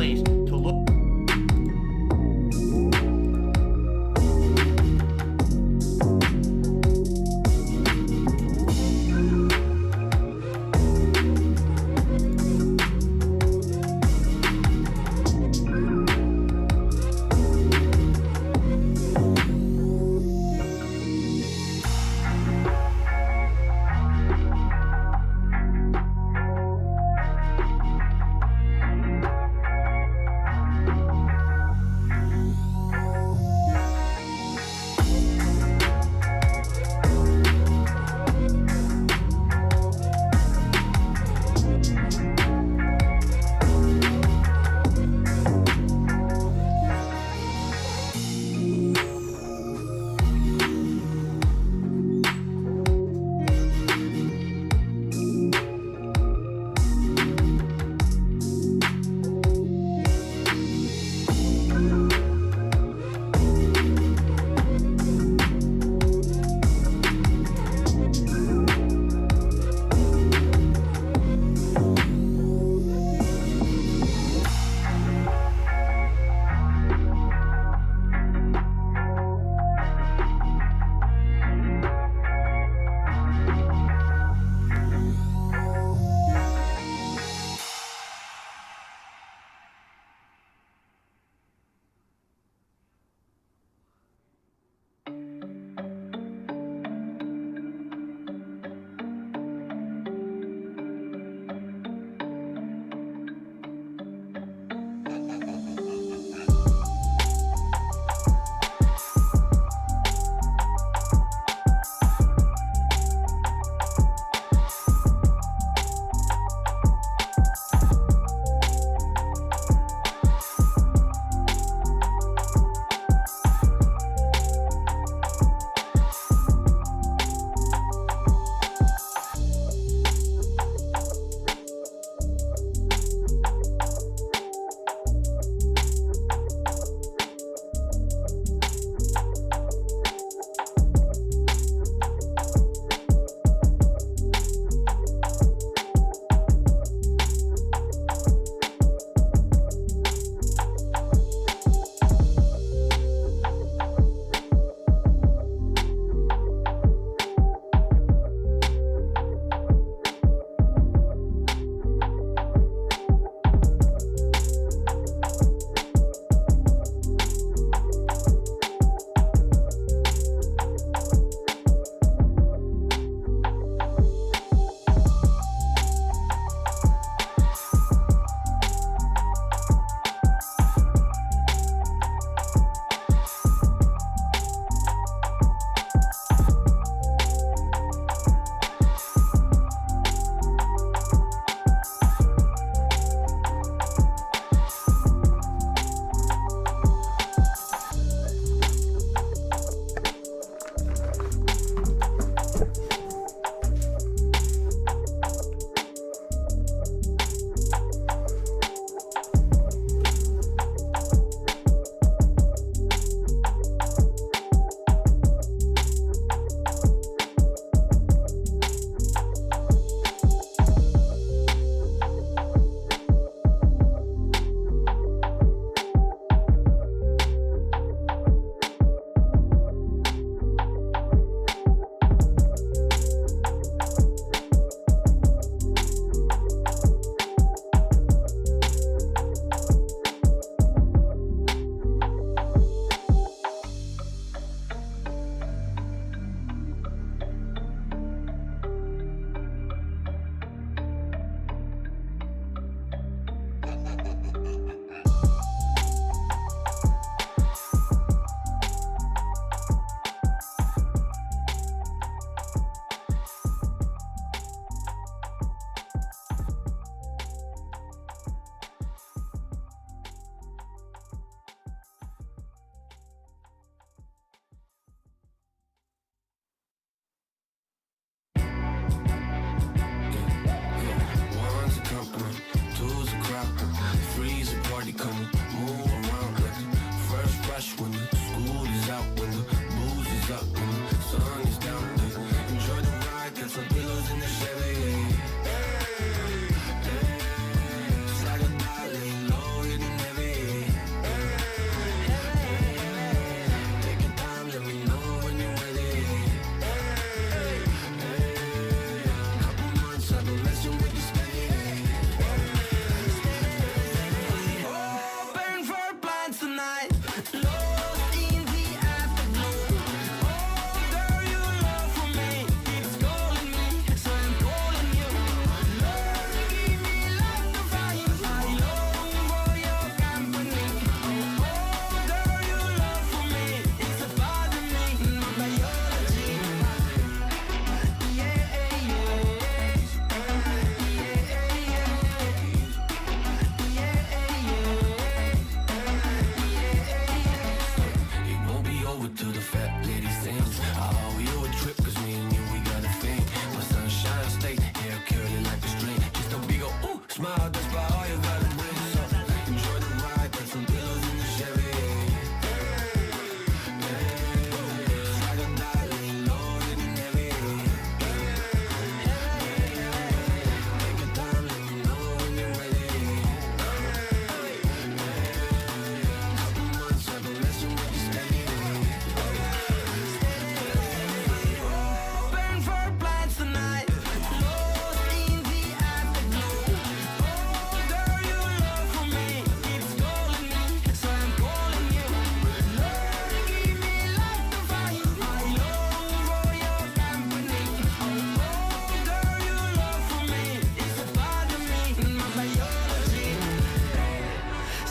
place to look.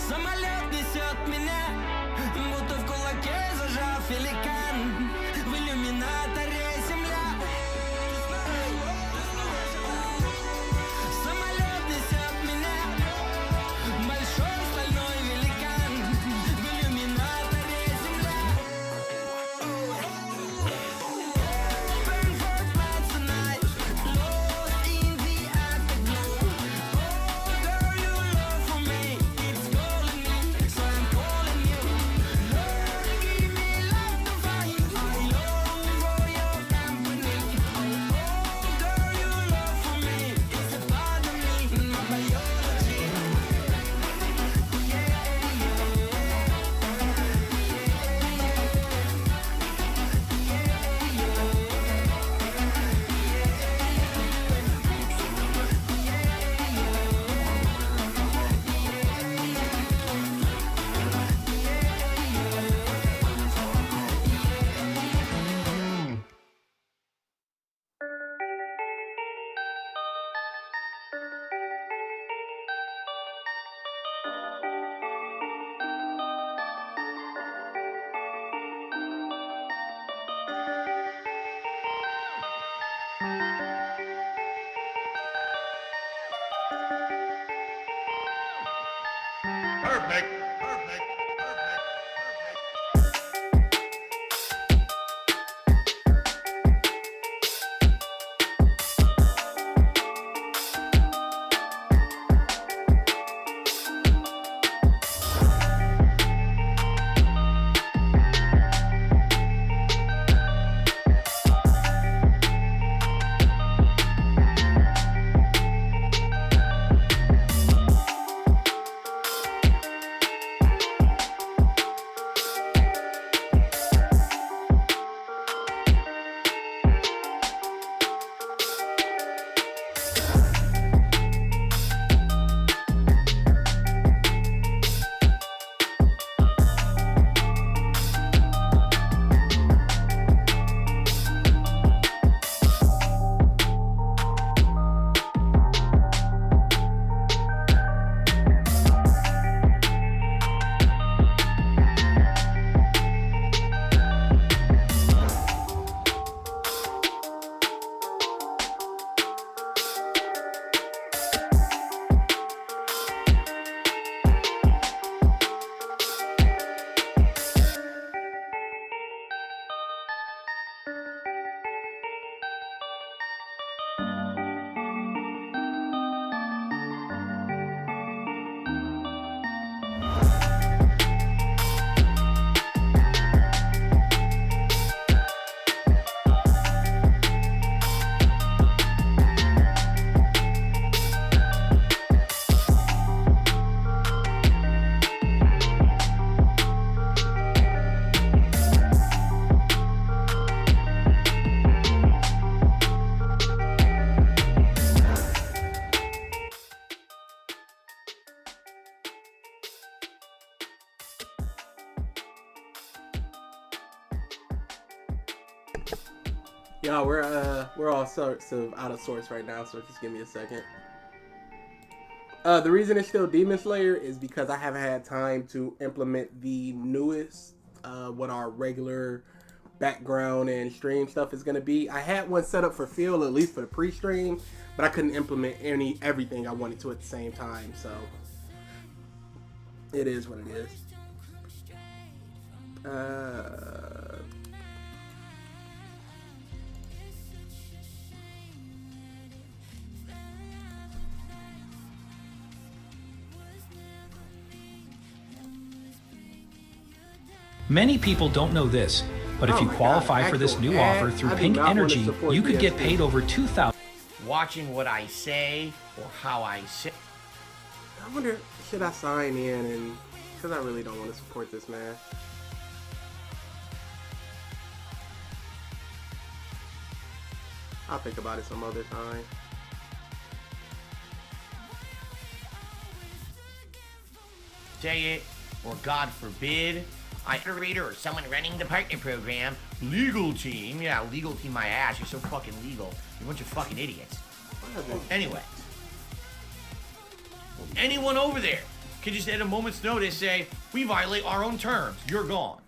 Самолет несет меня, будто в кулаке зажав великан. В иллюминаторе земля. Самолет несет меня, большой стальной великан. В иллюминаторе земля. Burn for blood tonight, lost in the afterglow. Oh, girl, your love for me, it's calling me, so I'm calling you. Lord, give me life to find. I long for your company. Oh, girl, your love for me, it's a part of me, my biology. Perfect. Yeah, we're all sorts of out of sorts right now, so just give me a second. The reason it's still Demon Slayer is because I haven't had time to implement the newest, what our regular background and stream stuff is gonna be. I had one set up for Phil, at least for the pre-stream, but I couldn't implement everything I wanted to at the same time, so it is what it is. Many people don't know this, but if you qualify for this new offer through Pink Energy, you could get paid over $2,000. Watching what I say or how I say. I wonder, should I sign in? And because I really don't want to support this man. I'll think about it some other time. Say it, or God forbid, I reader or someone running the partner program, legal team, yeah, legal team my ass, you're so fucking legal, you're a bunch of fucking idiots. Anyway, anyone over there can just at a moment's notice say, we violate our own terms. You're gone.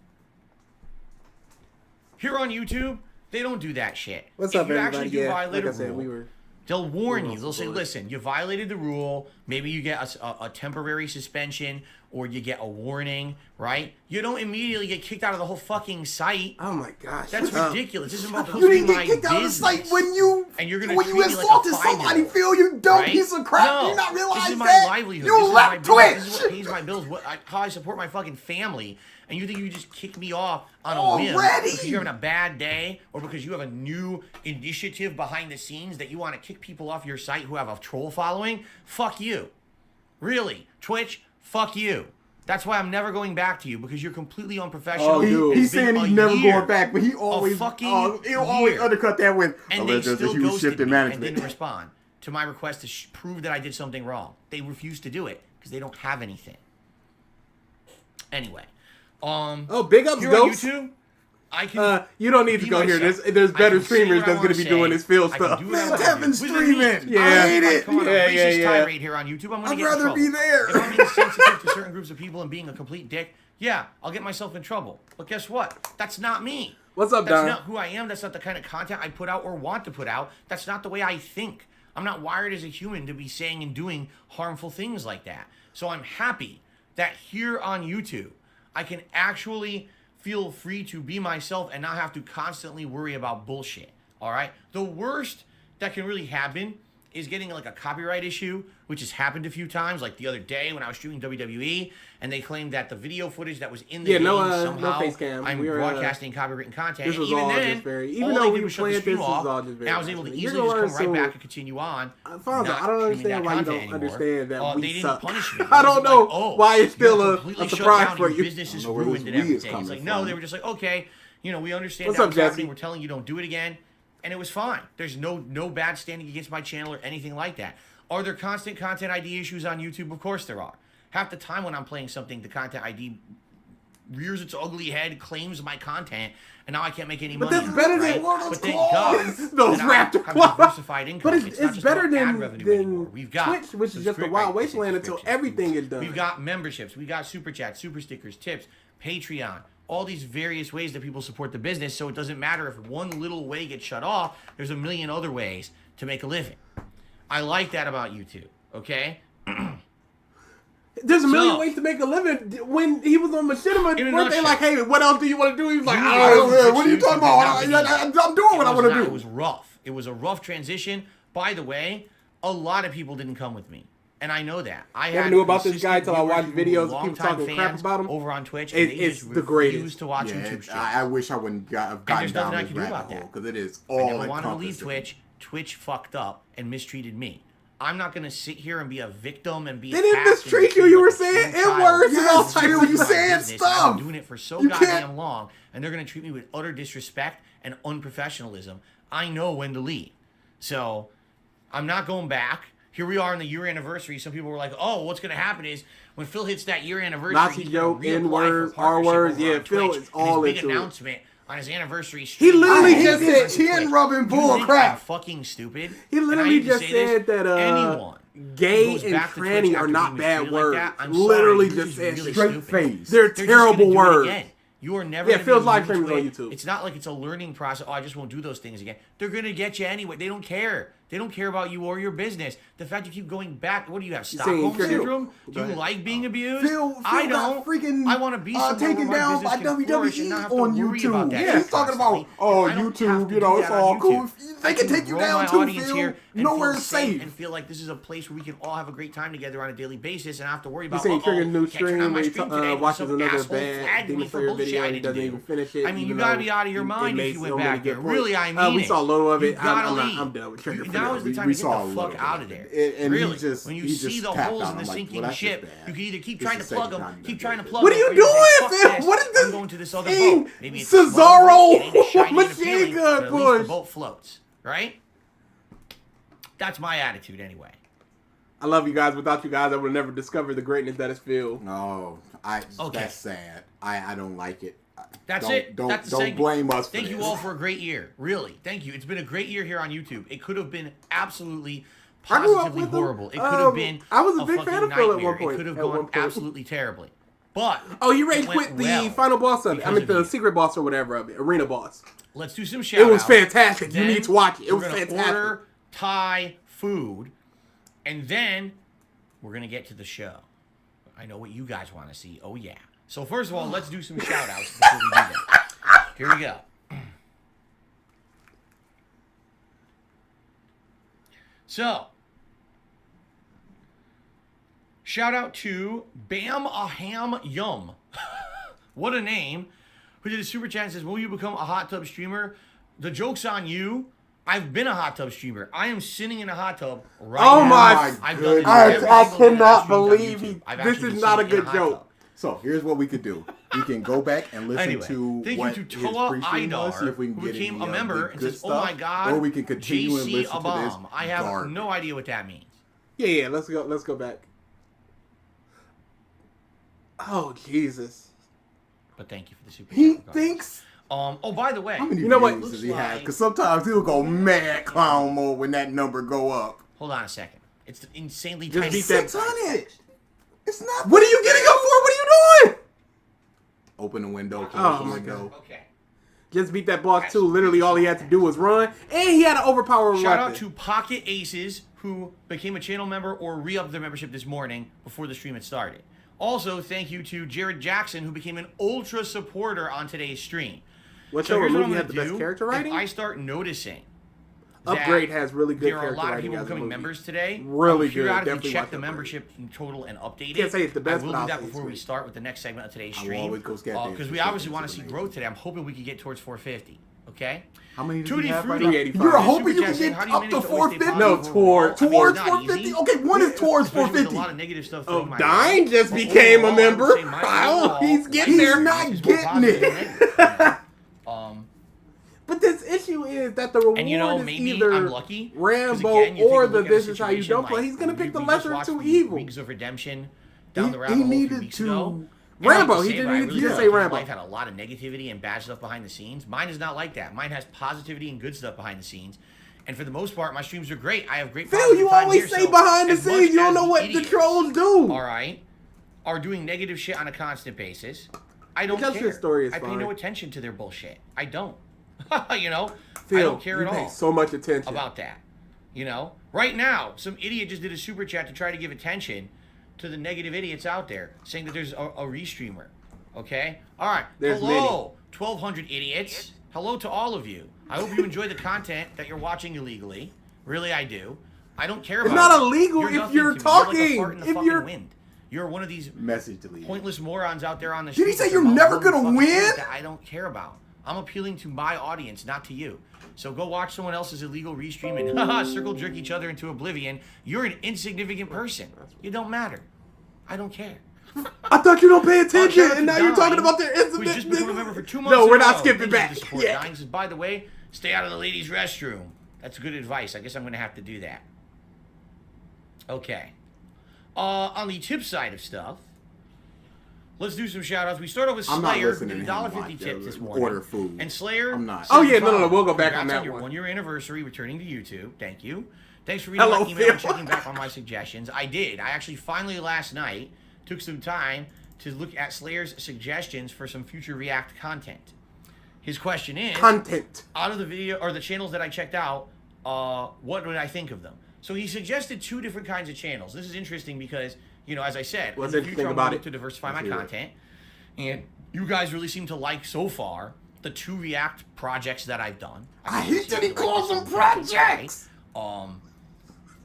Here on YouTube, they don't do that shit. What's if up, you everybody? actually do violate like I a said, rule, they'll warn you. They'll say, listen, you violated the rule. Maybe you get a temporary suspension or you get a warning, right? You don't immediately get kicked out of the whole fucking site. Oh my gosh. That's ridiculous. This is about You didn't get kicked out of the site when you assaulted somebody, Phil. You dumb piece of crap. No, You not realize this is my that? livelihood. You This is left my Twitch. business. This is what pays my bills. How I support my fucking family. And you think you just kick me off on a whim because you're having a bad day or because you have a new initiative behind the scenes that you want to kick people off your site who have a troll following? Fuck you. Really. Twitch, fuck you. That's why I'm never going back to you because you're completely unprofessional. Oh, dude. He's saying he's never going back, but he always he'll always undercut that with and they still ghosted me management. and didn't respond to my request to prove that I did something wrong. They refused to do it because they don't have anything. Anyway. Big ups, here on Ghost. YouTube, I can. You don't need to go here. There's better streamers that's going to be doing this Phil stuff. Kevin streaming. Yeah. I hate it. Come on, a racist tirade here on YouTube. I'm going to get in trouble. I'd rather be there. If I'm being sensitive to certain groups of people and being a complete dick, yeah, I'll get myself in trouble. But guess what? That's not me. What's up, That's Don? not who I am. That's not the kind of content I put out or want to put out. That's not the way I think. I'm not wired as a human to be saying and doing harmful things like that. So I'm happy that here on YouTube, I can actually feel free to be myself and not have to constantly worry about bullshit. All right? The worst that can really happen is getting like a copyright issue, which has happened a few times. Like the other day when I was shooting WWE, and they claimed that the video footage that was in the game somehow face cam. I'm broadcasting copywritten content. This was even all then, just very. all Even they though did we was shut the played stream this, off, is all just very. and I was able to You're easily gonna just come learn right soon. back and continue on. Fonzo, I don't understand why you don't understand that we they didn't suck. punish me. I don't know why it's still you're a completely shut surprise down, for your you. business is I don't know where ruined this and we is everything. It's like, coming no, from. they were just like, okay, we understand What's that up, what's happening. Jesse? We're telling you don't do it again. And it was fine. There's no bad standing against my channel or anything like that. Are there constant content ID issues on YouTube? Of course there are. Half the time when I'm playing something, the content ID rears its ugly head, claims my content, and now I can't make any money. But that's better than World But of thank Claws. God Those that I raptor have claws. diversified income. But it's not better just about ad than revenue anymore. We've got Twitch, which is just a wild wasteland until everything is done. We've got memberships. We got super chats, super stickers, tips, Patreon, all these various ways that people support the business. So it doesn't matter if one little way gets shut off. There's a million other ways to make a living. I like that about YouTube. Okay. There's a million ways to make a living. When he was on Machinima, In a weren't they nutshell. like, hey, what else do you want to do? He was like, You I don't know, know. What are you talking about? I'm doing what I want to do. It was rough. It was a rough transition. By the way, a lot of people didn't come with me. And I know that. I Never knew about this guy till I watched videos of people talking crap about him. over on Twitch. And It's they just the greatest. refuse to watch Yeah, YouTube streams. I wish I wouldn't have gotten there's nothing down I this can do rabbit about hole that. because it is I all never wanted to leave encompassing. Twitch. Twitch fucked up and mistreated me. I'm not going to sit here and be a victim and be They didn't attacked and mistreat be you. You were treated like a saying small N-words and all Yes, types Phil, of you stuff. saying business. stuff. I've been doing it for so You goddamn can't- long, and they're going to treat me with utter disrespect and unprofessionalism. I know when to leave. So I'm not going back. Here we are in the year anniversary. Some people were like, oh, what's going to happen is when Phil hits that year anniversary, Nazi he's gonna joke, reapply N-words, for partnership R-words. over Yeah, on Phil Twitch, is all and his into big it. announcement on his anniversary stream. He literally I just hate this said, chin rubbing bull You think crap. I'm fucking stupid? He And I literally hate to just say this, said that anyone who gay goes and back to Twitch tranny after are not being bad mistreated like words. that, I'm Literally sorry, you're just said really straight stupid. face. They're They're just terrible gonna do it words. again. You are never Yeah, gonna Phil's be live immune stream is to on YouTube. It's not like it's a learning process. Oh, I just won't do those things again. They're gonna get you anyway. They don't care. They don't care about you or your business. The fact you keep going back. What do you have? saying Stockholm Phil- syndrome? Do Go you ahead. like being abused? Phil I got don't. freaking I want to be somewhere taken where my down by business can flourish and not WWE have to on worry YouTube. about that Yeah, shit he's talking constantly. about, oh, I don't have YouTube, to you know, do it's that all on cool. YouTube. They I can take you grow down my too, audience Phil. here and Nowhere feel safe. and feel like this is a place where we can all have a great time together on a daily basis and not have to worry about. saying trigger new can't turn stream on my where he stream today. watches Some another asshole bad flagged Demon me for Slayer bullshit video I and he didn't doesn't do. even finish it. I mean, even you gotta though be out of your it mind if makes you so went many back there. good points. Really, I mean We it. saw a little of You it. gotta leave. I'm done with trigger. Now is the time We to saw get a the little fuck bit out of of there. it. And he Really, just- when you he see just the tapped holes out. in the I'm like, sinking well, that's ship, just bad. you can either keep This trying to is the plug second them, time keep that trying to they- plug What them, are you or say, doing, "Fuck Phil? this, What is this I'm going to this other thing? boat. Maybe it's a small Cesaro boat, it ain't as shiny and machine appealing, gun but at least the push. boat floats, right? That's my attitude anyway. I love you guys. Without you guys, I would have never discovered the greatness that is Phil. No, Okay. that's sad. I don't like it. That's Don't- it. Don't, That's the don't segment. blame us for Thank this. you all for a great year. Really. Thank you. It's been a great year here on YouTube. It could have been absolutely positively horrible. It could have been. I was a big fucking fan of Phil at nightmare. one point. It could have gone absolutely terribly. But you rage it went quit the well final boss of it. I mean, because the of you. secret boss or whatever of it, arena boss. Let's do some shoutouts. It was fantastic. You Then need to watch it. It was we're gonna fantastic. Order Thai food, and then we're gonna get to the show. I know what you guys want to see. Oh yeah. So first of all, let's do some shoutouts before we do that. Here we go. So, shout out to Bam Aham Yum. What a name. Who did a super chat and says, will you become a hot tub streamer? The joke's on you. I've been a hot tub streamer. I am sitting in a hot tub right now. Oh my I've done it I every single day that cannot I've streamed on believe YouTube. I've this actually is not a been sitting in good hot joke. tub. So here's what we could do. We can go back and listen Anyway, to thank what you to his Toa pre-stream was, see Idar, if we can who get became any a member the and good says, "Oh my stuff, God, or we can continue and JC listen to this. Abam." I have dark. no idea what that means. Yeah, let's go back. Oh Jesus. But thank you for the super He chat. thinks. Oh, by the way, How many You know what? views does he Looks have? like- Because sometimes he'll go mad clown mode when that number go up. hold on a second. It's insanely Just tiny. beat that- 600. It's not. What are you getting up for? What are you doing? Open the window. Close Oh the my window. Okay. Just beat that boss too. Literally all he had to do was run. And he had an overpowering Shout weapon. out to Pocket Aces, who became a channel member or re-upped their membership this morning before the stream had started. Also, thank you to Jared Jackson, who became an ultra supporter on today's stream. What So show here's what movie I'm had gonna the best do. character writing? If I start noticing Upgrade that has really good there are a character lot of writing people as a becoming movie. members today. Really I'll figure good. out if you Definitely check watch the Upgrade. membership in total and update it. Can't say it's the best, I will but do I'll that say it's before we great. start with the next segment of today's I will stream. always go scat this Because for we sure. obviously want to It's see amazing. growth today. I'm hoping we can get towards 450. Okay? How many did Tutti you have right Frutti. now? 385. You're Super hoping you chat can saying, get how do you up manage to to always stay 450? No, positive towards- overall? I mean, it's Towards not 450? easy. Okay, one is towards Especially with 450. a lot of negative stuff Oh, thrown my Dine way. just But became a overall, I would member. say my Oh, overall he's getting life there. He's not is more getting positive it. than negative. But this issue is that the reward And you know, is maybe either I'm lucky. 'cause Rambo again, you take a or look the at a This Is How You situation Don't Play. like He's going to pick the we just lesser of watched two the evils. Wings of Redemption down the He rabbit hole a few needed weeks to- ago. Rambo, And I he have to didn't I even really just feel say like his Rambo. life had a lot of negativity and bad stuff behind the scenes. Mine is not like that. Mine has positivity and good stuff behind the scenes. And for the most part, my streams are great. I have great Phil, positive you time always here, say so behind the as much scenes. You don't as know what the idiots, trolls do. all right, are doing negative shit on a constant basis, I don't Because care. your story is I pay fine. no attention to their bullshit. I don't. You know? Phil, I don't care you at pay all so much attention. about that. You know? Right now, some idiot just did a super chat to try to give attention to the negative idiots out there, saying that there's a restreamer. Okay? All right. There's Hello, 1,200 idiots. Hello to all of you. I hope you enjoy the content that you're watching illegally. Really, I do. I don't care It's about not it. illegal You're if nothing you're to me. You're like a talking. fart in the If fucking you're- wind. You're one of these Message deleted. pointless morons out there on the Did he street say with you're their never mouth gonna full of fucking win? things that I don't care about. I'm appealing to my audience, not to you. So go watch someone else's illegal restream and circle jerk each other into oblivion. You're an insignificant person. You don't matter. I don't care. I thought you don't pay Shout attention, out and to now you're talking Dine, about their who's incident. just become a member for 2 months. No, in we're a not row. skipping Thank you for back. the support. Yeah. Dine says, by the way, stay out of the ladies' restroom. That's good advice. I guess I'm going to have to do that. Okay. On the tip side of stuff, let's do some shout-outs. We start off with I'm not Slayer, who listening did to him $1.50 watch, tip this uh, morning. order food. And Slayer... I'm not. says Oh, yeah, the no, following. we'll go back on Congrats that your one. 1-year anniversary returning to YouTube. Thank you. Thanks for reading Hello, my email and Phil. checking back on my suggestions. I did. I actually finally last night took some time to look at Slayer's suggestions for some future React content. His question is... Content. out of the video or the channels that I checked out, what would I think of them? So he suggested 2 different kinds of channels. This is interesting because, you know, as I said, What's in the interesting future, I'm about gonna it? look to diversify my Let's hear it. content. And you guys really seem to like so far the 2 React projects that I've done. I think hate that he you seem to calls this them one project, projects. right?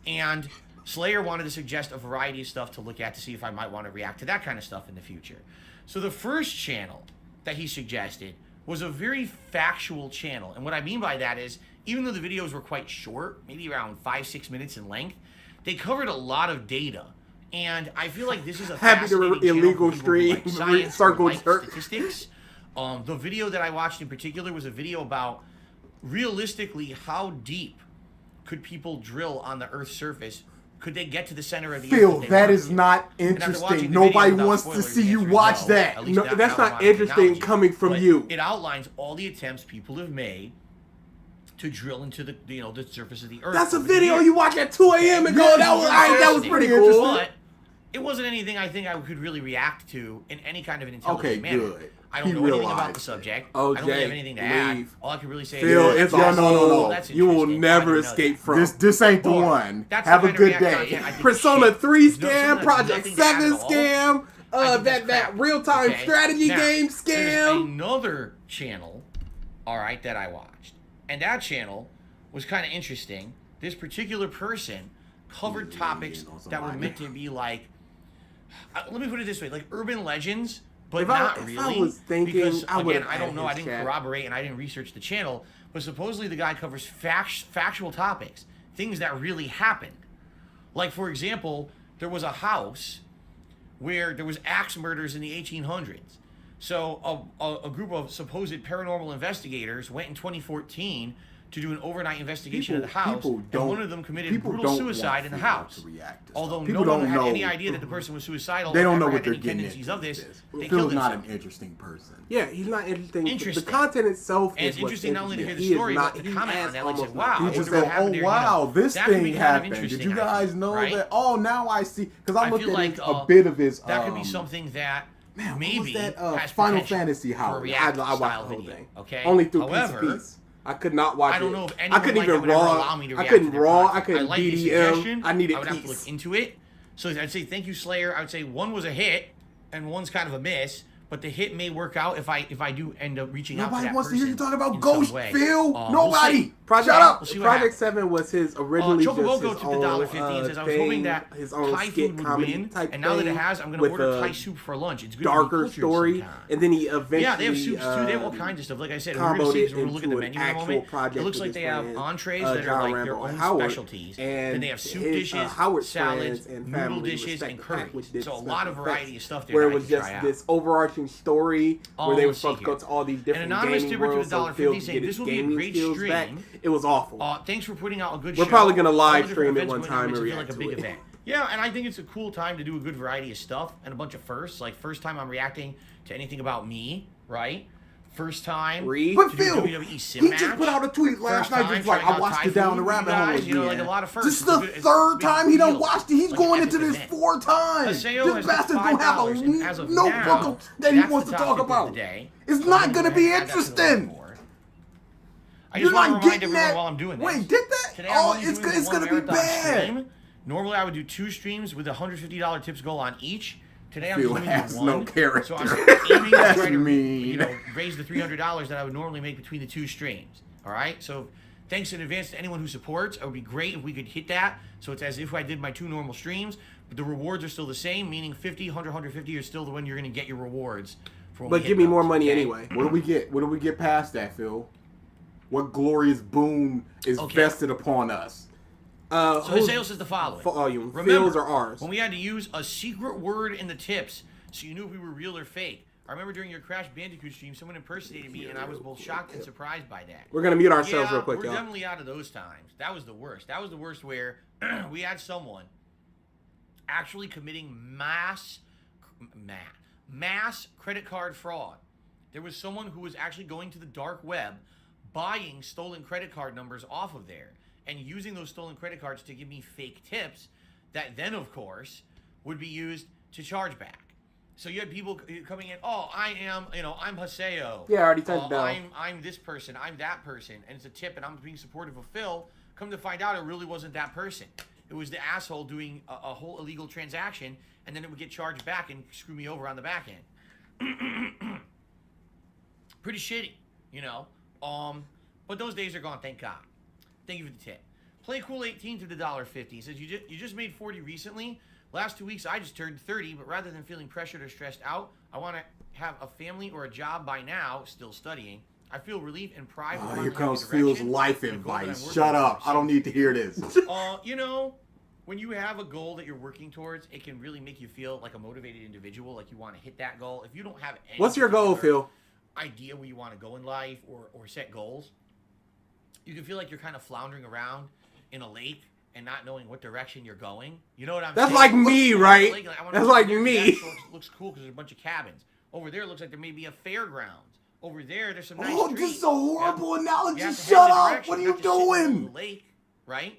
And Slayer wanted to suggest a variety of stuff to look at to see if I might want to react to that kind of stuff in the future. So the first channel that he suggested was a very factual channel. And what I mean by that is, even though the videos were quite short, maybe around 5-6 minutes in length, they covered a lot of data. And I feel like this is a Happy to fascinating channel illegal for people who like stream, science, circle who like jerk. statistics. The video that I watched in particular was a video about realistically how deep could people drill on the Earth's surface. Could they get to the center of the Earth? Phil, if they that wanted is to? not And after watching interesting. the video Nobody without wants to spoilers, see the you answer is watch no, that. at least No, not that's now not in my interesting technology. coming from But you. It outlines all the attempts people have made to drill into the the surface of the earth. That's a over the video years. you watch at 2 a.m. and go, that was pretty cool. But it wasn't anything I think I could really react to in any kind of an intelligent manner. Good. I don't know anything about the subject. I don't really have anything to add. All I can really say Phil, is, it's no. that's You will interesting. never I didn't know escape that. from This ain't the one. That's Have the a kind of good React day. content I think Persona shit. 3 Something scam, that's Project nothing to add 7 at all. scam, I think that's that crap. real-time Okay? strategy Now, game There's scam. another channel, all right, that I watched. And that channel was kind of interesting. This particular person covered topics that were meant to be like, let me put it this way, like urban legends, but not really. If I was thinking, because, I would again, I don't know, I didn't corroborate and I didn't research the channel, but supposedly the guy covers factual topics, things that really happened. Like, for example, there was a house where there was axe murders in the 1800s. So a group of supposed paranormal investigators went in 2014 to do an overnight investigation of the house, and one of them committed brutal suicide in the house. Although no one had any idea that the person was suicidal, They don't know or what had they're any getting tendencies into of this. They Phil's killed not himself. an interesting person. Yeah, he's not interesting. Interesting. The content itself And is it's what's interesting not only to hear the He is story, not- but to he comment on has that. Like, almost wow, not- I He wonder just what said, happened "Oh there, wow, this that could be thing kind of happened. Did interesting, you I guys think, know right? that? Oh, now I see." Because I looked feel at like, a bit of his. that could be something that Man, maybe what was that? has Final potential Fantasy for a House. React I watched style the whole video. thing. Okay. Only through However, piece. I could not watch it. I don't know if anyone I couldn't like that even would ever raw. allow me to I react couldn't to their raw. content. I couldn't like the BDM. suggestion. I needed I would have to peace. look into it. So I'd say thank you, Slayer. I would say one was a hit and one's kind of a miss. But the hit may work out if I do end up reaching out to Nobody that wants to hear you person talk about in some Ghost, way. Phil. We'll Nobody. see. Project, Shut up. We'll see what Project happens. 7 was his originally just Chocobo his took the own $1.50 and says, I was hoping that his own Thai skit food would comedy win, type and now that it thing has, I'm going to with order a Thai soup for lunch. It's good darker to be cultured story, sometimes. and then he eventually Yeah, they have soups too. They have all kinds of stuff. Like I said, we're going to comboed see it as we're looking at the into menu an in a actual moment. project It looks with like his they have friend, entrees that are John like their Rambo own Howard, specialties. and Then they have soup his, dishes, Howard salads, friends and noodle family dishes, respect and the pack, curry. which did So a special lot of effects, variety of stuff there where that it I was can just try out. this overarching story where they were let's see supposed to go here. to all these An different anonymous gaming tipper to worlds, so $1.50 Phil could saying, get his "This will be a gaming great skills back. stream. It was awful. Thanks for putting out a good We're show. probably gonna All the live different stream it events one went time makes and it feel react like a to big it. event. Yeah, and I think it's a cool time to do a good variety of stuff and a bunch of firsts. Like, first time I'm reacting to anything about me, right? First time But to Phil, do WWE Sim he match. just put out a tweet last First night, time just like, trying I out watched Thai it down food the with you rabbit hole guys, again. You know, like a lot of firsts. This is the It's a third big time he done deal. watched it. He's Like going an into epic this event. 4 times. Haseo This has bastard's gonna have $5, and as a of notebook now, that he that's wants the to top talk tip of about. the day. It's So not I'm gonna gonna be add that to the interesting. whiteboard. I You're just want to not remind getting everyone that. while I'm doing this. Wait, get that? Today I'm Oh, only it's doing it's one gonna be marathon bad. stream. Normally I would do 2 streams with a $150 tips goal on each. Today I'm Phil doing has one. no character. So I'm aiming to That's try to mean. raise the $300 that I would normally make between the 2 streams. All right? So thanks in advance to anyone who supports. It would be great if we could hit that. So it's as if I did my 2 normal streams, but the rewards are still the same, meaning 50, 100, 150 are still the one you're going to get your rewards for. But give me more money okay? anyway. What do we get? What do we get past that, Phil? What glorious boon is vested upon us? So Haseo says the following. Volume. Remember, Phil's are ours. when we had to use a secret word in the tips so you knew if we were real or fake. I remember during your Crash Bandicoot stream, someone impersonated me, and I was both shocked and surprised by that. We're gonna mute ourselves real quick, we're y'all. definitely out of those times. That was the worst. That was the worst where we had someone actually committing mass credit card fraud. There was someone who was actually going to the dark web, buying stolen credit card numbers off of there, and using those stolen credit cards to give me fake tips that then, of course, would be used to charge back. So you had people coming in, oh, I'm Haseo. Yeah, I already turned it down. I'm this person, I'm that person, and it's a tip, and I'm being supportive of Phil. Come to find out, it really wasn't that person. It was the asshole doing a whole illegal transaction, and then it would get charged back and screw me over on the back end. Pretty shitty, you know. But those days are gone, thank God. Thank you for the tip. PlayCool18 to the $1.50. He says, you just made 40 recently. Last 2 weeks, I just turned 30, but rather than feeling pressured or stressed out, I want to have a family or a job by now, still studying. I feel relief and pride. Oh, here comes Phil's life advice. Shut up. I don't need to hear this. You know, when you have a goal that you're working towards, it can really make you feel like a motivated individual, like you want to hit that goal. If you don't have any What's your goal, Phil? idea where you want to go in life or set goals, you can feel like you're kind of floundering around in a lake and not knowing what direction you're going. You know what I'm saying? That's like me, right? I wanna That's go like there, me. that looks cool because there's a bunch of cabins. Over there, it looks like there may be a fairgrounds. over there, there's some nice Oh, trees. this is a horrible analogy. You have to Shut head in the up. direction, What are not you just sitting on doing? the lake, right?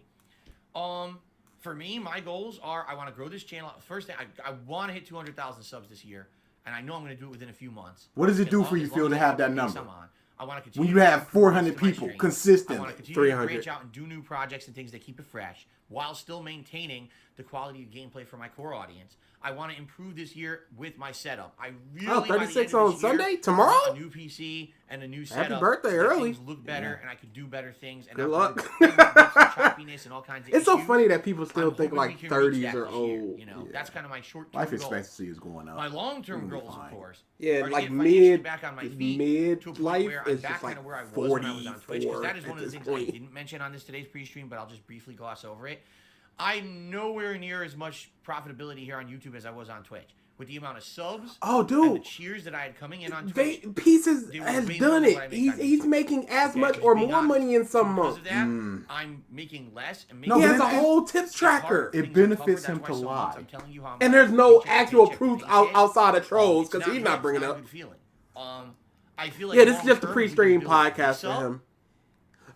For me, my goals are I want to grow this channel. First thing, I want to hit 200,000 subs this year, and I know I'm going to do it within a few months. What does it do for you, Phil, to have that number? When you have 400 people consistently, I want to continue to branch out and do new projects and things that keep it fresh while still maintaining the quality of gameplay for my core audience. I want to improve this year with my setup. I really 36 on Sunday? Tomorrow? A new PC and a new setup. Happy birthday so early. Things look better and I could do better things. And Good luck. choppiness and all kinds of It's so issues. funny that people still I'm think hoping like we can reach 30s that are this year, old. You know, Yeah. that's kind of my short-term life goal. expectancy is going up. My long-term We'll be goals, fine. of course, Yeah, are to like get financially mid back on my feet to a point life where I'm is back just like kind of where I was when I was on Twitch. Because 44 that is one at of the this things point. I didn't mention on this today's pre-stream, but I'll just briefly gloss over it. I'm nowhere near as much profitability here on YouTube as I was on Twitch. With the amount of subs Oh, and the dude. cheers that I had coming in on Twitch. Pieces they were has way done more than what I it. make on He's YouTube. making as Okay, much just or being more honest. money in some Because months. of that, I'm making less and making No, He but has a it- whole tips tracker. It benefits him to I'm lie. telling you how I'm And there's no paycheck to actual paycheck to proof paycheck. outside of trolls It's because he's good. not It's bringing not a up. good feeling. I feel like Yeah, this is just a long-term, pre-stream we can build podcast this for up him.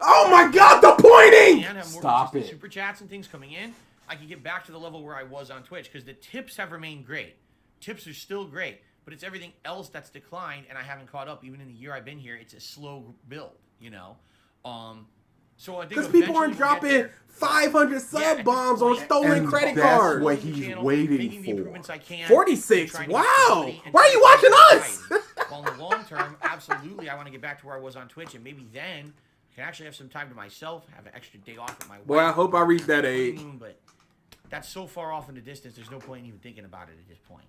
Oh my God, the pointing! and have more Stop consistent it. super chats and things coming in. I can get back to the level where I was on Twitch because the tips have remained great. Tips are still great, but it's everything else that's declined, and I haven't caught up. Even in the year I've been here, it's a slow build, you know. So I think Because people aren't eventually we'll get dropping there. 500 sub at this bombs on point, stolen And credit that's cards. what he's Channel, waiting making the for. improvements I can, 46. trying to get Wow. stability and Why are you stability watching and us? variety. Well, in the long term, absolutely, I want to get back to where I was on Twitch, and maybe then I can actually have some time to myself, have an extra day off with my wife. Boy, I hope I reach that age. But that's so far off in the distance, there's no point in even thinking about it at this point.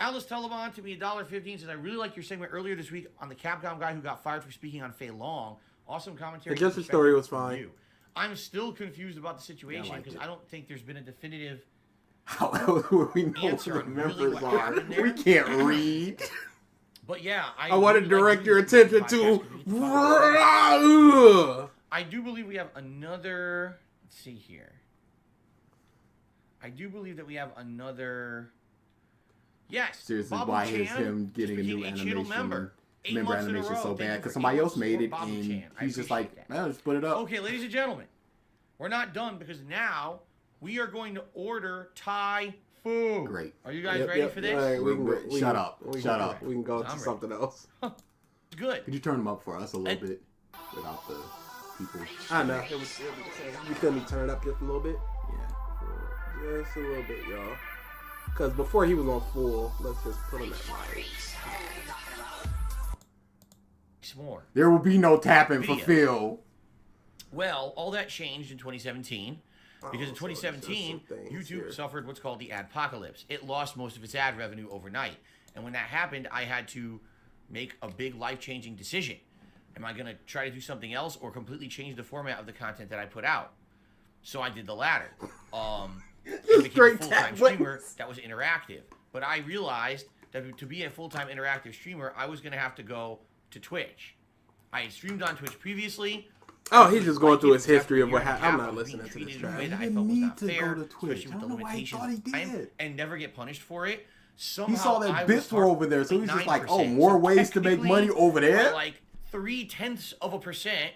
Alice Taliban to me $1.15 says, I really like your segment earlier this week on the Capcom guy who got fired for speaking on Fei Long. Awesome commentary. The Justice story was from fine. you. I'm still confused about the situation liked because it. I don't think there's been a definitive How else would we know who answer the on really members what are? happened there. We can't read. But yeah, I want to really like direct your doing this attention to. podcast 'cause we get to talk about it. Ugh. I do believe we have another. Let's see here. I do believe that we have another. Yes. Seriously, Babu why is Chan him getting a became new channel animation? Member 8 Member months in a animation row. so Thank bad you because for somebody 8 else months made it support, Babu and Chan. I he's just appreciate like, that. no, just put it up. Okay, ladies and gentlemen, we're not done because now we are going to order Thai food. Great. Are you guys Yep, ready yep. for this? All right, we can go- Shut up. we Shut can- up. We can go to I'm ready. something else. It's good. Could you turn them up for us a little bit without the people? I know. It was you feel me turn it up just a little bit? Yeah. Just a little bit, y'all. Because before he was on full, let's just put him at like. More. There will be no tapping for Video. Phil. Well, all that changed in 2017 because in so there's some 2017, things YouTube here. suffered what's called the adpocalypse. It lost most of its ad revenue overnight. And when that happened, I had to make a big life-changing decision. Am I going to try to do something else or completely change the format of the content that I put out? So I did the latter. I became a Straight full-time tap streamer wins. that was interactive. But I realized that to be a full-time interactive streamer, I was going to have to go to Twitch. I had streamed on Twitch previously. Oh, he's just going Like through it his was history after of a what year and a happened. I'm half not of listening being to this treated in a way trash. that I He felt was didn't not need to fair, go to Twitch. especially I with don't the know why he limitations thought he did. and never get punished for it. Somehow He saw that I bits was were over there, so he's just like, 9%. oh, more So ways to make money technically, over there? by like 0.3%.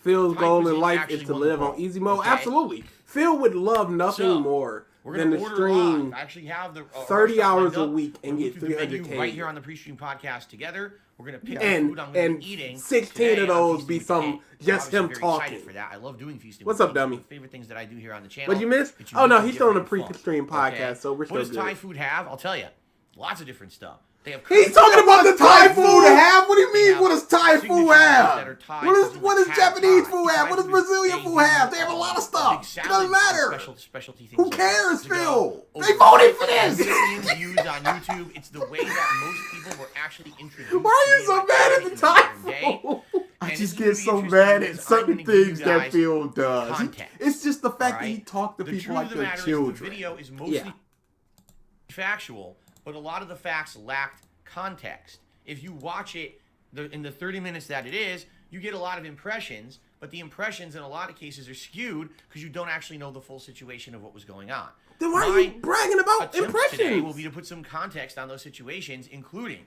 Phil's Thai goal in cuisine life actually is to won the live on vote, easy mode. okay? Absolutely. Phil would love nothing So, more We're than gonna to order stream live. I actually have the 30 restaurant hours lined a up. week and We'll get go through the menu 300K. right here on the pre-stream podcast together. We're gonna pick the and food I'm gonna and be eating. 16 today of on those Feasting be with some King. just So him obviously very excited talking. for that. I love doing Feasting What's with up, King. It's one dummy? of the favorite things that I do here on the channel. What'd you miss? It's Oh, no, unique, he's still on the different, and pre-stream fun. podcast, so we're What does still Thai good. food have? I'll tell you. Lots of different stuff. They have He's talking about the Thai food have. What do you They mean? have What does Thai signature food dishes have? that are Thai, What such does as Japanese Thai. food have? What does Brazilian They food do, have? They have a lot of big stuff. It doesn't salads, matter. specialty things Who like cares, that. To go Phil? over They voted for 1 this. million views on YouTube. It's the way that most people were actually introduced. Why are to you me so in my mad at channel the in Thai modern day. food? I And just this is get gonna so be mad interesting at because certain I'm gonna give things you that guys Phil does. context. It's just the fact that he Alright? talked to The people truth like of the they're matter is children. the video is mostly Yeah. factual, but a lot of the facts lacked context. If you watch it in the 30 minutes that it is, you get a lot of impressions, but the impressions in a lot of cases are skewed because you don't actually know the full situation of what was going on. Then why are you bragging about Attempt today will impressions? be to put some context on those situations, including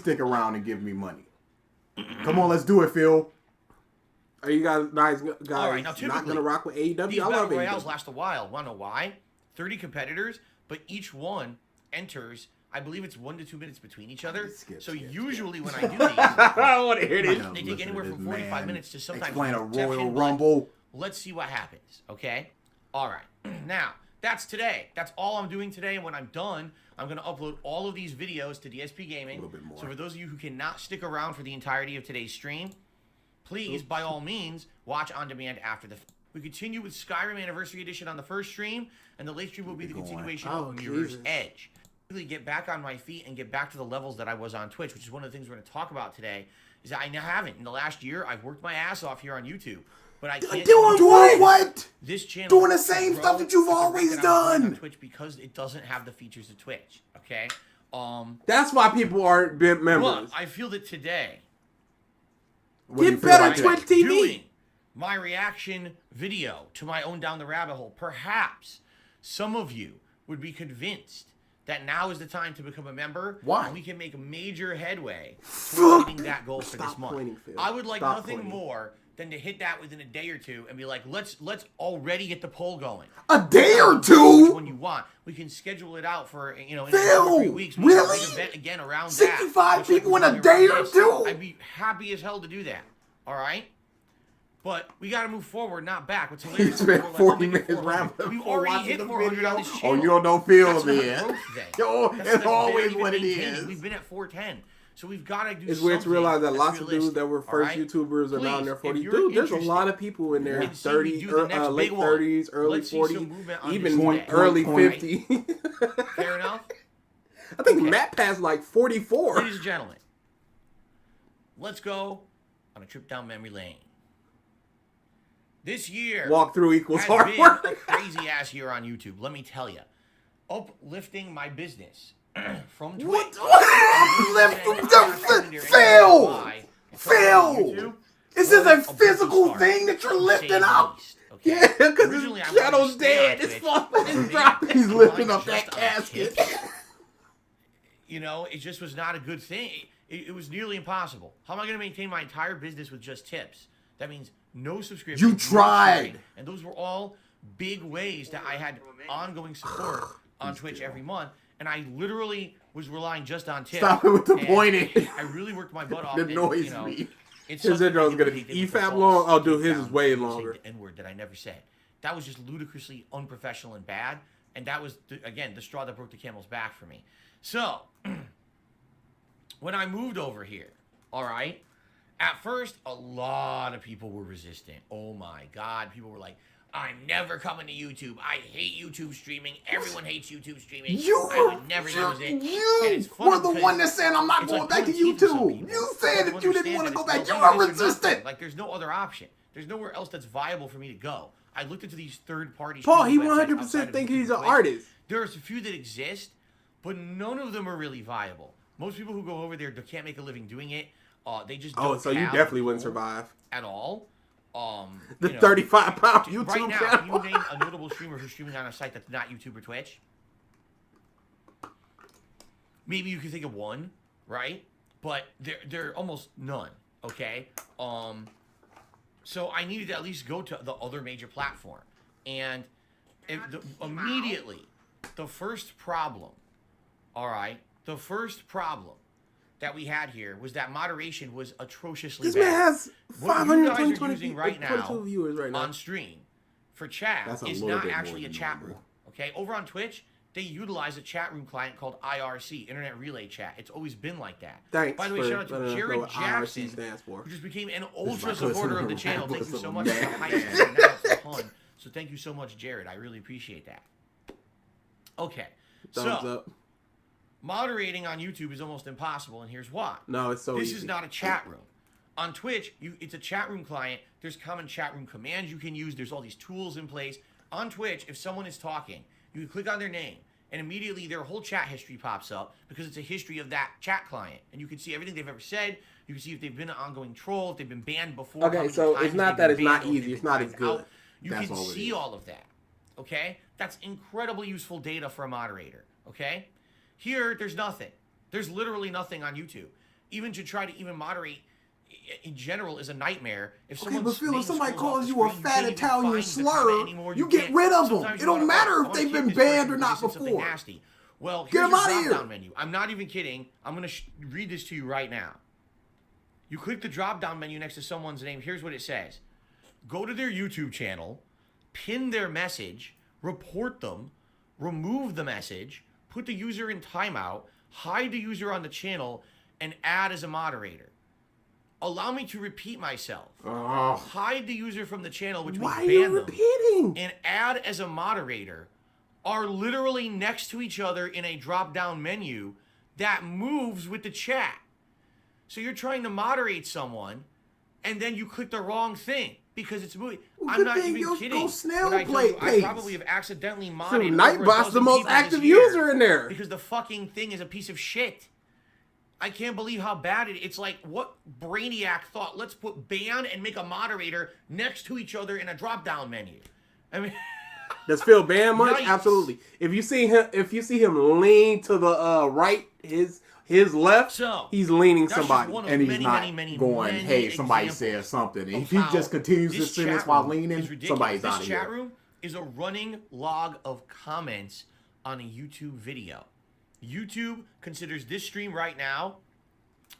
stick around and give me money. Come on, let's do it, Phil. Are you guys All right, now, not gonna rock with AEW? These I love battle royales AEW. last a while. Wanna know why? 30 competitors, but each one enters, I believe it's 1 to 2 minutes between each other. So usually when I do these, I want to hear this. they take anywhere from 45 minutes to sometimes explain a 10, Royal Rumble. Let's see what happens, okay? All right. Now, that's today. That's all I'm doing today. And when I'm done, I'm going to upload all of these videos to DSP Gaming. A little bit more. So for those of you who cannot stick around for the entirety of today's stream, please, by all means, watch on demand after the... We continue with Skyrim Anniversary Edition on the first stream, and the late stream will be the continuation of Mirror's Edge. Really get back on my feet and get back to the levels that I was on Twitch, which is one of the things we're going to talk about today, is that I haven't. In the last year, I've worked my ass off here on YouTube. But I can't doing what? This channel doing the same stuff that you've always done on Twitch because it doesn't have the features of Twitch. Okay, that's why people aren't big members. Look, I feel that today, get better Twitch TV. Doing my reaction video to my own Down the Rabbit Hole, perhaps some of you would be convinced that now is the time to become a member. Why? And we can make a major headway towards hitting that goal for this month. Pointing, Phil. I would like nothing more than to hit that within a day or two and be like, let's already get the poll going. A day or Which two? one you want? We can schedule it out for in Phil, 2 or 3 weeks. We really? can event again around 65 that. people in a day or two? I'd be happy as hell to do that. All right. But we got to move forward, not back. What's hilarious? You spent 40 minutes We've already hit 400 on this channel. Oh, you don't feel That's me. not growth today. Yo, That's it's always barely what it been maintained. is. We've been at 410. So we've got to do It's weird to something realize that that's lots of dudes realistic, that were all first right? YouTubers are now in their Please, 40s. if you're Dude, there's a interested lot of people in their in seeing me 30s, do the next late big one, 30s, early let's see some 40s, movement on even this today. early Point. 50. Fair enough? I think Matt passed like 44. Ladies and gentlemen, let's go on a trip down memory lane. This year Walk through equals has hard been work. a crazy ass year on YouTube. Let me tell you, uplifting my business from Twitch. What? Phil! Phil! Is this a physical thing that you're lifting up? Okay? Yeah, because Originally, I his wanted to channel's stay on dead. It's Twitch, falling. and It's dropping. He's lifting up just that on casket. Twitch. You know, it just was not a good thing. It was nearly impossible. How am I going to maintain my entire business with just tips? That means no subscription. You tried. No sharing, and those were all big ways that I had ongoing support on Twitch every month. And I literally was relying just on tips. Stop it with the And pointing. I really worked my butt off. It and, annoys you know, me. it's His something intro is people gonna hate be that EFAB people long. fall Oh, dude, his down is way and say longer. the N-word that I never said. That was just ludicrously unprofessional and bad. And that was, again, the straw that broke the camel's back for me. So, when I moved over here, all right, at first, a lot of people were resistant. Oh my God. People were like, I'm never coming to YouTube. I hate YouTube streaming. Everyone hates YouTube streaming. I would never use it. And it's You funny were the because one that said I'm not it's going like back to pulling teeth with some YouTube. people. You said People that you didn't understand want to that go it's back. You well, are this or nothing. resistant. Like, there's no other option. There's nowhere else that's viable for me to go. I looked into these third-party Paul, he streaming websites outside 100% of think YouTube he's an and Twitch. artist. There's a few that exist, but none of them are really viable. Most people who go over there can't make a living doing it. They just don't Oh, so you have definitely the wouldn't pull survive. at all. The You know, 35-pound YouTube right now, channel. can you name a notable streamer who's streaming on a site that's not YouTube or Twitch? Maybe you can think of one, right? But there are almost none. Okay. So I needed to at least go to the other major platform, and immediately, the first problem. All right, the first problem that we had here was that moderation was atrociously This bad. man has What you guys are 520 using right now 22 viewers right now. on stream for chat That's a is little not bit actually more a than chat normal. room. Okay, over on Twitch, they utilize a chat room client called IRC, Internet Relay Chat. It's always been like that. Thanks By the way, for shout out letting to us know Jared what IRC Jackson, stands for. who just became an is ultra my supporter of the bosom channel. of Thank you so a much for the man. hype. And now it's a ton. So thank you so much, Jared. I really appreciate that. Okay, Thumbs so up. moderating on YouTube is almost impossible, and here's why. No, it's so This easy. is not a chat room. On Twitch, it's a chat room client. There's common chat room commands you can use. There's all these tools in place. On Twitch, if someone is talking, you can click on their name, and immediately their whole chat history pops up because it's a history of that chat client. And you can see everything they've ever said. You can see if they've been an ongoing troll, if they've been banned before. how Okay, many so times it's not they've that been it's not banned, or if easy. they've It's been not as timed good. out. You That's can all it see is. all of that. Okay? That's incredibly useful data for a moderator. Okay? Here, there's nothing. There's literally nothing on YouTube. Even to try to even moderate, in general is a nightmare. If Okay, but Phil, name if somebody scrolls off calls the you a screen, fat can't even Italian find the slur, comment anymore, you get can't- rid of them. sometimes It you don't wanna, matter I if wanna they've hit been this person banned or because not they said something before. nasty. Well, Get here's 'em your outta here. drop-down menu. I'm not even kidding. I'm going to read this to you right now. You click the drop-down menu next to someone's name. Here's what it says. Go to their YouTube channel, pin their message, report them, remove the message, put the user in timeout, hide the user on the channel, and add as a moderator. Allow me to repeat myself. Hide the user from the channel, which Why are means you ban them, repeating? and add as a moderator are literally next to each other in a drop-down menu that moves with the chat. So you're trying to moderate someone, and then you click the wrong thing because it's moving. Well, I'm good not thing even you'll kidding. go snail When I tell play you, I pace. probably have accidentally So modded Nightbot's over the 12 most people this active year user in there. because the fucking thing is a piece of shit. I can't believe how bad it's like what Brainiac thought, let's put ban and make a moderator next to each other in a drop-down menu. I mean, Does Phil ban much? Yikes. Absolutely. If you see him lean to the right, his left, So, he's leaning that's just somebody. one of And he's many, not many, many, going, many hey, somebody examples said something. of If he how just continues this this sentence chat while room leaning, is ridiculous. somebody's this out of chat here. room is a running log of comments on a YouTube video. YouTube considers this stream right now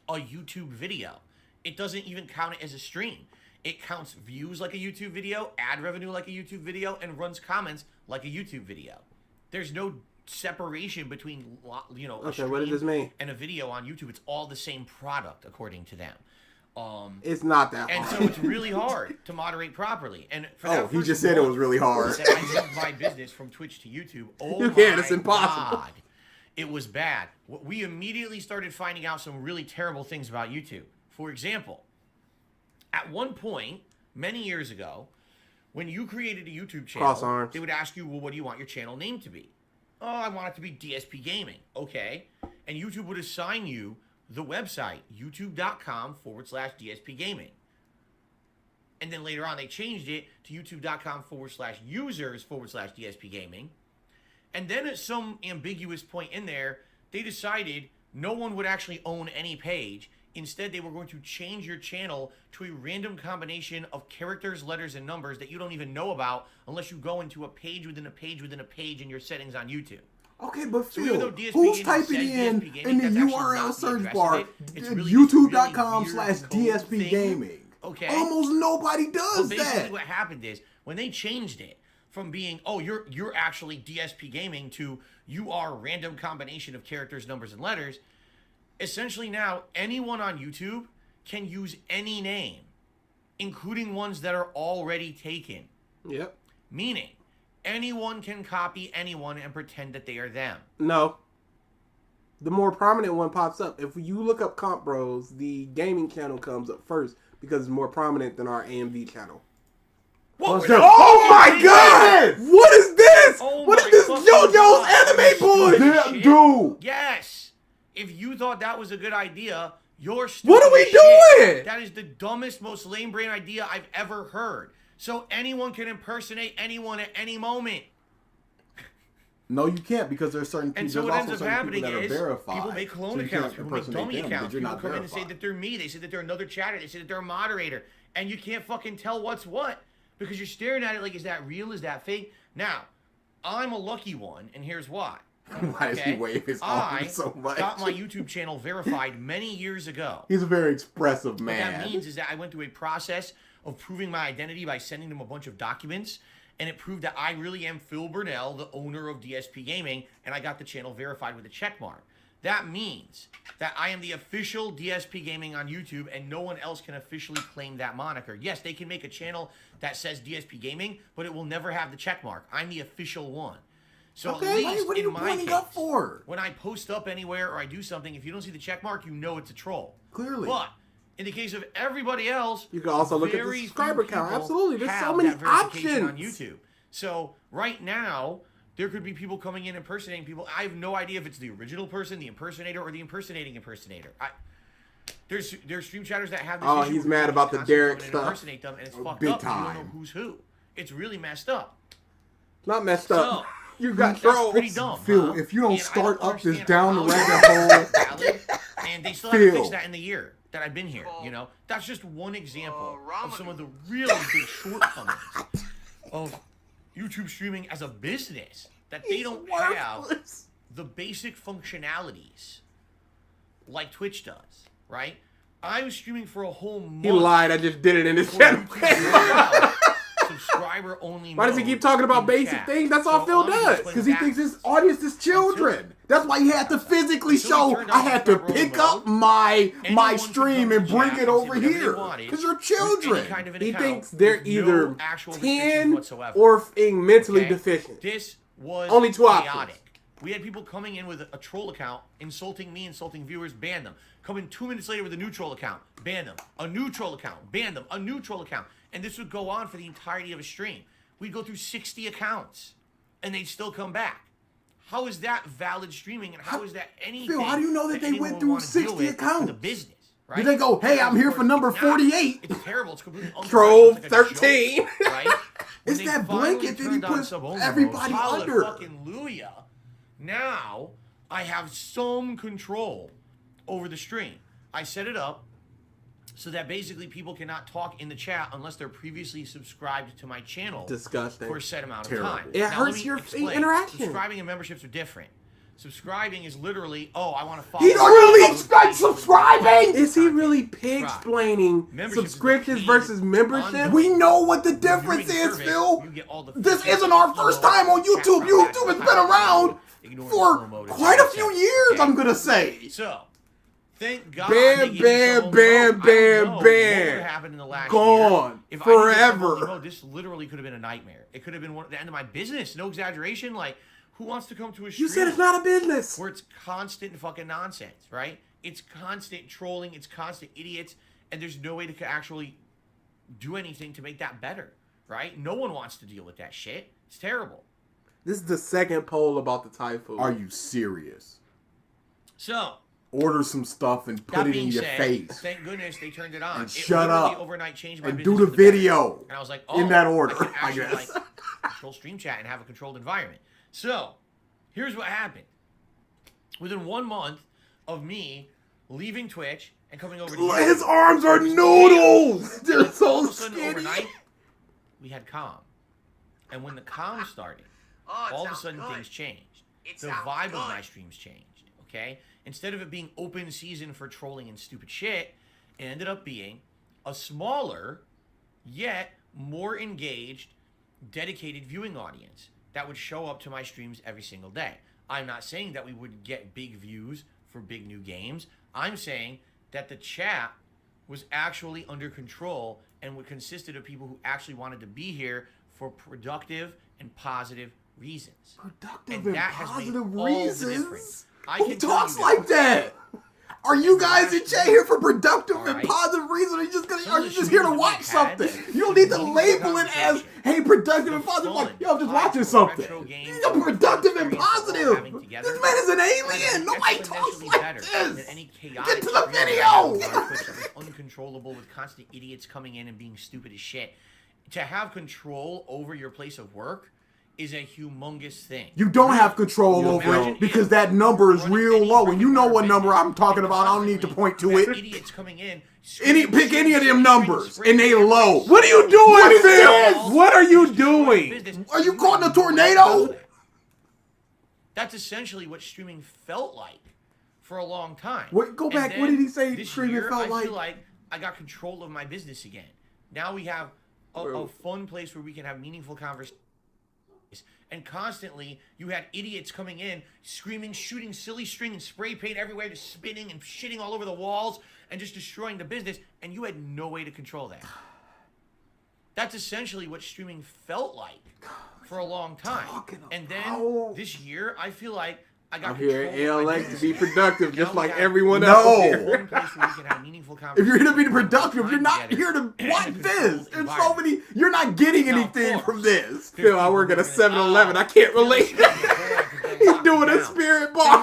a YouTube video. It doesn't even count it as a stream. It counts views like a YouTube video, ad revenue like a YouTube video, and runs comments like a YouTube video. There's no separation between, a Okay, what does this mean? and a video on YouTube. It's all the same product according to them. It's not that And hard. so it's really hard to moderate properly. And for that He first just said it month was really hard. that I moved my business from Twitch to YouTube. Oh You can't, my it's impossible. God. It was bad. We immediately started finding out some really terrible things about YouTube. For example, at one point, many years ago, when you created a YouTube channel, Cross arms. they would ask you, well, what do you want your channel name to be? Oh, I want it to be DSP Gaming. Okay. And YouTube would assign you the website, youtube.com/DSP Gaming. And then later on, they changed it to youtube.com/users/DSP Gaming. And then at some ambiguous point in there, they decided no one would actually own any page. Instead, they were going to change your channel to a random combination of characters, letters, and numbers that you don't even know about unless you go into a page within a page within a page in your settings on YouTube. Okay, but So even Phil, though DSP who's Gaming typing says in DSP Gaming, in the that's actually URL not the search address bar of it. It's really just a youtube.com really slash weird DSP code thing. Gaming? Okay. Almost nobody Well, does basically that. what happened is when they changed it from being, oh, you're actually DSP Gaming to you are a random combination of characters, numbers, and letters, essentially now anyone on YouTube can use any name, including ones that are already taken. Yep. Meaning, anyone can copy anyone and pretend that they are them. No. The more prominent one pops up. If you look up Comp Bros, the gaming channel comes up first because it's more prominent than our AMV channel. What? Oh my God! What is this? Oh What is my this fucking JoJo's God. anime boy? Damn, Shit. dude. Yes. If you thought that was a good idea, you're stupid. What are we as shit. doing? That is the dumbest, most lame brain idea I've ever heard. So anyone can impersonate anyone at any moment. No, you can't because there's certain people. And so there's what also ends up certain happening people that is are verified. people make clone So you can't accounts, people make impersonate dummy them accounts, because you're people not come in and say verified. that they're me, they say that they're another chatter, they say that they're a moderator, and you can't fucking tell what's what because you're staring at it like, is that real, is that fake? Now, I'm a lucky one, and here's why. Why does he wave his arm so much? got my YouTube channel verified many years ago. He's a very expressive What man. that means is that I went through a process of proving my identity by sending them a bunch of documents, and it proved that I really am Phil Burnell, the owner of DSP Gaming, and I got the channel verified with a check mark. That means that I am the official DSP Gaming on YouTube, and no one else can officially claim that moniker. Yes, they can make a channel that says DSP Gaming, but it will never have the check mark. I'm the official one. So Okay, at least what are you in my pointing case, up for? when I post up anywhere or I do something, if you don't see the check mark, you know it's a troll. Clearly. But in the case of everybody else, You can also look at the very subscriber few count. people Absolutely. There's so have many that verification on options. YouTube. So right now, there could be people coming in impersonating people. I have no idea if it's the original person, the impersonator, or the impersonating impersonator. There's stream chatters that have this Oh, issue he's where mad people about the constantly Derek come in and stuff. impersonate them, and it's fucked big up. 'Cause You don't time. know who's who. It's really messed up. Not messed up. So, You got that's trolls. pretty dumb. Phil, huh? if you don't And I start up this understand down the how rabbit it's hole- valid, and they still haven't Phil. fixed that in the year. that I've been here, you know? That's just one example of some of the really big shortcomings of YouTube streaming as a business, that they don't have the basic functionalities like Twitch does, right? I was streaming for a whole month. He lied. I just did it in his channel. Subscriber only. Why does he keep talking about basic things? That's all Phil does. Because he thinks his audience is children. That's why he had to physically show. I had to pick up my stream and bring it over here. Because you're children. He thinks they're either 10 or being mentally deficient. This was only 2 chaotic. options. We had people coming in with a troll account, insulting me, insulting viewers, ban them. Coming 2 minutes later with a new troll account, ban them. A new troll account, ban them. A new troll account. And this would go on for the entirety of a stream. We'd go through 60 accounts, and they'd still come back. How is that valid streaming, and how is that anything? Phil, how do you know that they went through 60 accounts? The business, right? Did they go, hey, I'm here for number 48? It's terrible. It's completely Troll like 13. Joke, right? It's that blanket that he puts everybody under. Hallelujah. Now I have some control over the stream. I set it up so that basically people cannot talk in the chat unless they're previously subscribed to my channel. Disgusting. For a set amount Terrible. of time. It hurts your interaction. Subscribing and memberships are different. Subscribing is literally, oh, I want to follow. He don't really expect subscribing. Is he really pig-splaining subscriptions versus membership? We know what the difference is, Phil. This isn't our first time on YouTube. YouTube has been around for quite a few years, I'm going to say. So, thank God. Bam, bam, bam, bam, bam. Happened in the last Gone. year. Forever. This literally could have been a nightmare. It could have been the end of my business. No exaggeration. Like, who wants to come to a stream? You said it's not a business. Where it's constant fucking nonsense, right? It's constant trolling. It's constant idiots. And there's no way to actually do anything to make that better, right? No one wants to deal with that shit. It's terrible. This is the second poll about the Thai food. Are you serious? So, order some stuff and put it in your face. Thank goodness they turned it on. And shut up. Overnight changed my and business do the video. And I was like, oh, in that order, I can actually, I guess. control stream chat and have a controlled environment. So, here's what happened. Within 1 month of me leaving Twitch and coming over to his arms are noodles. They're so skinny. Overnight, we had calm. And when the calm started, all of a sudden things changed. The vibe of my streams changed, okay? Instead of it being open season for trolling and stupid shit, it ended up being a smaller, yet more engaged, dedicated viewing audience that would show up to my streams every single day. I'm not saying that we would get big views for big new games. I'm saying that the chat was actually under control and what consisted of people who actually wanted to be here for productive and positive reasons. Productive and positive reasons? I Who talks like that? Are you guys in chat here for productive and positive reasons? Are you just here to watch something? You don't need to label it as, hey, productive and positive. Like, yo, I'm just watching something. You're productive and positive. This man is an alien. Nobody talks like this. Get to the video. Uncontrollable with constant idiots coming in and being stupid as shit. To have control over your place of work is a humongous thing. You don't have control over it because that number is real low. And you know what number I'm talking about. I don't need to point to it. Idiots coming in. Pick any of them numbers and they low. What are you doing, Phil? What are you doing? Are you caught in a tornado? That's essentially what streaming felt like for a long time. Wait, go back. What did he say streaming felt like? I feel like I got control of my business again. Now we have a fun place where we can have meaningful conversations. And constantly, you had idiots coming in, screaming, shooting silly string and spray paint everywhere, just spinning and shitting all over the walls and just destroying the business, and you had no way to control that. That's essentially what streaming felt like for a long time. And then this year, I feel like I got here at ALX to be productive, just like everyone else here. If you're here to be productive, you're not here to watch this. There's so many. You're not getting anything from this. Phil, I work at a 7-Eleven. I can't relate. He's doing a spirit bomb.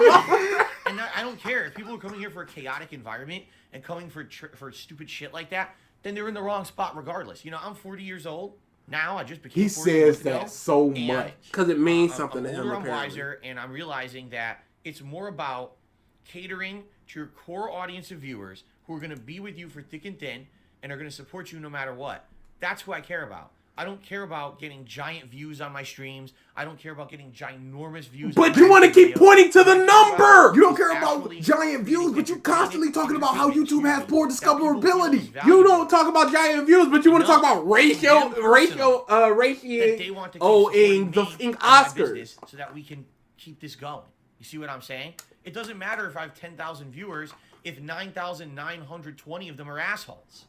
And I don't care if people are coming here for a chaotic environment and coming for stupid shit like that. Then they're in the wrong spot regardless. You know, I'm 40 years old. Now I just became. He says that so much because it means something to him. I'm wiser, and I'm realizing that it's more about catering to your core audience of viewers who are going to be with you for thick and thin and are going to support you no matter what. That's who I care about. I don't care about getting giant views on my streams. I don't care about getting ginormous views. But you want to keep pointing to the number. You don't care about giant views, but you constantly talking about how YouTube has poor discoverability. You don't talk about giant views, but you want to talk about ratioing the Oscars. So that we can keep this going. You see what I'm saying? It doesn't matter if I have 10,000 viewers if 9,920 of them are assholes.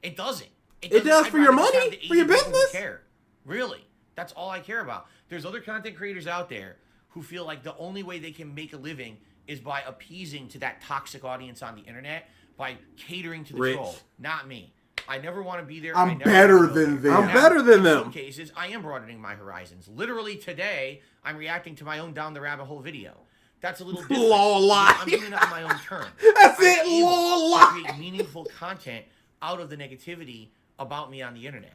It doesn't. It does for your money, for your business. Care. Really, that's all I care about. There's other content creators out there who feel like the only way they can make a living is by appeasing to that toxic audience on the internet, by catering to the troll. Not me. I never want to be there. I'm better than them. I'm better than them. In some cases, I am broadening my horizons. Literally today, I'm reacting to my own Down the Rabbit Hole video. That's a little different. I'm doing it on my own terms. That's it. Lol, lie. Create meaningful content out of the negativity about me on the internet.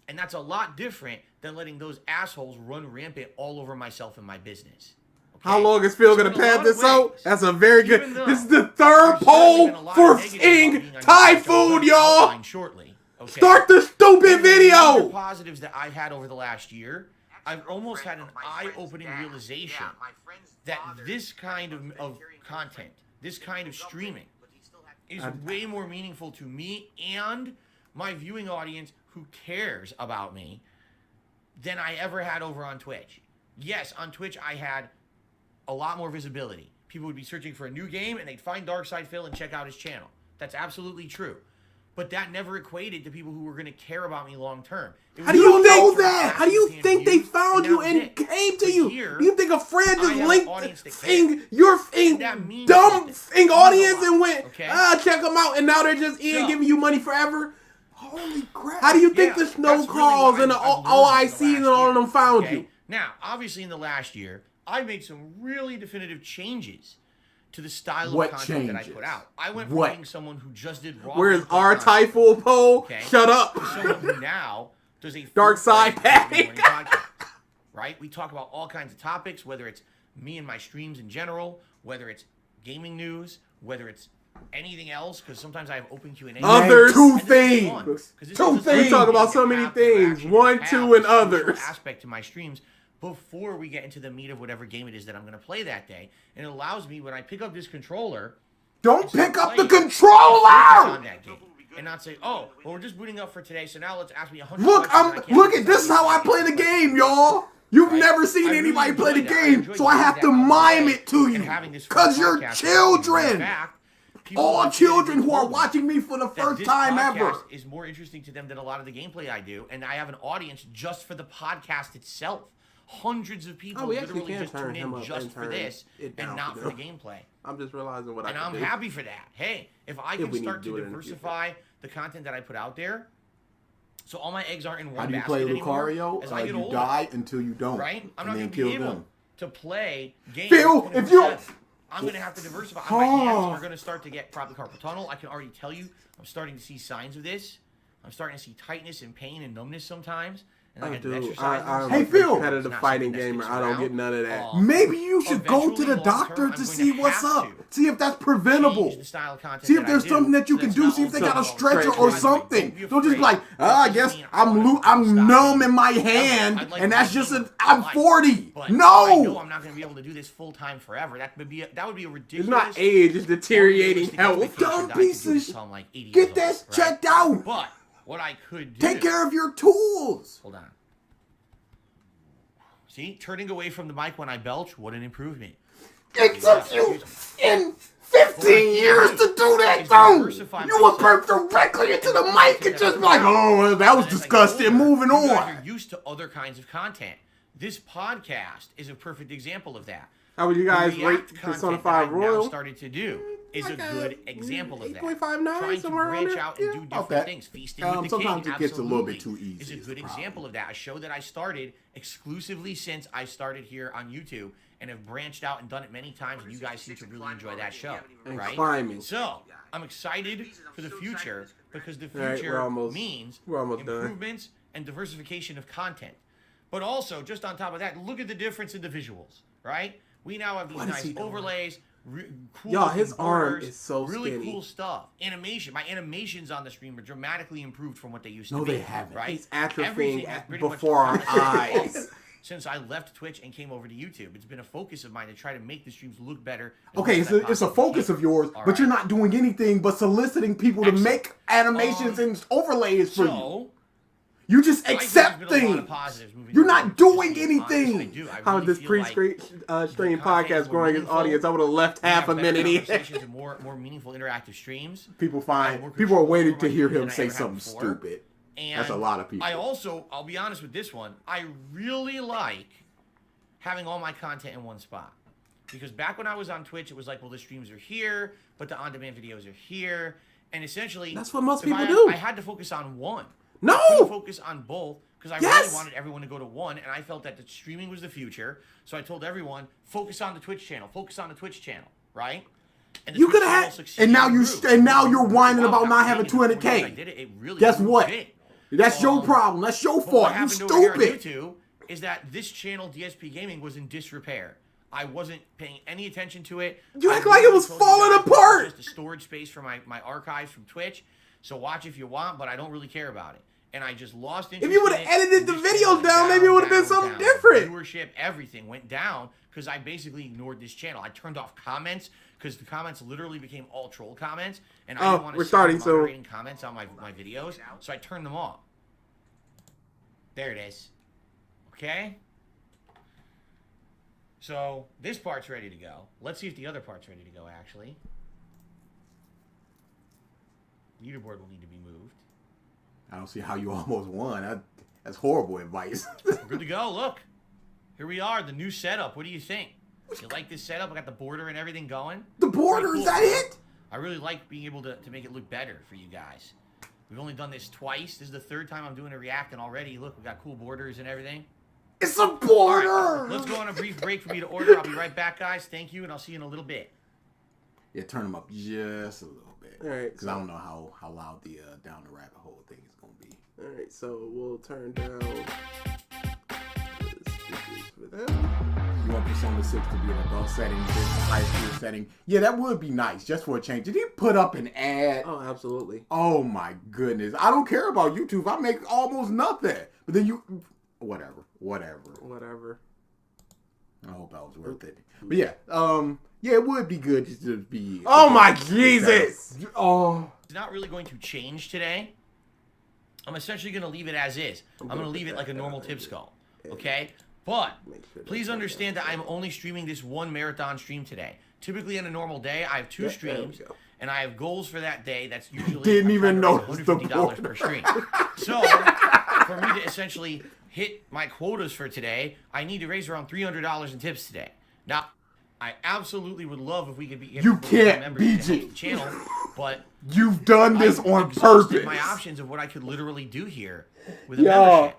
And that's a lot different than letting those assholes run rampant all over myself and my business. Okay? How long is Phil going to pad this out? That's a very good... Even though This is the third poll for seeing Thai food, y'all. Shortly, okay? Start the stupid The video. positives that I've had over the last year, I've almost had an eye-opening realization that this kind of content, this kind of streaming, is way more meaningful to me and my viewing audience who cares about me than I ever had over on Twitch. Yes, on Twitch I had a lot more visibility. People would be searching for a new game and they'd find DarksydePhil and check out his channel. That's absolutely true. But that never equated to people who were going to care about me long term. How do you know that? How do you think they found you and came to you? You think a friend just linked your dumb audience and went, check them out, and now they're just giving you money forever? Holy crap. How do you think the snow calls and the OICs and all of them found you? Now, obviously in the last year, I made some really definitive changes to the style of content that I put out. I went from being someone who just did raw. Where's our Typhoon poll? Shut up. To someone who now does a Dark Side podcast. Right? We talk about all kinds of topics, whether it's me and my streams in general, whether it's gaming news, whether it's anything else, because sometimes I have open Q&A. Others. Two things. We talk about so many things. One, two, and others. Aspect to my streams before we get into the meat of whatever game it is that I'm going to play that day. And it allows me, when I pick up this controller... Don't pick up the controller! And not say, oh, well, we're just booting up for today, so now let's ask me 100 Look, questions. look at this is how I play the game, y'all. You've never seen anybody play the game, so I have to mime it to you. Because you're children. All children who are watching me for the first time ever. Is more interesting to them than a lot of the gameplay I do, and I have an audience just for the podcast itself. Hundreds of people literally just tune in just for this and not for the gameplay. I'm just realizing what I can do. And I'm happy for that. Hey, if I can start to diversify the content that I put out there, so all my eggs aren't in one basket anymore. How do you play Lucario? You die until you don't. Right? I'm not going to be able to play games. Phil, if you... I'm going to have to diversify. My hands are going to start to get probably carpal tunnel. I can already tell you, I'm starting to see signs of this. I'm starting to see tightness and pain and numbness sometimes. And I'm hey, Phil, a competitive fighting gamer. I don't get none of that. Maybe you should go to the doctor to see what's up. See if that's preventable. See if there's something that you can do. See if they got a stretcher or something. Don't just like, I guess I'm numb in my hand, and that's just I'm 40. No. I know I'm not going to be able to do this full time forever. That would be a ridiculous. It's not age. It's deteriorating health. Dumb pieces. Get that checked out. But what I could do... Take care of your tools. Hold on. See? Turning away from the mic when I belch, what an improvement. It took you in 15 years to do that, though. You would burp directly into the mic and just be like, oh, that was disgusting. Moving on. You're used to other kinds of content. This podcast is a perfect example of that. How would you guys rate Persona 5 Royal? Started to do is a good example of that. 8.59, Trying to branch out and do different things. Feasting with the sometimes King, it gets a little bit too easy. Is a good example of that. A show that I started exclusively since I started here on YouTube and have branched out and done it many times, and you guys seem to really enjoy that show, right? Climbing. So I'm excited for the future because the future means improvements and diversification of content. But also, just on top of that, look at the difference in the visuals, right? We now have these nice overlays. Cool Y'all, his looking arm borders, is so really skinny. cool stuff. My animations on the stream are dramatically improved from what they used to No, be. they haven't. Right? He's atrophying Everything has pretty much before our eyes. Since I left Twitch and came over to YouTube, it's been a focus of mine to try to make the streams look better. Okay, it's a focus of yours, but you're not doing anything but soliciting people to make animations and overlays for you. You just accept things. You're not doing anything. How this pre-stream podcast growing his audience? I would have left half a minute in. more meaningful interactive streams. People are waiting to hear him say something stupid. And that's a lot of people. I'll be honest with this one, I really like having all my content in one spot. Because back when I was on Twitch, it was like, well, the streams are here, but the on-demand videos are here. And essentially, that's what most people do. I had to focus on one. No! I couldn't focus on both because I really wanted everyone to go to one, and I felt that the streaming was the future. So I told everyone, focus on the Twitch channel, right? And you could have, and now you're whining about not having 200K. Guess what? That's your problem. That's your fault. You stupid. YouTube is that this channel, DSP Gaming, was in disrepair. I wasn't paying any attention to it. You act like it was falling apart. Just a storage space for my archives from Twitch. So watch if you want, but I don't really care about it. And I just lost interest. If you would have edited the videos down, maybe it would have been something different. Viewership, everything went down because I basically ignored this channel. I turned off comments because the comments literally became all troll comments, and I didn't want to start moderating comments on my videos, so I turned them off. There it is. Okay? So this part's ready to go. Let's see if the other part's ready to go, actually. Leaderboard will need to be moved. I don't see how you almost won. That's horrible advice. We're good to go. Look. Here we are, the new setup. What do you think? You like this setup? I got the border and everything going. The border, cool. Is that it? I really like being able to make it look better for you guys. We've only done this twice. This is the third time I'm doing a react, and already, look, we got cool borders and everything. It's a border! Right, let's go on a brief break for me to order. I'll be right back, guys. Thank you, and I'll see you in a little bit. Yeah, turn them up just a little bit. All right. Because I don't know how loud the down the rabbit hole thing is going to be. All right, so we'll turn down the speakers for that. You want Persona 6 to be an adult setting, a high school setting? Yeah, that would be nice, just for a change. Did he put up an ad? Oh, absolutely. Oh, my goodness. I don't care about YouTube. I make almost nothing. But then you... Whatever. I hope that was worth it. But yeah, it would be good just to be... Oh, my Jesus! Oh. It's not really going to change today. I'm essentially going to leave it as is. I'm going to leave it like a normal tip skull. Okay? But please understand that I'm only streaming this one marathon stream today. Typically on a normal day, I have 2 streams, and I have goals for that day. That's usually didn't even notice the $150 per stream. So for me to essentially hit my quotas for today, I need to raise around $300 in tips today. Now, I absolutely would love if we could be you can't BG channel, but you've done this on purpose. My options of what I could literally do here with a membership.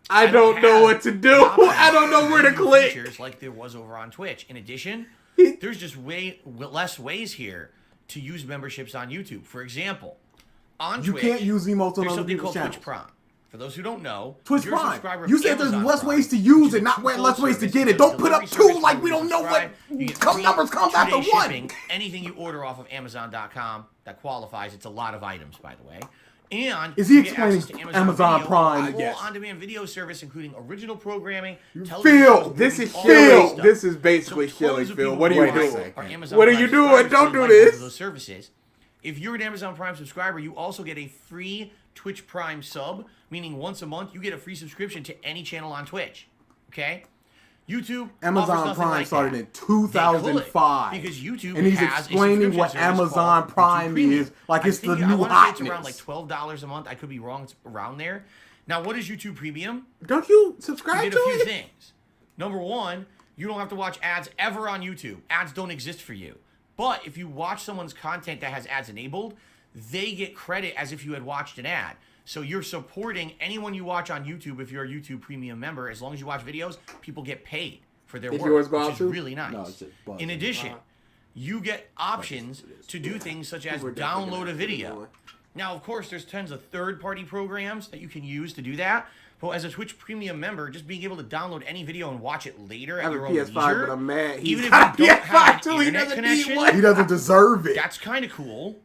I don't know what to do. I don't know where to click. Features like there was over on Twitch. In addition, there's just way less ways here to use memberships on YouTube. For example, on Twitch, you can't use emotes on there's other something people's called channels. Twitch Prime. For those who don't know, Twitch Prime. You said there's less ways to use it, not less ways to get it. Don't put up 2 like we don't know what numbers come after 1. Anything you order off of Amazon.com that qualifies. It's a lot of items, by the way. And is he explaining Amazon Prime? Yes. On-demand video service, including original programming. Phil, this is Phil. This is basically killing Phil. What are you doing? What are you doing? Don't do this. Those services. If you're an Amazon Prime subscriber, you also get a free Twitch Prime sub, meaning once a month you get a free subscription to any channel on Twitch. Okay? YouTube, Amazon Prime started in 2005 because YouTube and he's explaining what Amazon Prime is, like it's the new hotness. It's around like $12 a month. I could be wrong. It's around there. Now, what is YouTube Premium? Don't you subscribe to it? You get a few things. Number one, you don't have to watch ads ever on YouTube. Ads don't exist for you. But if you watch someone's content that has ads enabled, they get credit as if you had watched an ad. So you're supporting anyone you watch on YouTube if you're a YouTube Premium member. As long as you watch videos, people get paid for their work, which is really nice. In addition, you get options to do things such as download a video. Now, of course, there's tons of third-party programs that you can use to do that. But as a Twitch Premium member, just being able to download any video and watch it later I at have your a own PS5, leisure, but I'm mad. even if got you a don't have PS5 too. an He internet doesn't need connection, one. He doesn't deserve it. that's kind of cool.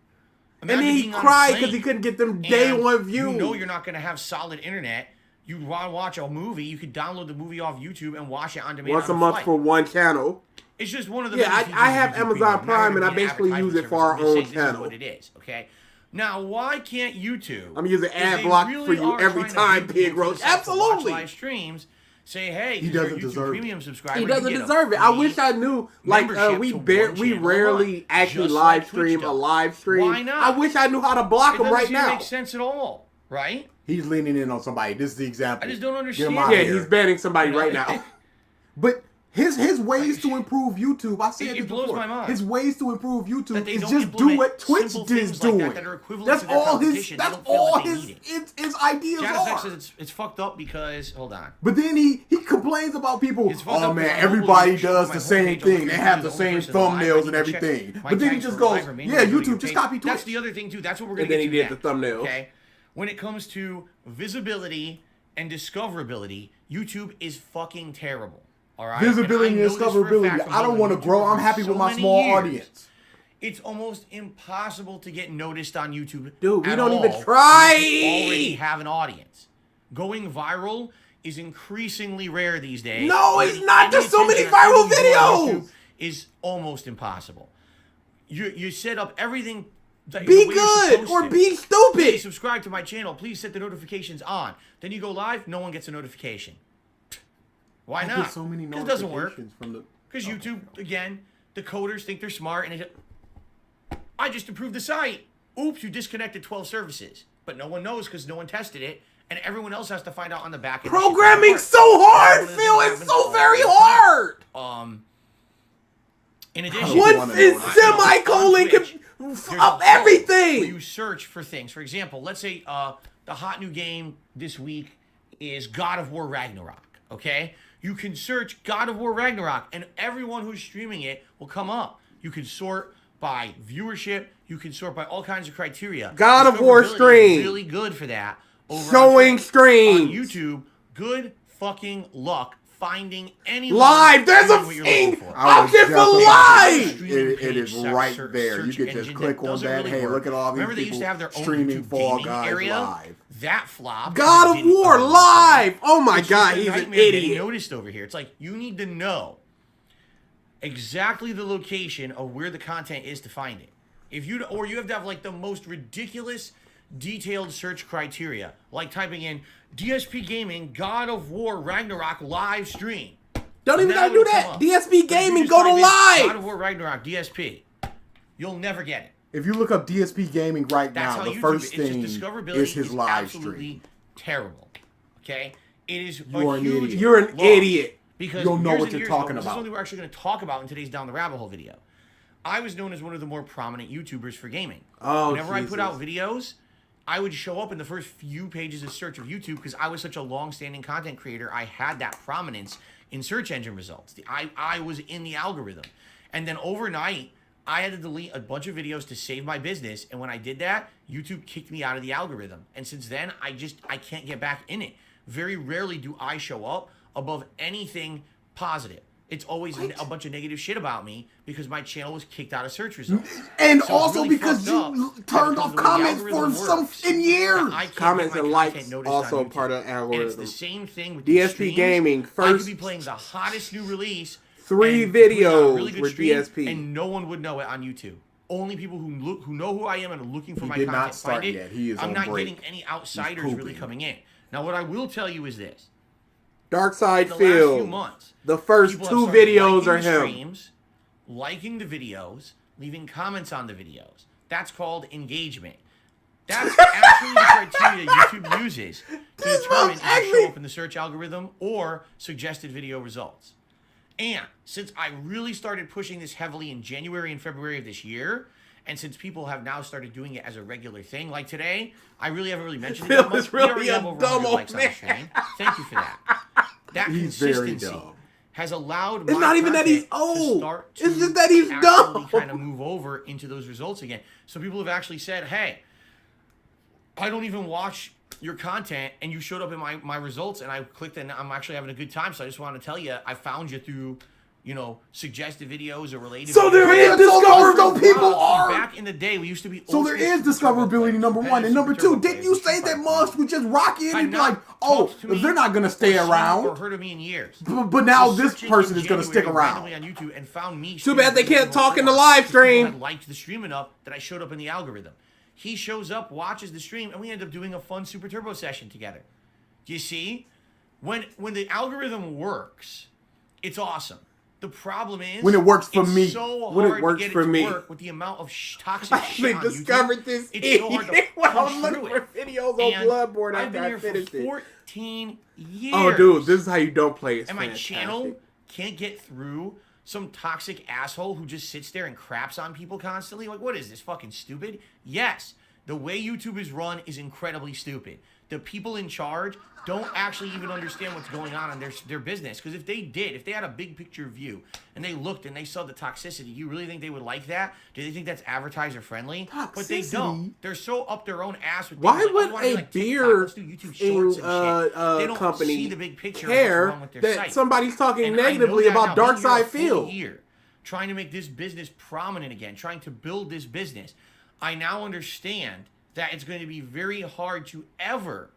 And Imagine then he being on a cried plane because he couldn't get them day and one views. You know you're not going to have solid internet. You want to watch a movie, you could download the movie off YouTube and watch it on demand. Once a on the month flight. for one channel. It's just one of the Yeah, many features I of have YouTube Amazon Premium. I'm not Prime, gonna and I be an basically use it advertisement for our service. I'm own just saying channel. This is what it is, okay? Now, why can't YouTube? I'm using if ad they block really for you are every trying to time, bring Pig people to Roach. the site to watch Absolutely. live streams, say, hey, He you're a doesn't YouTube deserve it. Premium subscriber. He you doesn't get a deserve it. I free wish I knew. Like membership we to one we channel a rarely month, actually just live like Twitch stream a does. live stream. Why not? I wish I knew how to block It them doesn't right seem to now. make sense at all, right? He's leaning in on somebody. This is the example. I just don't Get him understand. out Yeah, of here. he's banning somebody right now. But his ways to improve YouTube, I said It this blows before. my mind. His ways to improve That YouTube they is don't just do implement what Twitch simple is things like doing. that are equivalent That's to their all his. competition. They That's don't feel all like they his, need it. his ideas Jazzdex are. says it's fucked up because hold on. But then he complains about people. It's fucked Oh up man, because everybody mobile does users the on same my homepage, thing. I'm They have the the only same person live. I thumbnails need and to check everything. my But then he tags just for goes, live remain yeah, on your YouTube, just page. copy Twitch. That's the other thing too. That's what we're gonna And then get he to did next, the thumbnail. Okay, when it comes to visibility and discoverability, YouTube is fucking terrible. All right, Visibility and I know this for a discoverability. fact from I don't being want a to grow. YouTuber I'm for happy so with my many small years. audience. It's almost impossible to get noticed on YouTube. Dude, we at don't even all try. unless you already have an audience. Going viral is increasingly rare these days. No, it's not. Any There's so many attention on viral anything on videos. YouTube is almost impossible. You set up everything. That, Be the way you're good supposed or to. be Please stupid. subscribe to my channel. Please set the notifications on. Then you go live. No one gets a notification. Why I not? get so many 'Cause it doesn't work. notifications from the. Because YouTube, again, the coders think they're smart and I just improved the site. Oops, you disconnected 12 services. But no one knows because no one tested it. And everyone else has to find out on the back end. Programming's so hard, Phil. It's so very hard. In addition, One is semicolon can there's up a hole where everything. you search for things. For example, let's say the hot new game this week is God of War Ragnarok. Okay? You can search God of War Ragnarok, and everyone who's streaming it will come up. You can sort by viewership. You can sort by all kinds of criteria. God of War Discoverability stream. is really good for that. Over Showing on streams. YouTube, good fucking luck finding any Live. There's a what you're thing. looking for. I was Option just for about to live. say, It is right there. You search can just engine click that on doesn't that. really Hey, work. look at all these Remember they people used to have their own streaming YouTube Fall gaming Guys area? live. That flopped. God of Didn't War follow the live. site. Oh my It's just God, a he's an nightmare getting idiot. noticed over here. It's like you need to know exactly the location of where the content is to find it. If you or you have to have like the most ridiculous detailed search criteria, like typing in DSPGaming God of War Ragnarok live stream. Don't even Now gotta do it'll that. come up. DSP But if you Gaming, just go to type in God of live. War Ragnarok DSP. You'll never get it. If you look up DSP Gaming right That's now, how the YouTube first is. thing Just discoverability is his is live absolutely stream. terrible. Okay, it is You are a an huge idiot. You're an loss idiot. because You don't know years what and you're years talking ago, This about. is something we're actually going to talk about in today's Down the Rabbit Hole video. I was known as one of the more prominent YouTubers for gaming. Oh, Whenever I put out Jesus. videos, I would show up in the first few pages of search of YouTube because I was such a long-standing content creator. I had that prominence in search engine results. I was in the algorithm. And then overnight, I had to delete a bunch of videos to save my business. And when I did that, YouTube kicked me out of the algorithm. And since then, I can't get back in it. Very rarely do I show up above anything positive. It's always a bunch of negative shit about me because my channel was kicked out of search results. And So it's also really because fucked you up turned because off of the way the comments for algorithm some works. in years. I can't Comments get my and content likes noticed also on YouTube. part of the And it's algorithm. the same thing with DSP the streams. Gaming, I first could be playing the hottest new release. 3 and putting out a videos really good with stream, DSP. and no one would know it on YouTube. Only people who know who I am and are looking for He my did content not start find it. yet. He is I'm on not break. getting any outsiders He's really pooping. coming in. Now, what I will tell you is this: Darkside in the last few Phil. months, The first people 2 have started videos liking are the him. streams, liking the videos, leaving comments on the videos. That's called engagement. That's actually the criteria YouTube uses to determine if you show up in the search algorithm or suggested video results. And since I really started pushing this heavily in January and February of this year, and since people have now started doing it as a regular thing, like today, I really haven't really mentioned it Phil that much. is We already really a have over dumb 100 old likes on the man. stream. Thank you for that. That He's very consistency dumb. has allowed It's my not even that he's content to old. start It's to just that he's actually dumb. kind of move over into those results again. So people have actually said, hey, I don't even watch your content and you showed up in my results and I clicked and I'm actually having a good time. So I just wanted to tell you, I found you through, you know, suggested videos or related. So there is discoverability. People are. Back in the day, we used to be. So there is discoverability, number one. And number two, didn't you say that Musk would just rock in and be like, oh, they're not going to stay around? Or heard of me in years. But now this person is going to stick around. On YouTube and found me. Too bad they can't talk in the live stream. I liked the stream enough that I showed up in the algorithm. He shows up, watches the stream, and we end up doing a fun Super Turbo session together. Do you see? When the algorithm works, it's awesome. The problem is when it works for me. So when hard it works to get for it to me. Work with the amount of toxic shit on discovered YouTube. this It's so hard to when I was punch looking through for it. videos on And Bloodborne I've after been I here finished for it. 14 years. Oh, dude, this is how you don't play. It's and my fantastic. channel can't get through some toxic asshole who just sits there and craps on people constantly. Like, what is this, fucking stupid? Yes, the way YouTube is run is incredibly stupid. The people in charge don't actually even understand what's going on in their business. Because if they did, if they had a big picture view and they looked and they saw the toxicity, you really think they would like that? Do they think that's advertiser friendly? Toxicity? But they don't. They're so up their own ass with Why things like, would oh, I wanna be a like beer TikTok, let's do YouTube shorts and shit. They don't company see the big picture care of what's wrong with their that site. somebody's talking And I know negatively that about now, being here a full DarksydePhil? year, trying to make this business prominent again, trying to build this business, I now understand that it's going to be very hard to ever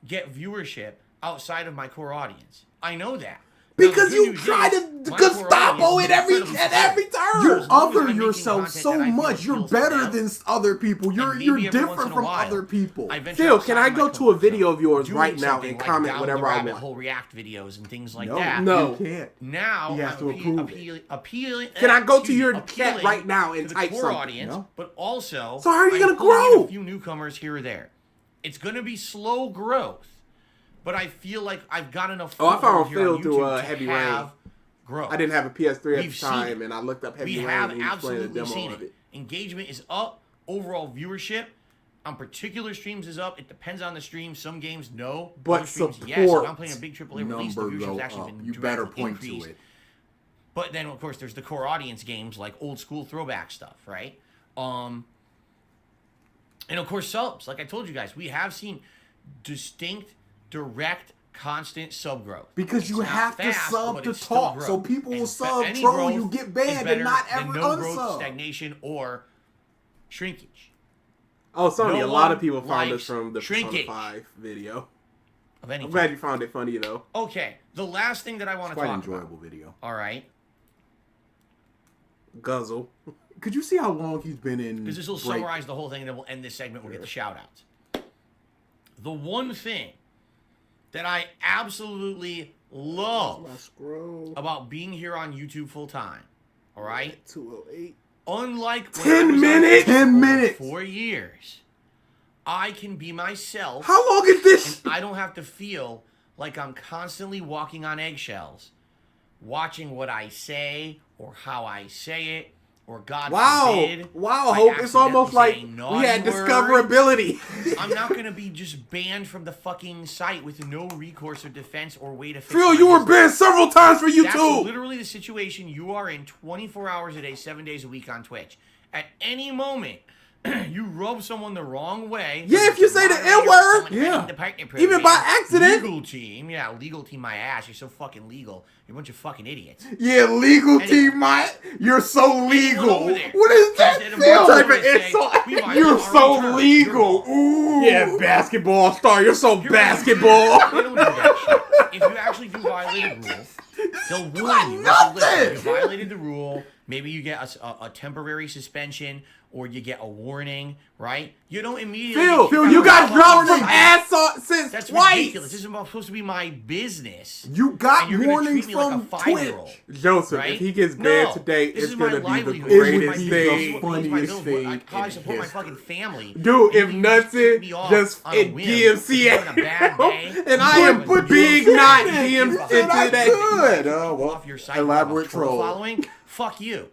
get viewership outside of my core audience. I know that. Because you try to Gestapo at every turn. You other yourself so much. You're better than other people. You're different from other people. Phil, can I go to a video of yours right now and comment whatever I want? Whole React videos and things like No, that. No. you can't. Now, He has to approve it. Can I go to your chat right now and type core something? audience, No. but also, So how are you gonna I'm pulling in grow? a few newcomers here or there. It's going to be slow growth, but I feel like I've got enough. Oh, I found foothold here on Phil through, YouTube to Heavy have Rain. growth. I didn't have a PS3 at We've the seen time, it. and I looked up Heavy We Rain have and he was playing a absolutely demo seen of it. it. Engagement is up. Overall viewership on particular streams is up. It depends on the stream. Some games, no. But Other streams, yes. support If I'm playing a big AAA release, the number viewership's go actually up. been You better dramatically point to increased. it. But then, of course, there's the core audience games like old school throwback stuff, right? And of course, subs. Like I told you guys, we have seen distinct, direct, constant sub growth. Because you It's not have to fast, sub but to it's still talk. growth. So people will And sub, any troll growth you, get is banned, better and not than ever no growth, unsub. stagnation, or shrinkage. Oh, Sonny, No a lot one of people found likes us from the Persona shrinkage 5 video. Of any I'm glad kind. you found it funny, though. Okay, the last thing that I want to Quite talk enjoyable about. video. All right, Guzzle. Could you see how long he's been in? because this will break? summarize the whole thing, and then we'll end this segment. We'll get the shout outs. The one thing that I absolutely love My scroll. about being here on YouTube full time, all right? 208. Unlike when 10 I was on minutes? for 10 minutes. 4 years, I can be myself. How long is this? And I don't have to feel like I'm constantly walking on eggshells, watching what I say or how I say it, or God forbid. Wow, I Hope. It's almost like accidentally we say a had naughty word. discoverability. I'm not going to be just banned from the fucking site with no recourse or defense or way to fix Phil, my you were business. banned several times for That's YouTube. literally the situation you are in 24 hours a day, 7 days a week on Twitch. At any moment, you rub someone the wrong way. Yeah, if you say the N-word, yeah. Even by accident. Legal team my ass. You're so fucking legal. You're a bunch of fucking idiots. Yeah, legal Anyway. team, Mike. You're so Anyone legal. over there What is that? instead of Phil? going type over of and say, insult? "We violated You're our so own terms. legal. You're wrong." Ooh. Yeah, basketball star. You're so You're basketball. They don't do that shit. If you actually do violate a rule, they'll warn you. nothing. Listen, you violated the rule. Maybe you get a temporary suspension or you get a warning, right? You don't immediately. Phil, get kicked you out got of the dropped from site. ass on since That's twice. ridiculous. This is supposed to be my business. You got And you're gonna warnings treat me like a from 5-year-old. Twitch. Joseph, Right? if he gets banned No, today, this it's is my gonna be the livelihood. greatest It would be thing. the funniest thing How I in support my history. fucking family. Dude, if You just kick me Nutson off just on a in whim DMC because you're having a bad day, and I am But big you not said it. DM You said I into that. could. off your site, elaborate have a troll troll. following. Fuck you.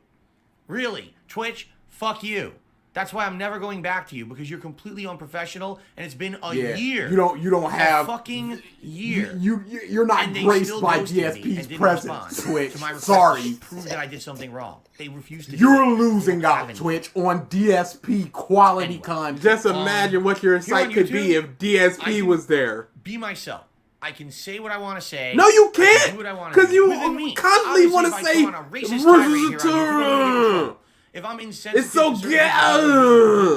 Really, Twitch. Fuck you. That's why I'm never going back to you, because you're completely unprofessional, and it's been a year. You don't have a fucking year. You're not And they graced still by ghosted me and DSP's didn't presence. respond Twitch, to my request sorry. to prove that I did something wrong. They refused to. You're do it. losing They don't out, have any. Twitch, on DSP quality Anyway. content. Just imagine what your here on site could be YouTube, if DSP was there. Be myself. I can say what I want to say. No, you I can can't. do what I want to Because do. you Within me. constantly Obviously, want if to I say go on a racist tirade here, I'm gonna get in trouble. If I'm insensitive, It's so to certain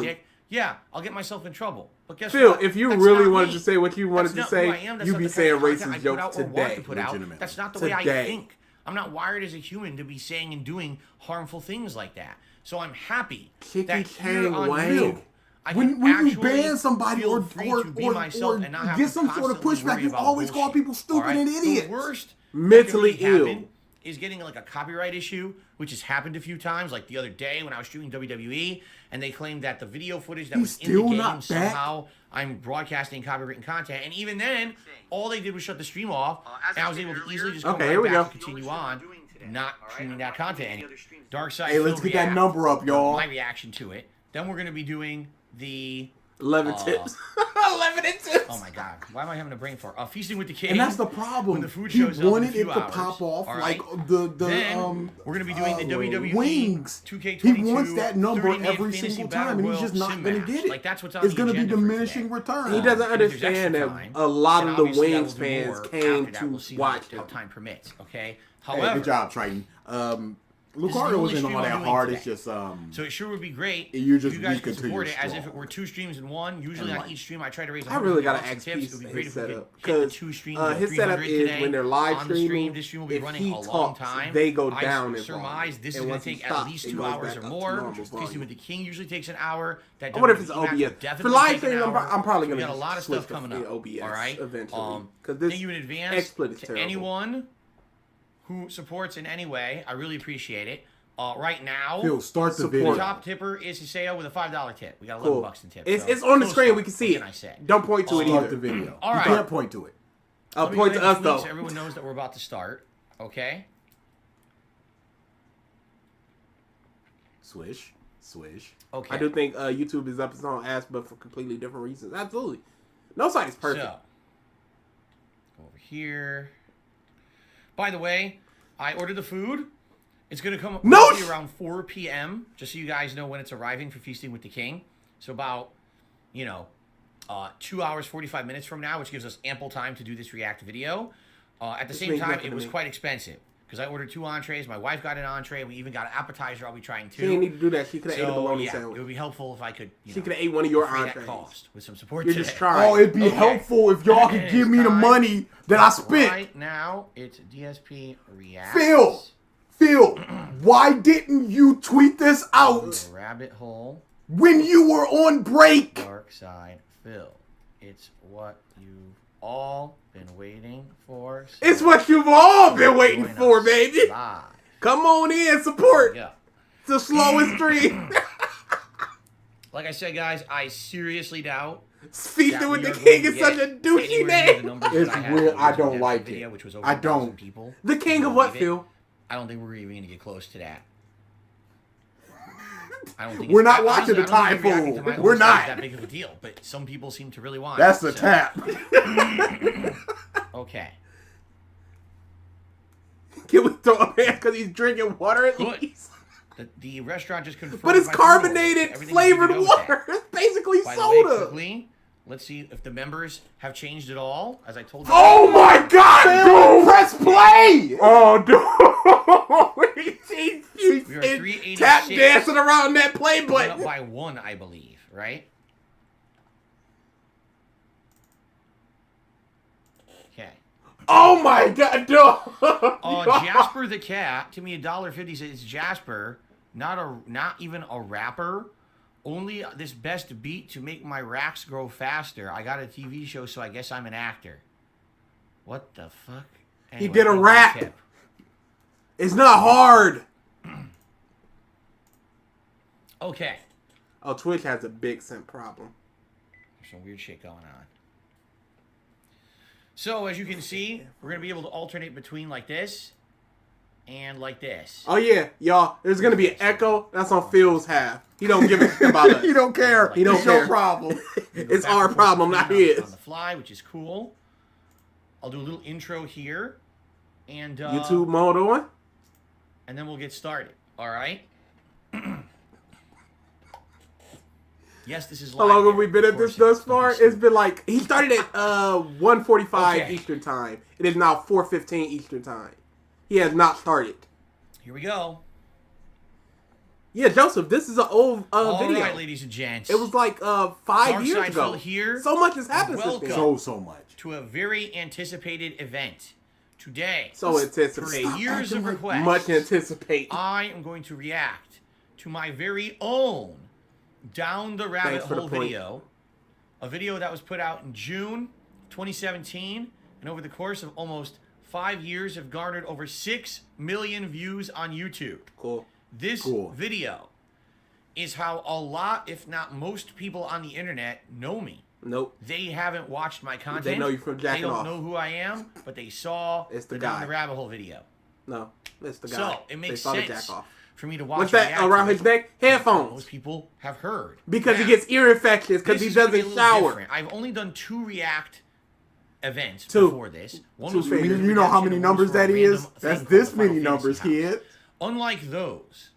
gay. people, yeah, I'll get myself in trouble. But guess Phil, what? if you That's really not wanted me. to say what you wanted That's to not who say, I am. That's you'd not be the saying kind of content I racist put jokes out or want today. to put out. Legitimately. That's not the way I Today. think. I'm not wired as a human to be saying and doing harmful things like that. So I'm happy Chicky that here Chang on Wang. YouTube, I When can you actually ban somebody feel or free to be myself and not have get to some sort of constantly pushback, worry you about always call bullshit, people stupid all right? and idiots. The worst Mentally that can really ill. happen is getting like a copyright issue, which has happened a few times. Like the other day when I was streaming WWE, and they claimed that the video footage that was in the still game not back? somehow I'm broadcasting copywritten content. And even then, all they did was shut the stream off, and I was able to easily just come Okay, right here we back go. and continue on, not streaming that content anymore. Darkside. Hey, let's get that number up, y'all. My reaction to it. Then we're gonna be doing the 11 tips. 11 tips. Oh my god, why am I having a brain fart? Feasting with the King. And that's the problem. When the food He shows up in a wanted few it to hours, pop off all like right? the Then we're gonna be doing the WWE wings. 2K22. He wants that number 30-minute every fantasy single battle time, and he's royal just not sim going to match. get it. Like that's what's on It's the going to be agenda for diminishing today. returns. He doesn't If there's understand extra that time, a lot then of the obviously I will Wings do fans more came after that. to We'll see watch how him. time permits. Okay. Hey, However, good job, Triton. the Lucario only wasn't stream all I'm that doing hard. today. It's just so it sure would be great You're if just you guys weak could until support you're it as if strong. it were 2 streams in one. Usually And on like- each stream I try to raise I really got to 150 ask tips. Peace It would be great his if we setup could hit the because 2 streams of his setup 300 is today when they're live on the stream. streaming. This stream will be If running he a long talks, time. they go I down in surmise volume. this is And going once to he take at stops, least it 2 goes hours back or up to more. normal Feasting volume. with the King usually takes an hour. That I wonder if it's WWE match will OBS. For definitely live take an stream, hour. I'm probably We going to got a lot of stuff coming up. OBS All right. eventually. Because this Thank you in advance XSplit is to terrible. anyone who supports in any way. I really appreciate it. Right now, Phil, start the Support. video. the top tipper is Hiseo with a $5 tip. We got $11 Cool. in tips. It's, so it's on the close screen. start. We can see What it. can I say? Don't point to it Start either. the video. All You right. can't point to it. I'll Let me point go to ahead us and tweet though. so everyone knows that we're about to start. Okay. Swish, swish. Okay. I do think YouTube is up its own ass, but for completely different reasons. Absolutely. No site is perfect. So, go over here. By the way, I ordered the food. It's going to come No roughly around 4 p.m., just so you guys know when it's arriving for Feasting with the King. So about, 2 hours, 45 minutes from now, which gives us ample time to do this react video. At the This same means time, nothing it to was me. quite expensive because I ordered 2 entrees. My wife got an entree. We even got an appetizer. I'll be trying She didn't too. need to do that. She could have ate a bologna It sandwich. would be helpful if I could, She could have ate one of your defray that entrees. cost with some support You're today. just trying. Oh, it'd be Okay. helpful if y'all could It give is me the time. money that I spent. Right now, it's DSP React. Phil, why didn't you tweet this out Rabbit hole. when you were on break? DarksydePhil. It's what you've all been waiting for. So It's what you've all been waiting join for, us baby. live. Come on in, support Yeah. the slowest stream. Like I said, guys, I seriously doubt. Feasting that with we the are King going is to such a get douchey anywhere near the name. numbers It's that I had weird. for I the don't Dev like video, it. which was over I 1,000 don't. people. The King You of what, believe it? Phil? I don't think we're even going to get close to that. I don't think We're it's- not watching honestly, the I don't think Typhoon. reacting to my We're own stuff is not. that big of a deal, but some people seem to really want That's it. a so- tap. Okay. Can we throw a man because he's drinking water at Good. least? The restaurant just confirmed. But it's my food order. carbonated, Everything is flavored good to go with that. water. It's basically By the way, soda. quickly, let's see if the members have changed at all. As I told you. Oh my God, dude! Press play! Oh, dude. He's We are 386. tap dancing around that play Went up button. by 1, I believe. Right? Okay. Oh my God, dude. Jasper the cat to me $1.50 says it's Jasper, not even a rapper. Only this best beat to make my racks grow faster. I got a TV show, so I guess I'm an actor. What the fuck? He Anyway, did a thank you, rap. Kip. It's not hard. Okay. Oh, Twitch has a big simp problem. There's some weird shit going on. So, as you can see, we're going to be able to alternate between like this. and like this. Oh yeah, y'all. There's gonna be an echo. That's on Phil's half. He don't give a shit about us. He don't care. He don't It's care. your problem. It's our problem, not on his. the fly, which is cool. I'll do a little intro here, and YouTube mode on. and then we'll get started. All right. Yes, this is live. How long have here. we been Of at this course thus far? it's It's been like he started at 1:45 Okay. Eastern time. It is now 4:15 Eastern time. He has not started. Here we go. Yeah, Joseph, this is an old All video. right, ladies and gents. It was like 5 years ago. DarksydePhil here. So much has happened since Welcome. then. So much. to a very anticipated event today. So For anticipated. years of requests, Much anticipated. I am going to react to my very own Down the Rabbit Thanks for the Hole point. video. A video that was put out in June 2017, and over the course of almost 5 years have garnered over 6 million views on YouTube. Cool. This Cool. video is how a lot, if not most people on the internet know me. Nope. They haven't watched my content. They know you from jacking They don't off. know who I am, but they saw It's the Down guy. the Rabbit Hole video. No, it's the guy. So it makes they saw the sense jack off. for me to watch. What's and that react around to his it. neck? Headphones. Most people have heard Because he Now, gets ear infections because this he is gonna be a doesn't little shower. different. I've only done 2 React events Two. before this. One Two was fingers. for You know how many redemption, numbers one was that for a is? random That's thing this called the Final many numbers, Fantasy House. kid. Unlike those,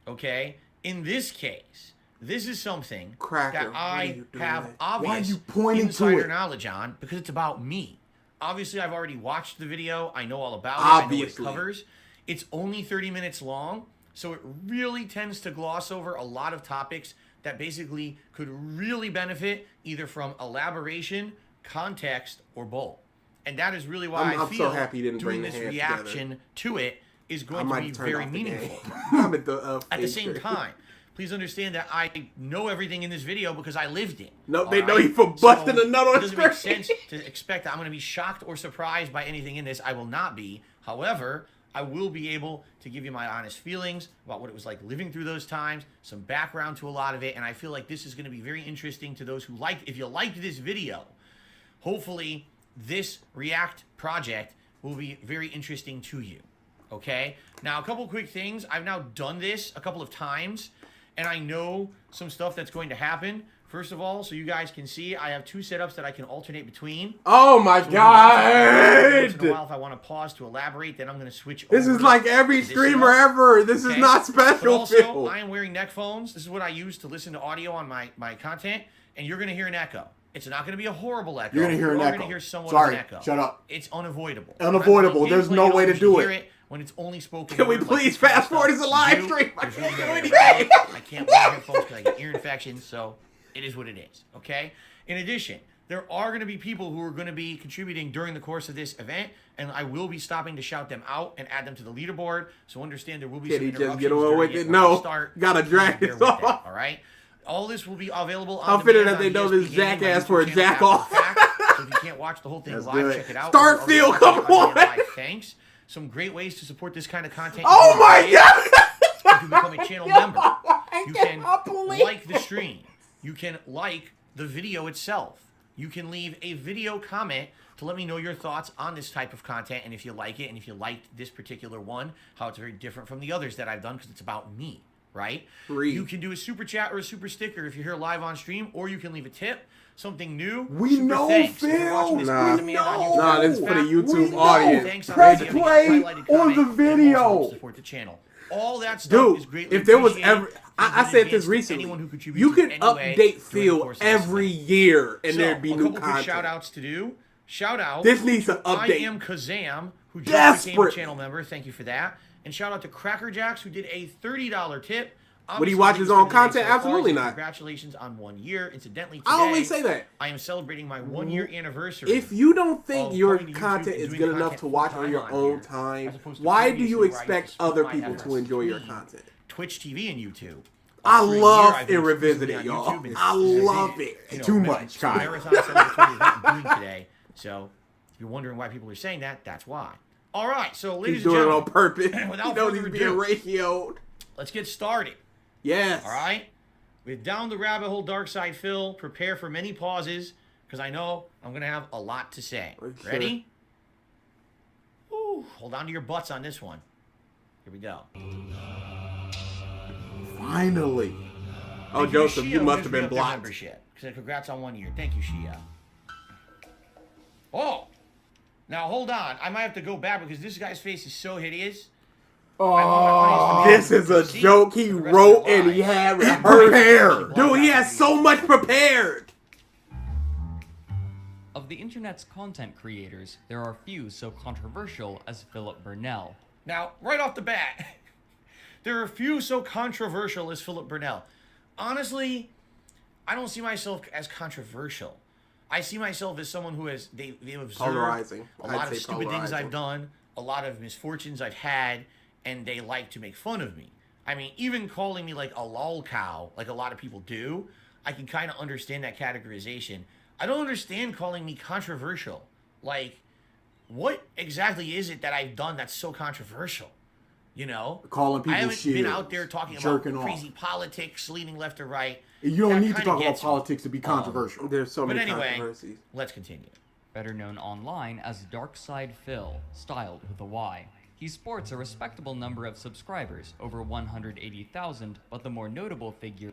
okay, in this case, this is something Cracker, that what are I you doing? have Why obvious are you pointing to insider it? knowledge on because it's about me. Obviously, I've already watched the video. I know all about Obviously. it. I know what it covers. It's only 30 minutes long, so it really tends to gloss over a lot of topics that basically could really benefit either from elaboration, context, or both. And that is really why I'm I so feel happy you didn't doing bring the this hands reaction to it is I going to might be have turned very off the meaningful. game. I'm at the At the face same tree. time, please understand that I know everything in this video because I lived it. No, all they know right? you for busting So, a nut on it doesn't make screen. sense to expect that I'm going to be shocked or surprised by anything in this. I will not be. However, I will be able to give you my honest feelings about what it was like living through those times, some background to a lot of it, and I feel like this is going to be very interesting to those who liked. If you liked this video, hopefully this React project will be very interesting to you. Okay? Now, a couple quick things. I've now done this a couple of times, and I know some stuff that's going to happen. First of all, so you guys can see, I have 2 setups that I can alternate between. Oh my Once in a while, god! if I want to pause to elaborate, then I'm going to switch This over is like every to this streamer setup. ever. This is Okay? not But special, also, Phil. I am wearing neck phones. This is what I use to listen to audio on my content, and you're going to hear an echo. It's not going to be a horrible echo. You're gonna hear an You're echo. going to hear somewhat Sorry, of an echo. shut up. It's unavoidable. Unavoidable. Sometimes There's I no can't play way to it do off, you you hear it when it's only spoken. Can we word, please like fast forward? It's a live you. stream. There's really no Do way it around again. it. I can't wear headphones because I get ear infections, so it is what it is, okay? In addition, there are going to be people who are going to be contributing during the course of this event, and I will be stopping to shout them out and add them to the leaderboard, so understand there will be Can some he just interruptions get on during with it it? when No. we start. Gotta drag Bear this with off. that, all right? All this will be available on How fitting demand that they on know this DSPGaming, jackass my for a YouTube jack channel off. after the fact. So if you can't watch the whole thing That's live, good. check it out. Start, If you're Phil, already come watching it on. live, thanks. Some great ways to support this kind of content. Oh You my can god! You can become a channel member. You can cannot believe like the stream. You can like the video itself. You can leave a video comment to let me know your thoughts on this type of content and if you like it and if you liked this particular one, how it's very different from the others that I've done because it's about me, right? Free. You can do a super chat or a super sticker if you're here live on stream, or you can leave a tip, something new. We super know, thanks. If you're Phil. watching this Nah. on demand on YouTube, Nah, this is for the back, YouTube know. audience. thanks, Press I'm gonna play highlighted on comment, the and also video. helps support the channel. All that stuff is Dude, greatly if there was appreciated. ever, Thank I you in said advance this to recently. anyone who contributes You in can any way update during the Phil course of this every event. year, and So, there'd be a new couple quick content. shout outs to do. Shout out. This needs to I update. am Kazam, who just became a Desperate. channel member. Thank you for that. And shout out to Cracker Jacks, who did a $30 tip. Would he Obviously, watch his links own to the day content? so far, Absolutely so not. Congratulations on 1 year. Incidentally, today, I always say that. I am celebrating my 1 year anniversary. If you don't think of your going to YouTube content and is doing good enough content to watch on full-time your on own here, time, as opposed to why do previously you where I used expect to split other my people efforts to enjoy your between content? Twitch TV and YouTube. I For a year, love I've been it exclusively revisited, on y'all. YouTube, and I this is love it. it. Too much, So Kyle. marathon celebratory event I'm doing today. So if you're wondering why people are saying that, that's why. All right, so ladies He's and doing it gentlemen, on purpose. without He knows further he's being ado, ratioed. let's get started. Yes. All right? With Down the Rabbit Hole, DarksydePhil, prepare for many pauses because I know I'm going to have a lot to say. Sure. Ready? Ooh, hold on to your butts on this one. Here we go. Finally. Oh, Thank you to Joseph, Shia, you who must just have been re-upped their blocked. membership. Said congrats on 1 year. Thank you, Shia. Oh, now hold on. I might have to go back because this guy's face is so hideous. Oh, this is a joke he wrote and he had rehearsed. prepared. Dude, he has so much prepared. Of the internet's content creators, there are few so controversial as Philip Burnell. Now, right off the bat, there are a few so controversial as Philip Burnell. Honestly, I don't see myself as controversial. I see myself as someone who has they've observed Polarizing. a lot I'd of say stupid things polarizing. I've done, a lot of misfortunes I've had, and they like to make fun of me. I mean, even calling me like a lol cow, like a lot of people do, I can kind of understand that categorization. I don't understand calling me controversial. Like, what exactly is it that I've done that's so controversial? You know? Calling people I haven't been shields, out there talking about jerking crazy off. politics, leaning left or right. You don't That need to kinda talk about gets me. politics to be controversial. There's so But many anyway, controversies. let's continue. Better known online as DarksydePhil, styled with a Y. He sports a respectable number of subscribers, over 180,000, but the more notable figure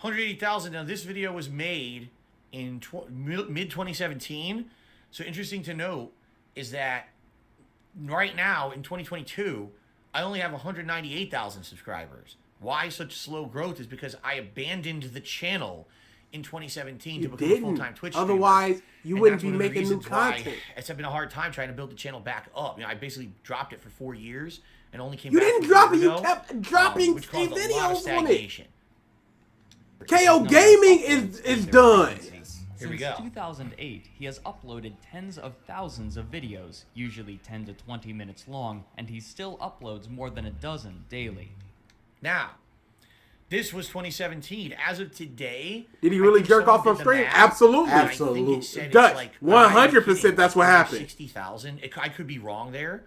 180,000. Now, this video was made in mid-2017. So interesting to note is that right now, in 2022, I only have 198,000 subscribers. Why such slow growth is because I abandoned the channel in 2017 to become a full-time Twitch streamer. Otherwise, you And wouldn't that's be one of the making new reasons why content. It's been a hard time trying to build the channel back up. You know, I basically dropped it for 4 years and only came You back didn't a drop year it, you ago, kept dropping which caused a lot of videos on it. stagnation. KO Gaming is done. Here we Since go. 2008, he has uploaded tens of thousands of videos, usually 10 to 20 minutes long, and he still uploads more than a dozen daily. Now, this was 2017. As of today, Did he I really think jerk someone off on did the stream? math, Absolutely. and I think it said it's Dutch, like 100% that's what happened. 60,000. I could be wrong there,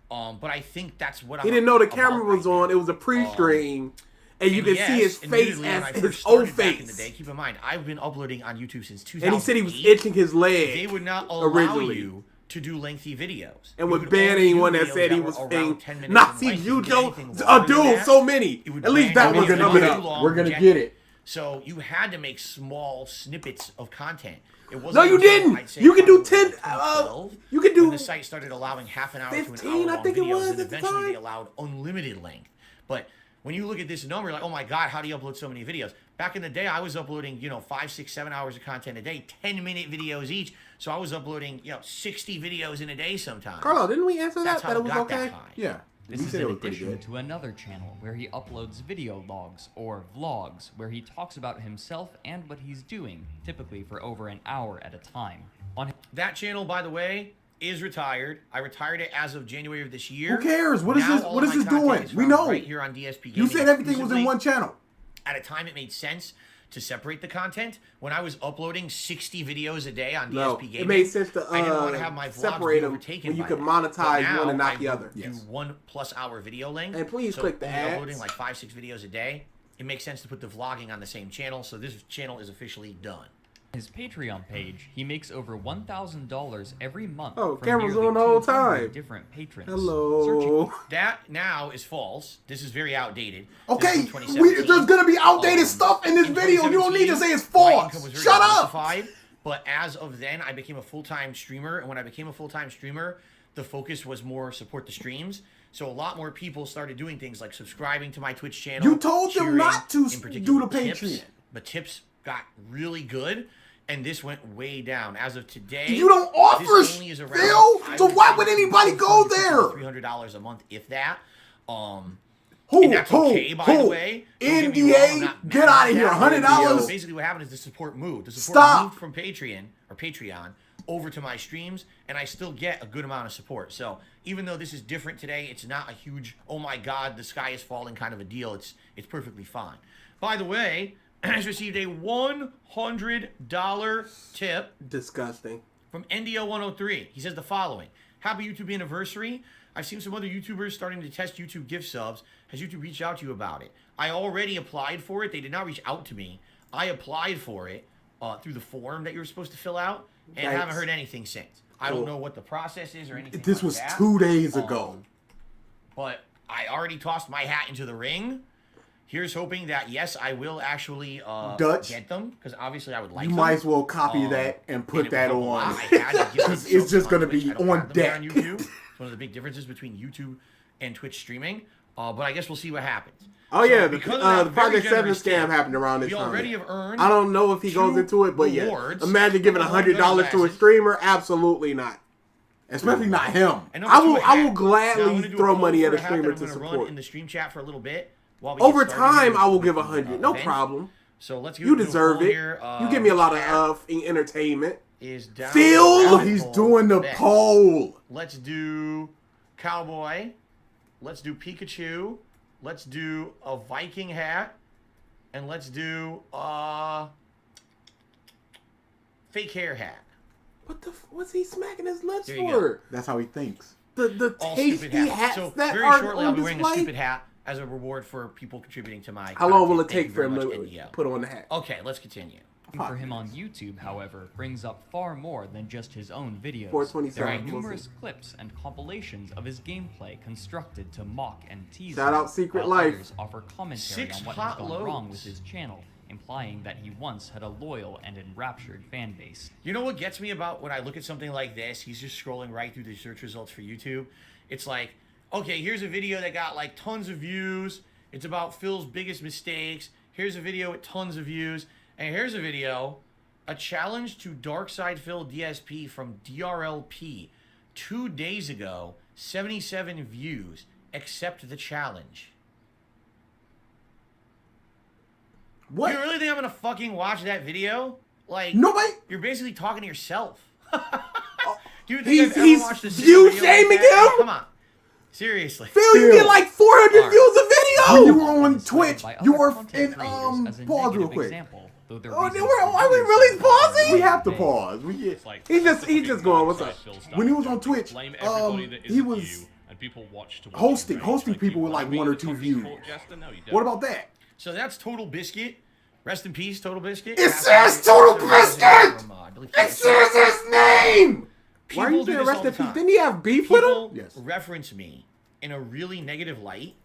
but I think that's what He I'm didn't know the about camera right was on. It was a pre-stream. And you And could yes, see his face admittedly, when I as his first old started back in the day, face. keep in mind, I've been uploading on YouTube since 2008. And he said he was itching his leg. They would not allow originally. you to do lengthy videos. And You would could ban only do anyone that videos said he were was around paying 10 minutes in Nazi length. If you did Jujo. anything A longer than dude, that, so many. it would At least ban that you. was If it coming was too up. long, We're gonna reject get it. So you had to make small snippets of content. It wasn't No, you until, didn't. I'd say, You could do probably 10. 2012 You could do when the site started allowing half an hour to an 15, hour I long think it videos, was and at the eventually time. they allowed unlimited length. But when you look at this number, you're like, oh my god, how do you upload so many videos? Back in the day, I was uploading 5, 6, 7 hours of content a day, 10-minute videos each. So I was uploading 60 videos in a day sometimes. Carlo, didn't we answer That's that? how That it it was got that okay? high. Yeah. This We is said it in was pretty addition good. to another channel where he uploads video logs or vlogs where he talks about himself and what he's doing, typically for over an hour at a time. On That channel, by the way, is retired. I retired it as of January of this year. Who cares? What is Now this? all What of is my this content doing? is We found know. right here on DSP You said everything was in exclusively. one channel. At a time, it made sense to separate the content. When I was uploading 60 videos a day on No, DSP Gaming, it made sense to I didn't want to have my vlogs separate be them overtaken when you by could that. monetize But now one and not I the will other. Do Yes. 1+ hour video length. And please so click the only ads. uploading like 5, 6 videos a day. It makes sense to put the vlogging on the same channel. So this channel is officially done. his Patreon page, he makes over $1,000 every month. Oh, from camera's nearly on the whole 200 time. Different patrons. Hello. That now is false. This is very outdated. Okay, This is from 2017. there's gonna be outdated stuff in this In video. You don't need to 2017, say it's my false. income was very Shut up. diversified, But as of then, I became a full-time streamer, and when I became a full-time streamer, the focus was more support the streams. So a lot more people started doing things like subscribing to my Twitch channel. You told them cheering, not to in particular, do the tips. Patreon. The tips got really good, and this went way down. As of today, You don't offer, this only is around, Phil. I So why say would anybody go there? $300 a month, if that. Who? And that's okay, by the way. Don't get me wrong, I'm NDA, not get mad out of at here. that. $100. So basically, what happened is the support moved. The support Stop. moved from Patreon over to my streams, and I still get a good amount of support. So even though this is different today, it's not a huge, oh my god, the sky is falling kind of a deal. It's perfectly fine. By the way, I just received a $100 tip Disgusting. from NDO103. He says the following: Happy YouTube anniversary. I've seen some other YouTubers starting to test YouTube gift subs. Has YouTube reached out to you about it? I already applied for it. They did not reach out to me. I applied for it through the form that you were supposed to fill out, and Yikes. haven't heard anything since. I don't know what the process is or anything This like was that. 2 days ago. But I already tossed my hat into the ring. Here's hoping that, yes, I will actually get them, because obviously I would like You them. might as well copy that and put that on. Because it's just going to be on deck. On YouTube. It's one of the big differences between YouTube and Twitch streaming. But I guess we'll see what happens. Oh, So yeah, because of the that Project very 7 generous scam tip, happened around this we time. already have earned I don't know if he goes into it, but yeah. Imagine giving $100 to a streamer. Absolutely not. Especially not him. I will gladly throw money at a streamer to support. In the stream chat for a little bit. Over time, I will give 100. No problem. So let's You deserve it. here. You give me a lot of entertainment. Phil, Oh, he's doing the poll. Let's do cowboy. Let's do Pikachu. Let's do a Viking hat. And let's do fake hair hat. What's he smacking his lips There you for? That's how he thinks. The All tasty stupid hats So that very are shortly I'll on be wearing a display. stupid hat as a reward for people contributing to my How long will it content. Thank take you for very him much, to NDL. put on the hat? Okay, let's continue. For him on YouTube, however, brings up far more than just his own videos. 427, There are we'll numerous see. clips and compilations of his gameplay constructed to mock and tease Shout him, out Secret while Life. others offer commentary 6 on what hot has gone wrong loads. with his channel, implying that he once had a loyal and enraptured fan base. You know what gets me about when I look at something like this? He's just scrolling right through the search results for YouTube. It's like, okay, here's a video that got like tons of views. It's about Phil's biggest mistakes. Here's a video with tons of views. And here's a video, a challenge to DarksydePhil DSP from DRLP. 2 days ago, 77 views. Accept the challenge. What? You really think I'm gonna fucking watch that video? Like, Nobody. you're basically talking to yourself. Do you think He's- I've ever he's watched a view video like shaming that? him? Come on, seriously. Phil, you get like 400 Alright. views a video. You were on Cited Twitch. by You other were content in creators as a pause real negative quick. example, though their Oh, reasons are for we doing really so pausing? We are have to vague. pause. Like, He's just going. What's up? When he was on Twitch, blame everybody that he isn't was you, and people watch to watch hosting you rage. people with like I mean, 1 or the 2 Toxic views. Court Jester? No, you don't. What about that? So that's Total Biscuit. Rest in peace, Total Biscuit. It says Total Biscuit! From, It says his name. Why are you People do saying this rest all in the peace? time. Didn't he have beef with People him? Yes. reference me in a really negative light,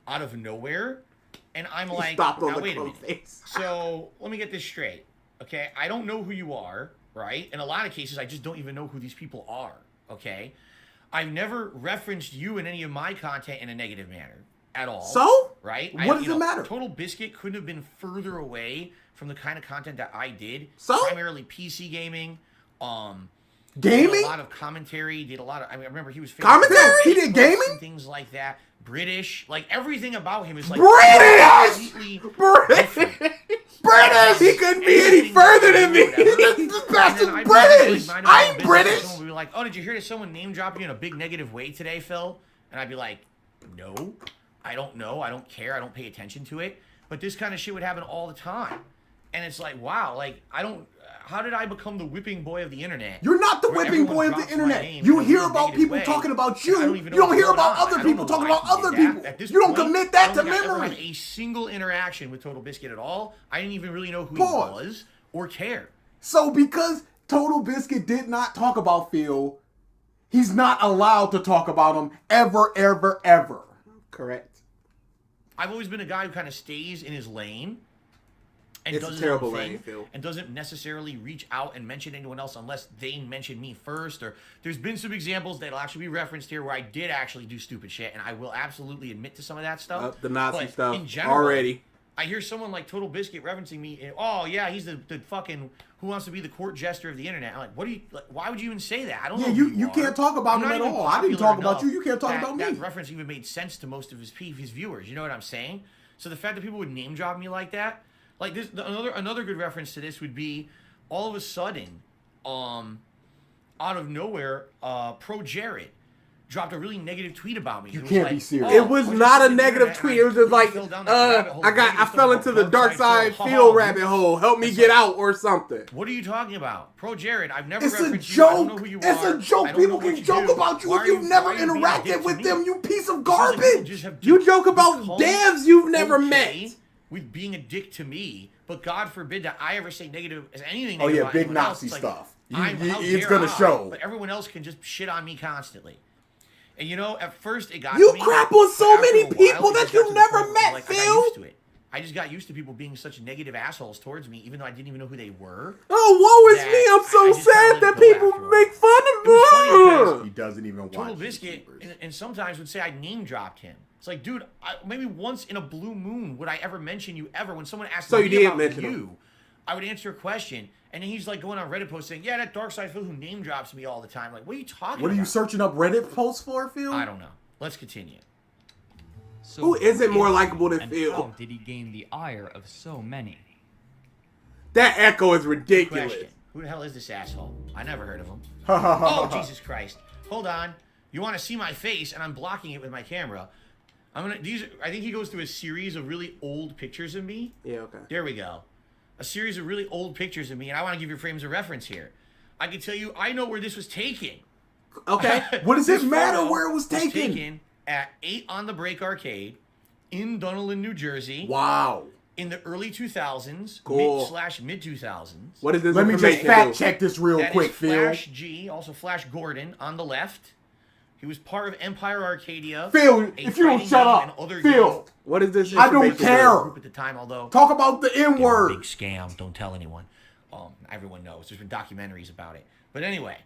out of nowhere, and I'm He like, stopped on now the wait a close minute. face. So let me get this straight, okay? I don't know who you are, right? In a lot of cases, I just don't even know who these people are, okay? I've never referenced you in any of my content in a negative manner at all. So? Right? What does it matter? Total Biscuit couldn't have been further away from the kind of content that I did. So? Primarily PC gaming. Did Gaming? a lot of commentary. Did a lot of. I remember he was Commentary? He did and gaming? things like that. British, like everything about him is like British! completely British! different. British! He couldn't be any Anything further that than you me. do, whatever. This And bastard's then I'd be British! like, minding my own I'm business, British! and someone would be like, "Oh, did you hear that someone name dropped you in a big negative way today, Phil?" And I'd be like, "No, I don't know. I don't care. I don't pay attention to it." But this kind of shit would happen all the time, and it's like, wow, like I don't. How did I become the whipping boy of the internet? You're not the where whipping everyone boy of drops the my internet. name You in a hear really about negative people way, talking about and I you. don't You even know don't what's hear going about on. other I don't people know talking why about he did other that. people. At this You don't point, commit I that don't to think I ever memory. had a single interaction with Total Biscuit at all. I didn't even really know who Pause. he was or care. So because Total Biscuit did not talk about Phil, he's not allowed to talk about him ever, ever, ever. Correct. I've always been a guy who kind of stays in his lane and It's a does terrible his own lane, thing Phil. and doesn't necessarily reach out and mention anyone else unless they mention me first. Or there's been some examples that'll actually be referenced here where I did actually do stupid shit, and I will absolutely admit to some of that stuff. The Nazi But stuff in general, already. I hear someone like Total Biscuit referencing me. And, oh yeah, he's the fucking who wants to be the court jester of the internet. I'm like, what do you? Like, why would you even say that? I don't Yeah, know. Who you are. can't talk about I'm him not at even all. I didn't popular talk about enough you. You can't talk that about me. That reference even made sense to most of his viewers. You know what I'm saying? So the fact that people would name drop me like that, like this, another good reference to this would be, all of a sudden, out of nowhere, Pro Jared dropped a really negative tweet about me. You It was can't like, be serious. oh, It was I just not a seen the negative internet tweet. and It was just I like, fell down that rabbit hole. I Negative fell stuff into the about dark Darkside side Phil. field Ha-ha. rabbit hole. Help me It's get like, out or something. What are you talking about? Pro Jared, I've never It's a referenced you. I don't know joke. who you It's are. a joke. I don't People know what can you joke do. about you Why if are you've never why are you being a dick interacted to with me? them, you piece of It's like people garbage. just have You joke about become devs you've never okay met. with being a dick to me, but God forbid that I ever say negative as anything. Oh, negative yeah, about big anyone else. Nazi It's like, stuff. how It's dare gonna I? show. But everyone else can just shit on me constantly. And you know, at first it got You me, crap on so but after many a while, people it that just got you've to the never point where, met, like, I Phil. got used to it. I just got used to people being such negative assholes towards me, even though I didn't even know who they were. Oh, woe is that me! I'm I so just kinda sad let that it go people after a while. make fun It was funny of because me. He doesn't even watch Total Biscuit, YouTubers. and sometimes would say I name dropped him. It's like, dude, maybe once in a blue moon would I ever mention you ever. When someone asked So me you did about mention you, him. I would answer a question, and then he's like going on Reddit posts saying, yeah, that DarksydePhil who name drops me all the time. Like, what are you talking What about? are you searching up Reddit posts for, Phil? I don't know. Let's continue. So Who isn't more is he, likable than and Phil? How did he gain the ire of so many? That echo is ridiculous. Question. Who the hell is this asshole? I never heard of him. Oh, Jesus Christ. Hold on. You want to see my face, and I'm blocking it with my camera. I think he goes through a series of really old pictures of me. Yeah, okay. There we go. A series of really old pictures of me, and I want to give you frames of reference here. I can tell you, I know where this was taken. Okay. What does This it matter photo where it was taken? at 8 on the Break Arcade in Dunedin, New Jersey. Wow. In the early 2000s, Cool. mid 2000s. What is this? Let me just information fact do? check this real That quick, is Phil. Flash G, also Flash Gordon on the left. He was part of Empire Arcadia. Phil, a if you don't fighting shut game up, and other Phil. games. What is this? I don't information care. Group at the time, although Talk about the N they were a word. big scam. Don't tell anyone. Everyone knows. There's been documentaries about it. But anyway,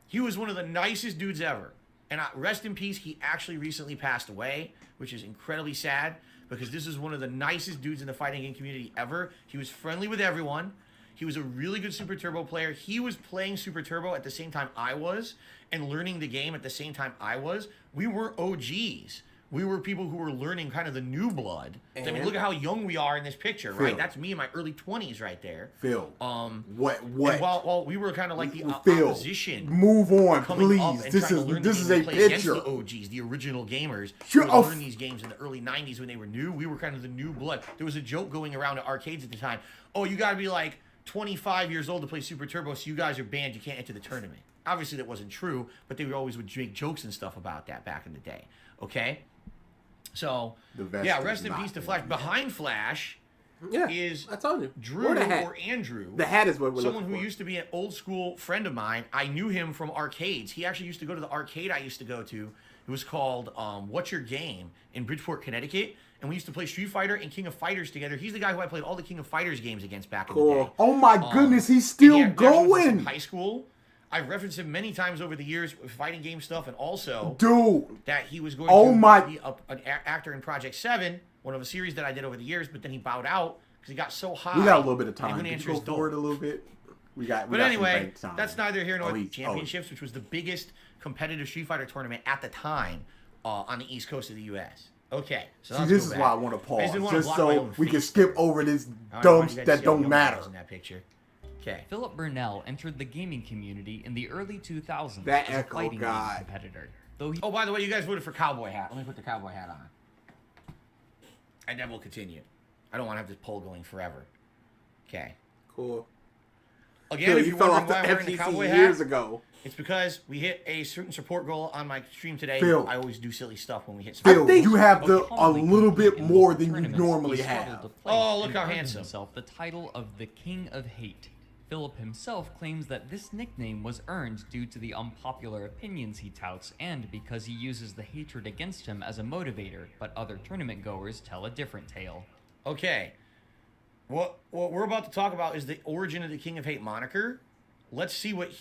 he was one of the nicest dudes ever. And rest in peace. He actually recently passed away, which is incredibly sad because this is one of the nicest dudes in the fighting game community ever. He was friendly with everyone. He was a really good Super Turbo player. He was playing Super Turbo at the same time I was and learning the game at the same time I was. We were OGs. We were people who were learning kind of the new blood. I mean, And- look at how young we are in this picture, Phil. right? That's me in my early 20s right there. Phil. What? And while we were kind of like the Phil, opposition. move on, Coming up please. and This trying to learn is the game a and play against picture. the OGs, the original gamers Sure, who oh, learned these games in the early 90s when they were new. We were kind of the new blood. There was a joke going around at arcades at the time. Oh, you got to be like 25 years old to play Super Turbo, so you guys are banned. You can't enter the tournament. Obviously, that wasn't true, but they always would make jokes and stuff about that back in the day. Okay? So, The vest yeah, is rest in not peace to in Flash. the Behind Flash Yeah, is I told you. Drew Or the hat. or Andrew. The hat is what we're Someone looking who for. used to be an old school friend of mine. I knew him from arcades. He actually used to go to the arcade I used to go to. It was called What's Your Game in Bridgeport, Connecticut. And we used to play Street Fighter and King of Fighters together. He's the guy who I played all the King of Fighters games against back in the day. Cool. Oh my goodness, he's And still he actually was in going. high school. I've referenced him many times over the years with fighting game stuff, and also Dude. that he was going Oh to my- be an actor in Project 7, one of a series that I did over the years, but then he bowed out because he got so high. We got a little bit of and he time. wouldn't Can answer you go his door. forward a little bit? We got But some anyway, bank time. that's neither here nor there. Oh, Championships, which was the biggest competitive Street Fighter tournament at the time on the East Coast of the U.S. Okay, so See, let's this go is back. why I want to I pause, just didn't wanna just block so my own we can face. skip over this I dumb want you guys to that see how don't young I matter. was in that picture. Okay. Philip Burnell entered the gaming community in the early 2000s That as a echo, fighting God. game competitor. Though he Oh, by the way, you guys voted for cowboy hat. Let me put the cowboy hat on. And then we'll continue. I don't want to have this poll going forever. Okay. Cool. Again, Phil, if you you're fell wondering off the why I'm wearing the cowboy FCC years hat, ago. it's because we hit a certain support goal on my stream today. Phil. I always do silly stuff when we hit Phil, support. you have the a Commonly little bit competed in more local than you tournaments, normally he struggled have. to place Oh, look and how earned handsome. himself the title of the King of Hate. Philip himself claims that this nickname was earned due to the unpopular opinions he touts and because he uses the hatred against him as a motivator, but other tournament goers tell a different tale. Okay. What we're about to talk about is the origin of the King of Hate moniker. Let's see what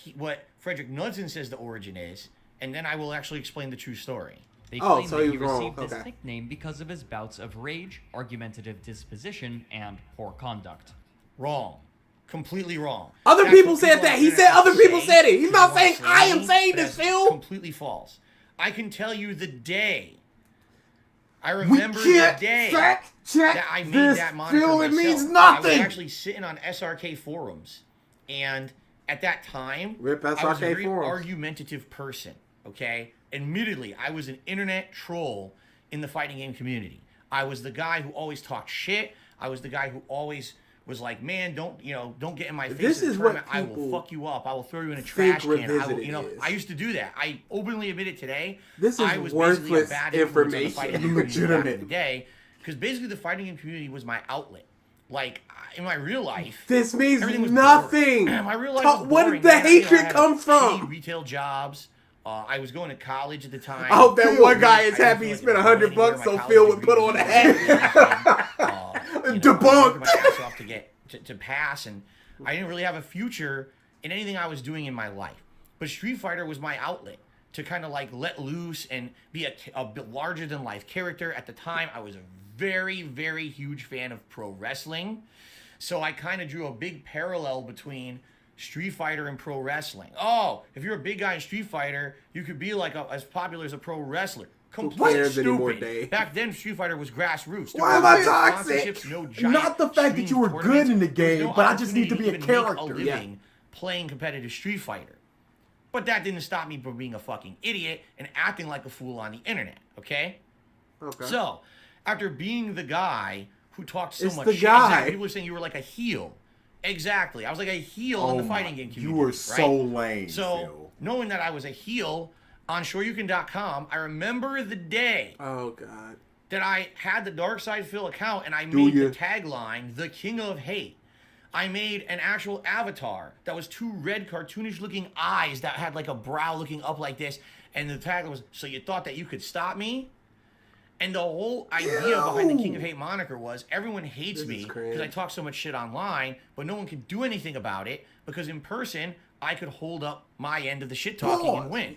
Frederick Knudsen says the origin is, and then I will actually explain the true story. They Oh, claim so that he he was wrong. received this Okay. nickname because of his bouts of rage, argumentative disposition, and poor conduct. Wrong. Completely wrong. Other That's people what said on that. the He internet said other people say said it. He's to not wanna saying slay I am me, saying but this, that's Phil. Completely false. I can tell you the day. I We remember the can't day fact check that I made this, that moniker Phil. It myself. means I was nothing. actually sitting on SRK forums, and at that time, Rip I was a SRK very forums. argumentative person. Okay, admittedly, I was an internet troll in the fighting game community. I was the guy who always talked shit. I was the guy who always was like, man, don't get in my face. This in a is what tournament. I will people fuck you up. I will throw you in a think trash can. I will, Revisited is. I used to do that. I openly admit it today. This is I was basically a worthless bad influence on the information. fighting game community back in Legitimate. the day, because basically the fighting game community was my outlet. Like in my real life, This means everything was nothing. boring. My real life Talk- was what boring, did the man. hatred I had come shitty from? retail jobs. I was going to college at the time. I hope that Phil, one guy is I happy he didn't feel spent like I was $100 going so anywhere. My Phil college would put on a degree hat. was Debunked. my ass off to get to pass, and I didn't really have a future in anything I was doing in my life. But Street Fighter was my outlet to kind of like let loose and be a bit larger than life character. At the time, I was a very, very huge fan of pro wrestling, so I kind of drew a big parallel between Street Fighter and pro wrestling. Oh, if you're a big guy in Street Fighter, you could be like as popular as a pro wrestler. Completely cares anymore, stupid. Dave? Back then, Street Fighter was grassroots. There Why were am I no toxic? sponsorships, no giant Not the fact that you were streaming good in the tournaments. There was game, no but I just need to be a opportunity even make character. living playing competitive Street Fighter. But that didn't stop me from being a fucking idiot and acting like a fool on the internet, okay? Okay. So, after being the guy who talked so It's much the shit, guy. exactly, people were saying you were like a heel. Exactly. I was like a heel in the fighting game community. You were right? so lame, So, Phil. knowing that I was a heel on SureYouCan.com, I remember the day Oh God. that I had the DarksydePhil account and I Do made ya? the tagline, The King of Hate. I made an actual avatar that was two red cartoonish looking eyes that had like a brow looking up like this. And the tagline was, so you thought that you could stop me? And the whole idea behind the King of Hate moniker was everyone hates This me is because I cringe. talk so much shit online, but no one can do anything about it because in person, I could hold up my end of the shit talking and Pause. win.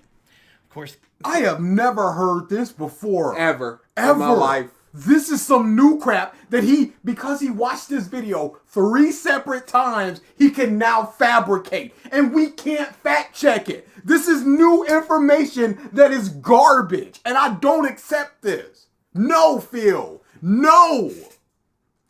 Of course, I have never heard this before. Ever. Ever. In my life. This is some new crap that because he watched this video 3 separate times, he can now fabricate. And we can't fact check it. This is new information that is garbage. And I don't accept this. No, Phil. No.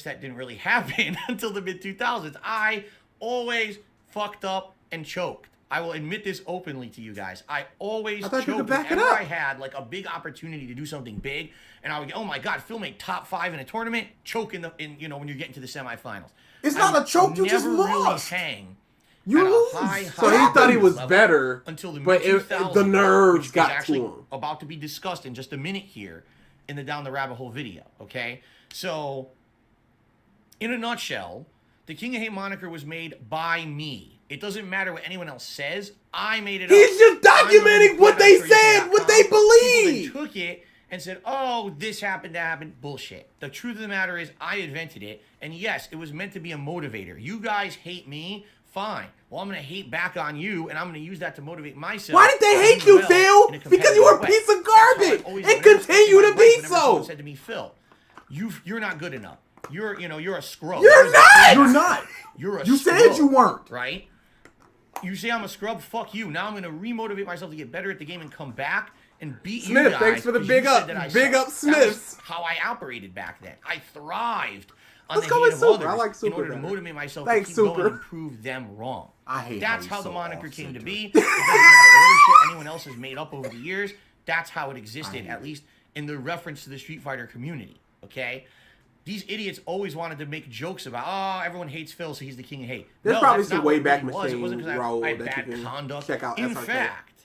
that didn't really happen until the mid-2000s. I always fucked up and choked. I will admit this openly to you guys. I always I thought you choked could back it whenever up. I had like a big opportunity to do something big, and I would go, "Oh my God, Phil made top 5 in a tournament." Choke in when you're getting to the semifinals. It's not I a choke, you just never lost. Really hang You at a lose. high So he thought he was level better, until the but mid-2000s, the nerves which is got actually to him. about to be discussed in just a minute here in the Down the Rabbit Hole video. Okay, so in a nutshell, the King of Hate moniker was made by me. It doesn't matter what anyone else says. I made it He's up. just I'm the one documenting who what put it they on said, what they People believe. then took it and said, "Oh, this happened, that happened." Bullshit. The truth of the matter is, I invented it, and yes, it was meant to be a motivator. You guys hate me, fine. Well, I'm gonna hate back on you, and I'm gonna use that to motivate myself. Why did they to hate do you, well Phil? in a Because you were a competitive way. piece of That's how I've garbage always and done it. continue to Whenever be someone so. said to me, "Phil, you're not good enough. You're a scrub. You're not! You're not. You're a You scrub, said you weren't. right? You say I'm a scrub, fuck you. Now I'm going to remotivate myself to get better at the game and come back and beat you Smith, guys. thanks for the 'cause big you said up. that I Big suck. up, That was Smiths. how I operated back then. I thrived on Let's the go hate with of Super. others I like in Super order to better. motivate myself Thanks, to keep going Super. and prove them wrong. I hate That's how how the he's so moniker came to off-center. be. It doesn't matter what other shit anyone else has made up over the years. That's how it existed, at least in the reference to the Street Fighter community. Okay? These idiots always wanted to make jokes about, oh, everyone hates Phil, so he's the king of hate. There's No, probably that's some not what it Wayback really was. It Machine wasn't because role I had that you bad can conduct. check out In SRK. fact,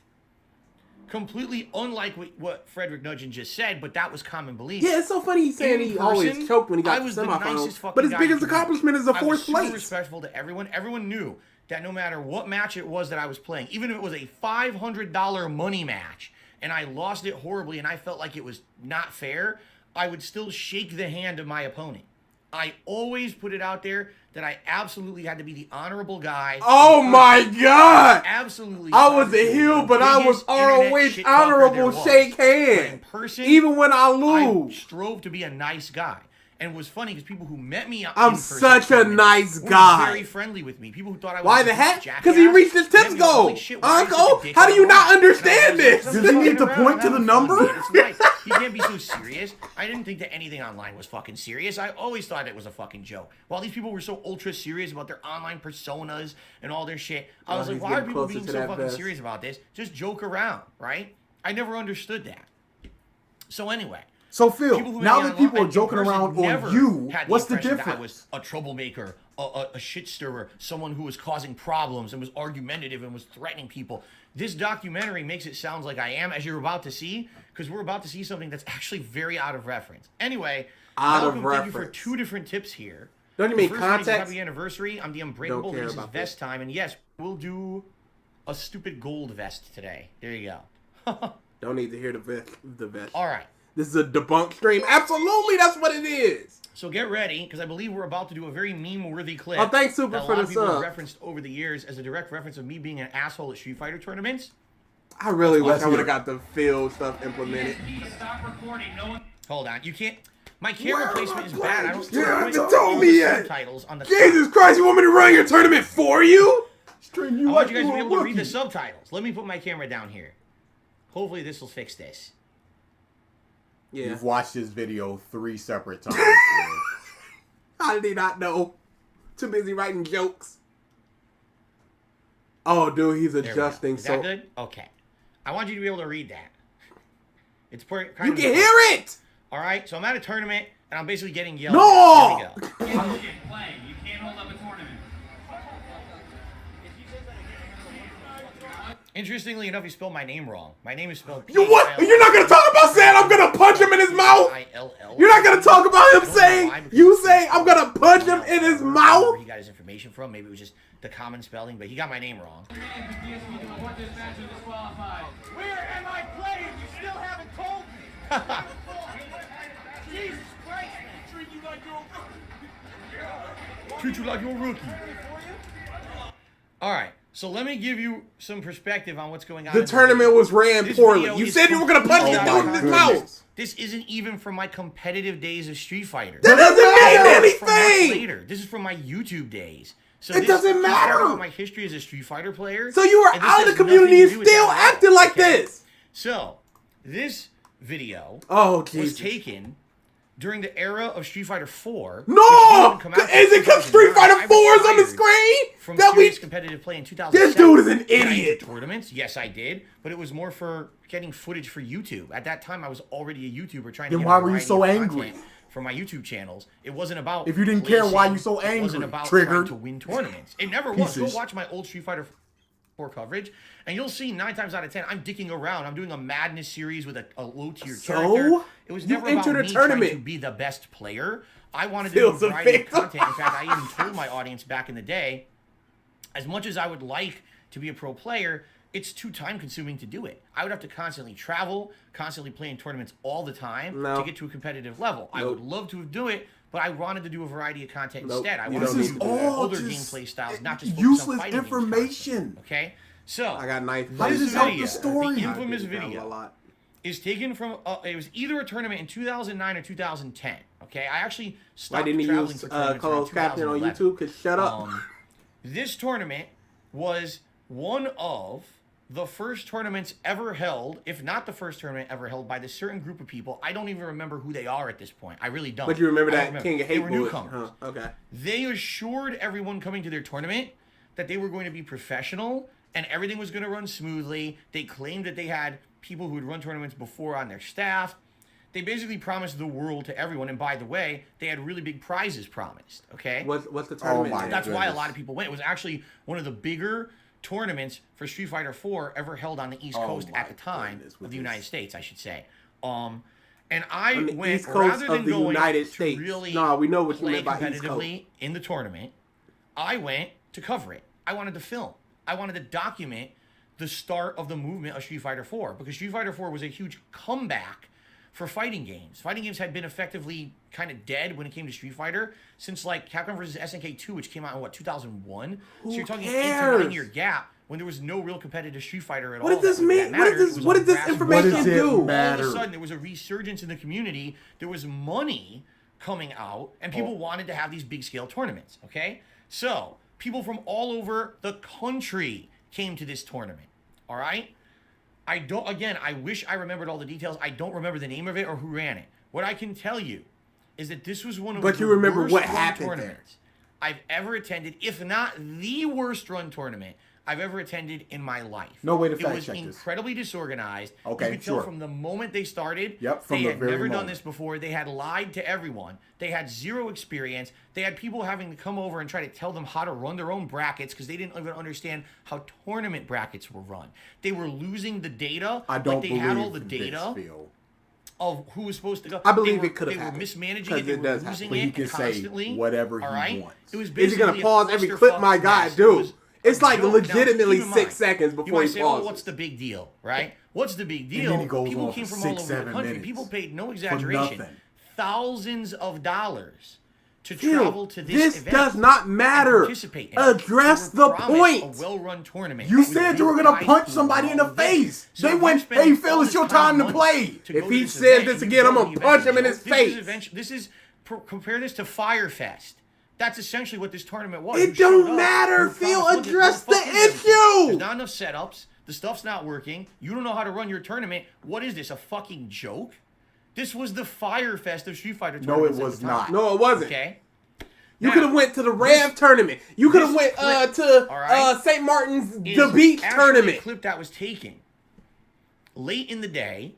completely unlike what Frederick Nugent just said, but that was common belief. Yeah, it's so funny he's saying In he always person, choked when he got I to was the nicest semifinals. fucking But his guy biggest you could meet. accomplishment is the I fourth was super place. respectful to everyone. Everyone knew that no matter what match it was that I was playing, even if it was a $500 money match, and I lost it horribly and I felt like it was not fair, I would still shake the hand of my opponent. I always put it out there that I absolutely had to be the honorable guy. Oh my God! Absolutely. I was a heel, but I was ROH honorable shake In hand. person, Even when I I lose. strove to be a nice guy. And it was funny because people who met me I'm in person such a tournaments nice were guy. very friendly with me. People who thought I was Why a the heck? jackass, Because he reached his met tips me like, goal. "Holy shit, why are you such a Uncle, dick?" how do you not And I was understand like, this? "I'm Does just he need fucking to around, point to I'm the having number? fun, dude. It's nice. You can't be so serious. I didn't think that anything online was fucking serious. I always thought it was a fucking joke. While these people were so ultra serious about their online personas and all their shit, I was he's like, why are getting people closer being to so that fucking vest. serious about this? Just joke around, right? I never understood that. So anyway. So Phil, People who now met me that people online are joking in person around never on you, had what's the impression that I difference? was a troublemaker, a shit stirrer, someone who was causing problems and was argumentative and was threatening people. This documentary makes it sound like I am, as you're about to see, because we're about to see something that's actually very out of reference. Anyway, Out of Malcolm, thank you for reference. 2 different tips here. Don't you The mean first one is context? Happy anniversary. I'm the Unbreakable. Don't care This is about vest time, and yes, we'll do a stupid gold vest today. There you go. Don't need to hear the vest. All right. This is a debunk stream. Absolutely, that's what it is. So get ready, because I believe we're about to do a very meme-worthy clip. Oh, thanks, Super, that a for lot the of people have sub. referenced over the years as a direct reference of me being an asshole at Street Fighter tournaments. I really wish Let's I would hear have got the Phil stuff implemented. Hold on, you can't. My camera placement is bad. I don't. You haven't put told me yet. Subtitles on the Jesus Christ, you want me to run your tournament for you? Stream you I like want you guys you to be a able to read the rookie. subtitles. Let me put my camera down here. Hopefully, this will fix this. Yeah. You've watched this video 3 separate times. How did he not know? Too busy writing jokes. Oh, dude, he's There we go. adjusting. Is So that good? Okay. I want you to be able to read that. It's kind you of can hear it. All right. So I'm at a tournament and I'm basically getting yelled. No! At. Here we go. Interestingly enough, you spelled my name wrong. My name is spelled. You what? You're not gonna talk about saying I'm gonna punch him in his mouth? ILL. You're not gonna talk about I him don't know saying why, because you it's saying I'm spelled gonna punch him in his where mouth? he got his information from. Maybe it was just the common spelling, but he got my name wrong. Where am I playing? You still haven't told me. Jesus Christ, man. Treat you like you're a Treat you like you're a rookie. All right. So let me give you some perspective on what's going on. The in tournament was ran This poorly. video You is said you were gonna punch completely the out dude of in his context. mouth. This isn't even from my competitive days of Street Fighter. That doesn't mean This is from much anything. later. This is from my YouTube days. So It this doesn't is matter. part of my history as a Street Fighter player. So you were and this out has of the community nothing and to do with still that at all, acting like okay? this. So this video Oh, was Jesus. taken during the era of Street Fighter 4. No! Is it because Street Fighter 4 is on the screen? From That we serious competitive play in 2007. This dude is an Did I enter idiot. tournaments? Yes, I did. But it was more for getting footage for YouTube. At that time, I was already a YouTuber trying to Then get why a were you variety so of angry? content for my YouTube channels. It wasn't about If you didn't care, why placing. you so It wasn't angry? about Triggered. trying to win tournaments. It never was. Go Pieces. watch my old Street Fighter 4 coverage, and you'll see 9 times out of 10, I'm dicking around. I'm doing a madness series with a low-tier So? character. It was You never about entered a me tournament. trying to be the best player. I wanted to do a Feels a variety of victim. content. In fact, I even told my audience back in the day, as much as I would like to be a pro player, it's too time consuming to do it. I would have to constantly travel, constantly play in tournaments all the time No. to get to a competitive level. I would love to do it, but I wanted to do a variety of content Nope. instead. I You wanted don't to need do to do that. older just gameplay styles, not just focus on useless fighting games information. constantly, okay? So, I got ninth How does place. this help the video, story? the infamous I didn't count video, a lot. is taken from, it was either a tournament in 2009 or 2010, okay? I actually Why stopped didn't he traveling use for tournaments around closed caption on 2011. YouTube? Cause shut up. This tournament was one of the first tournaments ever held, if not the first tournament ever held, by this certain group of people. I don't even remember who they are at this point. I really don't. But you remember I don't that King of They Hate were bullet, newcomers. huh? Okay. They assured everyone coming to their tournament that they were going to be professional and everything was going to run smoothly. They claimed that they had people who had run tournaments before on their staff. They basically promised the world to everyone. And by the way, they had really big prizes promised, okay? What's the tournament? my name? That's why a goodness. lot of people went. It was actually one of the bigger tournaments for Street Fighter 4 ever held on the East Oh Coast my at the time goodness, of with the this. United States, I should say. And I On the went East Coast rather than of the going United to States. really No, we know what you play meant by East Coast. competitively in the tournament. I went to cover it. I wanted to film. I wanted to document the start of the movement of Street Fighter 4 because Street Fighter 4 was a huge comeback for fighting games. Fighting games had been effectively kind of dead when it came to Street Fighter since like Capcom vs. SNK 2, which came out in what, 2001? So you're talking an 8 to cares? 9 year gap when there was no real competitive Street Fighter at What all. did this that mean? mattered. What did It was what on did this grassroots information What does it do? all of matter? a sudden there was a resurgence in the community. There was money coming out, and people wanted to have these big scale tournaments. Okay, so people from all over the country came to this tournament. All right, I don't. Again, I wish I remembered all the details. I don't remember the name of it or who ran it. What I can tell you is that this was one of But the you remember worst what run happened there. tournaments I've ever attended, if not the worst run tournament I've ever attended in my life. No way to It fact was check this. incredibly disorganized. Okay, you could tell sure. from the moment they started. Yep, from they the had very never done moment. this before. They had lied to everyone. They had zero experience. They had people having to come over and try to tell them how to run their own brackets because they didn't even understand how tournament brackets were run. They were losing the data. I don't like they believe had all the data this, Phil. of who was supposed to go. I believe They it could have They were happened, mismanaging 'cause it. They it were does losing happen. But he it can say constantly. whatever he all right? wants. It was Is he basically gonna a pause every clip clusterfuck my guy mess. It do? was It's a like joke. Now, legitimately keep in 6 mind, seconds you before might he say, pauses. "Oh, what's the big deal?" Right? What's the big And deal? then he goes People on came for from all 6, over the 7 country. minutes People paid, no for exaggeration, nothing. thousands of dollars to Phil, travel to this event. does not and matter. participate in it. Address They were the promised point. A well-run tournament. You with said big you were gonna prize punch pools somebody and in the all of this. face. So They if went, you spend "Hey, Phil, all it's this your time to money play." to If go he to this says event, this you again, go I'm to gonna the punch event. him in his face. This is compare this to Fire Fest. That's essentially what this tournament was. It You showed don't up, matter, you Phil. promised money. Address What the fuck is everything? issue. There's not enough setups. The stuff's not working. You don't know how to run your tournament. What is this, a fucking joke? This was the Fire Fest of Street Fighter No, it tournaments at was the time. not. No, it wasn't. Okay? You Now, could have went to the Rev tournament. You could have this went clip, to alright, St. Martin's is the Beach actually tournament. a clip that was taken late in the day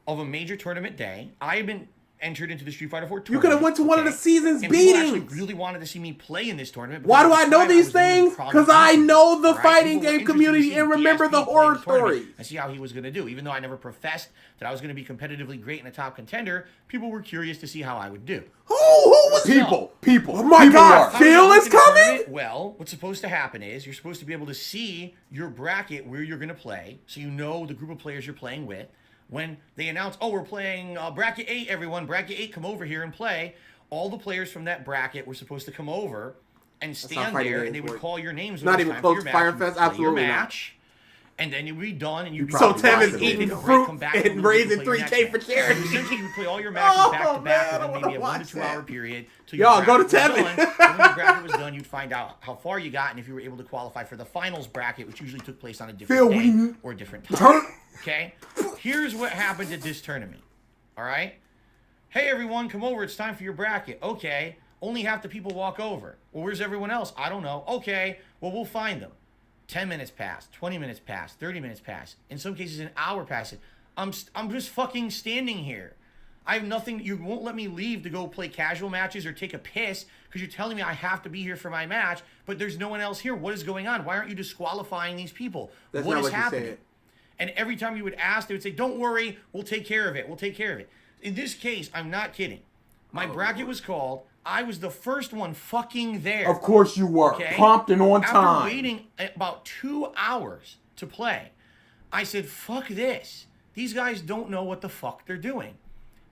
of a major tournament day. I had been entered into the Street Fighter 4 tournament. You could have went to one of the season's and people beatings. actually really wanted to see me play in this tournament. Why do because I at the know time these was doing things? Prog Because I Fusion. know the Alright, fighting people were game interested to community see and remember DSP the play horror in the tournament stories. and see how he was going to do. Even though I never professed that I was going to be competitively great and a top contender, people were curious to see how I would do. Who was People. Oh my God, How Phil does is it work in a coming? tournament? Well, what's supposed to happen is you're supposed to be able to see your bracket where you're going to play, so you know the group of players you're playing with. When they announce, oh, we're playing bracket 8, everyone, bracket 8, come over here and play. All the players from that bracket were supposed to come over and stand fighting there, games and they would work. call your names. Not when it even was time close for to your Fire match. Fest? You'd play your Absolutely not. match, and then you'd be done, and you'd be So probably Tevin's watched it. eating Break, fruit come back, and and then raising play your 3K next for match. charity. So essentially, you would play all your matches Oh, back to back man, I within wanna maybe a 1 to watch 2 hour that. period. Till your Y'all, go to bracket was Tevin. done. Then when your bracket was done, you'd find out how far you got and if you were able to qualify for the finals bracket, which usually took place on a different Phil, day we- or a different time. Okay? Here's what happened at this tournament. All right? Hey, everyone, come over. It's time for your bracket. Okay. Only half the people walk over. Well, where's everyone else? I don't know. Okay. Well, we'll find them. 10 minutes pass. 20 minutes pass. 30 minutes pass. In some cases, an hour passes. I'm just fucking standing here. I have nothing. You won't let me leave to go play casual matches or take a piss because you're telling me I have to be here for my match, but there's no one else here. What is going on? Why aren't you disqualifying these people? That's What not is what you happening? said. And every time you would ask, they would say, don't worry, we'll take care of it. We'll take care of it. In this case, I'm not kidding. My bracket was called. I was the first one fucking there. Of course you were. Okay? Prompt and on time. After waiting about 2 hours to play, I said, fuck this. These guys don't know what the fuck they're doing.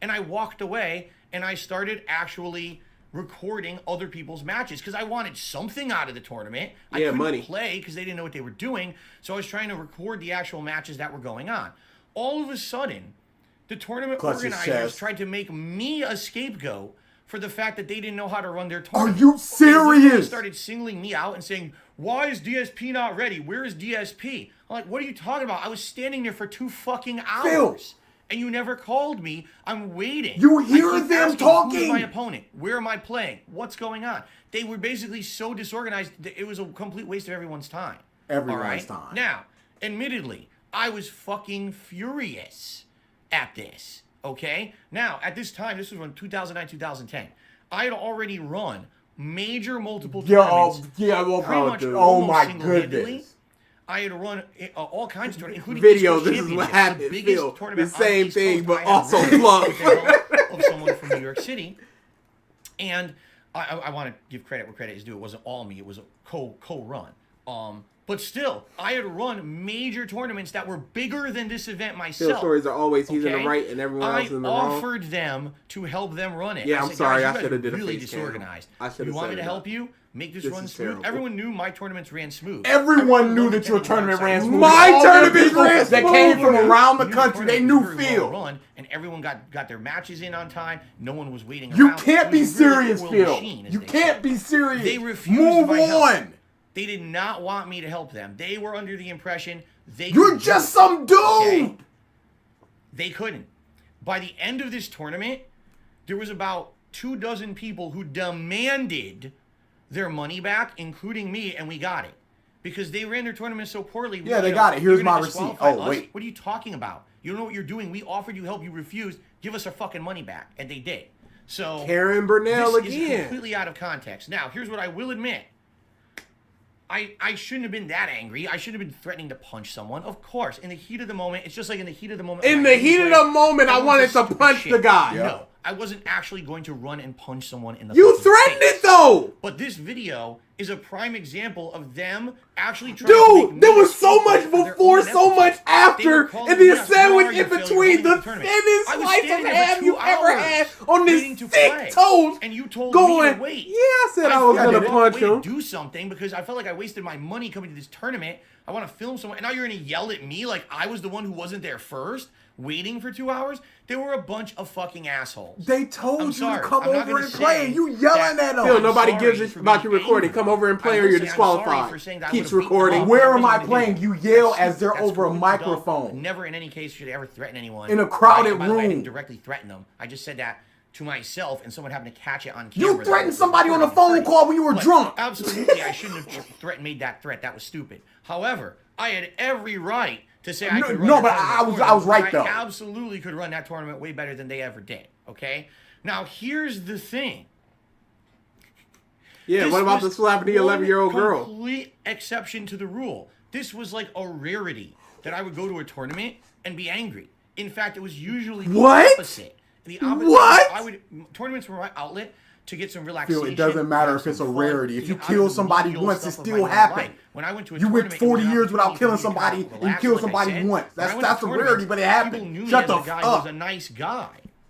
And I walked away and I started actually recording other people's matches because I wanted something out of the tournament. I Yeah, couldn't money. play because they didn't know what they were doing. So I was trying to record the actual matches that were going on. All of a sudden, the tournament Clutch his organizers chest. tried to make me a scapegoat for the fact that they didn't know how to run their Are tournament. you They literally serious? started singling me out and saying, why is DSP not ready? Where is DSP? I'm like, what are you talking about? I was standing there for 2 fucking hours. Phil. And you never called me. I'm waiting. You I hear keep them asking, talking. Who's my opponent? Where am I playing? What's going on? They were basically so disorganized that it was a complete waste of everyone's time. Everyone's time. Now, admittedly, I was fucking furious at this. Okay? Now, at this time, this was from 2009, 2010. I had already run major multiple tournaments. Pretty much dude. Oh almost my single-handedly. goodness. I had run all kinds of tournaments, including Video, East Coast this is what Championships, the happened, biggest Phil. tournament The on the same East thing, Coast but I have also run fluff. with the help of someone from New York City. And I want to give credit where credit is due. It wasn't all me. It was a co-run. But still, I had run major tournaments that were bigger than this event myself. Phil's stories are always he's in the okay? right and everyone else is in the I wrong. offered them to help them run it. Yeah, I I'm said, sorry, guys, I you guys shoulda are did a really face cam. disorganized. I shoulda You want set me to it help up. you? Make this This run is smooth. terrible. Everyone knew my tournaments ran smooth. Everyone knew that your tournament ran smooth. My All the tournament people ran that came smooth. from around the Knew country, they tournament knew was very Phil. well run, and everyone got their matches in on time. No one was waiting You around. can't It be was a really serious, well-oiled Phil. machine, as You they can't say. be serious. They refused Move my help. on. They did not want me to help them. They were under the impression they You're could do just it. some dude. Okay? They couldn't. By the end of this tournament, there was about 24 people who demanded their money back, including me, and we got it. Because they ran their tournament so poorly. Yeah, they got it. Here's you're gonna my receipt. disqualify Oh, us? wait. What are you talking about? You don't know what you're doing. We offered you help. You refused. Give us our fucking money back. And they did. So Karen Burnell this is again. completely out of context. Now, here's what I will admit. I shouldn't have been that angry. I shouldn't have been threatening to punch someone. Of course, in the heat of the moment, it's just like in the heat of the moment. In when the I heat of play, the moment, I everyone wanted does to stupid punch shit. the guy. Yeah. No, I wasn't actually going to run and punch someone in the You fucking threatened face. it though. But this video is a prime example of them actually trying to Dude, there was so much before, so much after, and then a sandwich in between. The thinnest slice of ham you ever had on this thick toast. And you told going, me to wait. Yeah, I said I was gonna punch him. Do something because I felt like I wasted my money coming to this tournament. I want to film someone, and now you're gonna yell at me like I was the one who wasn't there first, waiting for 2 hours. There were a bunch of fucking assholes. They told you sorry, to come I'm not over gonna and play, and you yelling that- at them. Phil, nobody I'm gives sorry a for about you being recording. angry. Come over and play, I or will you're say I'm sorry disqualified. for saying that I Keeps would've beaten recording. them up. Where I am I wasn't gonna do playing? it. You yell That's- as they're that's over a completely microphone. dumb. Never in any case should I ever threaten anyone. In a crowded By the way, I room. didn't directly threaten them. I just said that to myself, and someone happened to catch it on camera. You that threatened I was somebody on a recording phone call when you were But drunk. Absolutely, I shouldn't have made that threat. That was stupid. However, I had every right to say I could run No, that but tournament I was right, because though. I absolutely could run that tournament way better than they ever did. Okay? Now, here's the thing. Yeah, This what about the was slapping the 11-year-old one girl? Complete exception to the rule. This was like a rarity that I would go to a tournament and be angry. In fact, it was usually the What? opposite. The opposite. What? I would tournaments were my outlet to get some relaxation. Phil, it doesn't matter have if it's some a fun, rarity. If to you get out kill of the somebody menial once, it stuff of still my normal happened. life. When I went to a You went tournament, 40 it was an years without opportunity killing for me to somebody relax, and kill like I somebody said. once. When I That's went to a tournaments, rarity, but it happened. People knew Shut me the as a guy f- who was up. a nice guy.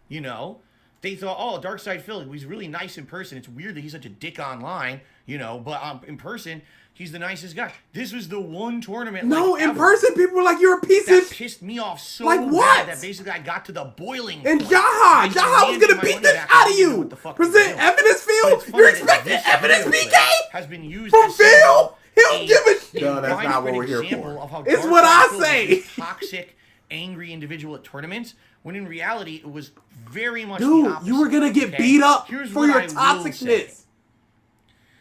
You know, they thought, oh, DarksydePhil, he's really nice in person. It's weird that he's such a dick online, you know, but in person, he's the nicest guy. This was the one tournament. No, like, in ever person, people were like, "You're a piece that of." pissed me off so Like what? bad that basically I got to the boiling And point. Jaha I was demanded gonna my beat money this back out of and didn't know you. what the fuck they were Present doing. evidence, But Phil. it's funny You're that expecting this evidence, video BK? clip has been used From as Phil? He'll a give it. No, that's not what we're here example for. of how It's what I DarksydePhil was say. this toxic, angry individual at tournaments, when in reality it was very much the Dude, opposite. you were gonna get okay? beat up Here's for what your I will say. toxicness.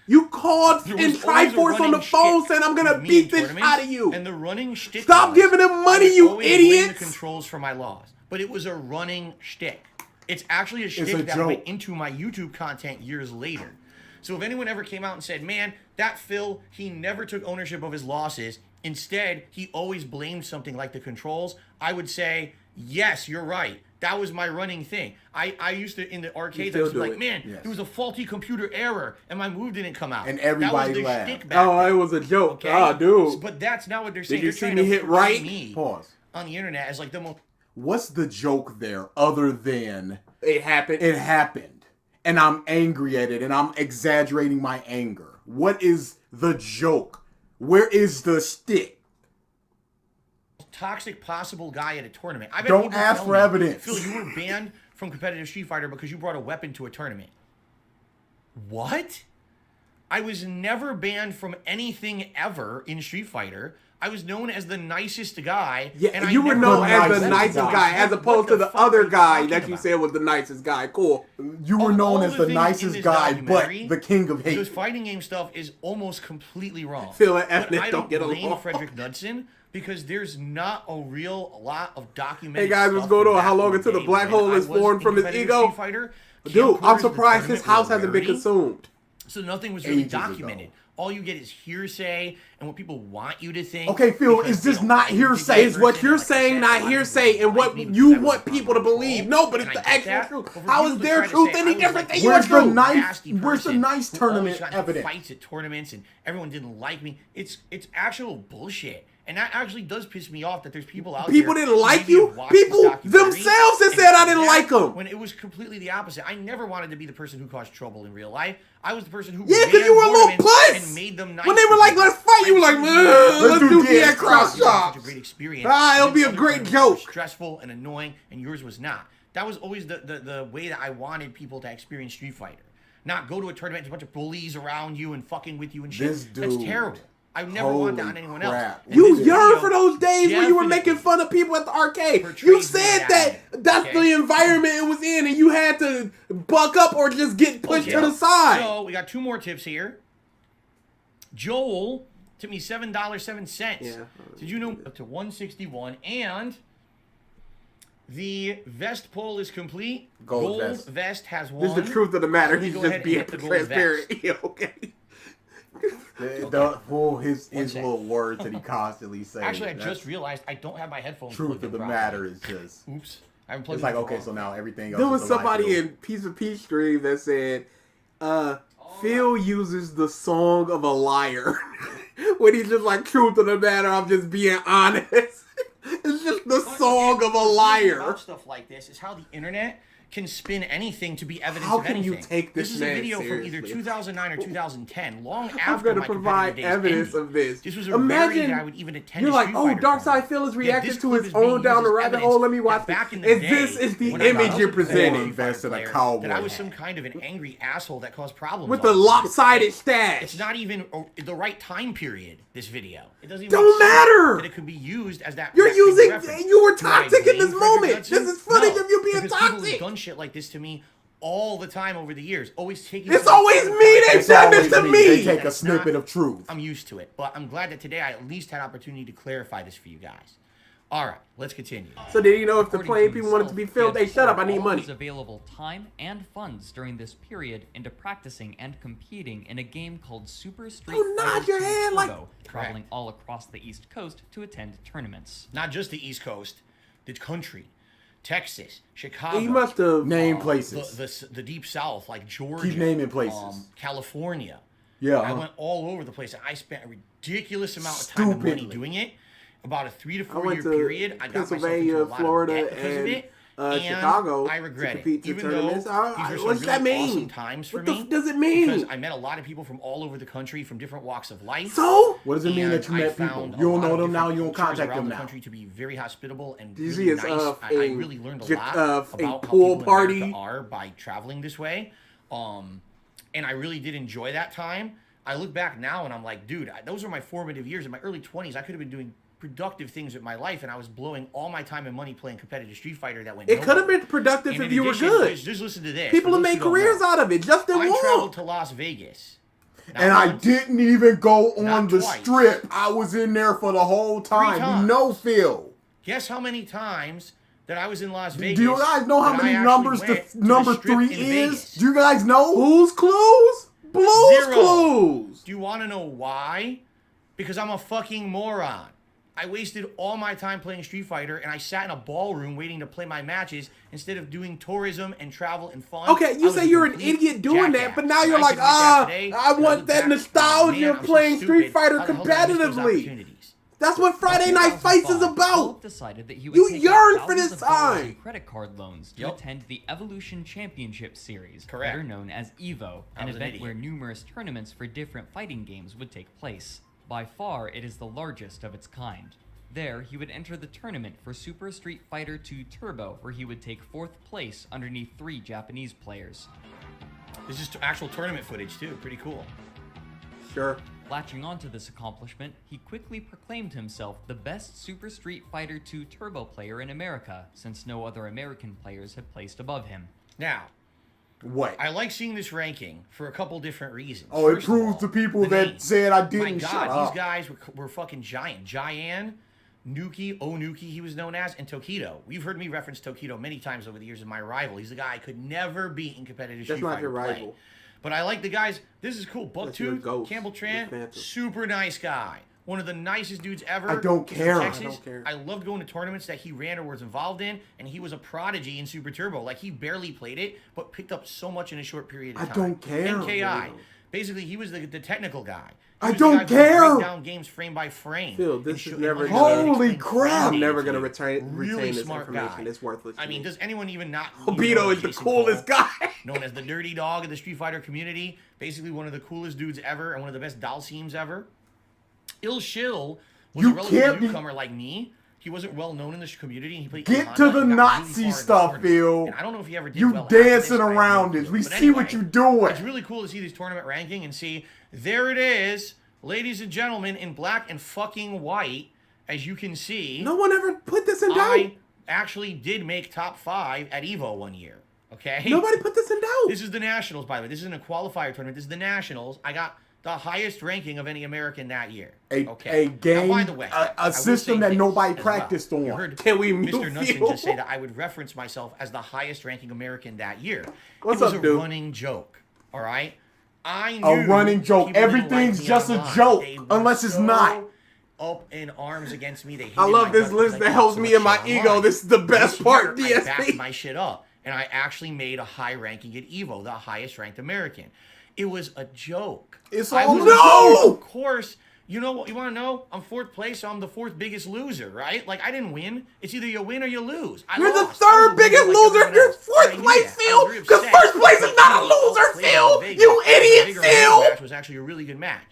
You called There in was always a Triforce on the running phone shtick saying, "I'm gonna with me beat in this tournaments, out of you." And the running shtick. Stop was, giving him money, I would you always blame idiots. the controls for my loss, but it was a running shtick. It's actually a shtick a that joke. went into my YouTube content years later. So if anyone ever came out and said, "Man, that Phil, he never took ownership of his losses. Instead, he always blamed something like the controls," I would say, "Yes, you're right. That was my running thing. I used to, in the arcades, I still used to be do like, it. man, Yes. there was a faulty computer error, and my move didn't come out. And everybody that was the laughed. shtick back Oh, then. it was a joke. Okay? Oh, dude. But that's not what they're saying. you They're see trying me to hit portray right? me Pause. on the internet as like the most. What's the joke there other than It happened. it happened and I'm angry at it and I'm exaggerating my anger? What is the joke? Where is the stick? Toxic possible guy at a tournament. I've had Don't people ask tell for me, evidence. Phil, you were banned from competitive Street Fighter because you brought a weapon to a tournament. What? I was never banned from anything ever in Street Fighter. I was known as the nicest guy. Yeah, and I you were never known brought as a the weapon. nicest guy, as What opposed to the fuck other are you guy talking that you about? said was the nicest guy. Cool. You were Of known all as the the things in nicest this guy, but documentary, the king of Because hate. fighting game stuff is almost completely wrong. Phil and But Ethnic I don't get blame along. Frederick Knudsen because there's not a lot of documented. Hey, guys, let's stuff go to from how back long in the until the day black when hole I is was formed in from his competitive ego? Street Fighter. Dude, I'm Camcorders at the surprised his tournament were house a hasn't been rarity. consumed. So nothing was really Ages ago. documented. All you get is hearsay and what people want you to think. Okay, Phil, because is they this don't not like you to hearsay? be a Is what person. you're Like I saying said, not a lot of hearsay people and like what me because you I was want on people to control, believe? No, but and it's I the get actual that. truth. But for How people is to their try to truth say any I was different like than this your Where's the truth? nice- nasty where's the person nice who tournament always got into evidence? fights at tournaments and everyone didn't like me. It's actual bullshit. And that actually does piss me off that there's people out People there didn't who like maybe you? have watched this People documentary themselves have and said I did didn't that like 'em. When it was completely the opposite. I never wanted to be the person who caused trouble in real life. I was the person who Yeah, 'cause ran you were a little tournaments puss. and made them nice. When they were to like, people. "Let's fight," you were like, "Let's do DS DX cross It was shots." such a great experience. Ah, it'll And be a other great tournaments were joke. Stressful and annoying, and yours was not. That was always the way that I wanted people to experience Street Fighter. Not go to a tournament, there's a bunch of bullies around you and fucking with you and shit. This That's dude. terrible. I would never want that on Holy anyone crap. else. And You this yearn video for those days when you were making definitely fun of people at the arcade. You portrays said me that that's okay? the environment it was in, and you had to buck up or just get pushed to the side. So we got two more tips here. Joel tipped me $7.07. Yeah. Did you know up to 161 and the vest poll is complete. Gold vest. vest has This won. is the truth of the matter. Let me He's go just ahead and being hit the gold transparent. vest. Yeah, okay. His sec. little words that he constantly says. Actually, I That's- just realized I don't have my headphones truth plugged of in the properly. matter is just Oops. haven't plugged It's like, it in okay, for so now everything else There is was a live somebody field. in Piece of Peach stream that said, Phil uses the song of a liar. When he's just like, truth of the matter, I'm just being honest. It's just the song of a About liar. stuff like this is how the internet can spin anything to be evidence How of can anything. you take this is man a video from either seriously? 2009 or 2010, long after I'm going to my provide competitive days evidence ended. of this. This was a Imagine rarity that I would even attend. you're a like, Street oh, Fighter DarksydePhil tournament. is Yet reacting this to clip his is being own down used the as rabbit evidence hole. Let me watch that back in it. the This day, is the when I image was you're a pro presenting. Street Fighter Invest in a player, cowboy that I was hat. some kind of an angry asshole that caused problems With all the the time. lopsided stash. It's not even the right time period, this video. It doesn't even Don't make sense matter. that it could be used as that. You're that same using- reference. you were Do I toxic in blame this Frederick moment. Knudsen? This is footage No, of you being because people toxic. have done shit like this to me all the time over the years. Always taking. It's some always kind of me. They context. send always it to me. me. They take a That's snippet not- of truth. I'm used to it, but I'm glad that today I at least had opportunity to clarify this for you guys. All right, let's continue. So did you know if the According playing to people wanted to be himself, filmed? he Hey, had shut up. I poured need all money. his available time and funds during this period into practicing and competing in a game called Super Street Don't nod Fighter your 2 head like- Turbo, traveling all across the East Coast to attend tournaments. Not just the East Coast, the country, Texas, Chicago. He must have. Name places. the Deep South, like Georgia. Keep naming places. California. Yeah, I huh? went all over the place. I spent a ridiculous amount of time and money Stupidly. doing it. About a 3 to I 4 went year to period. I got myself Pennsylvania, into a lot Florida, of debt because of and it. And Chicago I to regret compete it. to Even though tournaments. these were some What's really that mean? awesome times for What the me. f- does it mean? Because I met a lot of people from all over the country, from different walks of life. So? What does it mean And that you I met people? found a You don't lot know of them now. different You don't cultures contact around them the now. country to be very hospitable and Did you really see his, nice. I really learned a lot a about how pool people party? in America are by traveling this way. And I really did enjoy that time. I look back now and I'm like, dude, those were my formative years. In my early 20s, I could have been doing productive things with my life, and I was blowing all my time and money playing competitive Street Fighter that went It could have nowhere. been productive And if in you were addition, good. Just listen to this. People For have those made who don't careers know, out of it. Justin I traveled Wong. to Las Vegas. Not And I once, didn't even go on Not the twice. strip. I was in there for the whole time. times. You know, Phil. Guess how many times that I was in Las Vegas? Do you guys know how that many I numbers actually went to number strip 3 in is? Vegas? Do you guys know? Blues Clues? Blues 0. Clues. Do you want to know why? Because I'm a fucking moron. I wasted all my time playing Street Fighter, and I sat in a ballroom waiting to play my matches instead of doing tourism and travel and fun. Okay, you I was say a you're an complete idiot doing that, jackass. but now And you're I like, could look back today, I and want look that back, nostalgia man, of I'm so playing Street stupid. Fighter How the hell did I miss those competitively. opportunities? That's what Friday Night Fights is 2005, about. Philip decided that he would You take yearn out for thousands this of dollars time. in credit card loans to Yep. attend the Evolution Championship Series, Correct. better known as EVO, I an was an event idiot. where numerous tournaments for different fighting games would take place. By far, it is the largest of its kind. There, he would enter the tournament for Super Street Fighter 2 Turbo, where he would take 4th place underneath 3 Japanese players. This is actual tournament footage too. Pretty cool. Sure. Latching onto this accomplishment, he quickly proclaimed himself the best Super Street Fighter 2 Turbo player in America, since no other American players had placed above him. Now, What? I like seeing this ranking for a couple different reasons. Oh, it First of proves all, to people the that names. said I My didn't God, shut these up. guys were fucking giant. Giant, Nuki, Onuki, he was known as, and Tokido. You've heard me reference Tokido many times over the years as my rival. He's the guy I could never beat in competitive That's Street not Fighter your play. rival. But I like the guys. This is cool. That's your Bucktooth, ghost, Campbell your Tran, phantom. super nice guy. One of the nicest dudes ever. I don't He's from care. I Texas. don't care. I loved going to tournaments that he ran or was involved in, and he was a prodigy in Super Turbo. Like, he barely played it, but picked up so much in a short period of I time. don't care. NKI. Basically, he was the technical guy. He I was don't the guy who would care. break down games frame by frame. Phil, this and is show- never and gonna- Holy explain crap. I'm everything never to gonna you. retain Really this smart information. guy. It's worthless. I to mean, me. does anyone even not? Obito is the Jason coolest Paul, guy. known as the dirty dog of the Street Fighter community. Basically, one of the coolest dudes ever and one of the best Dalseems ever. Il Shill was You a relative can't be- newcomer like me. He wasn't well known in this community. And he played Get Kahana to the and got Nazi really far in the stuff, tournament. Phil. And I don't know if he ever did You well after this, dancing I have no around clue. this. We But see what anyway, you doing. It's really cool to see this tournament ranking and see there it is, ladies and gentlemen, in black and fucking white. As you can see, No one ever put this in doubt. I actually did make top 5 at Evo one year. Okay. Nobody put this in doubt. This is the Nationals, by the way. This isn't a qualifier tournament. This is the Nationals. I got the highest ranking of any American that year. A game, Now, by the way, I a will system say that this nobody as well. practiced You on. heard Can we mute Mr. Knudsen Phil? just say that I would reference myself as the highest ranking American that year. What's it was up, a dude? running joke. All right. I knew A running joke. people didn't Everything's like me just a online. joke, They were unless it's so not. up in arms against me. They hated I love my this guts list because I that talked helps so me much in my shit ego. online. This is the best This part, year, I backed DSP. my shit up, and I actually made a high ranking at Evo, the highest ranked American. It was a joke. It's I all was- no! Of course. You know what? You want to know? I'm 4th place, so I'm the 4th biggest loser, right? Like, I didn't win. It's either you win or you lose. I You're the lost. I was third a biggest like loser. everyone You're else. fourth I knew place, that. I Phil. was very Because upset. first place is not a But loser, outplayed Phil. in Vegas. You The idiot, bigger Phil. match was actually a really good match.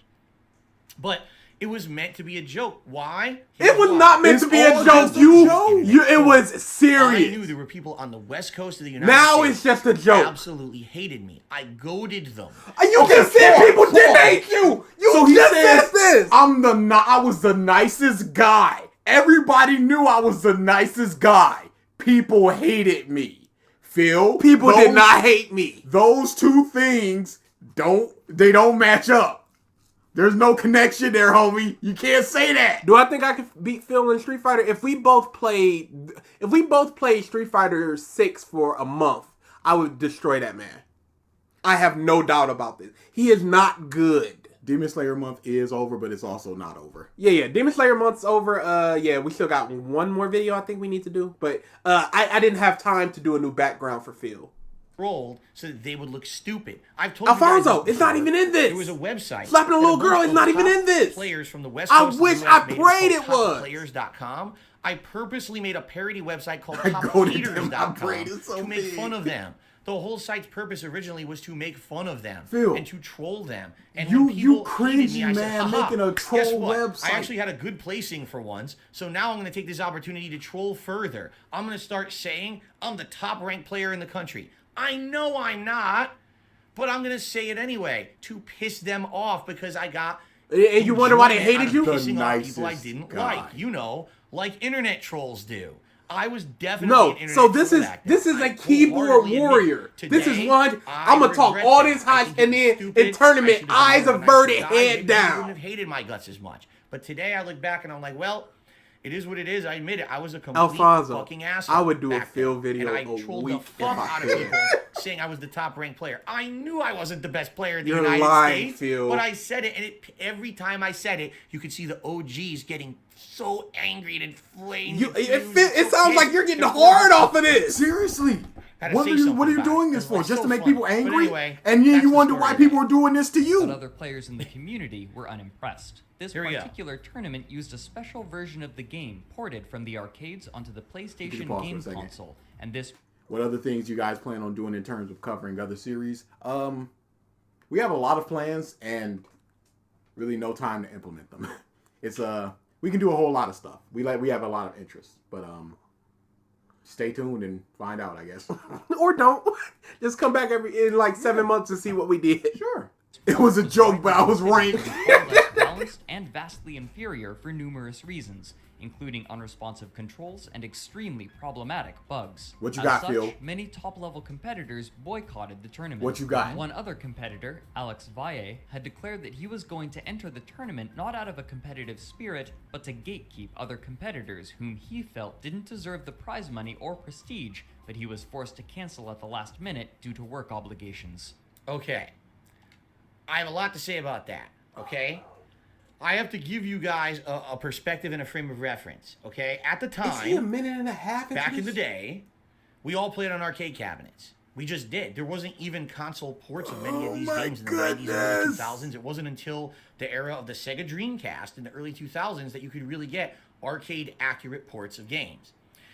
But it was meant to be a joke. Why? It was Why. not meant It's to be a all joke. just a joke. It was I serious. knew there were people on the West Coast of the United Now States it's just a who joke. absolutely hated me. I goaded them. You just said people didn't hate you. You So he just says, said this. I was the nicest guy. Everybody knew I was the nicest guy. People hated me. Phil, People did not hate me. Those two things don't match up. There's no connection there, homie. You can't say that. Do I think I could beat Phil in Street Fighter? If we both played Street Fighter 6 for a month, I would destroy that man. I have no doubt about this. He is not good. Demon Slayer month is over, but it's also not over. Yeah. Demon Slayer month's over. We still got one more video I think we need to do. But I didn't have time to do a new background for Phil. Rolled so that they would look stupid. I've told Alfonso, you guys this it's not before. even in this. There was a website. Slapping a that little bunch girl of is not even top in this. Players from the West I Coast. wish of the US I made prayed it called was. Topplayers.com. I purposely made a parody website called I goaded them. My TopHaters.com brain is so to make big. fun of them. The whole site's purpose originally was to make fun of them Phil, and to troll them. And you when people cringy hated me, I said, man, "Haha, making a guess troll what? website." I actually had a good placing for once, so now I'm going to take this opportunity to troll further. I'm going to start saying I'm the top ranked player in the country. I know I'm not, but I'm going to say it anyway to piss them off because I got... And you wonder why they enjoyment hated out you? of pissing off people I nicest didn't guy. like. You know, like internet trolls do. I was definitely No, an internet so this troll is back then. a I keyboard wholeheartedly admit, warrior. This is today, one. I I'm gonna talk regret all that. this I hype think and it then was stupid. in tournament, I should've done eyes more when I averted, died. head Maybe you down. wouldn't have hated my guts as much. But today I look back and I'm like, well, it is what it is. I admit it. I was a complete Alfonso, fucking asshole. I would do a back Phil then. video and I a trolled week the if fuck I out of could. people saying I was the top ranked player. I knew I wasn't the best player in the You're United lying, States, Phil. but I said it, and every time I said it, you could see the OGs getting so angry and inflamed. It sounds like you're getting hard off of this. Seriously. Gotta What say are you something about doing it. this It's for? like Just so to make funny. people But angry? anyway, And then that's you the wonder story why of it. people are doing this to But you. other players in the community were unimpressed. This Here we go. particular tournament used a special version of the game ported from the arcades onto the PlayStation pause for a game second. console, and this What other things you guys plan on doing in terms of covering other series? We have a lot of plans and really no time to implement them. It's we can do a whole lot of stuff. We have a lot of interest, but stay tuned and find out, I guess. Or don't. Just come back in like 7 months to see what we did. Sure. It was a joke, but I was ranked. far less balanced and vastly inferior for numerous reasons, including unresponsive controls and extremely problematic bugs. What you As got, such, Phil? many top-level competitors boycotted the tournament. What you got? One other competitor, Alex Valle, had declared that he was going to enter the tournament not out of a competitive spirit, but to gatekeep other competitors whom he felt didn't deserve the prize money or prestige, but he was forced to cancel at the last minute due to work obligations. Okay. I have a lot to say about that, okay? I have to give you guys a perspective and a frame of reference, okay? At the Is he a time, minute and a half? back in the day, we all played on arcade cabinets. We just did. There wasn't even console ports of many of these my games in the 90s and early goodness. 2000s. It wasn't until the era of the Sega Dreamcast in the early 2000s that you could really get arcade-accurate ports of games.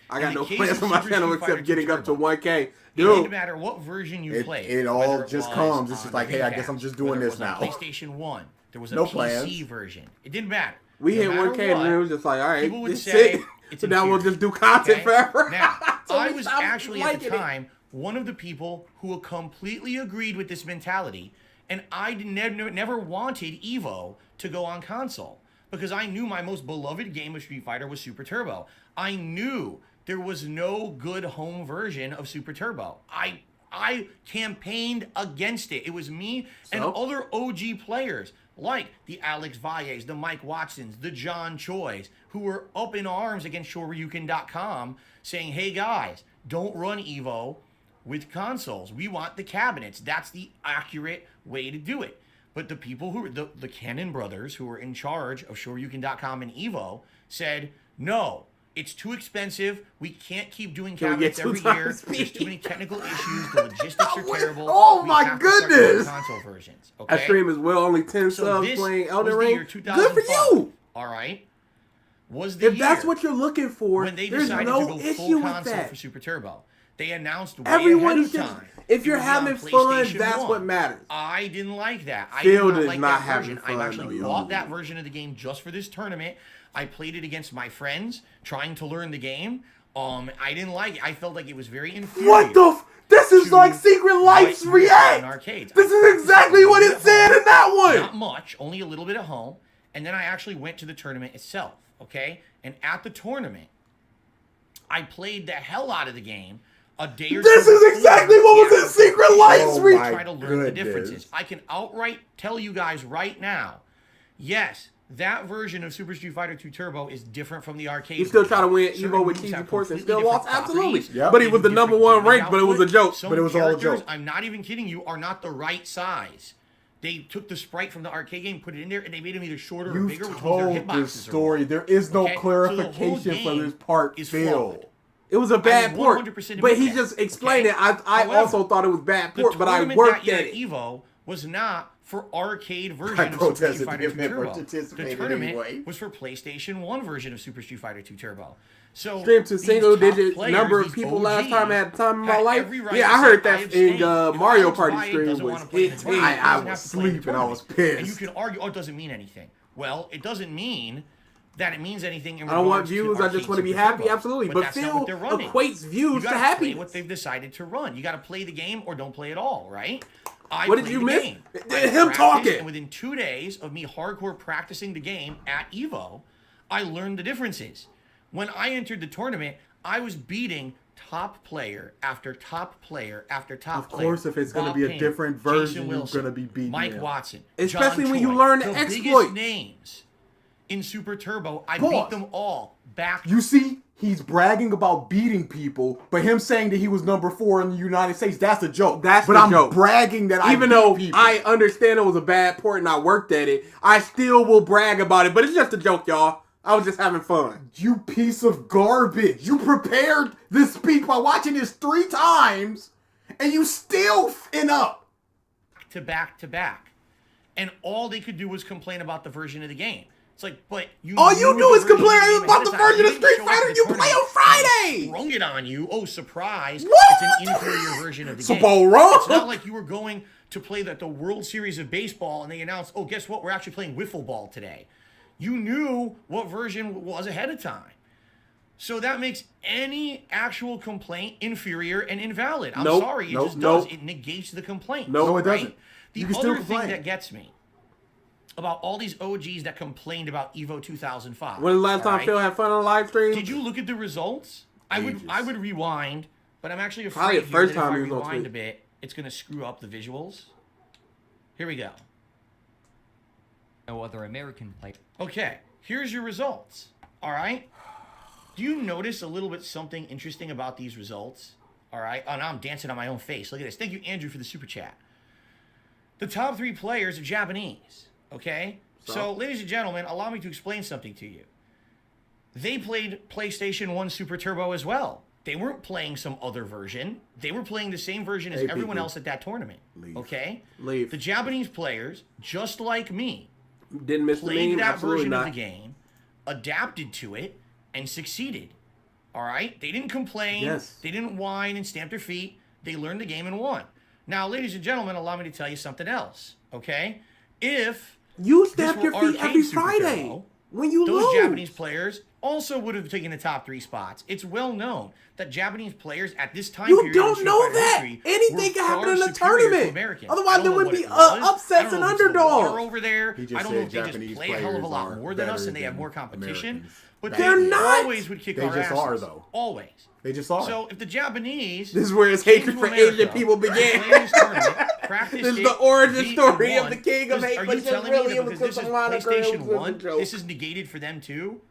I got In the no case plans of for my Super channel Street Fighter except getting up to Turbo, 1K. It didn't Dude, matter what version you It- played. it all whether just was comes. It's just on like, hey, I guess Dreamcast, I'm just doing whether it this was on now. PlayStation 1. There was a No PC plans. version. It didn't matter. we No hit matter 1K and what, then it was just like, all right, people would this say it. it's So now we'll inferior. just do content Okay? forever. Now, So I we was stopped actually at the liking it. time one of the people who completely agreed with this mentality, and I never wanted Evo to go on console because I knew my most beloved game of Street Fighter was Super Turbo. I knew there was no good home version of Super Turbo. I campaigned against it. It was me and So? other OG players like the Alex Valles, the Mike Watsons, the John Choi's, who were up in arms against Shoryuken.com saying, hey guys, don't run Evo with consoles. We want the cabinets. That's the accurate way to do it. But the people who the Cannon brothers who were in charge of Shoryuken.com and Evo said, no, it's too expensive. We can't keep doing cabinets every year. There's too many technical issues. The logistics are terrible. Oh We my have to start doing goodness. console versions. I Okay? stream as well, only 10 So subs this playing was Elden the Ring. year Good for 2005. you. All right. Was the If year that's what you're looking for, when they there's decided no to go issue full with console that. for Super Turbo. They announced way Everyone ahead of just, time. if it you're would be on having fun, PlayStation that's 1. what matters. I didn't like that. I Phil did not does like not that having version. fun, I actually though, bought yo. that version of the game just for this tournament. I played it against my friends, trying to learn the game. I didn't like it. I felt like it was very inferior. What the this is to like Secret Life's what you saw React. in arcades. This I is practiced exactly a what little it bit at said home. in that one. Not much, only a little bit at home. And then I actually went to the tournament itself, okay? And at the tournament, I played the hell out of the game a day or This two is exactly before what was in the Secret Life's Oh React. my try to learn the goodness. differences. I can outright tell you guys right now, yes, that version of Super Street Fighter 2 Turbo is different from the arcade. You still version. try to win Certain Evo with moves cheesy have ports and completely still lost? different Absolutely. properties. Yep. But he They was do the number different one damage ranked, but it was a output. joke. Some But it was all a characters, joke. I'm not even kidding you, are not the right size. They took the sprite from the arcade game, put it in there, and they made them either shorter or You've bigger, which means told their this hitboxes are story. more. There is no Okay? So the whole clarification for game this part, is Phil. flawed. It was a bad will port, 100% but admit he that, just explained okay? it. I However, also thought it was bad The port, but I tournament worked that at year it. Evo was not for arcade version I of Super Street protested Fighter him 2 never Turbo. The participated tournament anyway. was for PlayStation 1 version of Super Street Fighter 2 Turbo. So Streamed to these single top digit players, number of these people OGs, last time I had time in my had life. every right Yeah, to I heard say, that abstain. in If Mario Alex Party Wyatt stream doesn't was wanna play in the it. tournament, he I doesn't was have to play in the sleeping. I was tournament. And you pissed. can argue, oh, it doesn't mean anything. Well, it doesn't mean that it means anything in I don't want regards to views. I just arcade want to be Super happy. Turbo. Absolutely. But that's not Phil what they're running. equates You views to gotta play happiness. what they've decided to run. You got to play the game or don't play at all, right? I What did played you the miss? game. Him I practiced, talking. And within 2 days of me hardcore practicing the game at Evo, I learned the differences. When I entered the tournament, I was beating top player after top player after top Of player. course, if it's gonna Bob be a Payne, different Jason version, you're Wilson, gonna be beating Mike him. Watson, Especially John when you Choi, learn the biggest exploit. names in Super Turbo. I Pause. beat them all back. You see, he's bragging about beating people, but him saying that he was number 4 in the United States, that's a joke. That's but the I'm joke. bragging that Even I though beat people. I understand it was a bad port and I worked at it, I still will brag about it. But it's just a joke, y'all. I was just having fun. You piece of garbage. You prepared this speech by watching this 3 times, and you still f***ing up. to back to back. And all they could do was complain about the version of the game. It's like, but you All knew you the do is version of complain game about ahead the time. version You of didn't Street show up Fighter to the you play on tournament Friday. and Sprung it on you. Oh, surprise. What? It's an inferior version of the game. So wrong. It's not like you were going to play the World Series of Baseball and they announced, oh, guess what? We're actually playing wiffle ball today. You knew what version was ahead of time. So that makes any actual complaint inferior and invalid. I'm Nope, sorry, it nope, just does. nope. It negates the complaint. Nope. No, it right? doesn't. The You can still other thing complain. that gets me about all these OGs that complained about Evo 2005. When the last time alright? Phil had fun on live stream? Did you look at the results? I Ages. would rewind, but I'm actually afraid Probably the here first that if time I he was on rewind Twitch. a bit, it's going to screw up the visuals. Here we go. No other American player. Okay, here's your results. All right? Do you notice a little bit something interesting about these results? All right? Oh, now I'm dancing on my own face. Look at this. Thank you, Andrew, for the super chat. The top 3 players are Japanese. Okay? So, ladies and gentlemen, allow me to explain something to you. They played PlayStation 1 Super Turbo as well. They weren't playing some other version. They were playing the same version as Hey, everyone people. else at that tournament. Leave. Okay? Leave. The Japanese players, just like me, Didn't miss the played meme? that Absolutely version not. of the game, adapted to it, and succeeded. All right? They didn't complain. Yes. They didn't whine and stamp their feet. They learned the game and won. Now, ladies and gentlemen, allow me to tell you something else. Okay? If You this stamp were your feet arcade every Super Friday Turbo, when you those lose. Japanese players also would have taken the top 3 spots. It's well known that Japanese players at this time You period in don't Street know Fighter that. history Anything were can happen far in a superior to tournament. Americans. Otherwise, I don't there know would what be it was. upsets I don't and know if it's the underdogs. water over there. He just I don't know said if they Japanese just play a hell of a players lot are more than us better and they have than more competition. Americans. But They're they not. always would kick They our just asses. are, though. Always. They just are. So if the Japanese This is where his came hatred to for America, Asian people began. played this tournament, practiced This is it, the origin beat story and of the won, king of hate, are but you just telling really me it that was because this just is a moniker, it PlayStation was just a 1, joke. this is negated for them too?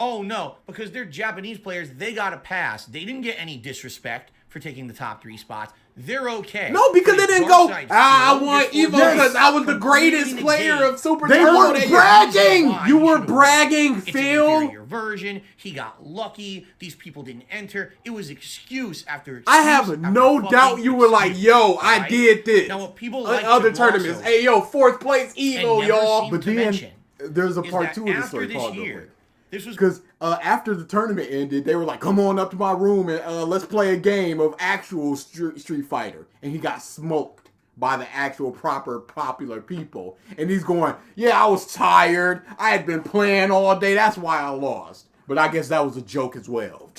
Oh no, because they're Japanese players, they got a pass. They didn't get any disrespect for taking the top 3 spots. They're okay. No, because But they if didn't go, DarksydePhil I won Evo before because I was the completely greatest player negate of Super the Turbo. reason They why bragging. he You were should've won. bragging, It's an Phil. inferior version. He got lucky. These people didn't enter. It was excuse after excuse. I have after no fucking doubt you were like, excuse, yo, I alright? did this. Now, what people On like to other gloss tournaments. over Hey, yo, 4th place and Evo, never y'all. seem But to then mention there's a is part that 2 of the after story this called year, this was because after the tournament ended, they were like, come on up to my room and let's play a game of actual Street Fighter. And he got smoked by the actual proper popular people. And he's going, yeah, I was tired. I had been playing all day. That's why I lost. But I guess that was a joke as well.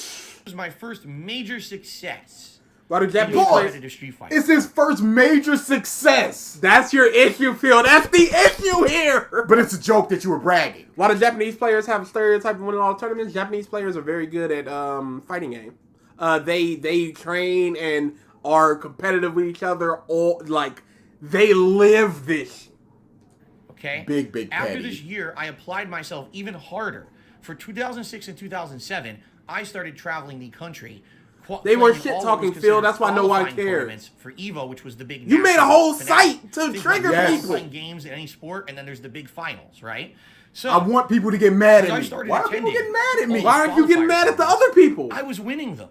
was my first major success. Why the in Japanese Boy, players? competitive Street Fighter. It's his first major success. That's your issue, Phil. That's the issue here. But it's a joke that you were bragging. Why do Japanese players have a stereotype of winning all the tournaments? Japanese players are very good at fighting game. They train and are competitive with each other. All like they live this. Okay. Big After patty. this year, I applied myself even harder. For 2006 and 2007, I started traveling the country. They weren't playing shit all talking, what was Phil. That's why no one qualifying cares. tournaments for Evo, which was the big. You made a national whole finale. site to Think trigger about people. qualifying games in any sport, and then there's the big finals, right? So I want people to get mad I at me. started Why are people attending getting mad at me? all Why aren't you getting mad at the other people? I was winning them.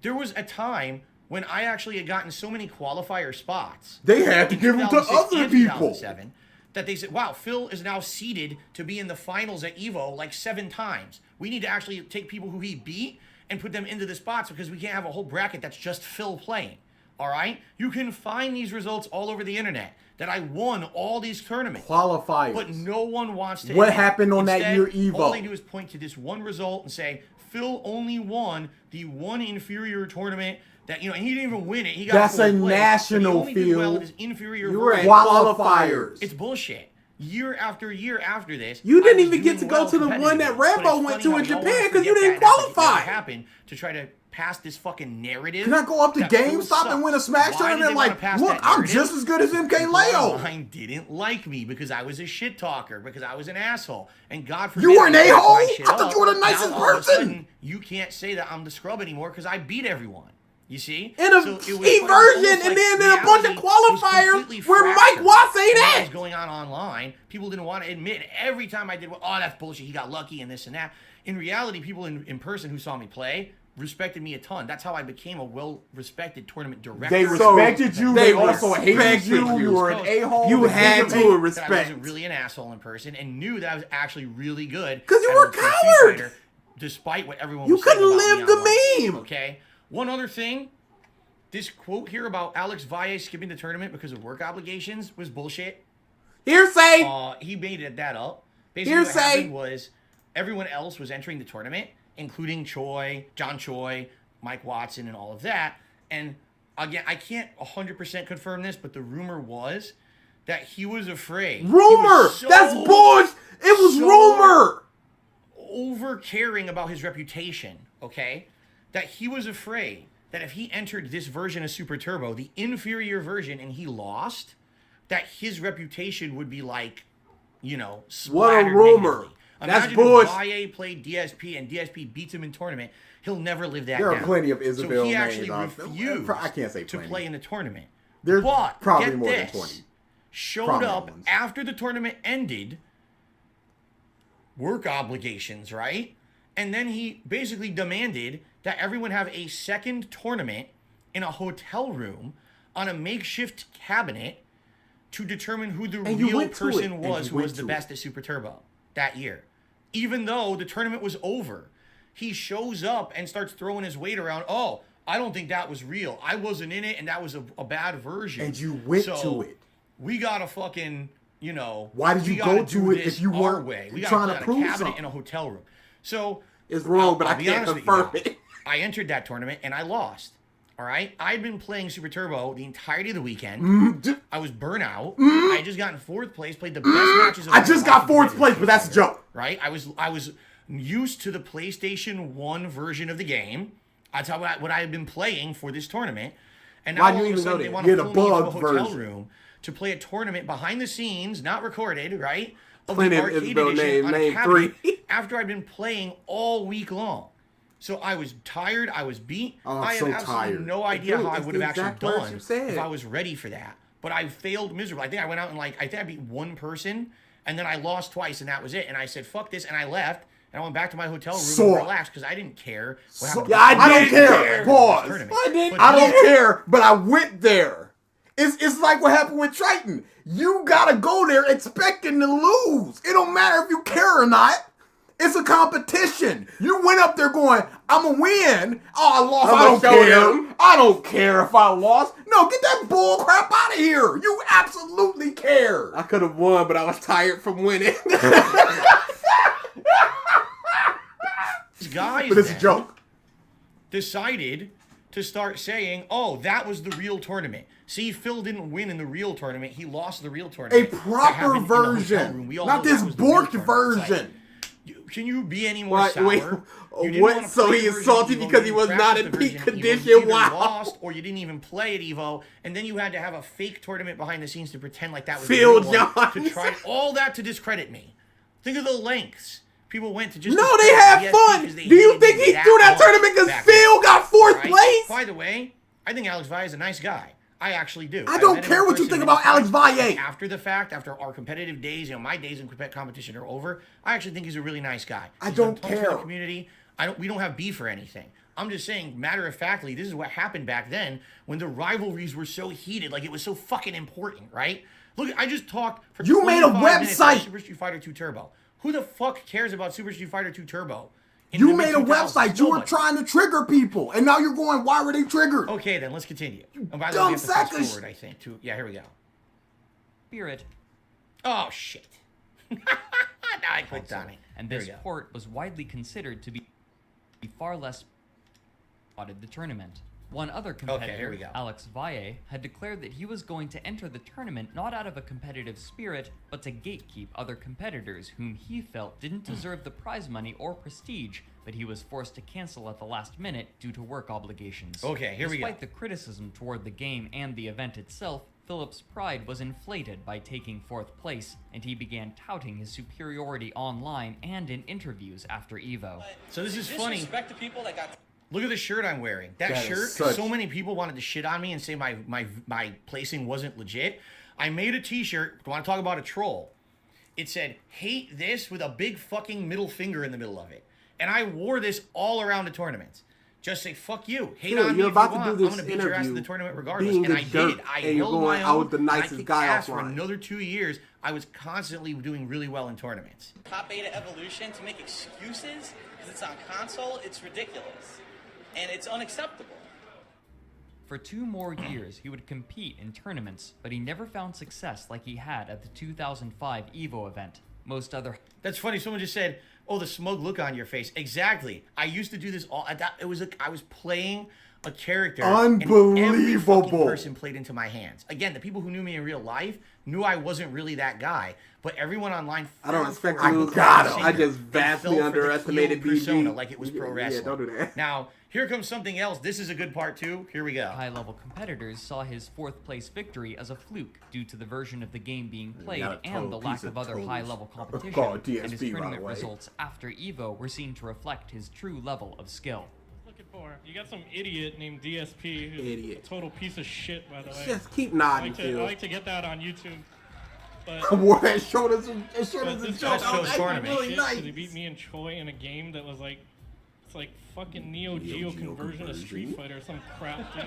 There was a time when I actually had gotten so many qualifier spots. They had to in give them to 2006 other and people. 2007, that they said, wow, Phil is now seeded to be in the finals at Evo like 7 times. We need to actually take people who he beat and put them into the spots because we can't have a whole bracket that's just Phil playing. All right? You can find these results all over the internet that I won all these tournaments. Qualifiers. But no one wants to. What admit it. happened on that Instead, year Evo? All they do is point to this one result and say, Phil only won the one inferior tournament that, and he didn't even win it. He got That's fourth a place, national, but he only did Phil. well in his inferior You were at version. qualifiers. It's bullshit. Year after year after this, You didn't I was even get doing to go well to the one that competitively. But Rambo it's went funny to how in we all Japan wanna 'cause you forget didn't that and forget qualify. what happened to try to pass this fucking narrative. Can I go up to that Phil GameStop and sucks. win a Smash Why tournament? did they wanna Like, pass look, that I'm narrative? just as good as MK People Leo. online didn't like me because I was a shit talker, because I was an asshole, and God forbid. You were an I fucked a-hole? my shit I thought you were the up. nicest Now, all of a person. sudden, you can't say that I'm the scrub anymore because I beat everyone. You see? In a So it was E funny, version, almost and like then in a bunch of reality was qualifiers completely where Mike fractured. Watts ain't What at. was going on online? People didn't want to admit. Every time I did, oh, that's bullshit. He got lucky and this and that. In reality, people in person who saw me play respected me a ton. That's how I became a well-respected tournament director. They respected you. They They also hated respected you. you. You were an a-hole. You They had didn't to make- that I respect. wasn't really an asshole in person and knew that I was actually really good. 'Cause you at were a Ultimate Street coward. Fighter, despite what everyone You was saying couldn't about live me the online. meme. Okay. One other thing. This quote here about Alex Valle skipping the tournament because of work obligations was bullshit. Hearsay. He made that up. Basically, what Hearsay. happened was everyone else was entering the tournament, including John Choi, Mike Watson, and all of that. And again, I can't 100% confirm this, but the rumor was that he was afraid. He Rumor. was so That's bullshit. It was so rumor. over caring about his reputation, okay? That he was afraid that if he entered this version of Super Turbo, the inferior version, and he lost, that his reputation would be like, What a splattered rumor. negatively. That's Imagine bullshit. if Valle played DSP and DSP beats him in tournament. He'll never live that There are down. plenty of Isabel So he names actually out- refused I can't say to plenty. play in the tournament. There's but probably get more than this, 20 showed prominent up ones. after the tournament ended, work obligations, right? And then he basically demanded that everyone have a second tournament in a hotel room on a makeshift cabinet to determine who the And you real went to it. person And was you who went was the to best at Super Turbo that year. Even though the tournament was over, he shows up and starts throwing his weight around. Oh, I don't think that was real. I wasn't in it, and that was a bad version. And you went to it. We gotta fucking, Why did we you gotta go to do it if this you our weren't way? We trying gotta to put prove a cabinet something? in a hotel room. So It's wrong, but I be can't honest with confirm you. it. I entered that tournament and I lost. All right, I'd been playing Super Turbo the entirety of the weekend. I was burnt out. I had just gotten 4th place, played the best matches. Of I my just life got in 4th competitive place, Street but that's a Fighter, joke. right? I was used to the PlayStation 1 version of the game. That's how what I had been playing for this tournament. And now Why'd all you of a even sudden go they there? want to Yeah, the pull me into a bugged hotel version. room to play a tournament behind the scenes, not recorded, right? Of Plenty the of arcade Isabel edition name- on a name cabinet 3. after I'd been playing all week long. So I was tired. I was beat. Oh, I'm I have so absolutely tired. no idea Dude, how I it's would the have actually exact words done you said. if I was ready for that. But I failed miserably. I think I went out and I think I beat one person, and then I lost twice, and that was it. And I said, "Fuck this," and I left. And I went back to my hotel room and relaxed because I didn't care what happened. Yeah, I don't care. in this Pause. tournament. I don't care, but I went there. It's like what happened with Triton. You gotta go there expecting to lose. It don't matter if you care or not. It's a competition. You went up there going, I'm gonna win. Oh, I lost. I don't care. I don't care if I lost. No, get that bull crap out of here. You absolutely care. I could have won, but I was tired from winning. These guys But it's a then joke. decided to start saying, "Oh, that was the real tournament." See, Phil didn't win in the real tournament. He lost the real A tournament. That proper happened in the hotel room. version. We all Not know this that was the real borked tournament. It's like, version. can you be any more Wait, sour? wait, You didn't what? wanna So play he the is version salty of Evo, because you he was didn't not practice in the peak version of Evo. condition. You either Wow. lost or you didn't even play at Evo, and then you had to have a fake tournament behind the scenes to pretend like that was Phil the real one, Jones. to try all that to discredit me. Think of the lengths people went to just. No, they discredit had DSP fun. because they Do you hated think me he that threw that much tournament because back Phil then. got fourth Right? place? By the way, I think Alex Valle is a nice guy. I actually do. I don't met him care in what you person think many about Alex times. Valle. After the fact, after our competitive days, my days in competition are over. I actually think he's a really nice guy. I He's done don't tons for care. the community. We don't have beef or anything. I'm just saying, matter of factly, this is what happened back then when the rivalries were so heated, like it was so fucking important, right? Look, I just talked for You made a 25 minutes about website. Super Street Fighter 2 Turbo. Who the fuck cares about Super Street Fighter 2 Turbo? in You the made a mid-2000s? website. You were Nobody. trying to trigger people, and now you're going, why were they triggered? Okay, then let's continue. Oh, by the way, dumb we have to fast suckers. forward, I think. Yeah, here we go. Spirit, Oh shit! Now I clicked on it. and There this we go. port was widely considered to be far less spotted the tournament. One other competitor, here we go. Alex Valle, had declared that he was going to enter the tournament not out of a competitive spirit, but to gatekeep other competitors whom he felt didn't deserve the prize money or prestige, but he was forced to cancel at the last minute due to work obligations. Okay, here we go. Despite the criticism toward the game and the event itself, Philip's pride was inflated by taking fourth place, and he began touting his superiority online and in interviews after EVO. So this is funny. Disrespect the people that got. Look at the shirt I'm wearing. That That is shirt, such- so many people wanted to shit on me and say my placing wasn't legit. I made a t-shirt, I want to talk about a troll. It said, hate this with a big fucking middle finger in the middle of it. And I wore this all around the tournaments. Just say, fuck you. Hate Phil, on me you're if about you to do want. this I'm going to beat your ass in the interview tournament regardless. being And the I dirt, did. I and you're held going my out own. with the and I nicest kicked guy ass for offline. another 2 years. I was constantly doing really well in tournaments. Top Beta Evolution to make excuses because it's on console, it's ridiculous. And it's unacceptable. For 2 more years, he would compete in tournaments, but he never found success like he had at the 2005 EVO event. Most other That's funny. Someone just said, "Oh, the smug look on your face." Exactly. I used to do this all. It was like I was playing a character. And every Unbelievable. fucking person played into my hands. Again, the people who knew me in real life knew I wasn't really that guy. But everyone online. I don't fell expect for you the to got him. singer I just and vastly fell for the underestimated heel persona BG. like it was pro Yeah, wrestling. don't do that. Now here comes something else. This is a good part too. Here we go. high-level competitors saw his 4th place victory as a fluke due to the version of the game being played Not a and the total lack piece of of other toes. high-level competition, Called and his DSP, by the tournament way. results after EVO were seen to reflect his true level of skill. Looking for you got some idiot named DSP who's Idiot. a total piece of shit, by the way. Just keep I nodding, like, I Phil. like to get that on YouTube. I But wore that shirt as a But joke. this That was guy's Phil's actually tournament. really shit, nice. 'cause he beat me and Choi in a game that was like, it's like fucking Neo Geo Geo conversion of conversion? Street Fighter, some crap, dude.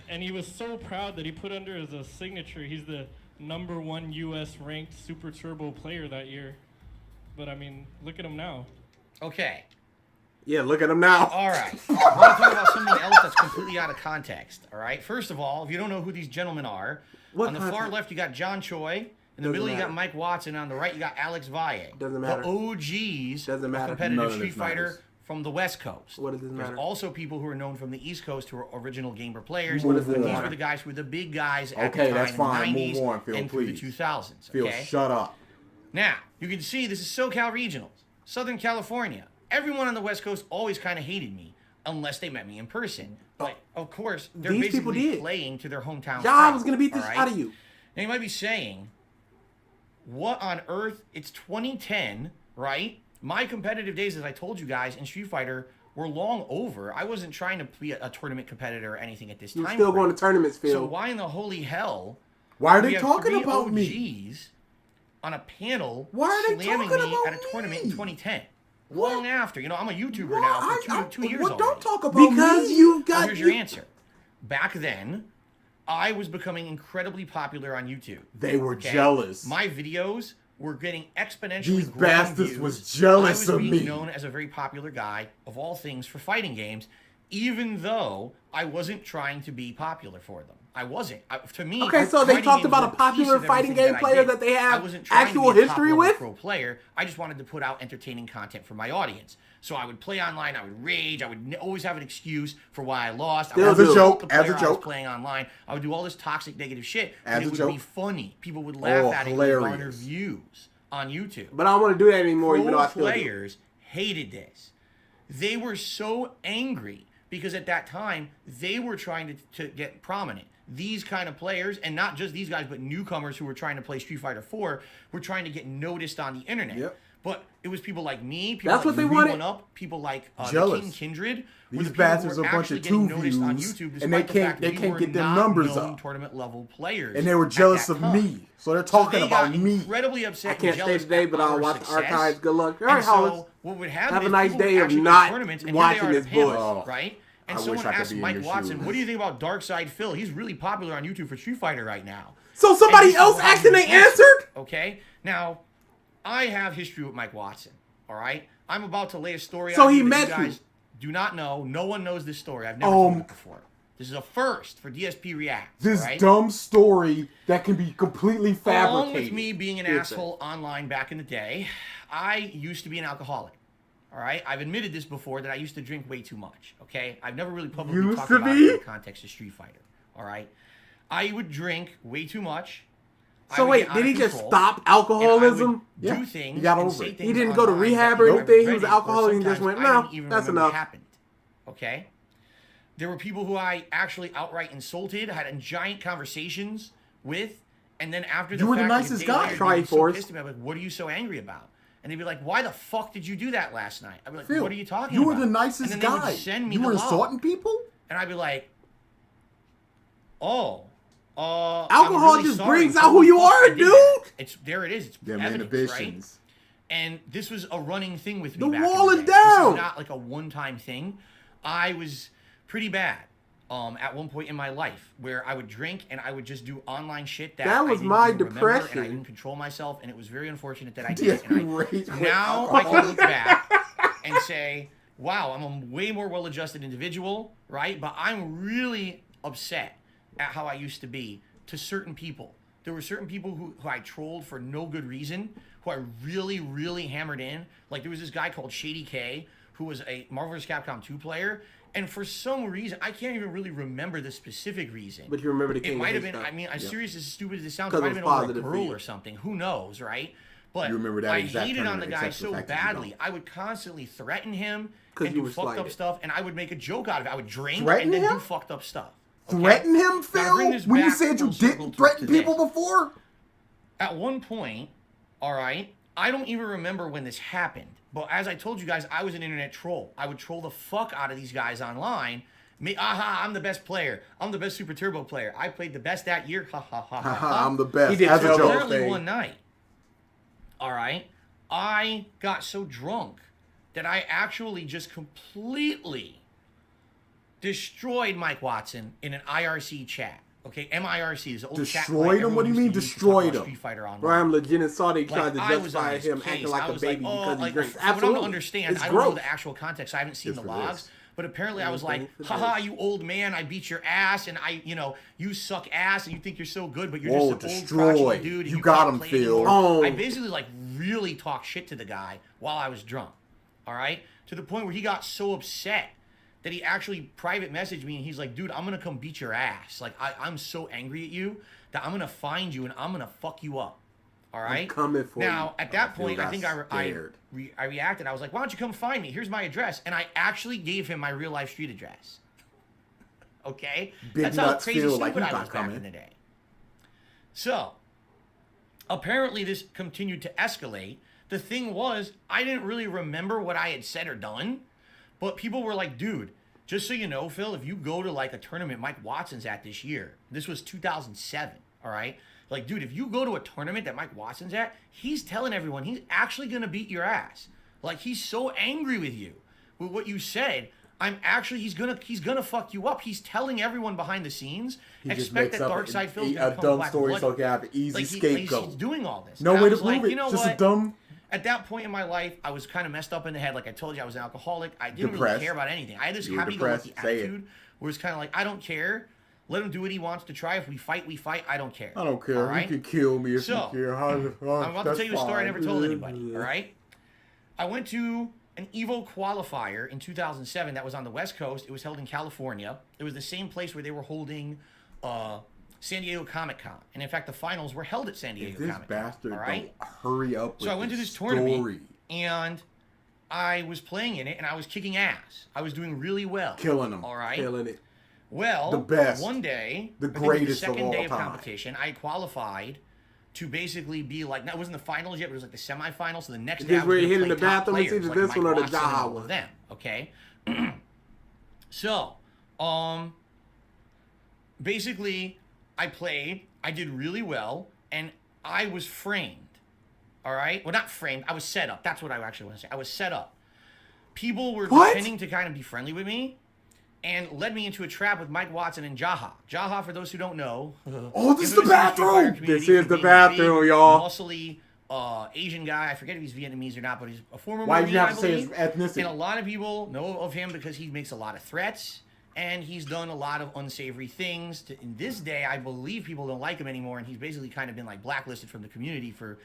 and he was so proud that he put under as a signature, he's the #1 U.S. ranked Super Turbo player that year. But I mean, look at him now. Okay. Yeah, look at him now. All right. I want to talk about something else that's completely out of context. All right. First of all, if you don't know who these gentlemen are, What on the far context? left you got John Choi. In the Doesn't middle you got matter. Mike Watson. On the right you got Alex Valle. Doesn't matter. The OGs Doesn't of matter. competitive None of Street this Fighter matters. from the West Coast. What does this There's matter? also people who are known from the East Coast who are original gamer players. Move But these on. were the guys who were the big guys at Okay, the time that's in fine. the 90s Move on, Phil, and through the please. 2000s. Phil, Okay? shut up. Now, you can see this is SoCal Regionals, Southern California. Everyone on the West Coast always kind of hated me, unless they met me in person. But, of course, they're These people basically did. playing to their hometown Y'all crowd, was gonna beat this all right? out of you. Now, you might be saying, what on earth? It's 2010, right? My competitive days, as I told you guys, in Street Fighter were long over. I wasn't trying to be a tournament competitor or anything at this time. You're still going to tournaments, Phil. So why in the holy hell? Why are we they have talking three about OGs me? on a panel Why are they slamming talking me about at a tournament me? in 2010? What? Long after. You know, I'm a YouTuber Well, now for two years well, already. don't talk about because me. you've Well, got. here's your answer. Back then, I was becoming incredibly popular on YouTube. They were Okay? jealous. My videos were getting exponentially These growing bastards views. was jealous I of was me. being known as a very popular guy of all things for fighting games, even though I wasn't trying to be popular for them. I wasn't. To me, Okay, so they fighting talked games about were a popular piece of fighting everything game I player did. that they I have wasn't trying actual to be a history top-level with? pro player. I just wanted to put out entertaining content for my audience. So I would play online, I would rage, I would always have an excuse for why I lost. I would As a insult joke, the player as a I was joke. playing online. I would do all this toxic negative shit, As and a it would joke. be funny. People would laugh Oh, at it and garner hilarious. views on YouTube. But I don't want to do that anymore, even though Pro I still do. players hated this. They were so angry because at that time they were trying to get prominent. These kind of players, and not just these guys, but newcomers who were trying to play Street Fighter 4, were trying to get noticed on the internet. Yep. But it was people like me, people That's like what they wanted? 3-1-Up, people like the Jealous. King Kindred. were These the people who bastards were are a bunch actually of getting 2 noticed on views, YouTube, and they despite the can't- fact they we can't were get their not numbers known up. tournament level players. And they were at jealous that of time. me. So they're So talking they about got me. incredibly upset I can't and stay jealous today, at but I'll our watch the success. archives. Good luck. All And right, so Hollis. what would happen Have a is nice people would day of actually go to not tournaments, and watching here they are at this a panel, bullshit. right? And I someone wish I could asked be in Mike your Watson, shoes. "What do you think about DarksydePhil? He's really popular on YouTube for Street Fighter right now." So somebody And he else said, asked and they "Well, answered? Okay, now I have history with Mike Watson. All right, I'm about to lay a story. So on he you that met you you. guys do not know. No one knows this story. I've never told it before. This is a first for DSP React. This all right? dumb story that can be completely fabricated. Along with me being an asshole online back in the day, I used to be an alcoholic. All right, I've admitted this before that I used to drink way too much. Okay, I've never really publicly Used talked to about be? it in the context of Street Fighter. All right, I would drink way too much. I So would wait, get out did of he just control, stop and I would alcoholism? Yeah, do things. he got and over say it. things He didn't go to online rehab that or you anything? He was regretted, or alcoholic and just sometimes went, I "No, didn't even that's remember enough." happened. Okay. There were people who I actually outright insulted, had giant conversations with, and then after the You were the fact, like, a nicest day guy. later, Try they'd be so Forrest. pissed at me. I'm like, "What are you so angry about?" And they'd be like, "Why the fuck did you do that last night?" I'd be like, Phil, "What are you talking you about?" were the nicest and then they guy. would send me You the were log. insulting people? And I'd be like, "Oh, Alcohol I'm really just sorry. brings out Holy who you fuck, are, I did dude. that." It's there. It is. It's Them evidence, right? inhibitions. And this was a running thing with me. The back in wall the is day. This down. is not like a one-time thing. I was pretty bad at one point in my life where I would drink and I would just do online shit that That I was didn't my even remember, and I depression. didn't control myself, and it was very unfortunate that I did. DSP And rage quit now I alcohol. can look back and say, wow, I'm a way more well-adjusted individual, right? But I'm really upset at how I used to be to certain people. There were certain people who I trolled for no good reason, who I really, really hammered in. Like there was this guy called Shady K, who was a Marvel vs. Capcom 2 player, and for some reason, I can't even really remember the specific reason. But you remember the King It of might have Hate been, stuff. I mean, as serious, as stupid as it sounds, it 'Cause might it have was been over a positive girl feed. or something. Who knows, right? But You remember that I exact hated on the tournament, guy except for so the fact that you badly. don't. I would constantly threaten him 'Cause and you do were fucked up slighted. stuff, and I would make a joke out of it. I would drink Threaten and then him? do fucked up stuff. okay? Threaten him, Now, Phil? bring this When you back said you full circle didn't to threaten today. people before? At one point, all right, I don't even remember when this happened, but as I told you guys, I was an internet troll. I would troll the fuck out of these guys online. Me, aha, I'm the best player. I'm the best Super Turbo player. I played the best that year. Ha ha ha ha. ha. I'm the best. He did As a tell joke. those Apparently thing. one night, all right, I got so drunk that I actually just completely destroyed Mike Watson in an IRC chat. Okay, MIRC is the old chat. Destroyed him? What do you mean destroyed him? Street Fighter Online. Bro, I'm legit and saw they Like, tried to I was on justify his him case. acting like I a was baby like, because he like, drinks. for what I Absolutely. don't understand, It's I don't know gross. the actual context. I haven't seen It's the for logs. this. But apparently I was Anything like, for haha, this. you old man, I beat your ass, and you suck ass, and you think you're so good, but you're Whoa, just an old destroyed. crotchety dude, and You you got can't him, play Phil. anymore. Oh. I basically like really talked shit to the guy while I was drunk, all right? To the point where he got so upset that he actually private messaged me, and he's like, dude, I'm going to come beat your ass. Like, I'm so angry at you that I'm going to find you, and I'm going to fuck you up. All right. coming for now, you. at that Phil point, I got think scared. I reacted. I was like, "Why don't you come find me? Here's my address." And I actually gave him my real life street address. Okay, Big that's how nuts crazy feel stupid like you I got was back coming. in the day. So, apparently, this continued to escalate the thing was, I didn't really remember what I had said or done, but people were like, dude, just so you know, Phil, if you go to like a tournament Mike Watson's at this year, this was 2007, all right? Like, dude, if you go to a tournament that Mike Watson's at, he's telling everyone he's actually going to beat your ass. Like, he's so angry with you, with what you said. He's gonna fuck you up. He's telling everyone behind the scenes, expect that DarksydePhil's gonna come dumb black story blood. so he can have an easy scapegoat. He's doing all this. No And way I to was prove like, it. you know Just what? a dumb. At that point in my life, I was kind of messed up in the head. Like I told you, I was an alcoholic. I didn't Depressed. really care about anything. I had this You were happy-go-lucky depressed. Say it. attitude where it's kind of like, I don't care. Let him do what he wants to try. If we fight, we fight. I don't care. I don't care. All right? You can kill me if So, you care. I'm about to tell you a story I never told anybody. All right? I went to an EVO qualifier in 2007 that was on the West Coast. It was held in California. It was the same place where they were holding San Diego Comic-Con. And in fact, the finals were held at San Diego This Comic-Con. bastard all right? don't hurry up with So I went to this story. tournament, and I was playing in it, and I was kicking ass. I was doing really well. Killing them. All right? Killing it. Well, The best. one day, The I think it was greatest the of second all day of time. competition, I qualified to basically be like, no, it wasn't the finals yet, but it was like the semifinals. So the next Is day, this I was where you gonna hit in play the top bathroom? It's players, either like this Mike one or the Watson and Jaha all one. of them. Okay. So, basically, I played. I did really well, and I was framed. All right. Well, not framed. I was set up. That's what I actually want to say. I was set up. People were What? pretending to kind of be friendly with me, and led me into a trap with Mike Watson and Jaha. Jaha, for those who don't know, Oh, this is the infamous in Street Fighter bathroom. community This is for the being a bathroom, big, y'all. Muscly Asian guy. I forget if he's Vietnamese or not, but he's a former Why Marine, did you have I to say his believe. ethnicity? And a lot of people know of him because he makes a lot of threats, and he's done a lot of unsavory things. In this day, I believe people don't like him anymore, and he's basically kind of been like blacklisted from the community for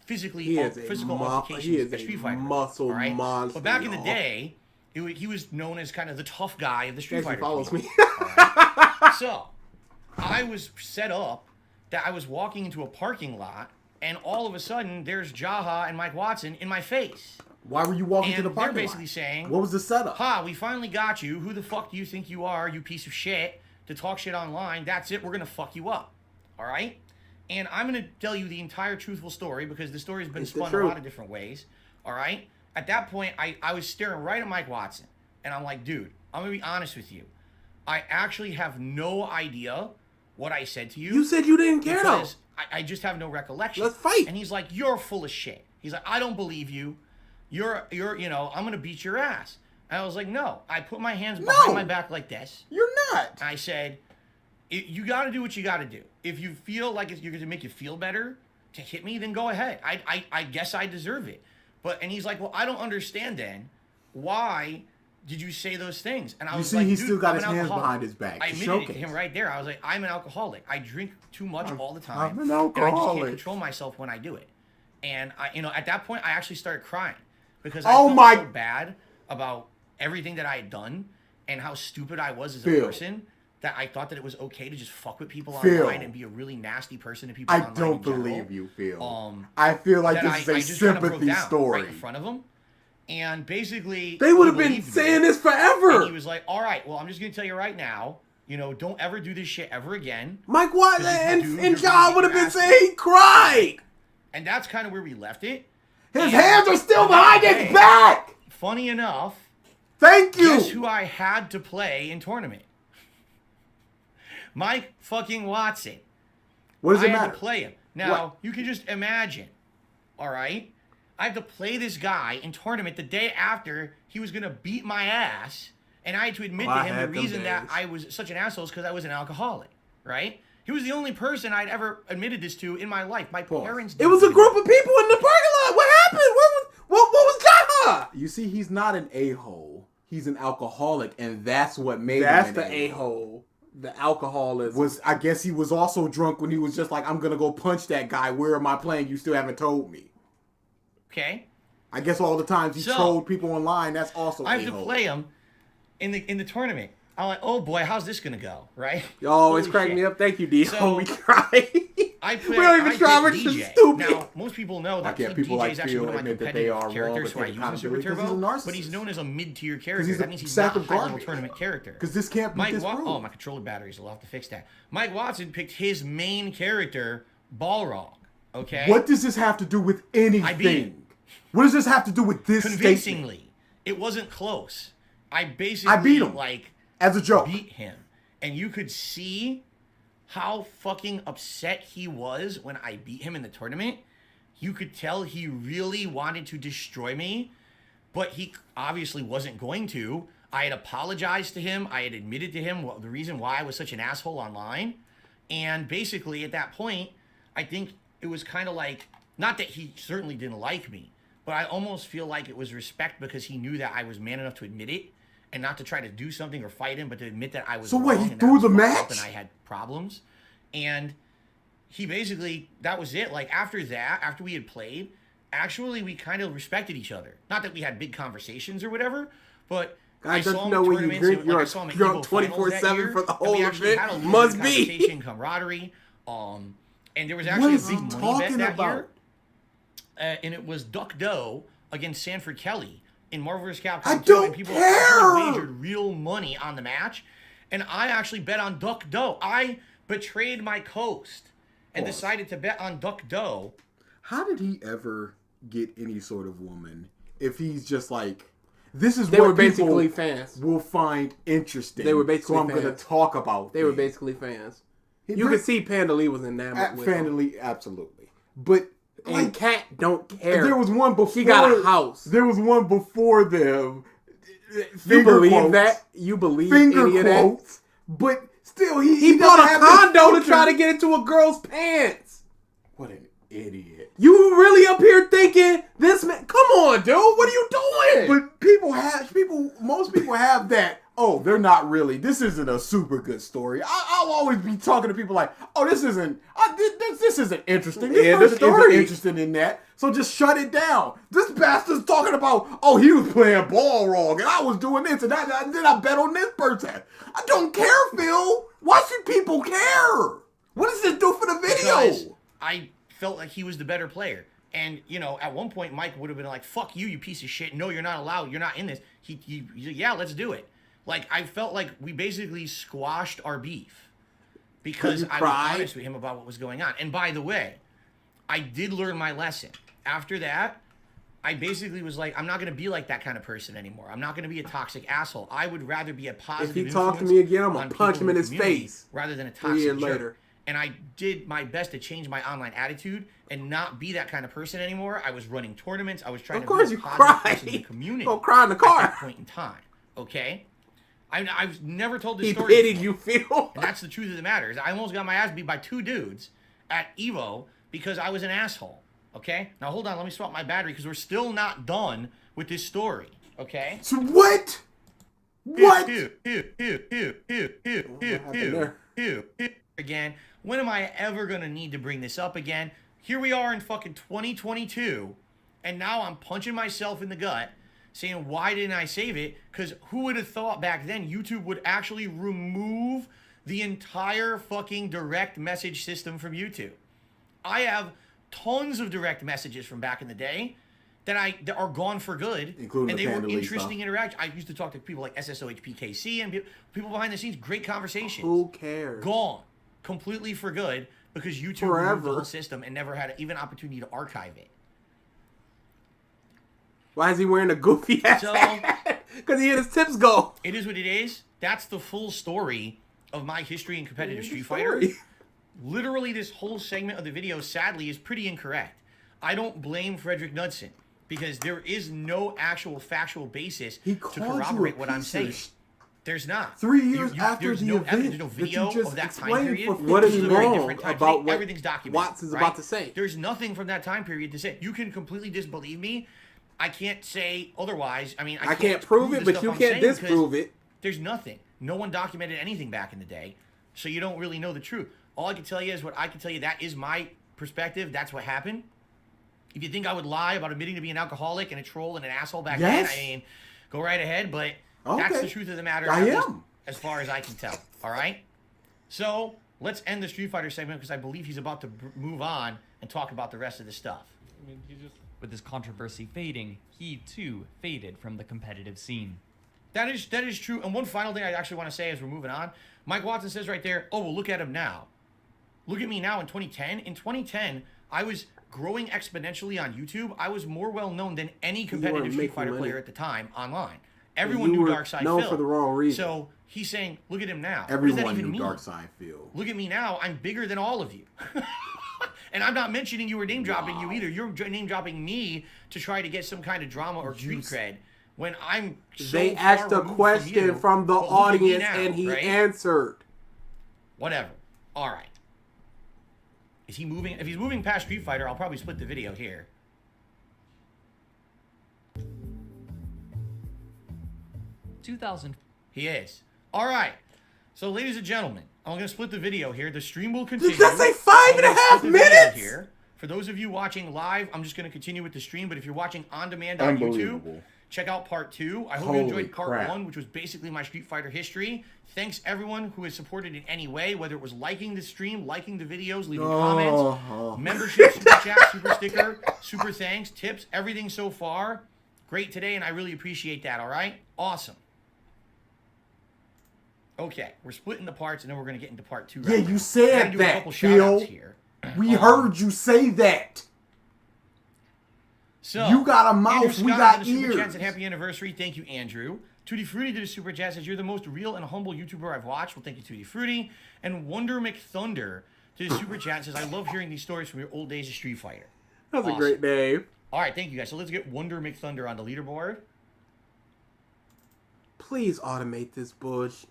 physical He altercations is at a Street Fighter. muscle all right? monster. But back in the y'all. day, he was known as kind of the tough guy of the Street Yes, he Fighter follows me. community, all right? So, I was set up that I was walking into a parking lot, and all of a sudden, there's Jaha and Mike Watson in my face. Why were you walking to And the they're parking basically lot? saying, What was the setup? ha, we finally got you. Who the fuck do you think you are, you piece of shit, to talk shit online? That's it. We're going to fuck you up. All right? And I'm going to tell you the entire truthful story because the story's been It's the spun a truth. lot of different ways. All right? At that point, I was staring right at Mike Watson. And I'm like, dude, I'm going to be honest with you. I actually have no idea what I said to you. You said you didn't care though. because I just have no recollection. Let's fight. And he's like, you're full of shit. He's like, I don't believe you. You're, I'm going to beat your ass. And I was like, no. I put my hands behind my back like this. You're not. And I said, you got to do what you got to do. If you feel like you're going to make you feel better to hit me, then go ahead. I guess I deserve it. And he's like, well, I don't understand then. Why did you say those things? And I You was see, like, he dude, still got I'm his an hands alcoholic. behind his back. I to admitted it to showcase. him right there. I was like, I'm an alcoholic. I drink too much all the time. I'm an And I just can't alcoholic. control myself when I do it. And at that point, I actually started crying because Oh I my- felt so bad about everything that I had done and how stupid I was as a Phil. person that I thought that it was okay to just fuck with people Phil. online and be a really nasty person to people I online don't in general. believe you, Phil. Um, I feel like that this I is a just kind of broke sympathy down story. right in front of him. And basically, They would have he been believed me. saying this And forever. he was like, all right, well, I'm just going to tell you right now, don't ever do this shit ever again. Mike Watson Because if and, you do, and you're John gonna would have get been your saying he cried. And that's kind of where we left it. His And hands are still the next behind his day, back. Funny enough, Thank you. guess who I had to play in tournament? Mike fucking Watson. What does I it had matter? to play him. Now, you can just imagine, all right? I had to play this guy in tournament the day after he was going to beat my ass, and I had to admit Oh, to I him had the them reason that days. I was such an asshole is because I was an alcoholic, right? He was the only person I'd ever admitted this to in my life. My parents It was a didn't. group of people in the parking lot. What happened? What was Jaha? You see, he's not an a-hole. He's an alcoholic, and that's what made That's him the an a-hole. The alcoholism. I guess he was also drunk when he was just like, I'm gonna go punch that guy. Where am I playing? You still haven't told me. Okay? I guess all the times he So, trolled people online, that's also I have to a-hole. play him in the tournament. I'm like, oh boy, how's this gonna go, right? Y'all always Holy crack shit. me up. Thank you, D. So, we cry. I play, We don't even I try. We're pick just DJ. stupid. Now, most people know that can't people DJ like is actually Phil one of my admit that they competitive are wrong, characters but who I take use in Super accountability 'cause he's a Turbo, narcissist. but he's known as a mid-tier character. he's a That means he's sack not a of high-level garbage. tournament character. Because this can't be disproved. Oh, my controller batteries. I'll have to fix that. Mike Watson picked his main character, Balrog. Okay? What does this have to do with anything? I beat him. What does this have to do with this Convincingly. statement? It wasn't close. I basically beat him. like As a joke. beat him. And you could see how fucking upset he was when I beat him in the tournament. You could tell he really wanted to destroy me, but he obviously wasn't going to. I had apologized to him. I had admitted to him the reason why I was such an asshole online. And basically at that point, I think it was kind of like, not that he certainly didn't like me, but I almost feel like it was respect because he knew that I was man enough to admit it and not to try to do something or fight him, but to admit that I was So what, wrong he and threw that I the was fucked up match? and I had problems. And he basically, that was it. Like after that, after we had played, actually we kind of respected each other. Not that we had big conversations or whatever, but I saw him in tournaments. You're I saw him at drunk Evo Finals that 24/7 year, for the and we whole actually event. had a little Must bit of be. conversation, camaraderie. And there was What actually a is he big money bet talking that about? year. And it was Duck Doe against Sanford Kelly in Marvel vs. Capcom I 2, don't and people care! actually wagered real money on the match. And I actually bet on Duck Doe. I betrayed my coast and decided to bet on Duck Doe. How did he ever get any sort of woman if he's just like, this is They what were basically people fans. will find interesting. They were basically so I'm going to fans. talk about They were things. basically fans. He You bring- could see Panda Lee was enamored with him. Family, absolutely. But And like, Cat don't care. there was one before. She got a house. There was one before them. You Finger believe quotes, that? You believe Finger any of that? quotes. But still, He doesn't bought a have this condo to future- try to get into a girl's pants. What an idiot. You really up here thinking this man? Come on, dude. What are you doing? But most people have that. Oh, they're not really. This isn't a super good story. I'll always be talking to people like, oh, this isn't interesting. This End of person story. isn't interested in that. So just shut it down. This bastard's talking about, oh, he was playing ball wrong and I was doing this and then I bet on this person. I don't care, Phil. Why should people care? What does this do for the video? Because I felt like he was the better player. And, you know, at one point, Mike would have been like, fuck you, you piece of shit. No, you're not allowed. You're not in this. He's like, yeah, let's do it. Like, I felt like we basically squashed our beef because I was honest with him about what was going on. And by the way, I did learn my lesson. After that, I basically was like, I'm not going to be like that kind of person anymore. I'm not going to be a toxic asshole. I would rather be a positive If he talks to influence me again, I'm on gonna punch people him in the his community face. rather than a 3 toxic years jerk. later. And I did my best to change my online attitude and not be that kind of person anymore. I was running tournaments. I was trying Of to course be you a positive cry. person in the community. Don't cry in the At car. that point in time, okay? I was never told this He story. pitied before. you, Phil. And that's the truth of the matter. Is I almost got my ass beat by 2 dudes at Evo because I was an asshole. Okay? Now hold on, let me swap my battery because we're still not done with this story. Okay? So what? What? Again. When am I ever gonna need to bring this up again? Here we are in fucking 2022, and now I'm punching myself in the gut, saying why didn't I save it? Because who would have thought back then YouTube would actually remove the entire fucking direct message system from YouTube? I have tons of direct messages from back in the day that are gone for good, Including and the they were Panda Lee interesting interactions. I used to talk to people like SSOHPKC and people behind the scenes, great conversations. Who cares? Gone completely for good because YouTube removed the Forever. whole system and never had even opportunity to archive it. Why is he wearing a goofy ass So- hat? Because he had his tips go. It is what it is. That's the full story of my history in competitive Street Story. Fighter. Literally, this whole segment of the video, sadly, is pretty incorrect. I don't blame Frederick Knudsen because there is no actual factual basis He to called you a corroborate what I'm piece of saying. sh- There's not. 3 years after there's the no event evidence, there's no that you video just of that time explained period. for What is This a very wrong different time. about Today, what everything's documented? Watts is about to say? There's nothing from that time period to say. You can completely disbelieve me. I can't say otherwise. I mean, I can't prove it, the but stuff you I'm can't saying because disprove it. There's nothing. No one documented anything back in the day, so you don't really know the truth. All I can tell you is what I can tell you. That is my perspective. That's what happened. If you think I would lie about admitting to being an alcoholic and a troll and an asshole back Yes. then, I mean, go right ahead. But that's Okay. the truth of the matter. I at least am. as far as I can tell. All right. So let's end the Street Fighter segment because I believe he's about to move on and talk about the rest of the stuff. I mean, he just With his controversy fading, he too faded from the competitive scene. That is true. And one final thing I actually want to say as we're moving on. Mike Watson says right there, oh, well, look at him now. Look at me now in 2010. In 2010, I was growing exponentially on YouTube. I was more well known than any competitive Street Fighter player at the time online. Everyone knew DarksydePhil. Known for the wrong reason. So he's saying, look at him now. Everyone knew DarksydePhil. Look at me now. I'm bigger than all of you. And I'm not mentioning you or name dropping you either. You're name dropping me to try to get some kind of drama or street cred when I'm so They asked a question from the audience and he answered. Whatever. All right. Is he moving? If he's moving past Street Fighter, I'll probably split the video here. He is. All right. So, ladies and gentlemen, I'm going to split the video here. The stream will continue. Did that say 5.5 minutes? Here. For those of you watching live, I'm just going to continue with the stream. But if you're watching on demand on YouTube, check out part 2. I hope you enjoyed part 1, which was basically my Street Fighter history. Thanks everyone who has supported in any way, whether it was liking the stream, liking the videos, leaving comments, membership, super chat, super sticker, super thanks, tips, everything so far. Great today, and I really appreciate that, all right? Awesome. Okay, we're splitting the parts, and then we're going to get into part 2 right now. You said that, Phil. We heard you say that. So, you got a mouth, we got ears. Super chats and happy anniversary. Thank you, Andrew. Tutti Frutti did a super chat, says, you're the most real and humble YouTuber I've watched. Well, thank you, Tutti Frutti. And Wonder McThunder did a super chat, says, I love hearing these stories from your old days of Street Fighter. That's awesome. A great name. All right, thank you, guys. So let's get Wonder McThunder on the leaderboard. Please automate this bush.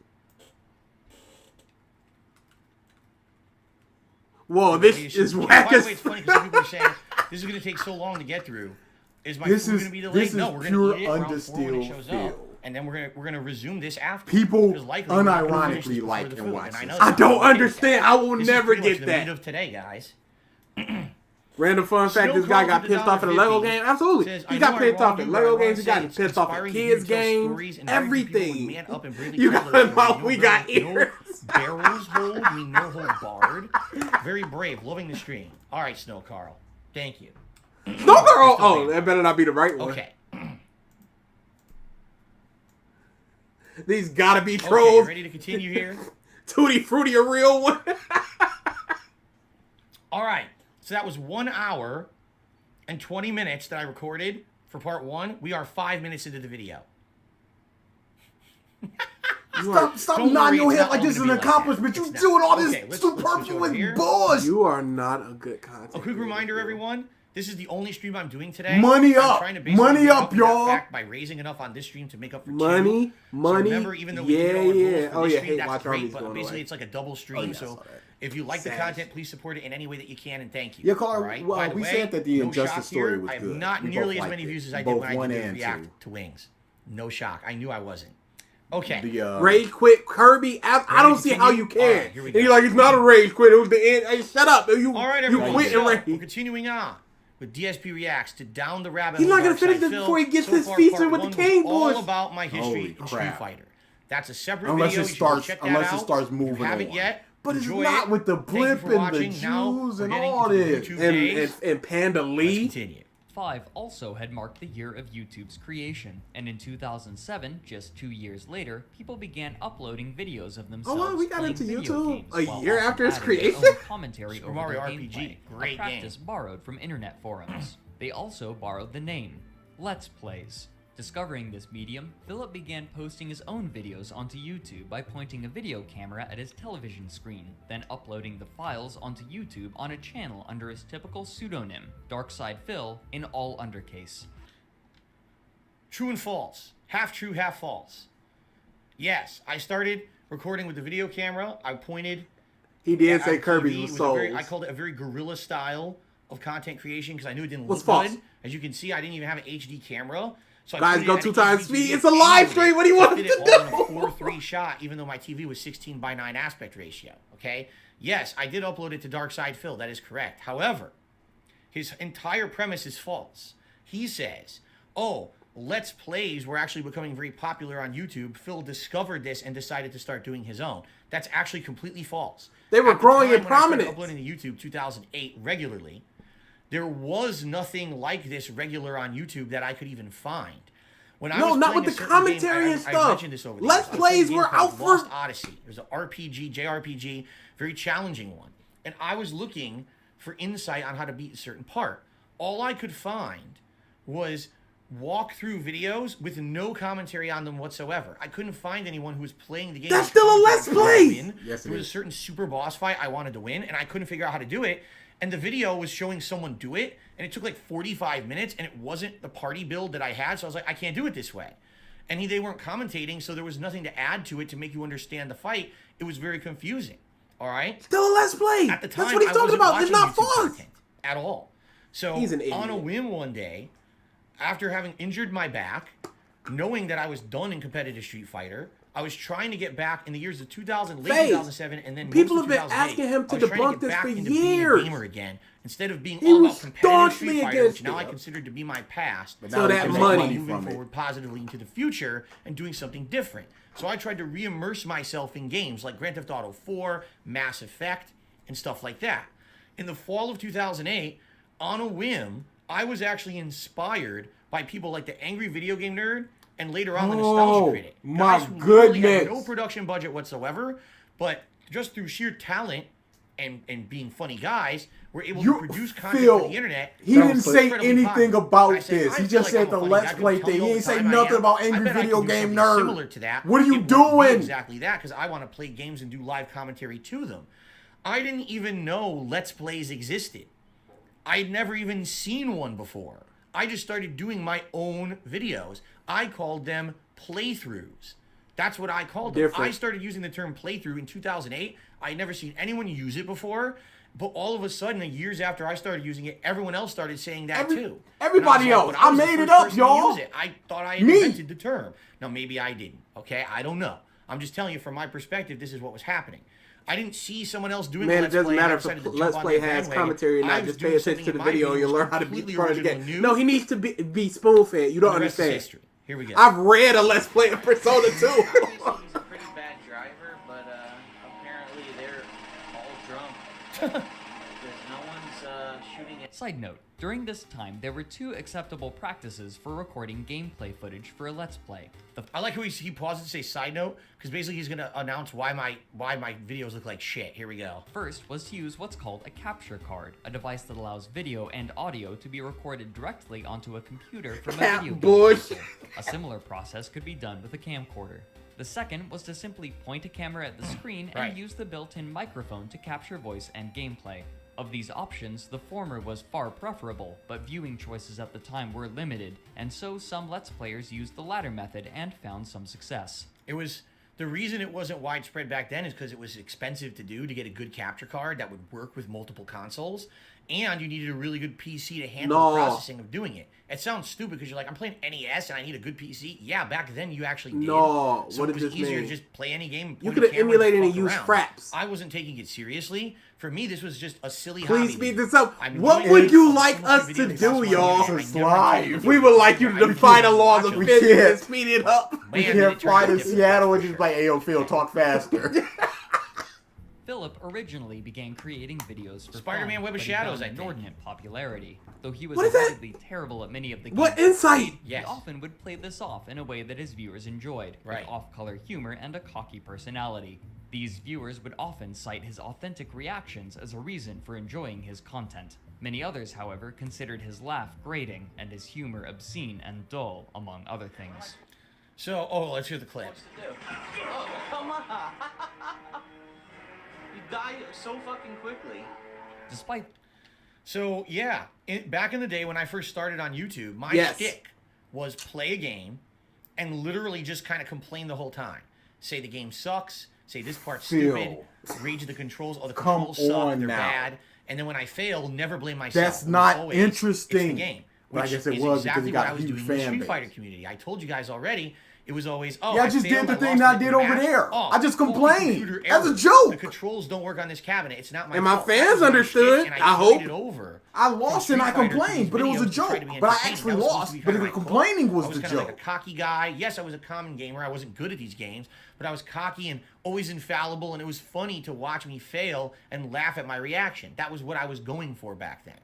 Whoa, this is whack as... It's funny because people are saying, this is going to take so long to get through. Is my food going to be delayed? No, we're going to eat it around 4 when it shows up. And then we're gonna resume this after. People unironically like and watch this. I don't understand. I will never get that. The meat of today, guys. Random fun fact, this guy got pissed off at a Lego game. Absolutely. He got pissed off at Lego games. He got pissed off at kids games. Everything. You got a mouth, we got ears. Barrels hold, me no hold barred. Very brave, loving the stream. All right, Snow Carl. Thank you. Snow Carl? Oh, that better not be the right one. Okay. These gotta be trolls. Okay, ready to continue here? Tutti Frutti, a real one. All right. So that was 1 hour and 20 minutes that I recorded for part 1. We are 5 minutes into the video. Stop nodding your head like this is an accomplishment. You're doing all this superfluous bullshit. You are not a good content. A quick reminder, everyone. This is the only stream I'm doing today. Money up, y'all. By raising enough on this stream to make up for money. So remember, even though we did all the rules for this stream, that's great. But basically, it's like a double stream. So if you like the content, please support it in any way that you can, and thank you. Yeah, Carl. Right? Well, we said that the Injustice story was good. I have not nearly as many views as I did when I did react to Wings. No shock. I knew I wasn't. Okay. Rage quit Kirby. I don't see how you can. And you're like, it's not a rage quit. It was the end. Hey, shut up. You quit and rage. We're continuing on with DSP Reacts to Down the Rabbit. He's not going to finish this before he gets his feature with the King Boys. All about my history in Street Fighter. That's a separate unless video. Unless it starts moving. If you haven't yet, but it's not with the blip and the Jews and all this. And Panda Lee. Let's continue. 5 also had marked the year of YouTube's creation, and in 2007, just 2 years later, people began uploading videos of themselves. Oh, we got into YouTube a year after its creation. Commentary over Mario their RPG, gameplay, great a practice game. borrowed from internet forums. They also borrowed the name Let's Plays. Discovering this medium, Philip began posting his own videos onto YouTube by pointing a video camera at his television screen, then uploading the files onto YouTube on a channel under his typical pseudonym, DarksydePhil, in all undercase. True and false. Half true, half false. Yes, I started recording with the video camera. I pointed. He did say Kirby was Souls. I called it a very guerrilla style of content creation because I knew it didn't look false? good. As you can see, I didn't even have an HD camera. So guys, go 2 times speed. It's a live stream. What do you want to do? In a 4:3 shot, even though my TV was 16:9 aspect ratio. Okay. Yes, I did upload it to DarksydePhil. That is correct. However, his entire premise is false. He says, "Oh, Let's Plays were actually becoming very popular on YouTube. Phil discovered this and decided to start doing his own." That's actually completely false. They were growing in prominence. Uploading to YouTube 2008 regularly. There was nothing like this regular on YouTube that I could even find. When I was not with the commentary and stuff. I mentioned this over Let's Plays were out for Lost Odyssey. It was an RPG, JRPG, very challenging one. And I was looking for insight on how to beat a certain part. All I could find was walkthrough videos with no commentary on them whatsoever. I couldn't find anyone who was playing the game. That's still a Let's Play! Yes, it there was is. a certain super boss fight I wanted to win, and I couldn't figure out how to do it. And the video was showing someone do it, and it took like 45 minutes, and it wasn't the party build that I had, so I was like, I can't do it this way. And they weren't commentating, so there was nothing to add to it to make you understand the fight. It was very confusing. All right? Still a Let's Play! At the time, That's what he's talking about. It's not fun! At all. So, He's an idiot. on a whim one day, after having injured my back, knowing that I was done in competitive Street Fighter, I was trying to get back in the years of 2000, late 2007, and then people most of have been 2008, asking him to I was trying debunk get this back for into being a years. gamer again, instead of being He all was about competitive Street staunchly Fighter, which against now I it. consider to be my past. So that I'm money moving from it. forward positively into the future and doing something different. So I tried to re-immerse myself in games like Grand Theft Auto 4, Mass Effect, and stuff like that. In the fall of 2008, on a whim, I was actually inspired by people like the Angry Video Game Nerd and later on the Nostalgia Critic. My Guys who literally had goodness. no production budget whatsoever, but just through sheer talent and being funny guys, were able to produce content Phil, for the internet. he that didn't was say incredibly anything popular. about I said, this. I He feel just like said I'm a the funny Let's guy. Play People tell thing. me He all ain't the say time I nothing am. about I Angry bet I Video could do Game something Nerd. similar to that. What are you It wouldn't be doing? exactly that, because I want to play games and do live commentary to them. I didn't even know Let's Plays existed. I'd never even seen one before. I just started doing my own videos. I called them playthroughs. That's what I called them. Different. I started using the term playthrough in 2008. I had never seen anyone use it before. But all of a sudden, years after I started using it, everyone else started saying that too. Everybody And I was else. like, but I was the made it first up, person to y'all. use it. I thought I had Me. invented the term. Now, maybe I didn't. Okay? I don't know. I'm just telling you from my perspective, this is what was happening. I didn't see someone else doing Man, a it Let's doesn't Play, and I matter if decided to the jump Let's on Play that has bandwagon. commentary or I not. was Just doing pay attention to something the in my video and you'll videos learn how to be completely part of the original game. and new. No, he needs to be spoon-fed. You don't The rest is understand. history. Here we go. I've read a Let's Play of Persona 2. He's a pretty bad driver, but apparently they're all drunk. Because no one's shooting at. Side note, during this time, there were two acceptable practices for recording gameplay footage for a Let's Play. The I like how he pauses to say side note, because basically he's going to announce why my videos look like shit. Here we go. first was to use what's called a capture card, a device that allows video and audio to be recorded directly onto a computer from a video game Bush. console. A similar process could be done with a camcorder. The second was to simply point a camera at the screen and Right. use the built-in microphone to capture voice and gameplay. Of these options, the former was far preferable, but viewing choices at the time were limited, and so some Let's Players used the latter method and found some success. It was the reason it wasn't widespread back then is because it was expensive to do to get a good capture card that would work with multiple consoles, and you needed a really good PC to handle the processing of doing it. It sounds stupid because you're like, I'm playing NES and I need a good PC. Yeah, back then you actually did. No, So what it did was this easier mean? to just play any game. You point could a have camera emulated and fuck used around. fraps. I wasn't taking it seriously. For me, this was just a silly Please hobby. speed this up. I'm What enjoying would it. you I'm like watching us videos to that do, cost money. y'all? I never Slide. intended to We do would it. like you to I define the couldn't laws of watch physics them. and speed it up. Man, You it can't fly turned to out different. Seattle and just like, hey, yo, Phil, talk faster. Philip originally began creating videos for Spider-Man fun, Web of but he Shadows, found I think. inordinate popularity. Though he was What is that? admittedly terrible at many of the What games, insight? Yes. he often would play this off in a way that his viewers enjoyed, Right. with off-color humor and a cocky personality. These viewers would often cite his authentic reactions as a reason for enjoying his content. Many others, however, considered his laugh grating and his humor obscene and dull, among other things. So, let's hear the clip. Oh, come on! You die so fucking quickly. Despite So, yeah, back in the day when I first started on YouTube, my Yes. shtick was play a game and literally just kind of complain the whole time. Say the game sucks, say this part's Phil. stupid, rage at the controls, the Come controls suck, on they're now. bad, and then when I fail, never blame myself. That's It was not always, interesting. It's the game. But I Which guess it is was because exactly it got what a I was huge doing in the fan Street base. Fighter community. I told you guys already. It was always, Yeah, I just failed, did the I thing lost I the did match. over there. Oh, I just faulty complained. computer As a error. joke. The controls don't work on this cabinet. It's not my And my fault. fans That was my understood. shtick, and I hope. played it over. I lost From and I Street Fighter complained, to but it was a videos to try to joke. be But I entertaining. actually That was supposed lost. to be But kinda the my complaining quote. was I was the kinda like joke. a cocky guy. Yes, I was a common gamer. I wasn't good at these games, but I was cocky and always infallible, and it was funny to watch me fail and laugh at my reaction. That was what I was going for back then.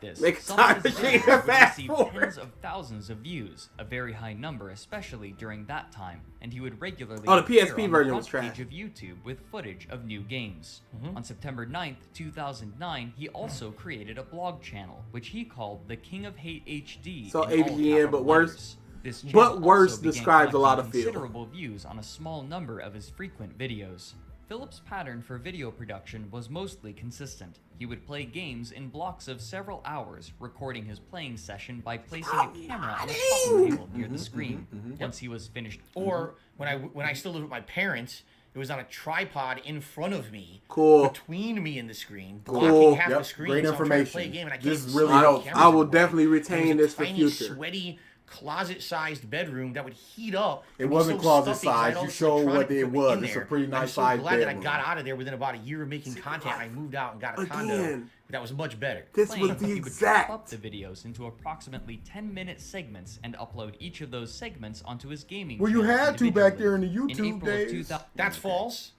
this. Make a Some time of his machine videos would fast receive forward. tens of thousands of views, a very high number, especially during that time, and he would regularly Oh, the appear PSP on version the was front trash. page of YouTube with footage of new games. On September 9th, 2009, he also created a blog channel, which he called The King of Hate HD. So in all AVGN, capital but worse. letters. This But channel worse also began describes a lot collecting of Phil. considerable views on a small number of his frequent videos. Philip's pattern for video production was mostly consistent. He would play games in blocks of several hours, recording his playing session by placing a camera on the top of the table near the screen. Once he was finished, Or when I still lived with my parents, it was on a tripod in front of me, Cool. between me and the screen, Cool. blocking half Yep, the screen. great so I'm trying to information. play a game and I can't This even really see the helps. cameras I will anymore. definitely And retain it was this a for tiny, future. sweaty, closet-sized bedroom that would heat up. It and be wasn't so closet stuffy 'cause I had size. all You this showed what electronic it equipment was. in It's a there. pretty And I'm nice so sized glad that I bedroom. got out of there within about a year of making content. I moved out and got a condo Again. that was much better. This playing, was the he would chop up exact. the videos into approximately 10-minute segments and upload each of those segments onto his gaming Well, you channel had to back there in the individually. YouTube April of days. 2000 That's false.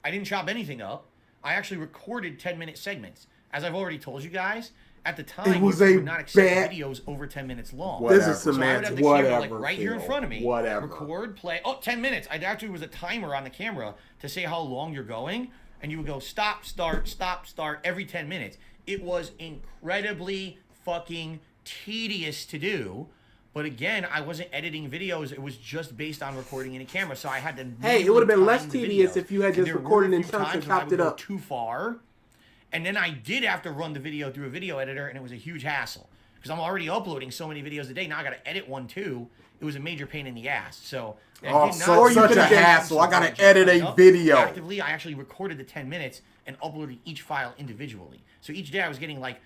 I didn't chop anything up. I actually recorded 10-minute segments. As I've already told you guys, at the time, It was YouTube a would not accept bad- videos over 10 minutes long. This is So I would have semantics. the camera like Whatever, right here in Phil. front of me. Whatever. Record, play. Oh, 10 minutes. I actually was a timer on the camera to say how long you're going. And you would go stop, start every 10 minutes. It was incredibly fucking tedious to do. But again, I wasn't editing videos. It was just based on recording in a camera. So I had to. Hey, it would have been time less the tedious videos. if you had And just there were recorded a in few chunks and times when I chopped would it go up. too far. And then I did have to run the video through a video editor, and it was a huge hassle. Because I'm already uploading so many videos a day. Now I got to edit one too. It was a major pain in the ass. So I Oh, did not so, you such could've a just- hassle. I gotta just edit put it a up video. Actively, I actually recorded the 10 minutes and uploaded each file individually. So each day I was getting like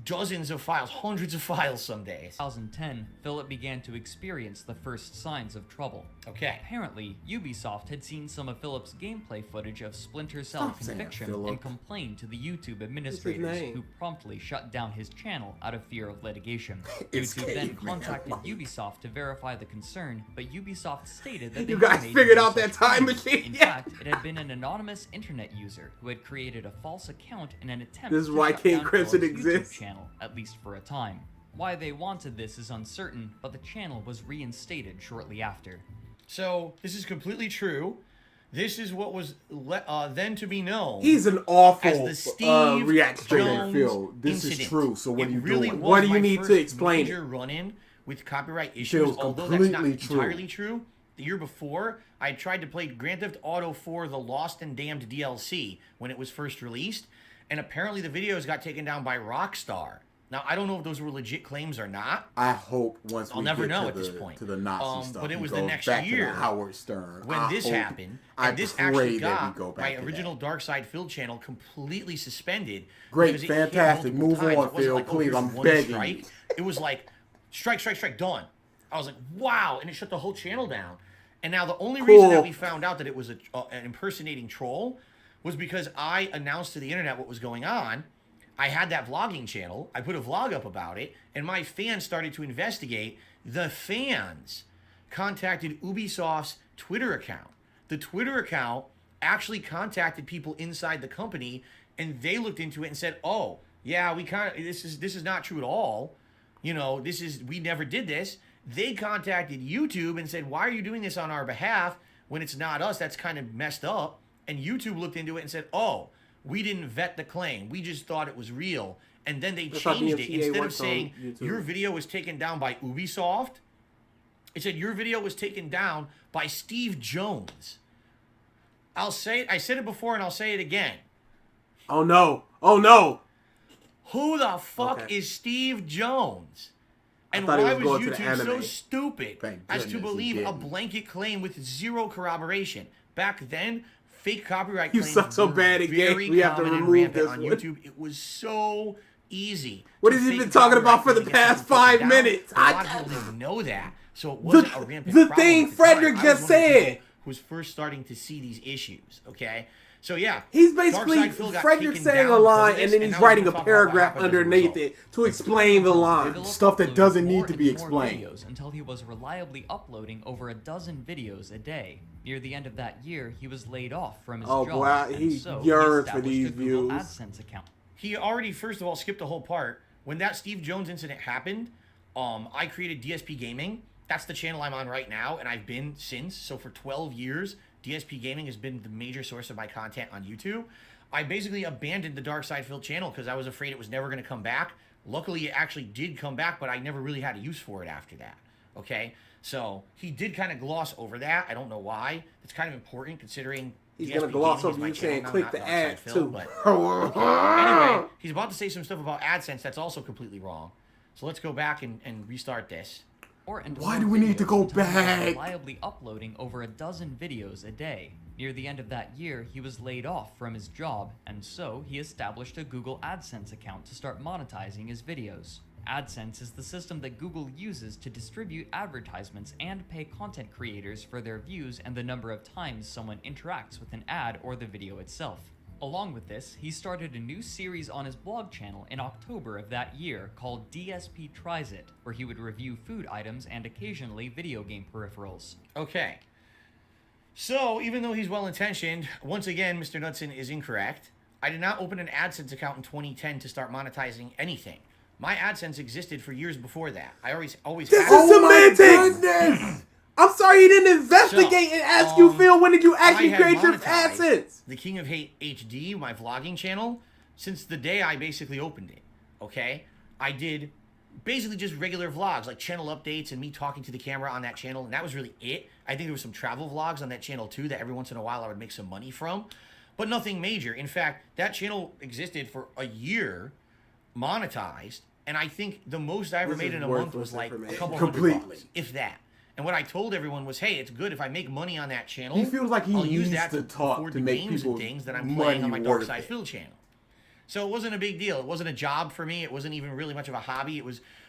dozens of files, hundreds of files some days. 2010, Philip began to experience the first signs of trouble. Okay. Apparently, Ubisoft had seen some of Philip's gameplay footage of Splinter Cell Stop saying Conviction Philip. and complained to the YouTube administrators, name? who promptly shut down his channel out of fear of litigation. It's YouTube then caveman contacted life. Ubisoft to verify the concern, but Ubisoft stated that You they guys made figured no out that such time claims. machine In yet? fact, it had been an anonymous internet user who had created a false account in an attempt This is to why shut King down Crimson Philip's YouTube exists. channel, at least for a time. Why they wanted this is uncertain, but the channel was reinstated shortly after. So this is completely true. This is what was then to be known. He's an awful as the Steve reaction. Jones Phil, this is incident. true, so what It are you really doing? was What do you my need to first explain major it? run-in with copyright issues, Phil's although that's not completely true. entirely true. The year before, I tried to play Grand Theft Auto 4: The Lost and Damned DLC when it was first released, and apparently the videos got taken down by Rockstar. Now, I don't know if those were legit claims or not. I hope once I'll we never get know to at the, this point. to the Nazi stuff, But it he was the goes next back to the year Howard Stern. when I this hope- happened, I and this pray actually that got we go back my to original that. DarksydePhil channel completely suspended. Great, because it hit fantastic. multiple Move times. on, It wasn't Phil, like, oh, please, here's I'm one begging strike. you. It was like strike, done. I was like, wow, and it shut the whole channel down. And now the only reason that we found out that it was an impersonating troll was because I announced to the internet what was going on. I had that vlogging channel. I put a vlog up about it, and my fans started to investigate. The fans contacted Ubisoft's Twitter account. The Twitter account actually contacted people inside the company, and they looked into it and said, "Oh, yeah, this is not true at all. You know, we never did this." They contacted YouTube and said, "Why are you doing this on our behalf when it's not us? That's kind of messed up." And YouTube looked into it and said, "Oh, we didn't vet the claim. We just thought it was real." And then they That's how changed it. DMCA Instead of works on saying YouTube. your video was taken down by Ubisoft, it said your video was taken down by Steve Jones. I said it before and I'll say it again. Oh no! Oh no! Who the fuck Okay. is Steve Jones? And thought he why was was going to the YouTube so anime. stupid Thank as to goodness he believe a didn't. blanket claim with zero corroboration? Back then, fake copyright You claims suck so were bad at very games, we have to common and remove rampant this on one. YouTube. It was so easy. What to has he fake been talking about copyright for the claims against past people 5 down. minutes? A lot of people didn't know that, so it wasn't a rampant the problem thing at the Frederick time. I was just one of the people said. who was first starting to see these issues. Okay, so yeah, He's basically DarksydePhil got Frederick taken saying down a line because of and this, then he's now we're writing gonna a talk about what paragraph happened as a underneath result. it to explain the line. Philip Stuff that uploaded doesn't more need to be and more explained. videos until he was reliably uploading over a dozen videos a day. Near the end of that year, he was laid off from his Oh, job. boy, and he so yearns for established these a Google views. AdSense account. He already, first of all, skipped the whole part when that Steve Jones incident happened, I created DSPGaming. That's the channel I'm on right now, and I've been since. So for 12 years, DSPGaming has been the major source of my content on YouTube. I basically abandoned the DarksydePhil channel because I was afraid it was never going to come back. Luckily, it actually did come back, but I never really had a use for it after that. Okay? So he did kind of gloss over that. I don't know why. It's kind of important considering he's going to gloss over you saying click the ad too. But, okay. Anyway, he's about to say some stuff about Adsense that's also completely wrong. So let's go back and restart this. Why do we need to go back? Reliably uploading over a dozen videos a day. Near the end of that year, he was laid off from his job, and so he established a Google Adsense account to start monetizing his videos. Adsense is the system that Google uses to distribute advertisements and pay content creators for their views and the number of times someone interacts with an ad or the video itself. Along with this, he started a new series on his blog channel in October of that year called DSP Tries It, where he would review food items and occasionally video game peripherals. Okay. So, even though he's well-intentioned, once again, Mr. Knudsen is incorrect. I did not open an AdSense account in 2010 to start monetizing anything. My AdSense existed for years before that. I always This had is semantics! I'm sorry he didn't investigate and ask you, Phil, when did you actually create your AdSense? The King of Hate HD, my vlogging channel, since the day I basically opened it, okay? I did basically just regular vlogs, like channel updates and me talking to the camera on that channel, and that was really it. I think there was some travel vlogs on that channel too that every once in a while I would make some money from, but nothing major. In fact, that channel existed for a year, monetized, and I think the most I ever made in a month was like a couple $100, if that. And what I told everyone was, hey, it's good if I make money on that channel. He feels like I'll use that to talk to make games and things that I'm playing on my DarksydePhil channel. So it wasn't a big deal. It wasn't a job for me. It wasn't even really much of a hobby.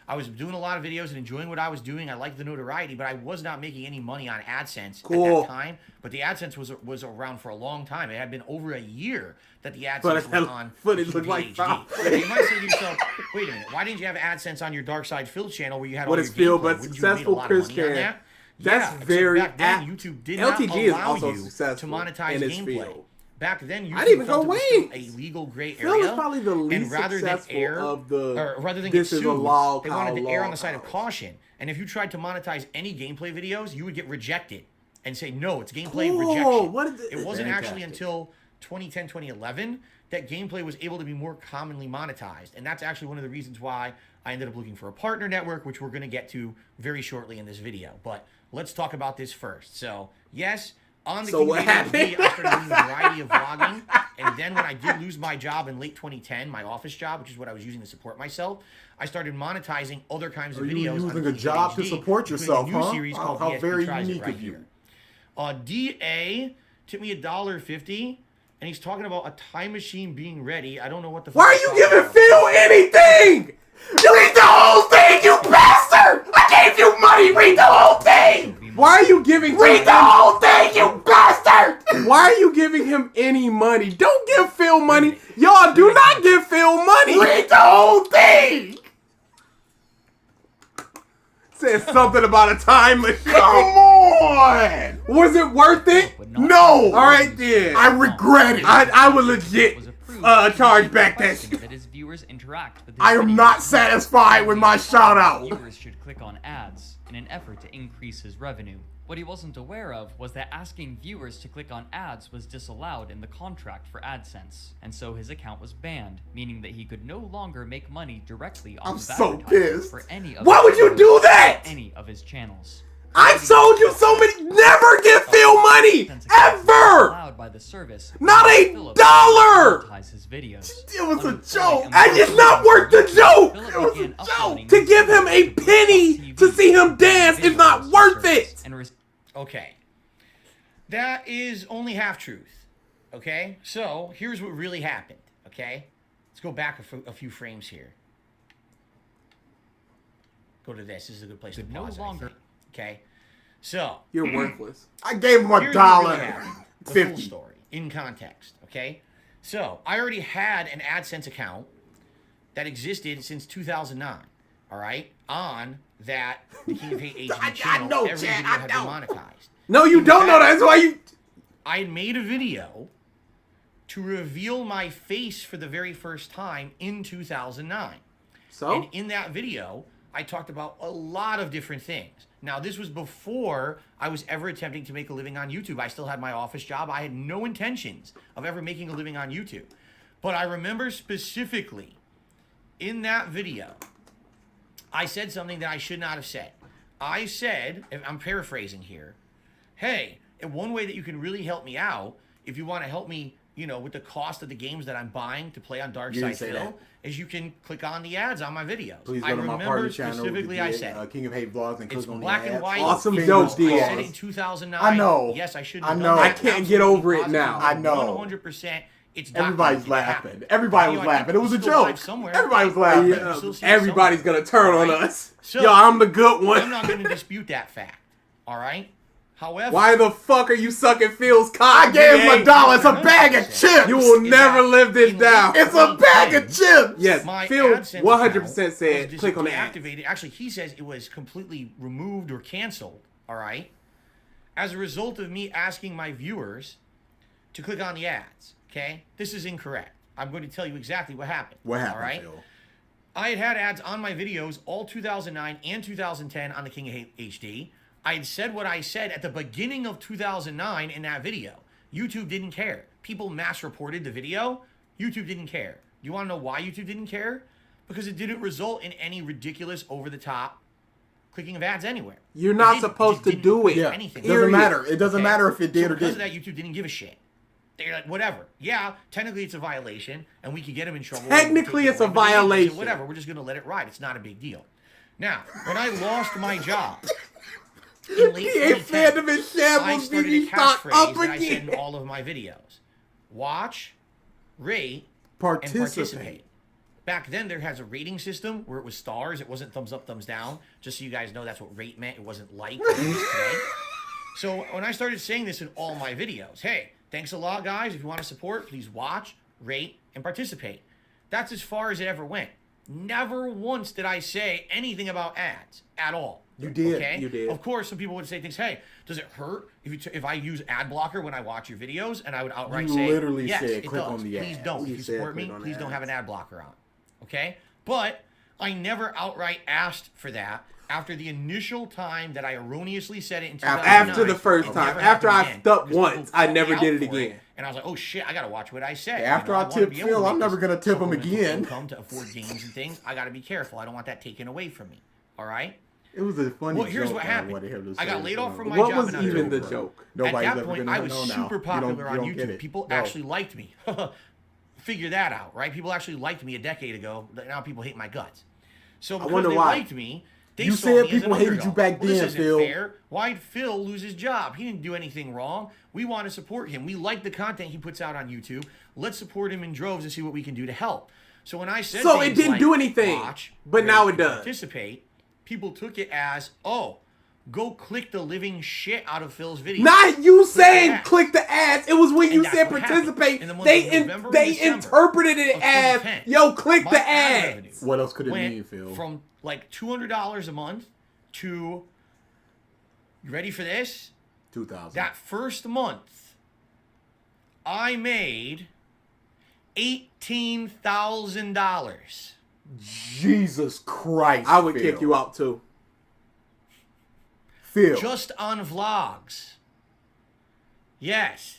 I was doing a lot of videos and enjoying what I was doing. I liked the notoriety, but I was not making any money on AdSense at that time. But the AdSense was around for a long time. It had been over a year that the AdSense was on footage looked like HD. You might say to yourself, wait a minute, why didn't you have AdSense on your DarksydePhil channel where you had all your Phil, gameplay? but Wouldn't you have made a successful lot of Chris money on Karen. that? That's Yeah, very back then, YouTube did not LTG is allow also you successful to monetize in his gameplay. field. Back then, YouTube I didn't even felt go it was still wings. a legal gray Phil area. is probably the least and rather successful than air, of the. or rather than This get is sued, a law. they wanted to err on the side of caution. And if you tried to monetize any gameplay videos, you would get rejected and say, no, it's gameplay rejection. What is it wasn't actually until 2010, 2011 that gameplay was able to be more commonly monetized. And that's actually one of the reasons why I ended up looking for a partner network, which we're going to get to very shortly in this video. But let's talk about this first. So, yes, on the King of HD, I started doing a variety of vlogging. And then when I did lose my job in late 2010, my office job, which is what I was using to support myself, I started monetizing other kinds of videos. You using a job to support yourself, huh? How very unique of you. DA took me $1.50, and he's talking about a time machine being ready. I don't know what the. Why are you giving Phil anything? You read the whole thing, you bastard! I gave you money. Read the whole thing. Why are you giving? Read the whole thing, you bastard! Why are you giving him any money? Don't give Phil money. Y'all do not give Phil money. Read the whole thing. Said something about a time machine. Come on! Was it worth it? No! Alright then. I regret it. I would legit charge back that shit. That his viewers interact with his I am videos. not satisfied with my shout out. Viewers should click on ads in an effort to increase his revenue. What he wasn't aware of was that asking viewers to click on ads was disallowed in the contract for Adsense, and so his account was banned, meaning that he could no longer make money directly off of advertising for any of. Why would you do that? Any of his channels. I've told you so many. Never give Phil money ever. Allowed by the service. Not $1. His videos. It was a joke. And it's not worth the joke. It was a joke. To give him a penny to see him dance is not worth it. Okay. That is only half truth. Okay? So, here's what really happened. Okay? Let's go back a few frames here. Go to this. This is a good place to pause. No longer. Okay? So. You're worthless. I gave him $1.50. The full story. In context. Okay? So, I already had an AdSense account that existed since 2009. All right? On that The King of Hate HD channel. know, every Chad, video I had know. been monetized. No, you don't know. That's why you. I had made a video to reveal my face for the very first time in 2009. So? And in that video, I talked about a lot of different things. Now, this was before I was ever attempting to make a living on YouTube. I still had my office job. I had no intentions of ever making a living on YouTube. But I remember specifically in that video, I said something that I should not have said. I said, if I'm paraphrasing here, hey, and one way that you can really help me out, if you want to help me, you know, with the cost of the games that I'm buying to play on DarksydePhil, is you can click on the ads on my videos. Please go I to my remember party channel. specifically I said, King of Hate vlogs and it's click on black the and ads. white. Awesome I joke, said Diaz. it in 2009. I know. Yes, I should I have know. done that. I can't get over it now. I know. 100%. It's Everybody's documented. It laughing. happened. Everybody You was know, I think laughing. It was a it's still live joke. somewhere. Everybody was laughing. You still see it Everybody's somewhere. gonna turn on Alright? us. So, Yo, I'm the good one. I'm not going to dispute that fact. All right? However, Why the fuck are you sucking Phil's cock? I gave him DA? $1. It's a bag of chips. You will Is never that live this in down. It's a bag of chips. Yes, my Phil AdSense 100% account said was click on the ads. deactivated. Actually, he says it was completely removed or canceled. All right, as a result of me asking my viewers to click on the ads. Okay, this is incorrect. I'm going to tell you exactly what happened. What happened, All right. Phil? I had ads on my videos all 2009 and 2010 on the King of Hate HD. I had said what I said at the beginning of 2009 in that video. YouTube didn't care. People mass reported the video. YouTube didn't care. You want to know why YouTube didn't care? Because it didn't result in any ridiculous over-the-top clicking of ads anywhere. You're It not didn't. supposed Just to didn't do equate it. to Yeah. anything. It doesn't matter. It doesn't Okay? matter if it did So or because of didn't. that, YouTube didn't give a shit. They're like, whatever. Yeah, technically it's a violation, and we could get them in trouble. Technically it's a But they didn't. They said, violation. whatever, we're just going to let it ride. It's not a big deal. Now, when I lost my job in late He ain't 2010, fed him in I shambles. started a BB stock catchphrase up that I said in again. all of my videos. Watch, rate, and Participate. participate. Back then, there has a rating system where it was stars. It wasn't thumbs up, thumbs down. Just so you guys know, that's what rate meant. It wasn't like it is today. So when I started saying this in all my videos, hey, thanks a lot, guys. If you want to support, please watch, rate, and participate. That's as far as it ever went. Never once did I say anything about ads at all. You did. Okay? You did. Of course, some people would say things, hey, does it hurt if I use ad blocker when I watch your videos? And I would outright You say, literally yes, said, it click does. on the Please ads. don't. You If you said support me, click on the please don't have an ads. ad blocker on. Okay? But I never outright asked for that after the initial time that I erroneously said it in 2009. After the first It time. never After happened I again, stuck because once, people I called never me out did it for again. And I was like, oh shit, I gotta watch what I said. After I wanna tip be able Phil, to I'm make never this gonna tip him supplemental again. income to afford games and things. I gotta be careful. I don't want that taken away from me. All right? It was a funny Well, here's joke. what I happened. wanted him to I got say laid this off from one. my What job was in even October. the joke? Nobody's At that ever point, gonna I was know now. super You popular on don't get YouTube. it. People No. actually liked me. Figure that out, right? People actually liked me a decade ago. Now people hate my guts. So because wonder they why. liked me, they You saw said me as an people hated you underdog. back Well, this then, isn't Phil. fair. Why'd Phil lose his job? He didn't do anything wrong. We want to support him. We like the content he puts out on YouTube. Let's support him in droves and see what we can do to help. So when I said So it things didn't like, do anything, watch, but rate, now it and does. Participate. People took it as, oh, go click the living shit out of Phil's video. Not you saying ads. click the ads. It was when you And that's said what happened. participate. In the months of November and They December interpreted it of as 2010, yo click my the ad ads. revenue What else could it went mean, Phil? from like $200 a month to, you ready for this? 2000. That first month, I made $18,000 Jesus Christ. I would Phil. kick you out too. Phil. just on vlogs. Yes.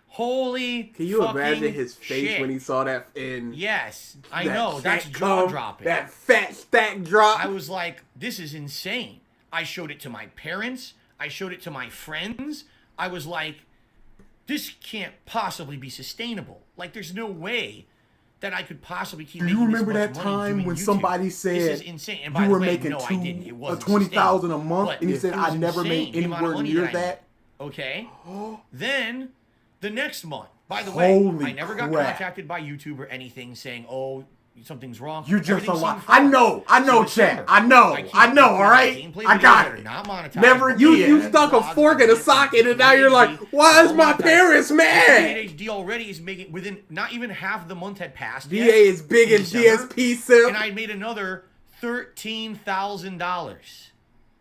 Holy Can you fucking imagine his face shit. when he saw that in Yes, I that know. That's fat jaw cum, dropping. That fat stack drop. I was like, this is insane. I showed it to my parents. I showed it to my friends. I was like, this can't possibly be sustainable. Like, there's no way that I could possibly keep Do making you remember this that much money time doing when YouTube. somebody said this is insane. And by you the were way, making no, I didn't. It wasn't 20,000 a sustainable. month, But and he said, it was I never made insane, the amount of anywhere money near that I that? made. Okay. Then the next month. By the way, Holy I never got crap. contacted by YouTube or anything saying, "Oh, something's wrong." You're just Everything a lot. seemed I fine. know, So chat. December, I know, keep I know, making all right? gameplay I videos got that are it. not monetized. Never you again. stuck a fork in a socket and now you're like, why is my parents mad? HD already is making within not even half the month had passed. DA yet, is big in as December, DSP simp. and I made another $13,000.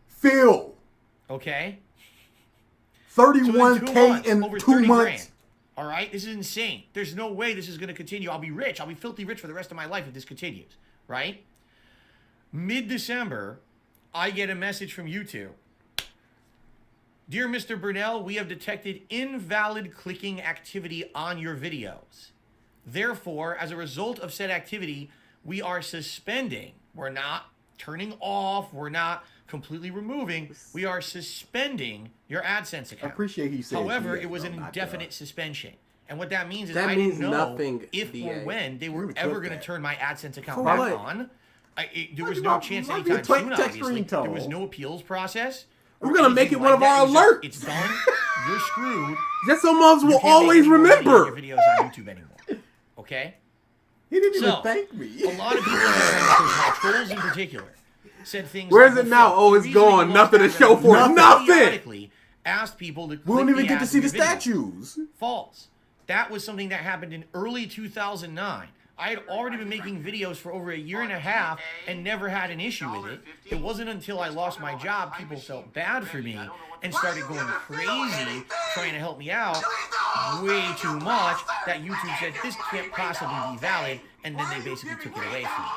Phil, Okay. So in 2 31K months, in over 2 30 months. grand. All right? This is insane. There's no way this is going to continue. I'll be rich. I'll be filthy rich for the rest of my life if this continues, right? Mid-December, I get a message from YouTube. Dear Mr. Burnell, we have detected invalid clicking activity on your videos. Therefore, as a result of said activity, we are suspending. We're not turning off. We're not completely removing. We are suspending your AdSense account. I appreciate he said. However, it was an indefinite suspension. And what that means is That I means didn't know nothing, if DA. or when they were ever going to turn my AdSense account For back what? on. There was Might no be chance a anytime text soon, obviously. ringtone. There was no appeals process. We're gonna make it one of our It was just, alerts. It's done. You're screwed. Just so moms You will can't make always any more money on remember. your videos on YouTube anymore. Okay? He didn't even So, thank me. a lot of people, my trolls in particular, said things Where is like, it now? "Well, Oh, it's the reason gone. you Nothing to lost show for it. advertising Nothing. periodically asked people to We don't click even the get to ads see in the your video." statues. False. That was something that happened in early 2009. I had already been making videos for over a year and a half and never had an issue with it. It wasn't until I lost my job people felt bad for me and started going crazy trying to help me out way too much that YouTube said this can't possibly be valid, and then they basically took it away from me.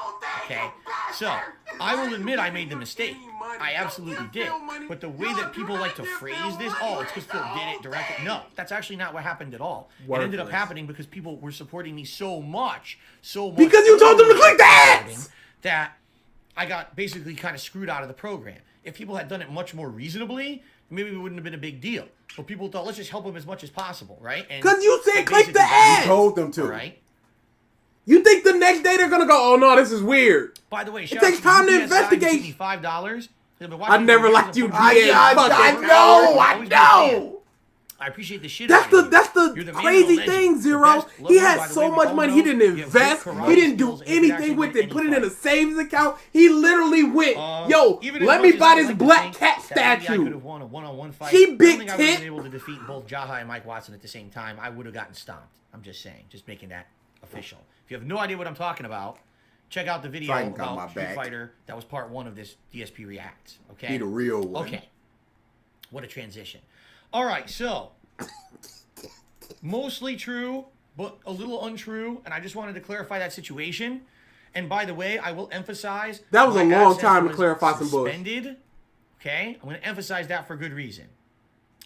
Okay? So, I will admit I made the mistake. I absolutely did. But the way that people like to phrase this, oh, it's because Phil did it directly. No, that's actually not what happened at all. It ended up happening because people were supporting me so much. Because you told them to click the ads! That I got basically kind of screwed out of the program. If people had done it much more reasonably, maybe it wouldn't have been a big deal. But people thought, let's just help them as much as possible, right? Because you said they click the basically- ads! You told them to. Right? You think the next day they're gonna go, oh no, this is weird. By the way, It takes time to investigate. $5. I never liked you, DA. I know. I appreciate the shit. That's out the of you. that's You're the the man crazy of the thing, legend. Zero. The best. Love He you, had by the so way. We much all money. know He didn't you have great invest. karate He didn't do skills and you can actually anything with win it. Put it any in a fight. savings account. He literally went, yo, Even as let much me as buy I'd this like to black think cat that maybe I could statue. have won a one-on-one fight. She I don't big think I would have tit. been able to defeat both Jaha and Mike Watson at the same time. I would have gotten stomped. I'm just saying. Just making that official. If you have no idea what I'm talking about, check out the video Fighting got my about Street back. Fighter. That was part 1 of this DSP Reacts. Okay? He the real one. Okay. What a transition. All right, so mostly true, but a little untrue, and I just wanted to clarify that situation. And by the way, I will emphasize That was my a long AdSense time to was clarify some bullshit. suspended. Okay, I'm going to emphasize that for good reason.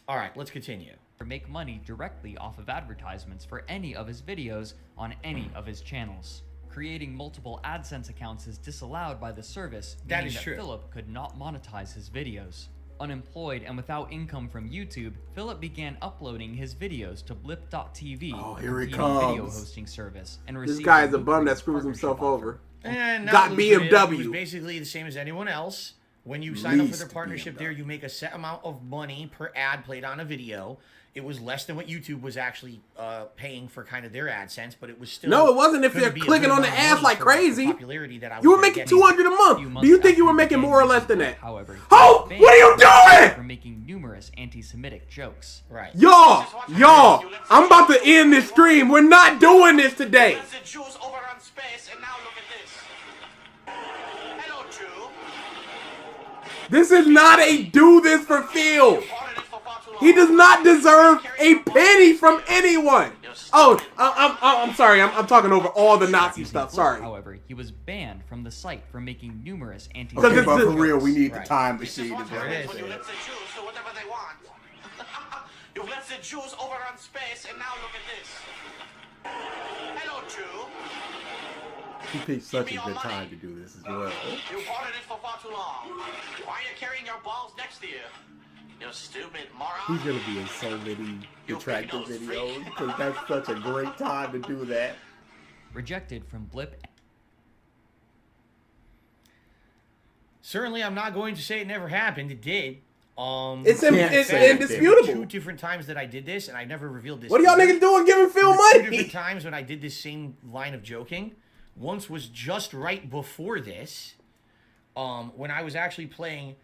All right, let's continue. Or make money directly off of advertisements for any of his videos on any of his channels. Creating multiple AdSense accounts is disallowed by the service, That meaning is true. Philip could not monetize his videos. Unemployed and without income from YouTube, Philip began uploading his videos to blip.tv, Oh, here he competing video comes. hosting service, and This received guy is a lucrative bum that screws partnership himself offer. over. And not Got lucrative. BMW. It was basically the same as anyone else. When you sign up for Least their partnership there, you make a set amount of money per ad played on a video. It was less than what YouTube was actually paying for kind of their AdSense, but it was still. No, it wasn't if gonna you're be a clicking good on the amount of ads money like for the crazy. popularity that I You was were gonna making get. $200 a Few month. months Do you think after you were he making began more or using less than Blip, that? However, he Hope, was what are you banned doing? for making numerous anti-Semitic jokes. Right. Y'all, I'm about to end this stream. We're not doing this today. The Jews overrun space, and now look at this. Hello, Jew. This is not a do this for Phil. Ordered it for far too long. He does not deserve a penny from anyone. Oh, I'm sorry. I'm talking over all the Nazi stuff. Sorry. However, he was banned from the site for making numerous Okay, Because anti-Semitic but it's for the- real, we need the Right. time This is machine. what Is what happens it when you is. let the Jews do whatever they want. You've let the Jews overrun space, and now look at this. Hello, Jew. He picked such a good time to do this as well. You've ordered it for far too long. Why are you carrying your balls next to you? You stupid moron. He's gonna be in so many detractor videos because that's such a great time to do that. rejected from Blip. Certainly, I'm not going to say it never happened. It did. It's Can't it's say it indisputable. Two different times that I did this, and I never revealed this. What are y'all either. niggas doing giving Phil There were two money? different times when I did this same line of joking. Once was just right before this, when I was actually playing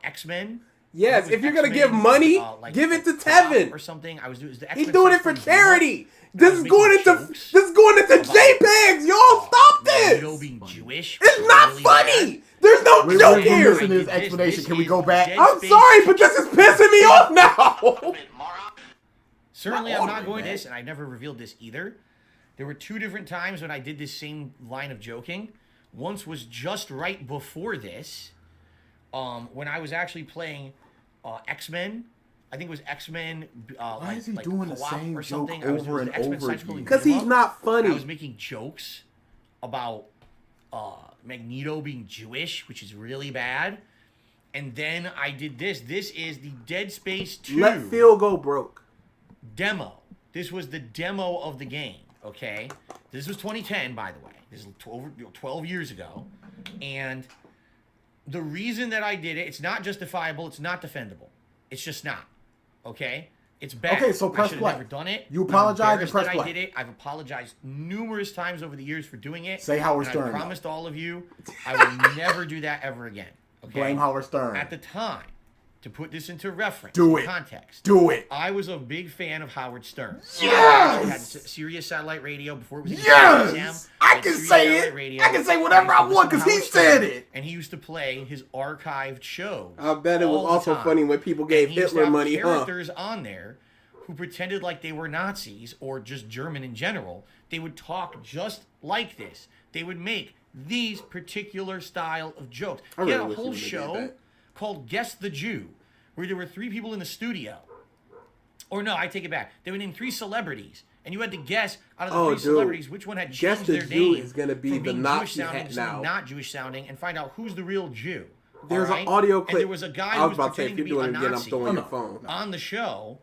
X-Men. Yes, It was if you're gonna X-Men, give money, like give it to co-op Tevin. or something. I was doing the He's X-Men doing it stuff for from charity. Zuma. This I is was going making into jokes JPEGs. Y'all stop Magneto this. being Jewish. It's was not really funny. bad. There's no We're joke missing here. his explanation. Can we go back? Dead I'm Space sorry, but this is pissing me off now. Stupid moron. Certainly, I'm not going to this, and I never revealed this either. There were 2 different times when I did this same line of joking. Once was just right before this, when I was actually playing X-Men. I think it was X-Men. Why is he doing the same or joke something. over and over again? again? Because he's not funny. I was making jokes about Magneto being Jewish, which is really bad. And then I did this. This is the Dead Space 2 Let Phil go broke. demo. This was the demo of the game, okay? This was 2010, by the way. This is 12 years ago. And the reason that I did it, it's not justifiable, it's not defendable. It's just not, okay? It's bad. Okay, so I press should have play. never done it. You I'm apologize and embarrassed press that play. I did it. I've apologized numerous times over the years for doing it. Say Howard and Stern, I though. promised all of you I will never do that ever again. Okay? Blame Howard Stern. At the time, to put this into reference, Do it. context. Do it. I was a big fan of Howard Stern. Yes! I had Sirius Satellite Radio before it was even Yes! XM. I had can Sirius say Satellite it. Radio. I can say whatever I used to want listen because to he Howard said Stern, it. And he used to play his archived shows. I bet it was all the also time. funny when people And gave he used to Hitler have money, huh? characters on there who pretended like they were Nazis or just German in general. They would talk just like this. They would make these particular style of jokes. I He had really a wish whole he would've did show that. called Guess the Jew, where there were 3 people in the studio. Or no, I take it back. They would name 3 celebrities, and you had to guess out of the 3 dude. celebrities which one had Guess changed the their Jew name is gonna be from the being Nazi Jewish sounding hat to something now. not Jewish sounding, and find out who's the real Jew. There's all an right? audio And clip. there was a guy I who was was about to say, pretending if to you're be a doing it again, I'm Nazi throwing your phone. on the show,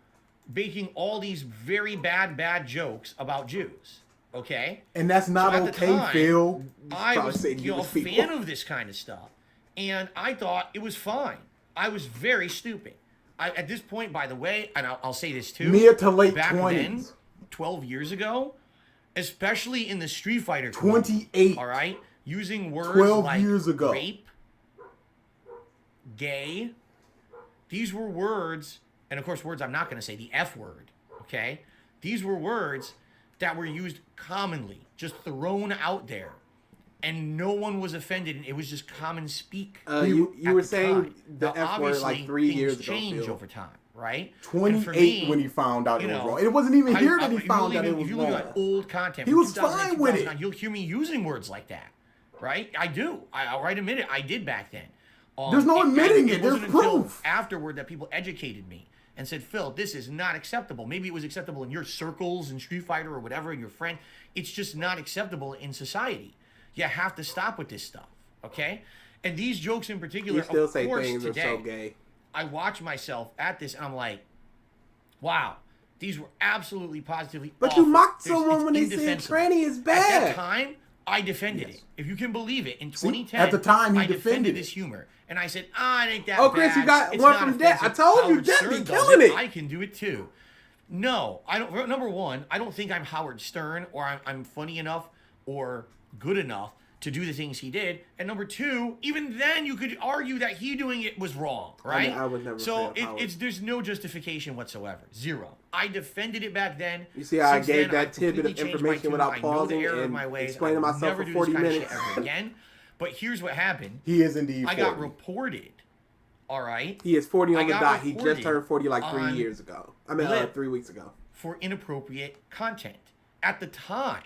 making all these very bad jokes about Jews. Okay? And that's not So at the okay, time, Phil. I Probably was say a Jewish people. fan of this kind of stuff, and I thought it was fine. I was very stupid. At this point, by the way, and I'll say this too. Mid to late back 20s. then, 12 years ago, especially in the Street Fighter community, 28. all right, using words 12 like years ago. rape, gay, these were words, and of course words I'm not going to say, the F word, okay? These were words that were used commonly, just thrown out there, and no one was offended, and it was just common speak. You at were the saying time. the Now, F word like obviously, 3 things years ago. change Phil. over time, right? And 28 for me, when he found out it you was know, wrong. It wasn't even here that he if you found look out it at- was If you look wrong. at old content, He from was 2008, fine with it. 2009, you'll hear me using words like that, right? I do. I'll right admit it. I did back then. There's no admitting it. There's wasn't until proof. afterward that people educated me and said, Phil, this is not acceptable. Maybe it was acceptable in your circles in Street Fighter or whatever, and your friend. It's just not acceptable in society. You have to stop with this stuff, okay? And these jokes in particular, You still of say course, things today, are so gay. I watch myself at this and I'm like, wow, these were absolutely positively But awful. you mocked There's- someone it's when they said indefensible. tranny is At bad. that time, I defended it. If you can believe it, in 2010, at the time, he I defended defended this it. humor. And I said, it ain't that Oh, Chris, bad. you got It's one not from Jet. I offensive. told you, Howard Jet Stern be does killing it. I can do it too. No, I don't. Number one, I don't think I'm Howard Stern or I'm funny enough or good enough to do the things he did. And number two, even then you could argue that he doing it was wrong, right? I would never So say Howard. there's no justification whatsoever. Zero. I defended it back then. You see how I Since gave then, that tidbit completely of changed information my without tune. I know the pausing error of and my ways. explaining I will myself never for do 40 this kind of minutes. shit ever again. But here's what happened. He is indeed 40. I got reported. All right. He is 40 on I the got dot. He just reported turned 40 like 3 on years ago. I mean, Blip 3 weeks ago. for inappropriate content. At the time,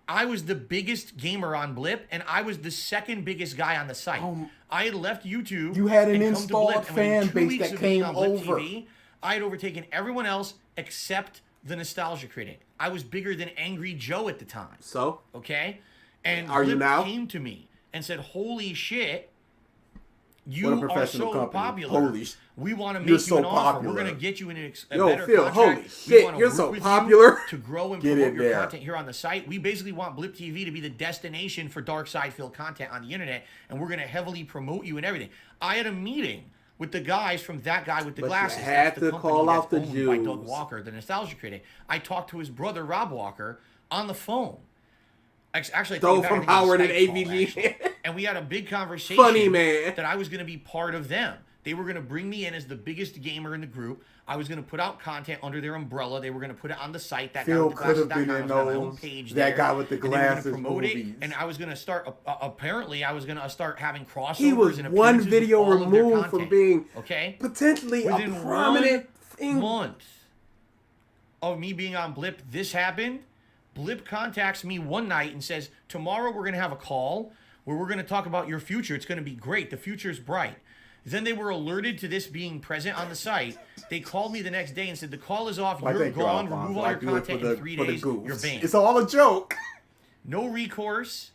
I was the biggest gamer on Blip, and I was the second biggest guy on the site. I had left YouTube. You had an and come to installed Blip, and within fan 2 base weeks that of being came on Blip over. TV, I had overtaken everyone else except the Nostalgia Critic. I was bigger than Angry Joe at the time. So? Okay? And Are you Blip now? came to me and said, holy shit, What a you are professional so company. popular. Holy sh- We want to You're make so you an offer. We're popular. going to get you in a Yo, better Phil, contract. holy We shit, wanna you're work so with popular. you to grow and Get promote it your there. content here on the site. We basically want Blip TV to be the destination for DarksydePhil content on the internet, and we're going to heavily promote you and everything. I had a meeting with the guys from That Guy with the But you Glasses. had That's the to company call that's out the owned by Doug Jews. Walker, the Nostalgia Critic. I talked to his brother, Rob Walker, on the phone. Actually, I Though take it back, from I think it was Howard and Skype call, AVG. actually. And we had a big conversation Funny man. that I was going to be part of them. They were going to bring me in as the biggest gamer in the group. I was going to put out content under their umbrella. They were going to put it on the site. That Phil guy with the could have glasses.com. been in I was on my own those page That there. Guy with the And they were gonna Glasses promote it, movies. and I was going to start. Apparently, I was going to start having crossovers. He was and one appearances with video all of their removed from content. being okay potentially within a prominent 1 thing. month. of me being on Blip, this happened. Blip contacts me one night and says, tomorrow we're going to have a call where we're going to talk about your future. It's going to be great. The future's bright. Then they were alerted to this being present on the site. They called me the next day and said, the call is off. You're gone. Remove all your content in 3 days. You're banned. It's all a joke. No recourse.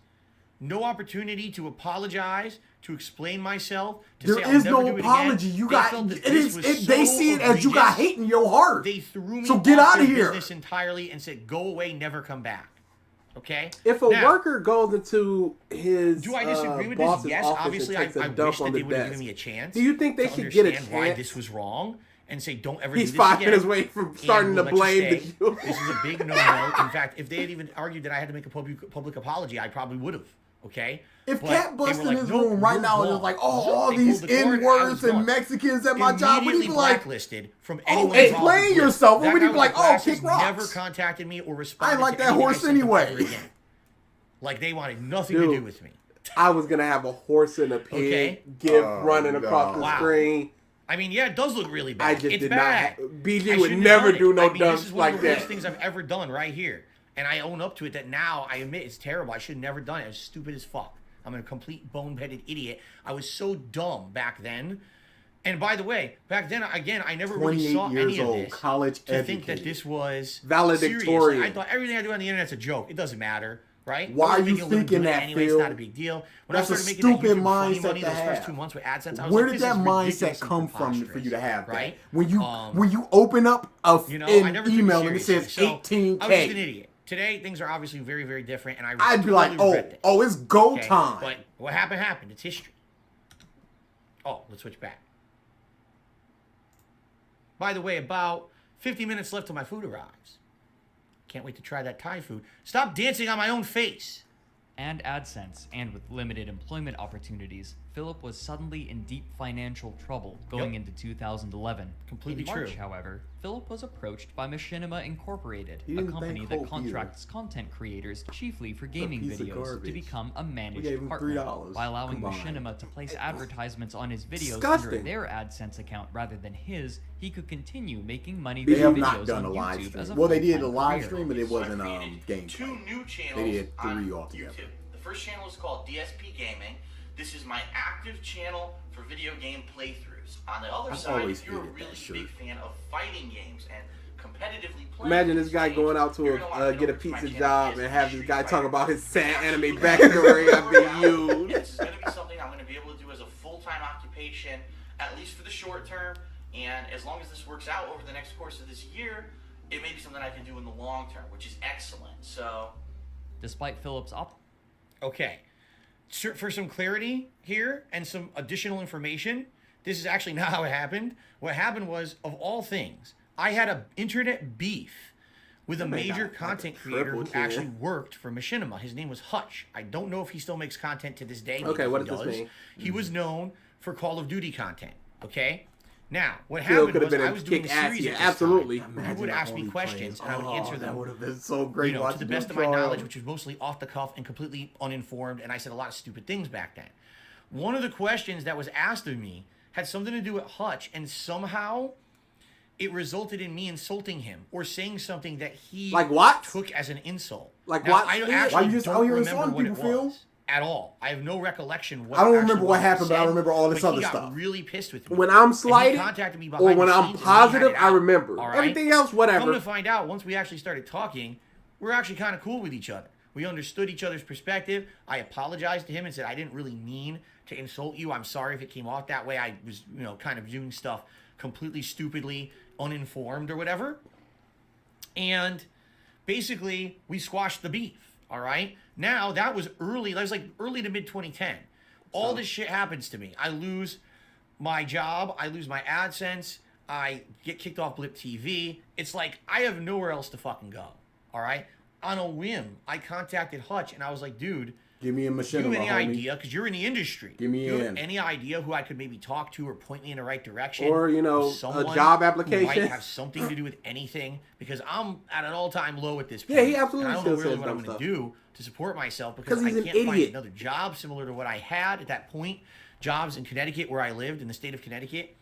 No opportunity to apologize, to explain myself. To say, There is I'll never no do it apology. again. You They got felt that it. this Is was it, they so see it as you got egregious. hate in your heart. They threw me So get off out of their here. business entirely and said, go away, never come back. Okay? If a Now, worker goes into his do I disagree with this? boss's Yes, office obviously, and I takes a wish dump that on they the would have desk, given me a chance. do you think they to should get a understand why chance? this was wrong and say, don't ever He's do this 5 again. minutes away from starting and to we'll let you blame stay. the This is a big no-no. In fact, if they had even argued that I had to make a public apology, I probably would have. Okay? If But Cat they busts were in like, his "Nope, room right you're now and wrong." is like, oh, all They these pulled the cord, I N-words was and gone. Mexicans at my job, would he Immediately be like, blacklisted from oh, anyone explain involved with Blip. yourself. What That would he guy be like, with oh, glasses kick rocks. never contacted me or responded like to that anything I horse sent them anyway. ever again. Like they wanted nothing to Dude. do with me. I was gonna have a horse and a pig Okay. gif Oh, running across the Wow. screen. I mean, yeah, it does look really bad. I just it's did bad. not. BG I would shouldn't never have done do it. no I mean, this dunks is one like of the worst that. things I've ever done right here. And I own up to it that now I admit it's terrible. I should have never done it. I was stupid as fuck. I'm a complete boneheaded idiot. I was so dumb back then. And by the way, back then, again, I never really 28 saw years any of old, this college to think that educated. this was Valedictorian. serious. I thought everything I do on the internet's a joke. It doesn't matter, right? Why I was are you making a living thinking doing it that, anyway. Phil? It's not a big deal. When That's I a started making stupid that funny mindset money to those first have. 2 months with AdSense, I was Where like, did this that is mindset ridiculously come from for preposterous, you to have that? right? When you open up I an never took email it and it seriously. says So, 18K, I was just an idiot. Today, things are obviously very, very different, and I'd be like, totally regret this. it's go Okay? time. But what happened. It's history. Oh, let's switch back. By the way, about 50 minutes left till my food arrives. Can't wait to try that Thai food. Stop dancing on my own face. And AdSense, and with limited employment opportunities, Philip was suddenly in deep financial trouble going into 2011. Completely in March, true. however, Philip was approached by Machinima Incorporated, He a didn't company thank that Hope contracts content creators chiefly for gaming piece of videos to garbage. become a We managed gave him partner, $3 by allowing combined. Machinima to place advertisements on his videos Disgusting. under their AdSense account rather than his. He could continue making money They via have not videos done on a live YouTube as stream. a Well, they did a full-time live career. stream, but it So I wasn't created gameplay. two new channels They did on 3 altogether. YouTube. The first channel is called DSPGaming. This is my active channel for video game playthroughs. On the other I've side, always if you're a hated that really shirt. big fan of fighting games and competitively playing Imagine this these guy games, going out you're to gonna wanna get a go to my pizza channel, job DSP and have this Street guy talk Fighter. about his sad Actually, anime you can backstory I've been Yeah, used. this is going to be something I'm going to be able to do as a full-time occupation, at least for the short term. And as long as this works out over the next course of this year, it may be something I can do in the long term, which is excellent. So, Despite Philip's Okay. For some clarity here and some additional information, this is actually not how it happened. What happened was, of all things, I had an internet beef with a major got content like a creator who triple chin. actually worked for Machinima. His name was Hutch. I don't know if he still makes content to this day. Maybe Okay, what he does this does. mean? He was known for Call of Duty content. Okay? Now, what Phil happened could have was been I a was doing a kick-ass series here. at this Absolutely. time. People would ask me questions, and I would answer them. That would have been so great. To the best of my knowledge, which was mostly off the cuff and completely uninformed, and I said a lot of stupid things back then. One of the questions that was asked of me had something to do with Hutch, and somehow it resulted in me insulting him or saying something that he Like what? took as an insult. Like Now, what? I Why actually you just don't out here remember insulting what it people, Phil? was at all. I have no recollection. What I don't actually remember what was happened, but I said, remember all this but other he got stuff. really pissed with me. When I'm And he slighted contacted me or behind when the I'm scenes, and we had positive, it I out, remember. all right? Everything else, Come whatever. to find out, once we actually started talking, we're actually kind of cool with each other. We understood each other's perspective. I apologized to him and said, I didn't really mean to insult you. I'm sorry if it came off that way. I was, kind of doing stuff completely stupidly, uninformed or whatever. And basically, we squashed the beef, all right? Now, that was like early to mid 2010. All this shit happens to me. I lose my job. I lose my AdSense. I get kicked off Blip TV. It's like, I have nowhere else to fucking go, all right? On a whim, I contacted Hutch, and I was like, dude, Give me a do machine. you have any idea, because you're in the industry, Give me do you have in. any idea who I could maybe talk to or point me in the right direction? Or, Of a someone job who application. might have something to do with anything, because I'm at an all-time low at this point. Yeah, he absolutely and I don't know still really says what I'm dumb going to stuff. do to support myself, because 'Cause I he's an can't find idiot. another job similar to what I had at that point. Jobs in Connecticut, where I lived, in the state of Connecticut,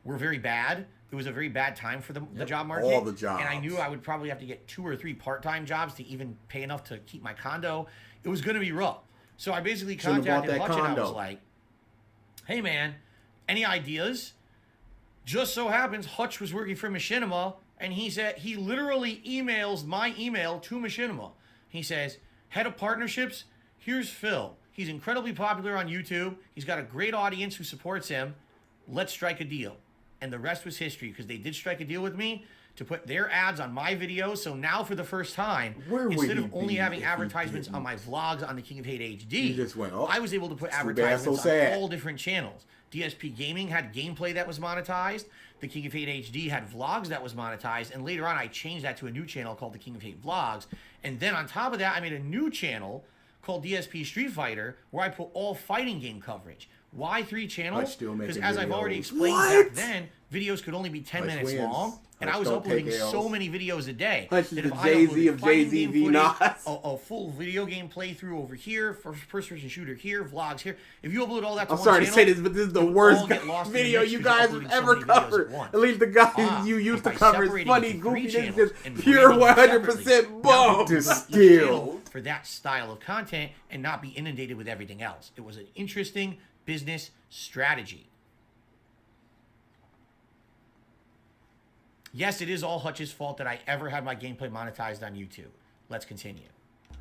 were very bad. It was a very bad time for the job market. All the jobs. And I knew I would probably have to get 2 or 3 part-time jobs to even pay enough to keep my condo. It was going to be rough. So I basically contacted Hutch and I was like, hey, man, any ideas? Just so happens Hutch was working for Machinima, and he said he literally emails my email to Machinima. He says, head of partnerships, here's Phil. He's incredibly popular on YouTube. He's got a great audience who supports him. Let's strike a deal. And the rest was history, because they did strike a deal with me to put their ads on my videos. So now for the first time, instead of only having advertisements on my vlogs on the King of Hate HD, you just went, oh, I was able to put advertisements on all different channels. DSPGaming had gameplay that was monetized. The King of Hate HD had vlogs that was monetized. And later on, I changed that to a new channel called the King of Hate Vlogs. And then on top of that, I made a new channel called DSP Street Fighter, where I put all fighting game coverage. Why 3 channels? Because as I've already explained back then, videos could only be 10 minutes long, and I was uploading so many videos a day that if I uploaded fighting game footage, a full video game playthrough over here, first-person shooter here, vlogs here, if you upload all that to one channel, I'm sorry to say this, but this is the worst video you guys have ever covered. At least the guys you used to cover is funny, goofy, this is just pure 100% bump to skill for that style of content and not be inundated with everything else. It was an interesting business strategy. Yes, it is all Hutch's fault that I ever had my gameplay monetized on YouTube. Let's continue.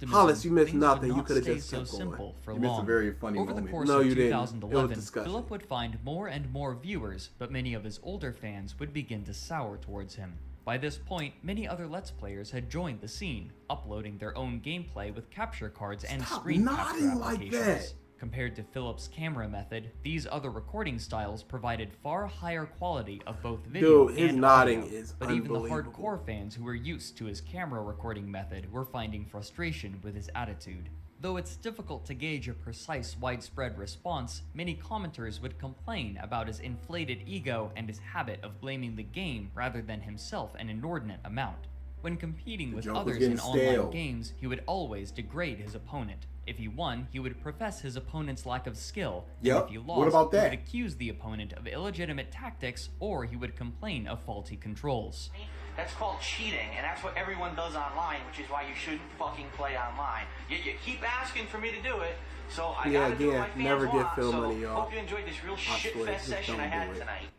Hollis, you missed nothing. You could have just so kept going. simple for You missed a long. very funny Over moment. the course No, of you didn't. 2011, It was Philip would find more and more viewers, but many of his older fans would begin to sour towards him. By this point, many other Let's Players had joined the scene, uploading their own gameplay with capture cards and screen capture applications. Compared to Philip's camera method, these other recording styles provided far higher quality of both video Dude, his and nodding audio, is but even the unbelievable. hardcore fans who were used to his camera recording method were finding frustration with his attitude. Though it's difficult to gauge a precise widespread response, many commenters would complain about his inflated ego and his habit of blaming the game rather than himself an inordinate amount. When competing with others in online games, he would always degrade his opponent. If he won, he would profess his opponent's lack of skill, and if he lost, he would accuse the opponent of illegitimate tactics, or he would complain of faulty controls. That's called cheating, and that's what everyone does online, which is why you shouldn't fucking play online. You keep asking for me to do it, so I gotta do what my fans never want. get Phil So money, y'all. hope you enjoyed this real shit-fest session I had tonight.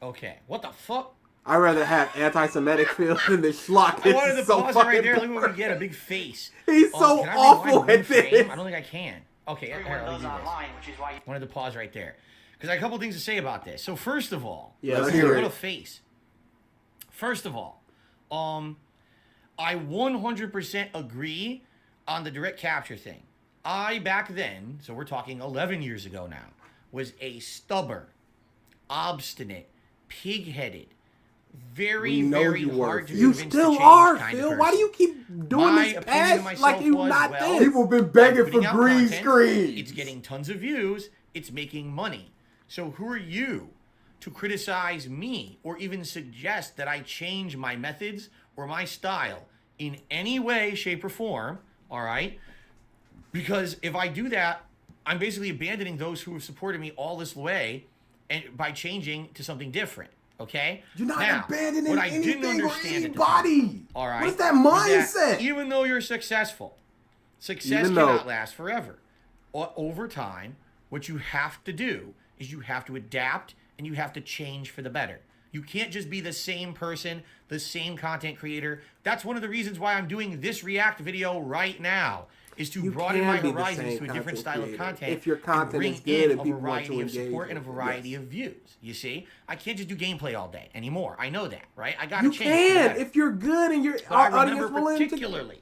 Okay, what the fuck? I'd rather have anti-Semitic Phil than this schlock. I wanted to pause it right there. Look what we get, a big face. He's so awful at this. I don't think I can. Okay, Everyone does online, which is why you... I wanted to pause right there, because I had a couple things to say about this. So first of all, let's hear what it. a face. First of all, I 100% agree on the direct capture thing. I, back then, so we're talking 11 years ago now, was a stubborn, obstinate, pig-headed, very hard to You convince still to change are, kind of Phil. person. Why do you keep doing My this opinion of past myself like you was, not well, there? People been begging for putting out green content, screens. It's getting tons of views. It's making money. So who are you to criticize me or even suggest that I change my methods or my style in any way, shape, or form? All right? Because if I do that, I'm basically abandoning those who have supported me all this way and by changing to something different. Okay? You're not now, abandoning what I didn't anything or understand at the anybody. time, all right? What's that was mindset? Even though you're successful, success cannot last forever. Over time, what you have to do is you have to adapt and you have to change for the better. You can't just be the same person, the same content creator. That's one of the reasons why I'm doing this React video right now, is to broaden my horizons to a different style of content. If your content and bring is good in and a people want to variety of engage support and a with it. variety of views. You see, I can't just do gameplay all day anymore. I know that, right? I got to You change. for the can better. if you're good and your But I audience remember willing to. particularly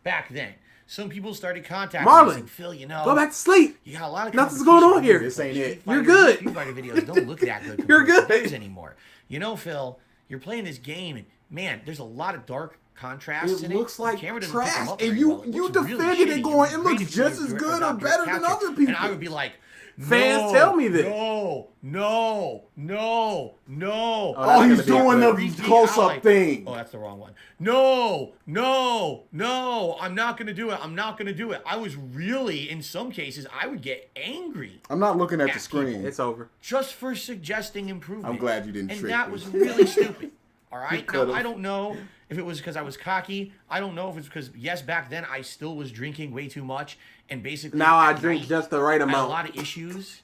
back then, some people started contacting Marlon, me saying, Phil, you know, go back to sleep. you got a lot of Nothing's going on here. This ain't it. You're good. Street Fighter videos don't look that good. You're compared to good. yours anymore. You know, Phil, you're playing this game, and man, there's a lot of dark contrasts in It looks like The camera doesn't pick them trash, up and very you well. It looks defended really it shitty. going, it You're looks great if just you as do good or direct better than capture. other people. And I would be like, Fans tell me this. No. Oh, he's doing the close-up thing. Oh, that's the wrong one. No. I'm not going to do it. I was really, in some cases, I would get angry. I'm not looking at the People. screen. It's over. Just for suggesting improvement. I'm glad you didn't And trick that me. was really stupid. All right? Now, could've. I don't know if it was because I was cocky. I don't know if it's because, yes, back then I still was drinking way too much. And basically, Now I at drink night, just the right I had a amount. lot of issues.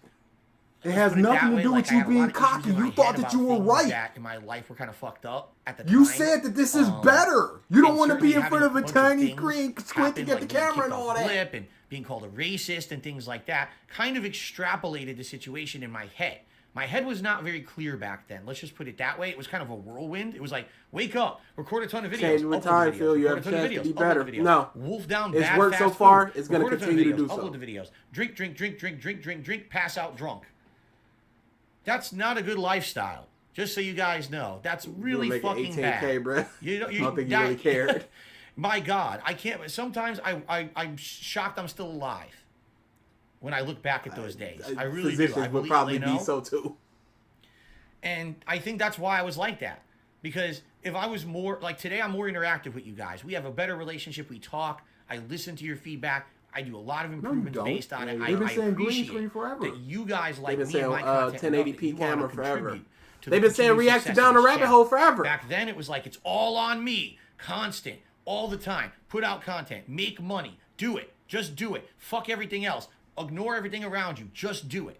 It has Put it that nothing to way, do like, with I you had a lot being of issues cocky. in my You head thought that about you were things right. that in my life were kind of fucked up at the You time. said that this is better. You don't And want to be certainly in front of a having bunch of tiny things screen, squinting happen, at the like being camera and kicked all off the that. lip and being called a racist and things like that, kind of extrapolated the situation in my head. My head was not very clear back then. Let's just put it that way. It was kind of a whirlwind. It was like, wake up, record a ton of videos. Change with upload time, videos, Phil. You record have a a ton of chance to videos, be upload better. videos, No. wolf down It's bad worked so fast far, food, it's gonna record a ton of continue to videos, do so. Upload the videos. Drink, pass out drunk. That's not a good lifestyle. Just so you guys know. That's really You'll make fucking 18K, bad. bro. You I don't think you really cared. My God, I can't. Sometimes I'm shocked I'm still alive when I look back at those days. I really do. Physicians I would believe, probably you know? be so too. And I think that's why I was like that. Because if I was more, like today, I'm more interactive with you guys. We have a better relationship. We talk. I listen to your feedback. I do a lot of improvements don't. based on it. They've been I saying green appreciate screen forever. that you guys like They've been me and saying my content enough that 1080p you wanna camera forever. contribute to the They've been saying continued reacted success down of the this rabbit channel. hole forever. Back then, it was like, it's all on me. Constant. All the time. Put out content. Make money. Do it. Just do it. Fuck everything else. Ignore everything around you. Just do it.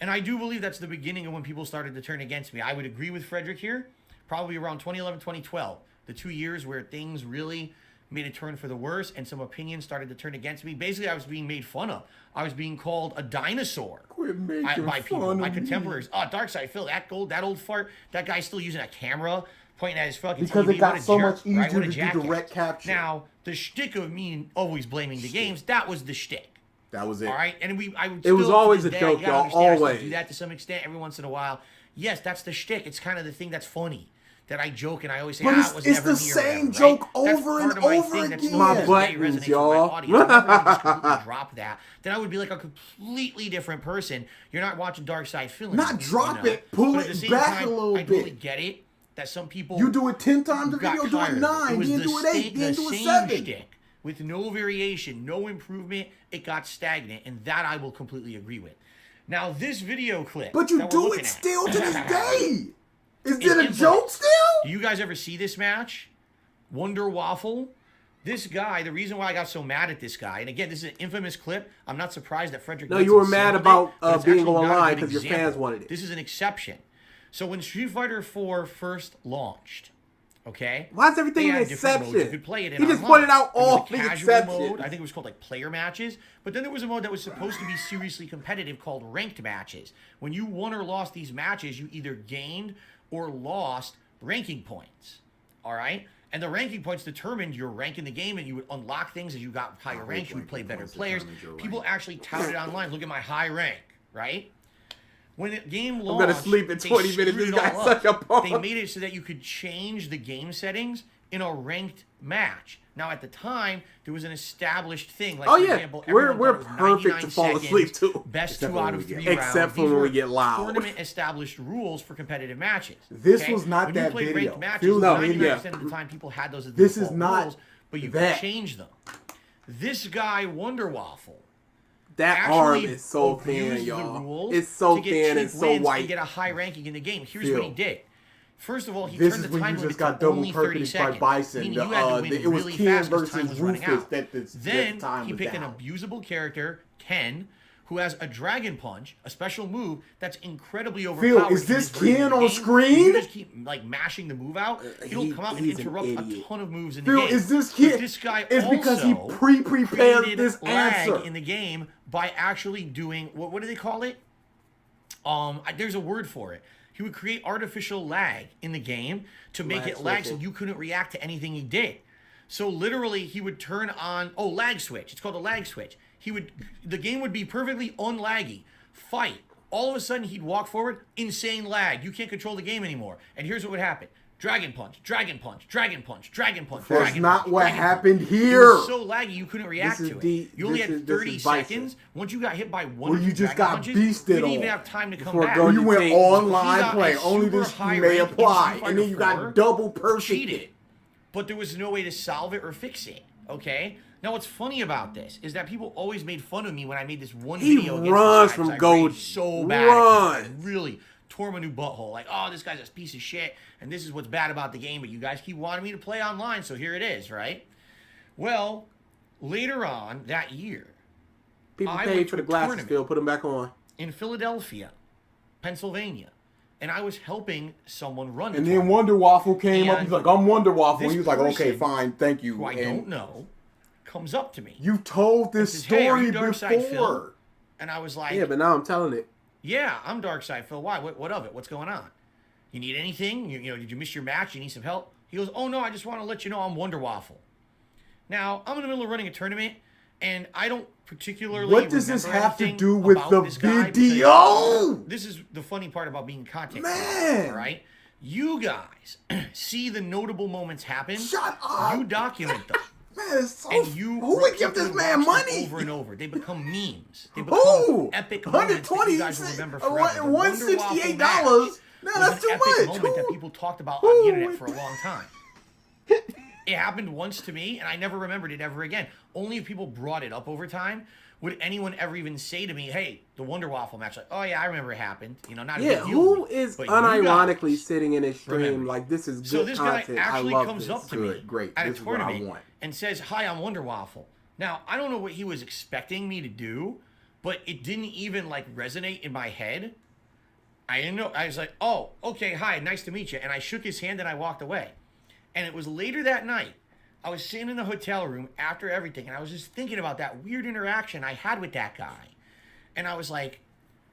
And I do believe that's the beginning of when people started to turn against me. I would agree with Frederick here. Probably around 2011, 2012. The 2 years where things really made a turn for the worse and some opinions started to turn against me. Basically, I was being made fun of. I was being called a dinosaur by people, my contemporaries. Oh, DarksydePhil, that old fart. That guy's still using a camera, pointing at his fucking Because TV. it got What a so jerk, much easier right? What a to do jackass. direct capture. Now, the shtick of me always blaming the games, that was the shtick. That was it. All right, and I would. It was still, always to a this day, joke, you gotta y'all, understand, I still always. do that to some extent every once in a while. Yes, that's the shtick. It's kind of the thing that's funny. That I joke and I always say, But it was it's never the me or same whatever, joke right? That's over part and of my over thing that again. still My to this day buttons, resonates with y'all. my audience. If I were to just completely drop that, then I would be like a completely different person. You're not watching DarksydePhil. Not drop it, pull But at it the same back time, a little I totally bit. get it that some people You do it 10 times a got video, do tired it of 9, was then the do it 8, then the do it same 7. shtick with no variation, no improvement. It got stagnant, and that I will completely agree with. Now, this video clip, But you that we're do looking it at, still to this day. Is It's it a infamous. joke still? Do you guys ever see this match? Wonder Waffle? This guy, the reason why I got so mad at this guy, and again, this is an infamous clip. I'm not surprised that Frederick. No, Knudsen you were mad sampled about, it, but it's being actually on not a line good 'cause your example. fans wanted it. This is an exception. So when Street Fighter 4 first launched, okay? Why is everything they an had different modes. You exception? could play it in He just online. pointed out There was all a the casual exceptions. mode. I think it was called like player matches. But then there was a mode that was supposed to be seriously competitive called ranked matches. When you won or lost these matches, you either gained or lost ranking points. All right? And the ranking points determined your rank in the game, and you would unlock things as you got higher ranks. You would play better players. People actually touted online. Look at my high rank, right? When the game launched, gonna sleep in they 20 minutes. screwed This it all guy's up. such a punk. They made it so that you could change the game settings in a ranked match. Now, at the time, there was an established thing. Like, Oh, for yeah. example, We're everyone thought it was perfect 99 to fall seconds, asleep to. Best Except 2 for out when of we 3 get- rounds. Except for These when were we get loud. tournament-established rules for competitive matches. This okay? was not when that you played video. ranked matches, Phil, 99% yeah. of the time, people had those as the This is default not rules, but you that. could change them. This guy, Wonder Waffle, That actually arm is so abused thin, the y'all. rules It's so to get thin cheap and so wins white. and get a high ranking in the game. Here's Phil. what he did. First of all, he This turned is the when time you limit just got to double only 30 perked by seconds. Bison. Meaning The, you had to win it was really Ken fast because versus time was running Rufus out. that the Then time he was picked an down. abusable character, Ken, who has a dragon punch, a special move that's incredibly Phil, overpowered. is this in this version Ken of the on game. screen? You just keep like mashing the move out. It'll come out and he's an interrupt a idiot. ton of moves in Phil, the game. is this But Ken? This guy It's because he also pre-prepared created this lag answer. in the game by actually doing what do they call it? There's a word for it. He would create artificial lag in the game to make it lag so you couldn't react to anything he did. So literally he would turn on lag switch. It's called a lag switch. The game would be perfectly unlaggy. Fight. All of a sudden he'd walk forward, insane lag. You can't control the game anymore. And here's what would happen. Dragon punch, dragon punch, dragon punch, dragon punch. That's dragon not punch, what dragon happened punch. here. It was so laggy you couldn't react to it. You only had 30 seconds. Once you got hit by one, Well, you just got punches, beasted you didn't even on. have time to come Before back. going You went He online got play. a Only super this high may rank in apply, Street and then you got Fighter double perfect. cheated, but there was no way to solve it or fix it. Okay. Now what's funny about this is that people always made fun of me when I made this one He video. against runs this guy from because I gold. raged so bad. Runs. I really tore my new butthole. Like, oh, this guy's a piece of shit, and this is what's bad about the game. But you guys keep wanting me to play online, so here it is, right? Well, later on that year, People I paid went for to the a glasses, tournament. Phil. Put them back on. in Philadelphia, Pennsylvania, and I was helping someone run. And the then tournament. Wonder Waffle came up. And He's like, I'm Wonder Waffle. this He was like, okay, person, fine, thank you. who I And don't know, comes up to me. you told this and says, "Hey, are story you DarksydePhil?" before. And I was like, Yeah, but now I'm telling it. yeah, I'm DarksydePhil. Why? What of it? What's going on? You need anything? You know, did you miss your match? You need some help? He goes, oh no, I just want to let you know I'm Wonder Waffle. Now, I'm in the middle of running a tournament, and I don't particularly What does this remember have to anything do with about the this guy because video? This is the funny part about being content Man. creator, all right? You guys see the notable moments happen. Shut up. You document them. Man, it's so. And you Who would give this man watch them money? over and over? They become memes. They become Who? epic moments that $120. you guys will remember forever. The Wonder Waffle $168. match No, was that's an too epic much. moment that Who? people talked about Who on the internet would- for a long time. It happened once to me, and I never remembered it ever again. Only if people brought it up over time would anyone ever even say to me, "Hey, the Wonder Waffle match." Like, oh yeah, I remember it happened. You know, not a Yeah, big deal. who to me. is But you unironically guys sitting in his stream remember. like this is good So this guy content? actually I love comes this. up to me Good, great. at a This is what I tournament want. and says, "Hi, I'm Wonder Waffle." Now, I don't know what he was expecting me to do, but it didn't even like resonate in my head. I didn't know. I was like, "Oh, okay, hi, nice to meet you," and I shook his hand and I walked away. And it was later that night. I was sitting in the hotel room after everything, and I was just thinking about that weird interaction I had with that guy, and I was like,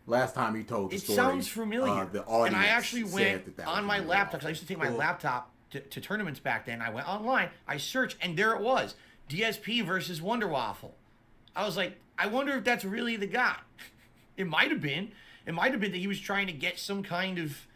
Last time he told the it story, sounds familiar. the audience And I actually said went that on my was laptop, 'cause I used to take my Well, laptop to tournaments back then. I went online, I searched, and there it was. DSP versus Wonder Waffle. I was like, I wonder if that's really the guy. It might have been. It might have been that he was trying to get some kind of,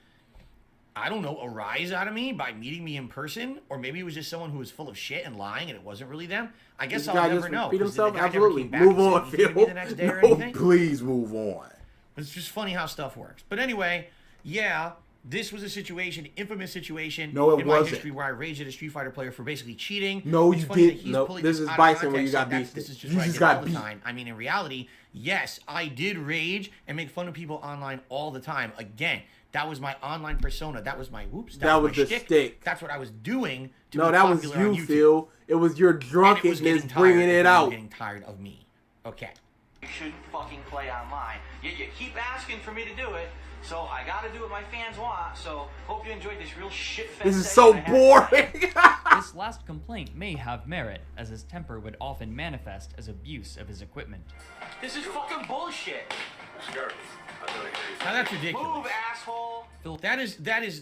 I don't know, a rise out of me by meeting me in person, or maybe it was just someone who was full of shit and lying, and it wasn't really them. I guess This I'll guy never just know. repeat 'Cause the himself? guy never Absolutely. came back Move and said on, anything to me Phil. the next day or No, anything. please move on. But it's just funny how stuff works. But anyway, yeah, this was a situation, infamous situation No, it in my wasn't. history where I raged at a Street Fighter player for basically cheating. No, It's you funny that didn't. he's Nope. pulling This is out of Bison when you context, got saying that beasted. This is just You what I just did all got the beat. time. I mean, in reality, yes, I did rage and make fun of people online all the time. Again, that was my online persona. That was my whoops. That was my the shtick. stick. That's what I was doing to No, be that was popular on you, YouTube. Phil. It was your And it was drunkenness getting tired bringing because it you were out. Getting tired of me. Okay. You shouldn't fucking play online. You keep asking for me to do it, so I gotta do what my fans want. So hope you enjoyed this real shit fest. This is session so I had. boring. This last complaint may have merit, as his temper would often manifest as abuse of his equipment. This is fucking bullshit. Now that's ridiculous. Move, asshole. That is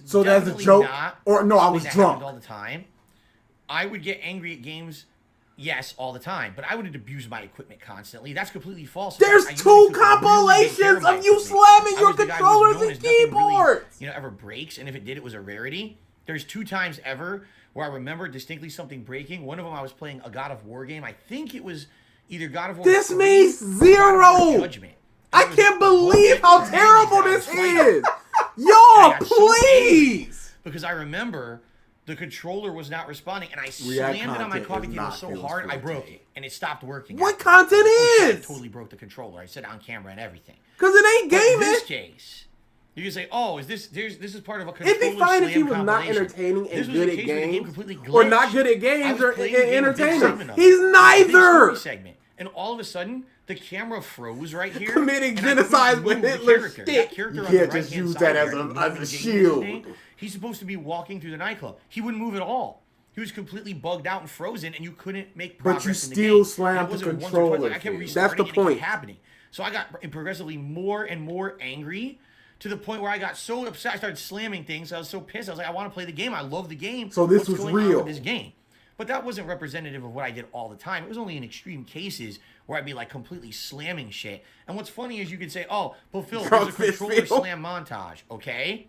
So that's a definitely joke? not Or no, I something was that drunk. happened all the time. I would get angry at games, yes, all the time, but I wouldn't abuse my equipment constantly. That's completely false. In There's fact, I two usually took really good care compilations my of you equipment. slamming I your was the guy who was controllers known and as nothing really, keyboards. ever breaks, and if it did, it was a rarity. There's 2 times ever where I remember distinctly something breaking. One of them I was playing a God of War game. I think it was either God of War This 3 means or God of War 0. Judgment. I And it was can't believe bullshit how movies terrible that I was this fighting. is. Y'all, got so please. Because I remember the controller was not responding, and I React slammed it on my content coffee is table not so Phil's hard I forte. broke it, and it stopped working. What after. content Oh, shit, I is? totally broke the controller. I said it on camera and everything. Because it ain't But in this gaming. case, you can say, "Oh, this is part of a It'd controller be fine if he slam was not compilation." entertaining This and was good a at case where the game games, completely or glitched. not good at I games, was or playing the game, a big entertaining. segment of it. He's A big neither. story segment. And all of a sudden, the camera froze right here. Committing and I couldn't genocide with move the Hitler's character. stick. That character You on the can't just right-hand use side that there, as a- the moving as a James shield. thing, he's supposed to be walking through the nightclub. He wouldn't move at all. He was completely bugged out and frozen, and you couldn't make progress you in the still game. slammed And it the wasn't once or controller, twice. I kept Phil. restarting That's the it and it kept point. happening. So I got progressively more and more angry to the point where I got so upset. I started slamming things. I was so pissed. I was like, I want to play the game. I love the game. So this What's was going on real. with this game? But that wasn't representative of what I did all the time. It was only in extreme cases where I'd be like completely slamming shit. And what's funny is you could say, oh, but Phil, there's a Drunk fist controller Phil. slam montage, okay?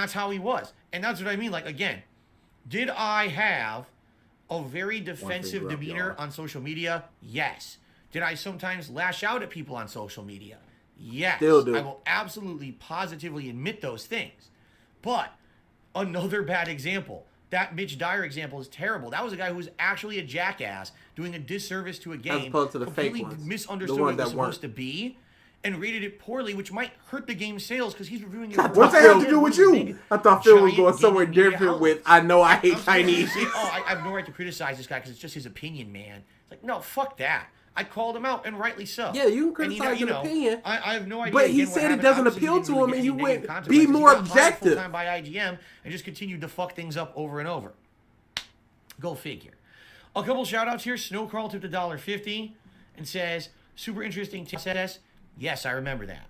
that's how he was. And that's what I mean. Like, again, did I have a very defensive demeanor on social media? Yes. Did I sometimes lash out at people on social media? Yes, Still do. I will absolutely, positively admit those things. But another bad example. That Mitch Dyer example is terrible. That was a guy who was actually a jackass doing a disservice to a game. As opposed to the fake completely ones. misunderstood The what ones it that was supposed weren't. to be and rated it poorly, which might hurt the game's sales because he's reviewing it. What's that have to do with you? I thought Phil was Giant going somewhere gaming media different outlets. with, I know I hate I'm supposed to Chinese. say, I have no right to criticize this guy because it's just his opinion, man. It's like, no, fuck that. I called him out, and rightly so. Yeah, you can And criticize an opinion. I have no idea. But he again, what said it happened. doesn't Obviously, appeal he didn't to really him, get and you any went, negative be consequences. more He got hired objective. full-time by IGM and just continued to fuck things up over and over. Go figure. A couple shout-outs here. Snowcrawl tipped $1.50 and says, super interesting says, yes, I remember that.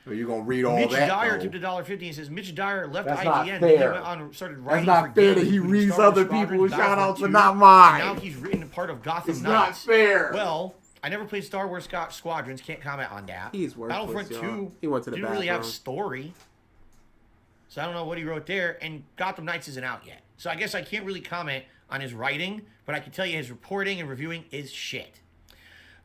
So you're gonna read all Mitch that? Dyer though. tipped $1.50 and says Mitch Dyer left That's not IGN. fair. He went on and started That's writing not for fair that games, he including reads Star Wars other Squadrons, people's Battlefront shout-outs, but 2, not and mine. now he's written part of Gotham It's Knights. not fair. Well, I never played Star Wars Squadrons. Can't comment on that. He's worthless, Battlefront y'all. 2 He went to the didn't really have bathroom. story. So I don't know what he wrote there. And Gotham Knights isn't out yet. So I guess I can't really comment on his writing, but I can tell you his reporting and reviewing is shit.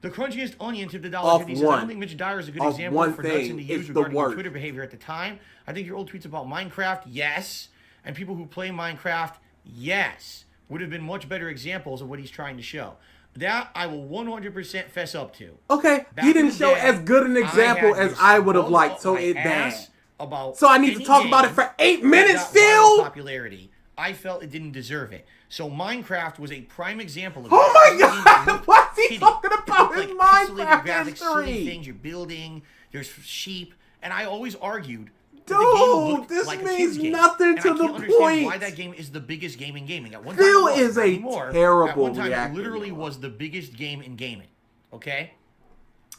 The Crunchiest Onion tipped $1.50 says, I one. don't think Mitch Dyer is a good Of example one for thing, Knudsen to it's use the regarding your worst. Twitter behavior at the time. I think your old tweets about Minecraft, yes. And people who play Minecraft, yes. Would have been much better examples of what he's trying to show. That I will 100% fess up to. Okay, Back he in didn't the show day, as good an example I had as this I would have bug liked, up so my it bad. ass about So I need to any talk about it game for 8 that minutes, got viral Phil! popularity. I felt it didn't deserve it. So Minecraft was a prime example of Oh my that. God, what's he Kitty. talking about Like his pixelated Minecraft graphics, silly history? things you're building. There's sheep, and I always argued. that the Dude, game looked this like a means kid's game. nothing And to I the can't understand point. why that game is the biggest game in gaming. At one Phil time, it was, is not a anymore. At terrible one time, reactor, it literally y'all. was the biggest game in gaming. Okay.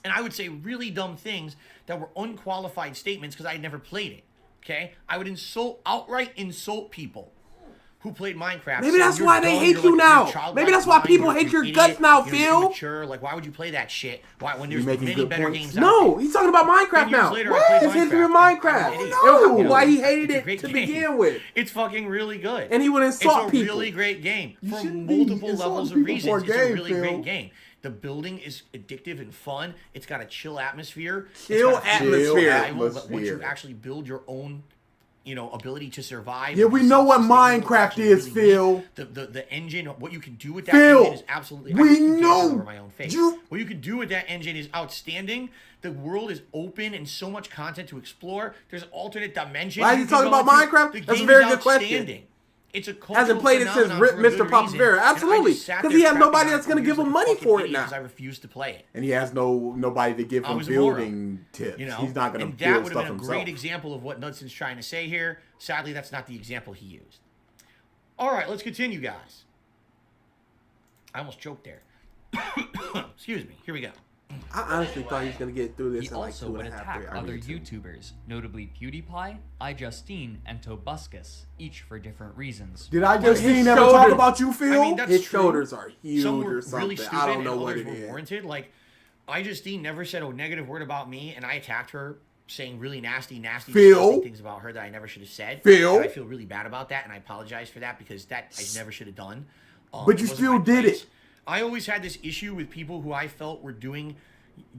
And I would say really dumb things that were unqualified statements because I had never played it. Okay, I would outright insult people who played Minecraft. Maybe saying, that's "You're why they dumb, hate you're you like, now. you're childlike Maybe that's why mind, people you're hate an your idiot, guts now, you're Phil." immature. Like, why would you play that shit? Why when there's making many good better points. games out No, there? he's talking about Minecraft 10 years now. later, I played His history with Minecraft. Minecraft. No. Why he hated It's a it great to game. begin with. It's fucking really good. And he would insult It's a people. really great game for shouldn't be multiple insulting levels of people reasons. for a It's a game, really Phil. great game. The building is addictive and fun. It's got a chill atmosphere. Chill It's got a atmosphere. survival, but once you Atmosphere. actually build your own, ability to survive. Yeah, we know what Minecraft is, Phil. The engine, what you can do with that Phil, engine is absolutely. we I just can't know over my own face. What you can do with that engine is outstanding. The world is open and so much content to explore. There's alternate dimensions. Why are you talking about Minecraft? The That's a game very is good question. outstanding. It's a cultural Hasn't played it since phenomenon for a Mr. good Pops reason. Vera. And I Absolutely. just sat 'Cause there he has crapping nobody on that's it gonna for give years him like a money fucking for it idiot now. because I refused to play it. And he has nobody to give I him was a moron. building tips. He's not going to and that build would stuff have been a himself. great example of what Knudsen's trying to say here. Sadly, that's not the example he used. All right, let's continue, guys. I almost choked there. Excuse me. Here we go. I honestly thought he was going to get through this He in like also 2.5, would 3 attack hours. other YouTubers, notably PewDiePie, iJustine, and Tobuscus, each for different reasons. Did I just His see never talk shoulders- about you, Phil? I mean, that's His true. shoulders are huge Some were or something. really stupid I don't know and what others it were is. warranted. Like, iJustine never said a negative word about me, and I attacked her saying really nasty, Phil? disgusting things about her that I never should have said. Phil? And I feel really bad about that, and I apologize for that because that I never should have done. But It you wasn't still my did place. it. I always had this issue with people who I felt were doing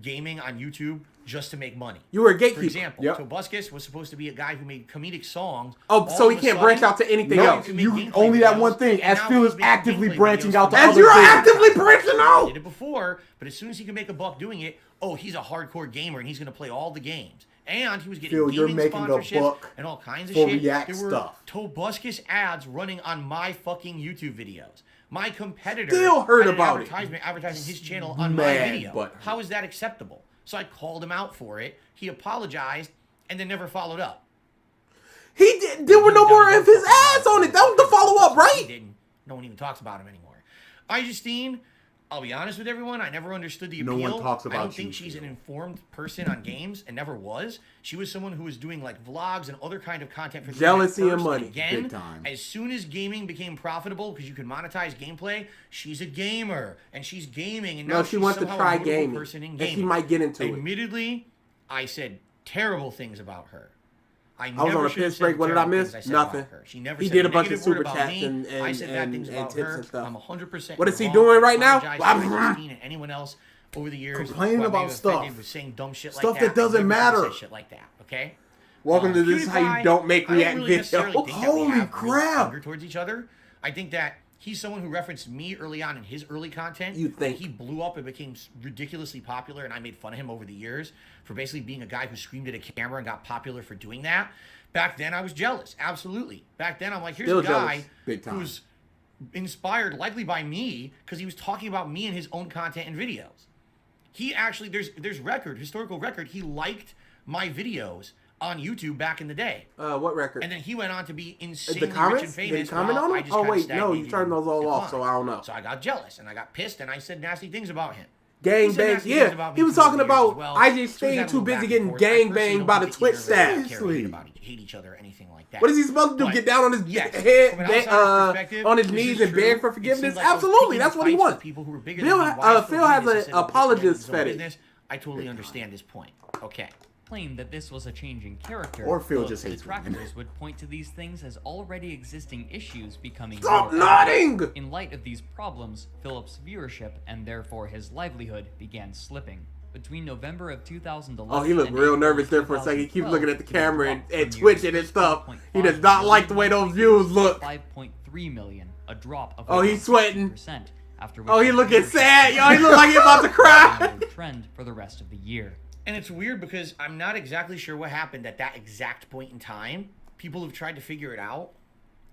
gaming on YouTube just to make money. You were a For gatekeeper. example, Yep. Tobuscus was supposed to be a guy who made comedic songs. Oh, All so he of a can't branch sudden, out to anything No, else. can make you gameplay only that videos, one thing. and As now Phil he's is making actively gameplay branching videos out to for As other you're things. actively branching He out! did it before, but as soon as he can make a buck doing it, oh, he's a hardcore gamer and he's going to play all the games. And he was getting Phil, you're gaming making a sponsorships buck and all kinds of for shit. React There were stuff. Tobuscus ads running on my fucking YouTube videos. My competitor Still heard had an about it. advertising his channel on my Mad video. butthurt. How is that acceptable? So I called him out for it. He apologized and then never followed up. He did. There were no more of his ads on it. That was the follow-up, He right? didn't. No one even talks about him anymore. iJustine, I'll be honest with everyone, I never understood the No appeal. one talks I about don't think you, she's Phil. an informed person on games and never was. She was someone who was doing like vlogs and other kind of content for the Jealousy internet and first. money. Again, Big time. as soon as gaming became profitable because you could monetize gameplay, she's a gamer and she's gaming and now No, she she's wants to somehow try a notable gaming. person in And gaming. she might get into it. Admittedly, I said terrible things about her. I was on a should have piss said break. the What did I terrible miss? things I said about Nothing. her. She never He said did a bunch of negative word super about chats me. and I said bad things and about tips her. and stuff. I'm 100% What is he wrong. doing I right now? apologize to Christine and anyone else over the years. Complaining who I may about have stuff. offended with saying dumb shit like Stuff that. that doesn't I never matter. say shit like that, okay? Welcome to This Is How You PewDiePie, Don't Make I React really necessarily Videos. think that we Holy have real crap. anger towards each other. I think that he's someone who referenced me early on in his early content. You think. He blew up and became ridiculously popular, and I made fun of him over the years for basically being a guy who screamed at a camera and got popular for doing that. Back then, I was jealous. Absolutely. Back then, I'm like, here's Still a guy jealous. Big time. who's inspired likely by me because he was talking about me in his own content and videos. He actually, there's historical record, he liked my videos on YouTube back in the day. What record? And then he went on to be insanely The rich comments? and Did he famous. comment while on I them? just Oh, kinda wait, no, you stagnated turned those all and off, declined. so I don't know. So I got jealous and I got pissed and I said nasty things about him. Gang He said bang, nasty things yeah. about me He was for talking years about as well. IJ So we Stain had a too little busy back and getting forth. I gang personally banged don't by the think Twitch either of us care or staff. hate each other or anything like that. What is he supposed to do? But Get down on his yes, head, from an outsider's perspective, on his this knees is and true. beg for It forgiveness? seems like I was Absolutely, picking that's what he fights with wants. people who were bigger Phil, than me. Why Phil for has business a instead of people apologist doing his own fetish. business? I totally understand his point. Okay. Claimed that this was a change in character. Or Phil though just hates detractors would point to these things as already existing issues becoming Stop more nodding! In light of these problems, Philip's viewership and therefore his livelihood began slipping. Between November of 2011 Oh, he looked and real April nervous of there for a second. He keeps 2012, looking at the he camera dropped and from twitching nearly and stuff. 6.5 He does not like the way those views look. 5.3 million, a drop of Oh, he's sweating. 50%, after which Oh, he his looking viewership sad. Yo, he look like he about to cry. downward trend for the rest of the year. And it's weird because I'm not exactly sure what happened at that exact point in time. People have tried to figure it out.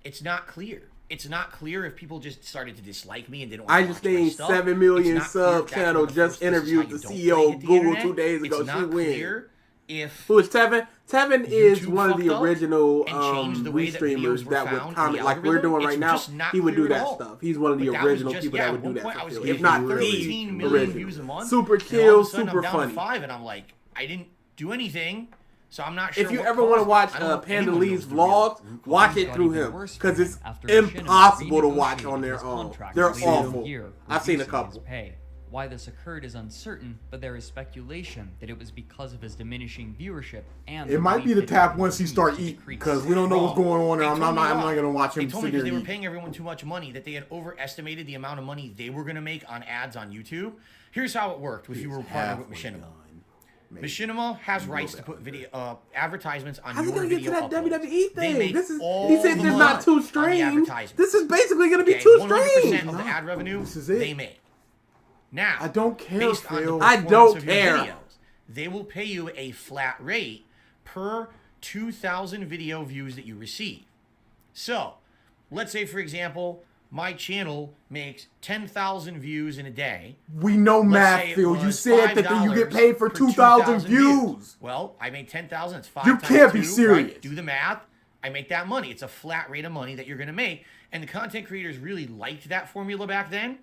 It's not clear. It's not clear if people just started to dislike me and didn't want I to just watch my think stuff. 7 million It's not clear sub if that's channel when the just first "This is interviewed how you the don't CEO play" of hit the Google internet. 2 days ago. It's She not wins. clear if Who is Tevin? Tevin is YouTube one of the fucked up original and changed the way that restreamers videos were that would found in comment the like we're doing algorithm. right It's now. just not He would do clear at that all. stuff. He's one of the But that was original just- people yeah, that would at do one that. point for I was Phil. getting If not 13 the million original. views a month. Super and all chill, of a sudden super I'm down funny. to 5 and I'm like, I didn't do anything. So I'm not sure. If you what ever want to caused watch it. I don't know if Panda anyone Lee's knows the real vlogs, root cause. watch Things it got through even him worse because for it's him after Machinima impossible to watch renegotiated on their his own. contract They're later in the awful. year, I've seen a reducing his couple. pay. Why this occurred is uncertain, but there is speculation that it was because of his diminishing viewership and It might be the tap once he start eating because we don't know what's going on. And I'm not going to watch They him told me sit because there they were and eat. paying everyone too much money, that they had overestimated the amount of money they were going to make on ads on YouTube. Here's how it worked if you were partnered with Machinima. Machinima has rights to put video advertisements on How's he your gonna get to video that uploads. WWE They thing? make This is. all He said the there's money not two on the streams. advertisements. This is basically gonna be Okay, two 100% streams. of the ad revenue This is it. they make. Now, I don't care, based on the Phil. I performance don't of your care. videos, they will pay you a flat rate per 2,000 video views that you receive. So, let's say, for example, my channel makes 10,000 views in a day. We know Let's math, say it Phil. You was said that you get paid for $5 2,000 views. Well, I made 10,000. It's 5 You times can't be 2, serious. Right? Do the math. I make that money. It's a flat rate of money that you're going to make. And the content creators really liked that formula back then.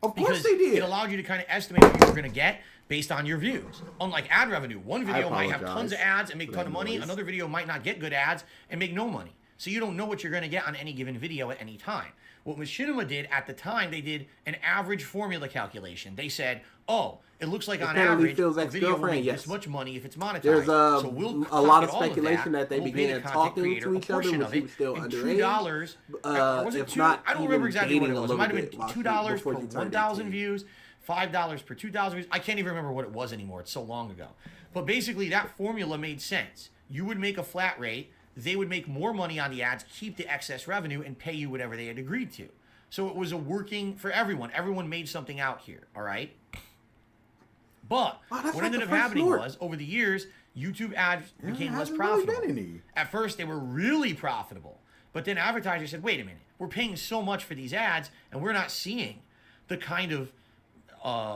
Of course Because they did. it allowed you to kind of estimate what you were going to get based on your views. Unlike ad revenue, one video might have tons of ads and make a ton of money. Another video might not get good ads and make no money. So you don't know what you're going to get on any given video at any time. What Machinima did at the time, they did an average formula calculation. They said, oh, it looks like on Apparently average, Phil's a video will ex-girlfriend, make yes. this much money if it's monetized. There's so we'll a lot of pocket all speculation that they we'll pay the began content talking creator to a each other portion when of she it, was still and underage. $2, was it if 2? not I don't even remember exactly what it dating a was. It little might have been bit while she- $2 before per she turned 1,000 18. views, $5 per 2,000 views. I can't even remember what it was anymore. It's so long ago. But basically, that formula made sense. You would make a flat rate. They would make more money on the ads, keep the excess revenue, and pay you whatever they had agreed to. So it was a working for everyone. Everyone made something out here, all right? But Wow, that's what like ended the up first happening snort. was, over the years, YouTube ads became less hasn't really profitable. been any. At first, they were really profitable. But then advertisers said, wait a minute, we're paying so much for these ads, and we're not seeing the kind of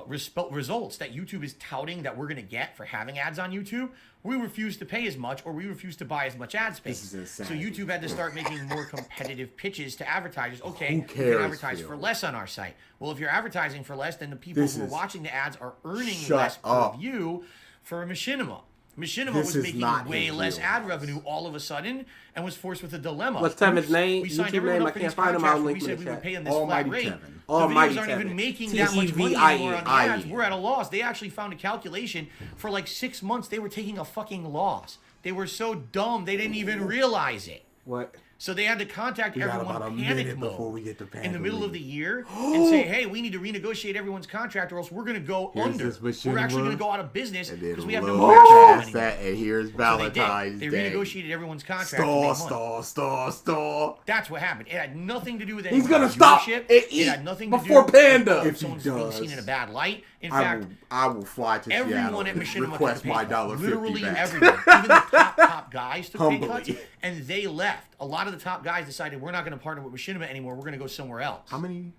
results that YouTube is touting that we're going to get for having ads on YouTube. We refuse to pay as much, or we refuse to buy as much ad space. This is So insanity. YouTube had to start making more competitive pitches to advertisers. Okay, Who you cares, can advertise Phil? for less on our site. Well, if you're advertising for less, then the people This who are is- watching the ads are earning Shut less per up. view for Machinima. Machinima This was is making not way his less real ad voice. revenue all of a sudden and was forced with a dilemma. What's Tevin's Oops, name? We signed YouTube everyone name? up I for can't these find him. I'll contracts where we link him in said the we would chat. pay them this Almighty flat rate. Tevin. The Almighty videos aren't even Tevin. making that much money anymore on the T-E-V-I-E. ads. We're at a loss. They actually found a calculation for like 6 months. They were taking a fucking loss. They were so dumb they didn't even realize it. What? So they had to contact We got everyone about a panic minute mode before we get to in the middle Panda of the year and say, hey, we need to renegotiate everyone's contract or else we're going to go Here's under. this We're actually Machinima, going to go out of business and then because we have no look merch past anymore. that, and here's So Valentine's they Day. renegotiated everyone's contract. and made money. Stall. That's what happened. It had nothing to do with He's any gonna stop viewership. and It eat had nothing before to do Panda. with If he someone's being does, seen in a bad light. In I fact, will fly to Seattle everyone at and Machinima request took a my pay cut. $1.50 Literally back. everyone. Even the top guys took pay Humbly. cuts, and they left. A lot of the top guys decided we're not going to partner with Machinima anymore. We're going to go somewhere else. How many?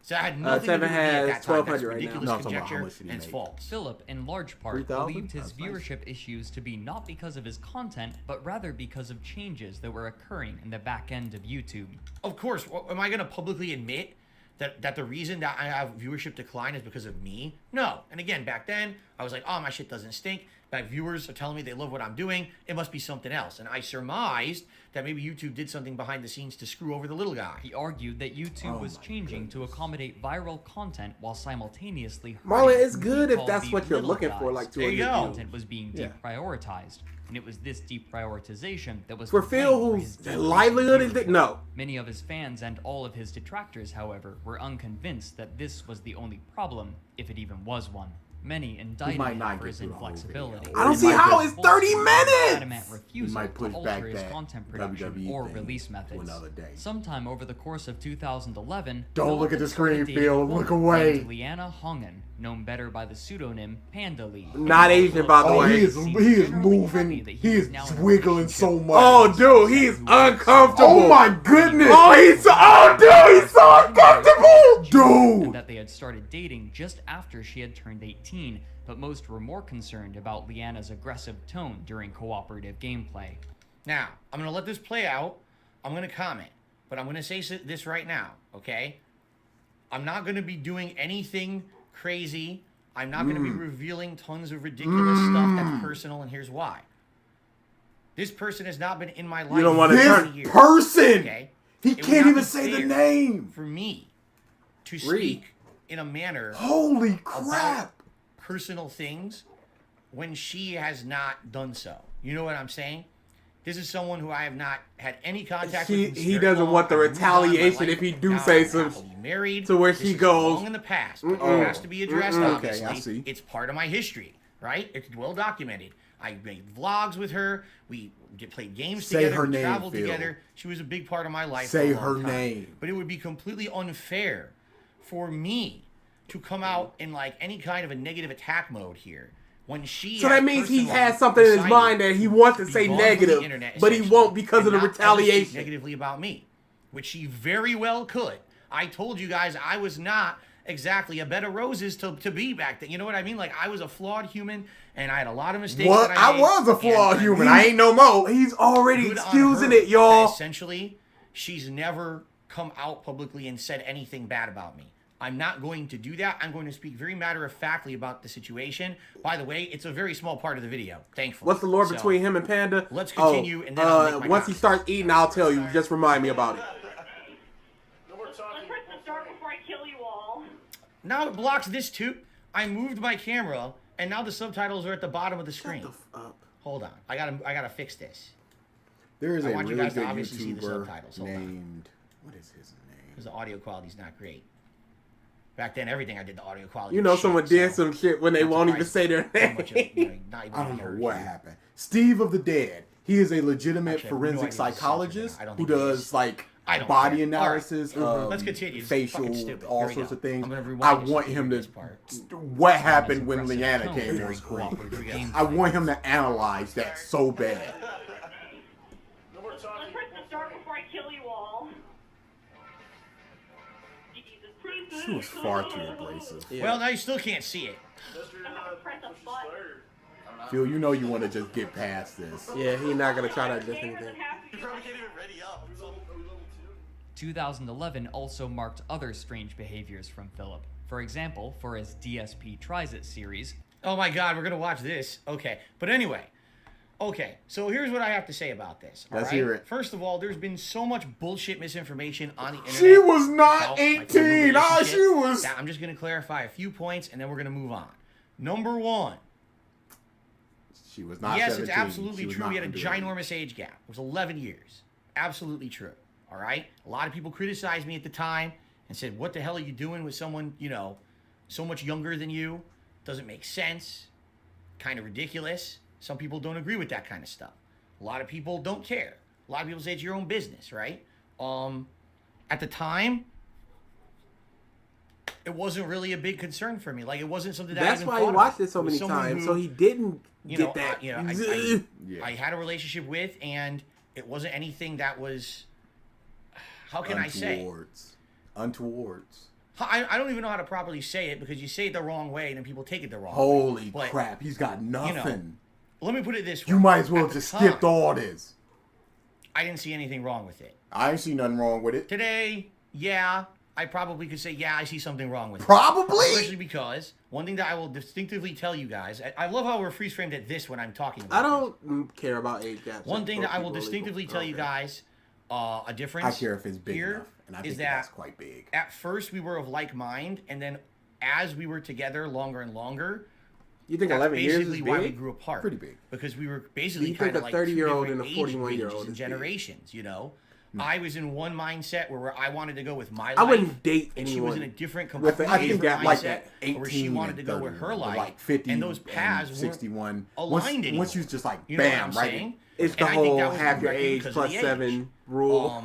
So that had nothing to do Seven with me at has that time. 1,200 That's right now. ridiculous No, I'm talking about how conjecture much did he and it's make? false. Philip, in large part, 3,000? believed his That's nice. viewership issues to be not because of his content, but rather because of changes that were occurring in the back end of YouTube. Of course. Am I going to publicly admit that the reason that I have viewership decline is because of me? No. And again, back then, I was like, oh, my shit doesn't stink. My viewers are telling me they love what I'm doing. It must be something else. And I surmised that maybe YouTube did something behind the scenes to screw over the little guy. He argued that YouTube was changing to accommodate viral content while simultaneously Marlon, hurting it's what good he if called that's the what you're little looking for, guys. like There you 200 go. views. Content was being Yeah. deprioritized, and it was this deprioritization that was For complained Phil, for whose his decrease livelihood in is viewership. no. Many of his fans and all of his detractors, however, were unconvinced that this was the only problem, if it even was one. Many indicted might him not for get his through the whole inflexibility. video. I don't He see might how just- it's 30 minutes. Adamant refusal might push to back alter his that content production WWE or thing release to methods. another day. Sometime over the course of 2011, Don't Philip look at the had started screen, dating Phil. a woman Look away. named Leanna Hongen, known better by the pseudonym Panda Lee. Not Asian, by the Oh, way. he is moving. He is wiggling so much. Oh, dude, he's uncomfortable. Oh my goodness. Oh, he's so, he's so uncomfortable, And dude. that they had started dating just after she had turned 18, but most were more concerned about Leanna's aggressive tone during cooperative gameplay. Now, I'm going to let this play out. I'm going to comment. But I'm going to say this right now, okay? I'm not going to be doing anything crazy. I'm not going to be revealing tons of ridiculous stuff that's personal, and here's why. This person has not been in my life don't wanna for turn- 20 years, Person. okay? He It would can't not even be say the fair name. for me to Read. speak in a manner Holy about crap. personal things when she has not done so. You know what I'm saying? This is someone who I have not had any contact with. He in doesn't long. want the I've moved on. My retaliation life if he do now, say I'm some happily married. to where This she is goes, long in the past, but it has to be addressed. Okay, Obviously, I see. it's part of my history, right? It's well documented. I made vlogs with her. We played games Say together. her We name, traveled Phil. together. She was a big part of my life. Say for a long her time. name. But it would be completely unfair for me to come out in like any kind of a negative attack mode here. When she So has that means he personally has something in his decided mind that he wants to be say gone from the negative, internet, but he essentially, won't because of and the not ever speak retaliation. negatively about me, which she very well could. I told you guys I was not exactly a bed of roses to be back then. You know what I mean? Like, I was a flawed human, and I had a lot of mistakes. What? That I made, was a flawed and human. I ain't no more. He's already good on excusing her it, y'all. that essentially, she's never come out publicly and said anything bad about me. I'm not going to do that. I'm going to speak very matter-of-factly about the situation. By the way, it's a very small part of the video, thankfully. What's the lore So, between him and Panda? let's continue, and then I'll make my once he comments. starts eating, I'll tell you. Just remind me about it. Let's press the start before I kill you all. Now it blocks this too. I moved my camera, and now the subtitles are at the bottom of the screen. Hold on. I gotta fix this. There is I a want you really guys to good obviously see the YouTuber subtitles. Hold on. named, what is his name? Because the audio quality's not great. Back then, everything I did, the audio quality You know, was someone shit, did so some shit when they not won't even say surprised their how much name. of, you know, not even I don't know heard what you. happened. Steve of the Dead. He is a legitimate Actually, I have no forensic idea what this is. psychologist I don't who think it does is. like I don't body care. analysis, All right. Let's continue. This is facial, fucking stupid. all Here we sorts go. of things. I'm gonna rewind I this want to him this to. part. What happened when Aggressive Leanna tone came during on screen? cooperative gameplay. I want him to analyze that so bad. Let's press the start before I kill you all. Jesus Christ. She was far too abrasive. Well, now you still can't see it. I'm gonna press a button. Phil, you know you want to just get past this. Yeah, he's not gonna try to do Game anything. doesn't have to be Probably can't even ready up. 2011 also marked other strange behaviors from Philip. For example, for his DSP Tries It series, Oh my God, we're gonna watch this. Okay, but anyway. Okay, so here's what I have to say about this. all Let's right? hear it. First of all, there's been so much bullshit misinformation on the internet. She was not about my 18. Ah, relationship she was. that I'm just gonna clarify a few points, and then we're gonna move on. Number one. She was not Yes, 17. it's absolutely She was true. not We had a underage. ginormous age gap. It was 11 years. absolutely true. All right? A lot of people criticized me at the time and said, what the hell are you doing with someone, you know, so much younger than you? Doesn't make sense. Kind of ridiculous. Some people don't agree with that kind of stuff. A lot of people don't care. A lot of people say it's your own business, right? At the time, it wasn't really a big concern for me. Like, it wasn't something that That's I even why thought he about. watched it so It was many someone times, who, so he didn't you get know, that. I had a relationship with, and it wasn't anything that was, how can I say? Untowards. I don't even know how to properly say it, because you say it the wrong way and then people take it the wrong way. Holy But, crap, he's got nothing. You know, let me put it this way. You might as well At just the skipped time, all this. I didn't see anything wrong with it. I ain't see nothing wrong with it. Today, yeah, I probably could say, yeah, I see something wrong with it. Probably? Especially because one thing that I will distinctively tell you guys, I love how we're freeze framed at this when I'm talking about I don't care about age gaps. One thing that I will distinctively tell you guys, a difference. I care if it's big here enough, and I is think that that's quite big. at first we were of like mind, and then as we were together longer and longer, You think that's 11 years is basically why we big? grew apart. Pretty big. Because we were Do basically you think kind of a like 30-year-old and a 41-year-old 41-year-old and is big? generations, you know? I was in one mindset where I wanted to go with my life. I wouldn't date and she was in a anyone different, with completely I think different that like mindset that where she 18 wanted to and go 30, with her but life. like 50 and those paths and weren't 61. aligned anymore. Once you just like, You know what bam, I'm right. saying? It's the And I think whole that was half your directly age because plus of the 7 rule.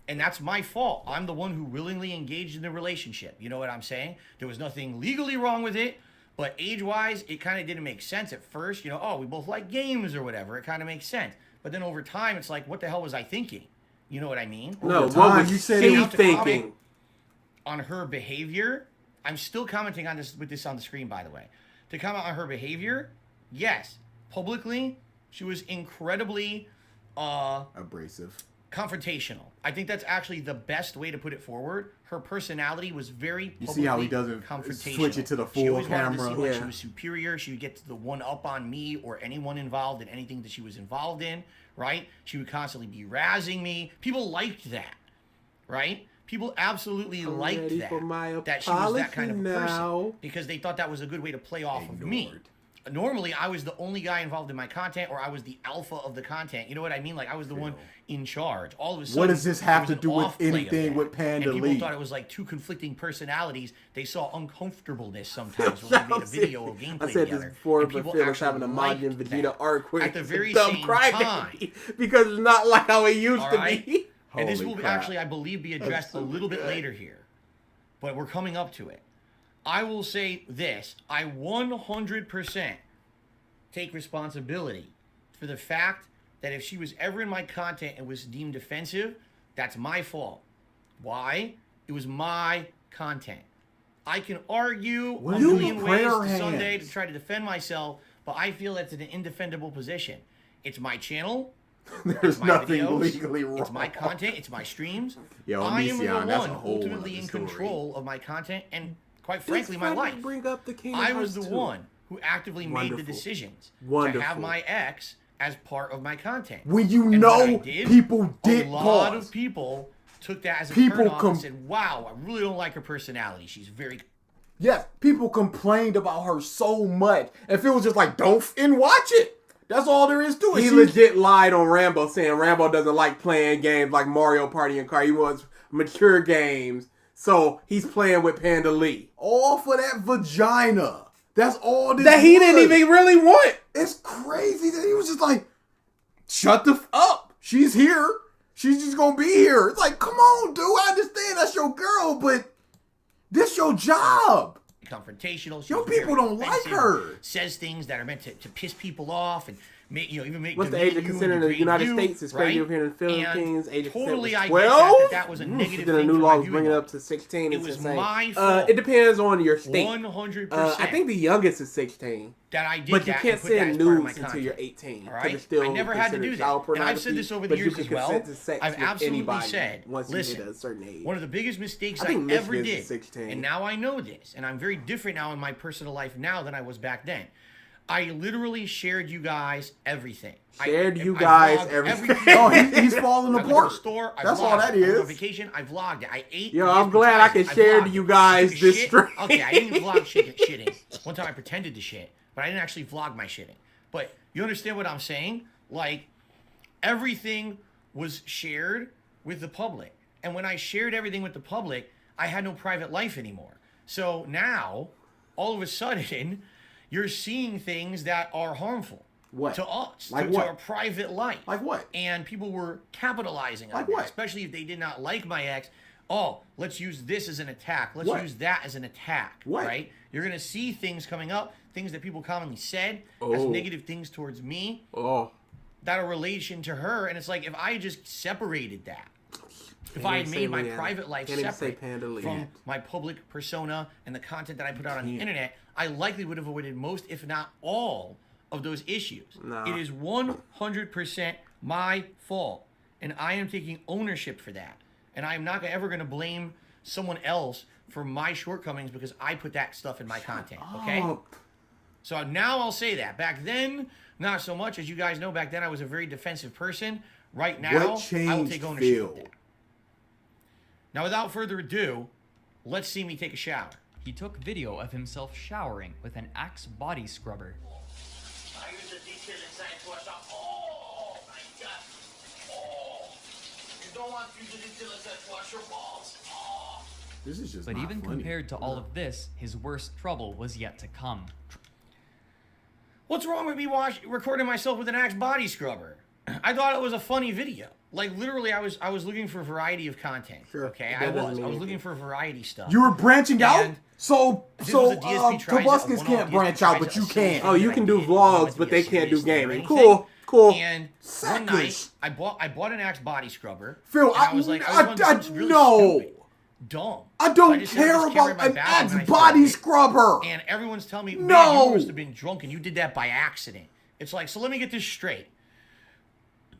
And that's my fault. I'm the one who willingly engaged in the relationship. You know what I'm saying? There was nothing legally wrong with it, but age-wise, it kind of didn't make sense at first. You know, oh, we both like games or whatever. It kind of makes sense. But then over time, it's like, what the hell was I thinking? You know what I mean? No, Over what time, was you said she Now to thinking? comment on her behavior, I'm still commenting on this with this on the screen, by the way. To comment on her behavior, yes, publicly, she was incredibly Abrasive. confrontational. I think that's actually the best way to put it forward. Her personality was very You see how he publicly doesn't confrontational. switch it to the She full always wanted to camera? seem like Yeah. she was superior. She would get to the one up on me or anyone involved in anything that she was involved in, right? She would constantly be razzing me. People liked that, right? People absolutely I'm liked ready that. for my That she was that kind of a apology person now. because they thought that was a good way to play off of me. Ignored. Normally, I was the only guy involved in my content, or I was the alpha of the content. You know what I mean? Like, I was the one in charge. All of a sudden, What does this have there to was do an with off play of anything that. with Panda And people Lee? thought it was like two conflicting personalities. They saw uncomfortableness sometimes when we made a video of gameplay I said together. this before, and but people Phil was actually having a Majin liked Vegeta that. arc where At the he's a very dumb same crybaby time, because it's not like how it used all to right? be. And this Holy will crap. actually, I believe, be addressed a little bit later here. But we're coming up to it. I will say this. I 100% take responsibility for the fact that if she was ever in my content and was deemed offensive, that's my fault. Why? It was my content. I can argue What a are you million ways prayer to Sunday hands? to try to defend myself, but I feel that's an indefendable position. It's my channel. There's my nothing videos, legally wrong. It's my content. It's my streams. Yo, I am the Onision, that's one a whole ultimately other in story. control of my content and, quite It's frankly, my funny life. to Bring up the Kingdom I was the Hearts 2. one who actively made the Wonderful. decisions to Wonderful. have my ex as part of my content. When you And what I know did, people did a lot pause. of people took that as a People turn off and com- said, "Wow, I really don't like her personality. She's very." Yes, people complained about her so much. If it was just like, don't f***ing watch it. That's all there is to it. He She- legit lied on Rambo, saying Rambo doesn't like playing games like Mario Party and Kart. He wants mature games, so he's playing with Panda Lee. all for that vagina. That's all this That he didn't was. even really want. It's crazy that he was just like, shut the f up. She's here. She's just gonna be here. It's like, come on, dude. I understand that's your girl, but this your job. confrontational. She Your was very people don't like offensive, her. Says things that are meant to piss people off and make even make. What's the demean age of you and consent in the degrade United you, States? It's crazy right? over here in the Philippines. And Age of consent totally, was I 12. get that was a negative Then a thing. new for law my is bringing it viewing. up to 16. It It's was insane. my fault. It depends on your state. 100%. I think the youngest is 16. that I did But you that can't and put that send as part of my nudes until content. you're 18. All 'cause right? it's still I never had to considered do that. child And I've said pornography, this over the but you years can as well. consent to sex I've with absolutely anybody said, once listen, you hit a certain age. one of the biggest mistakes I I, think ever Michigan's did, 16. and now I know this, and I'm very different now in my personal life now than I was back then. I literally shared you guys everything. Shared you I guys vlogged everything. Oh, he's falling I went to apart. the store. I That's vlogged. all that I went on is. vacation. I vlogged it. I ate. Yo, the I'm glad I appetizer. can share vlogged to you it. guys I took a this shit. stream. Okay, I didn't even vlog shitting. One time I pretended to shit, but I didn't actually vlog my shitting. But you understand what I'm saying? Like, everything was shared with the public. And when I shared everything with the public, I had no private life anymore. So now, all of a sudden, you're seeing things that are harmful to us, to our private life. Like what? And people were capitalizing on Like that, what? especially if they did not like my ex. Oh, let's use this as an attack. Let's use that as an attack. What? Right? You're going to see things coming up, things that people commonly said as negative things towards me that are relation to her. And it's like, if I just separated that, if I had made my private life separate from my public persona and the content that I put out on the internet, I likely would have avoided most, if not all, of those issues. It is 100% my fault, and I am taking ownership for that. And I am not ever going to blame someone else for my shortcomings because I put that stuff in my content, okay? So now I'll say that. Back then, not so much. As you guys know, back then I was a very defensive person. Right now, I will take ownership of that. Now, without further ado, let's see me take a shower. He took video of himself showering with an Axe body scrubber. I use the detail inside to wash off. Oh my god. Oh. You don't want to use the detail inside to wash your balls. Oh. This is just But not even funny. compared to all of this, his worst trouble was yet to come. What's wrong with me recording myself with an Axe body scrubber? I thought it was a funny video. Like, literally, I was looking for a variety of content. Sure. Okay, I was looking for variety stuff. You were branching out? So Tobuscus can't branch out, but you can. Oh, you can do vlogs, but they can't do gaming. Cool. And one night, I bought an Axe body scrubber. Phil, and I was like, no. stupid, dumb. I don't care about an Axe body scrubber. And everyone's telling me, man, No. you must have been drunk and you did that by accident. It's like, so let me get this straight.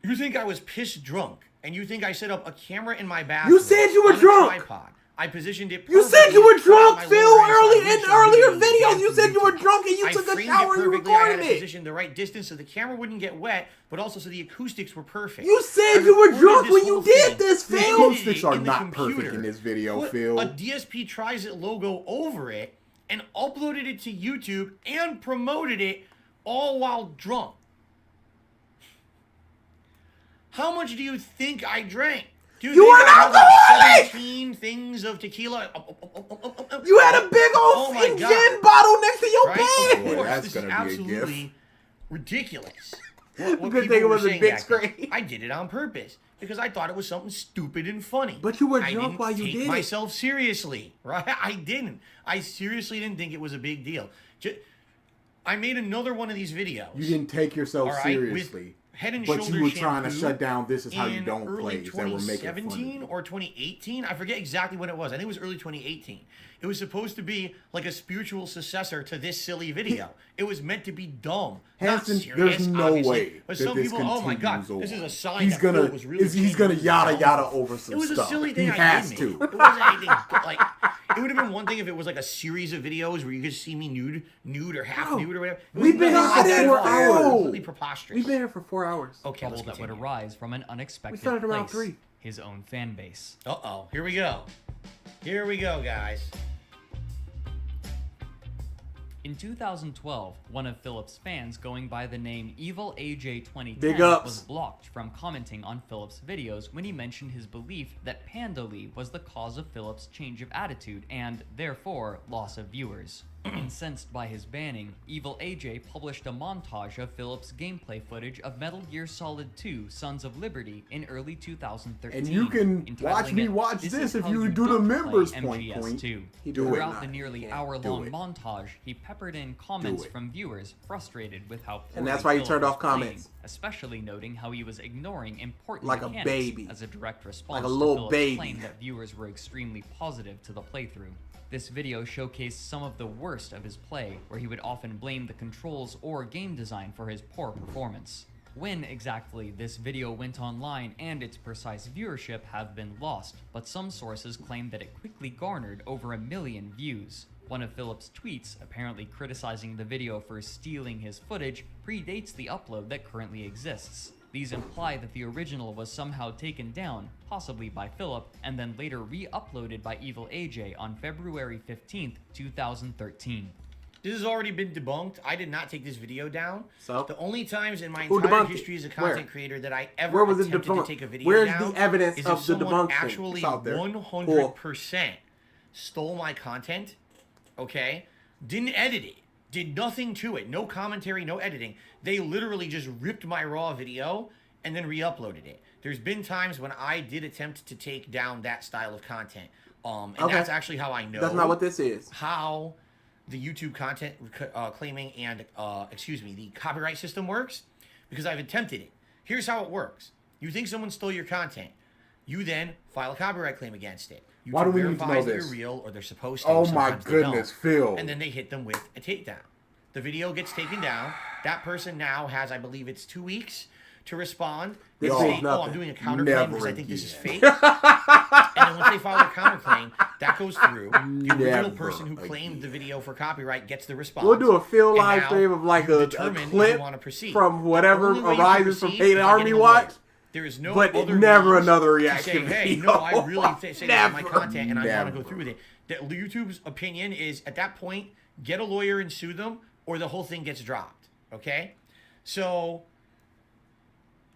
You think I was pissed drunk, and you think I set up a camera in my bathroom? You said you were on a drunk. Tripod. I positioned it. You said you were drunk, perfectly Phil. my lower right side, Earlier which I videos, you really said you were did. drunk and you I took a framed shower it and you perfectly. I had recorded it it. positioned the right distance so the camera wouldn't get wet, but also so the acoustics were perfect. You said I you were recorded drunk this when you whole did thing, this, Phil. edited Acoustics it are in the not perfect computer, in this video, put Phil. a DSP Tries It logo over it and uploaded it to YouTube and promoted it all while drunk. How much do you think I drank? You were an alcoholic! 17 things of tequila. You had a big old my gin God. bottle next to your Right? bed. Of course, that's this gonna is be a absolutely gift. ridiculous. Good What thing people it were was a saying big back then. screen. I did it on purpose because I thought it was something stupid and funny. But you were I drunk didn't while you take did it. myself seriously, right? I didn't. I seriously didn't think it was a big deal. I made another one of these videos. You didn't take yourself all right, seriously. with Head and But Shoulders you were trying to shampoo shut down This Is How You in Don't early plays that were making fun of 2017 you. or 2018. I forget exactly when it was. I think it was early 2018. It was supposed to be like a spiritual successor to this silly video. It was meant to be dumb, Hanson, not serious, there's no obviously. way But that some this people, oh my god, continues this is on. a sign He's that gonna, Phil was really he's gonna changing yada his yada outfit. over some It was stuff. a silly thing He I has did to. make. It wasn't anything like. It would have been one thing if it was like a series of videos where you could see me nude or half nude or whatever. It was We've been nothing here like for 4 that. hours. Completely preposterous. We've been here for 4 hours. Okay, let's Trouble that would continue. arise from an unexpected started around place, 3. his own fan base. Uh-oh, here we go. Here we go, guys. In 2012, one of Philip's fans going by the name Evil AJ2010 Big ups. was blocked from commenting on Philip's videos when he mentioned his belief that Pandoli was the cause of Philip's change of attitude and, therefore, loss of viewers. Incensed by his banning, Evil AJ published a montage of Philip's gameplay footage of Metal Gear Solid 2 Sons of Liberty in early 2013. And you can watch entitling me it, watch "This this is if how you you do the don't members play point. MGS2. Do it. Throughout the nearly hour-long Do it. montage, he peppered in comments it. from viewers frustrated with how poorly And that's why he Philip turned was off comments. playing, especially noting how he was ignoring important Like a mechanics baby. as a direct response Like a little to Philip's baby. claim that viewers were extremely positive to the playthrough. This video showcased some of the worst of his play, where he would often blame the controls or game design for his poor performance. When exactly this video went online and its precise viewership have been lost, but some sources claim that it quickly garnered over 1 million views. One of Philip's tweets, apparently criticizing the video for stealing his footage, predates the upload that currently exists. These imply that the original was somehow taken down, possibly by Philip, and then later re-uploaded by Evil AJ on February 15th, 2013. This has already been debunked. I did not take this video down. So? The only times in my Who entire debunked history it? as a content Where? creator that I ever Where was it attempted debunked? to take a video Where's down the evidence is of if the someone debunking? actually It's out there. 100% stole my content, okay? Didn't edit it. Did nothing to it. No commentary, no editing. They literally just ripped my raw video and then re-uploaded it. There's been times when I did attempt to take down that style of content. And that's actually how I know. That's not what this is. How the YouTube content claiming and, the copyright system works. Because I've attempted it. Here's how it works. You think someone stole your content. You then file a copyright claim against it. YouTube Why do we need to know verifies that this? you're real, or they're supposed to. Oh my Sometimes they don't. goodness, Phil. And then they hit them with a takedown. The video gets taken down. That person now has, I believe it's 2 weeks to respond. They This say, means oh, nothing. I'm doing a counterclaim Never because I think this is again. fake. And then once they file a counterclaim, that goes through. The Never original person who claimed the video for copyright gets the response. We'll do a Phil And live now stream of like you a determine if clip you want to proceed. from whatever The only way you can arises from proceed Hate is by Army getting a Watch. lawyer. There is no But other never means another to reaction say, hey, video. no, I really say this is my Never. content and I want to go Never. through with it. YouTube's opinion is, at that point, get a lawyer and sue them, or the whole thing gets dropped. Okay? So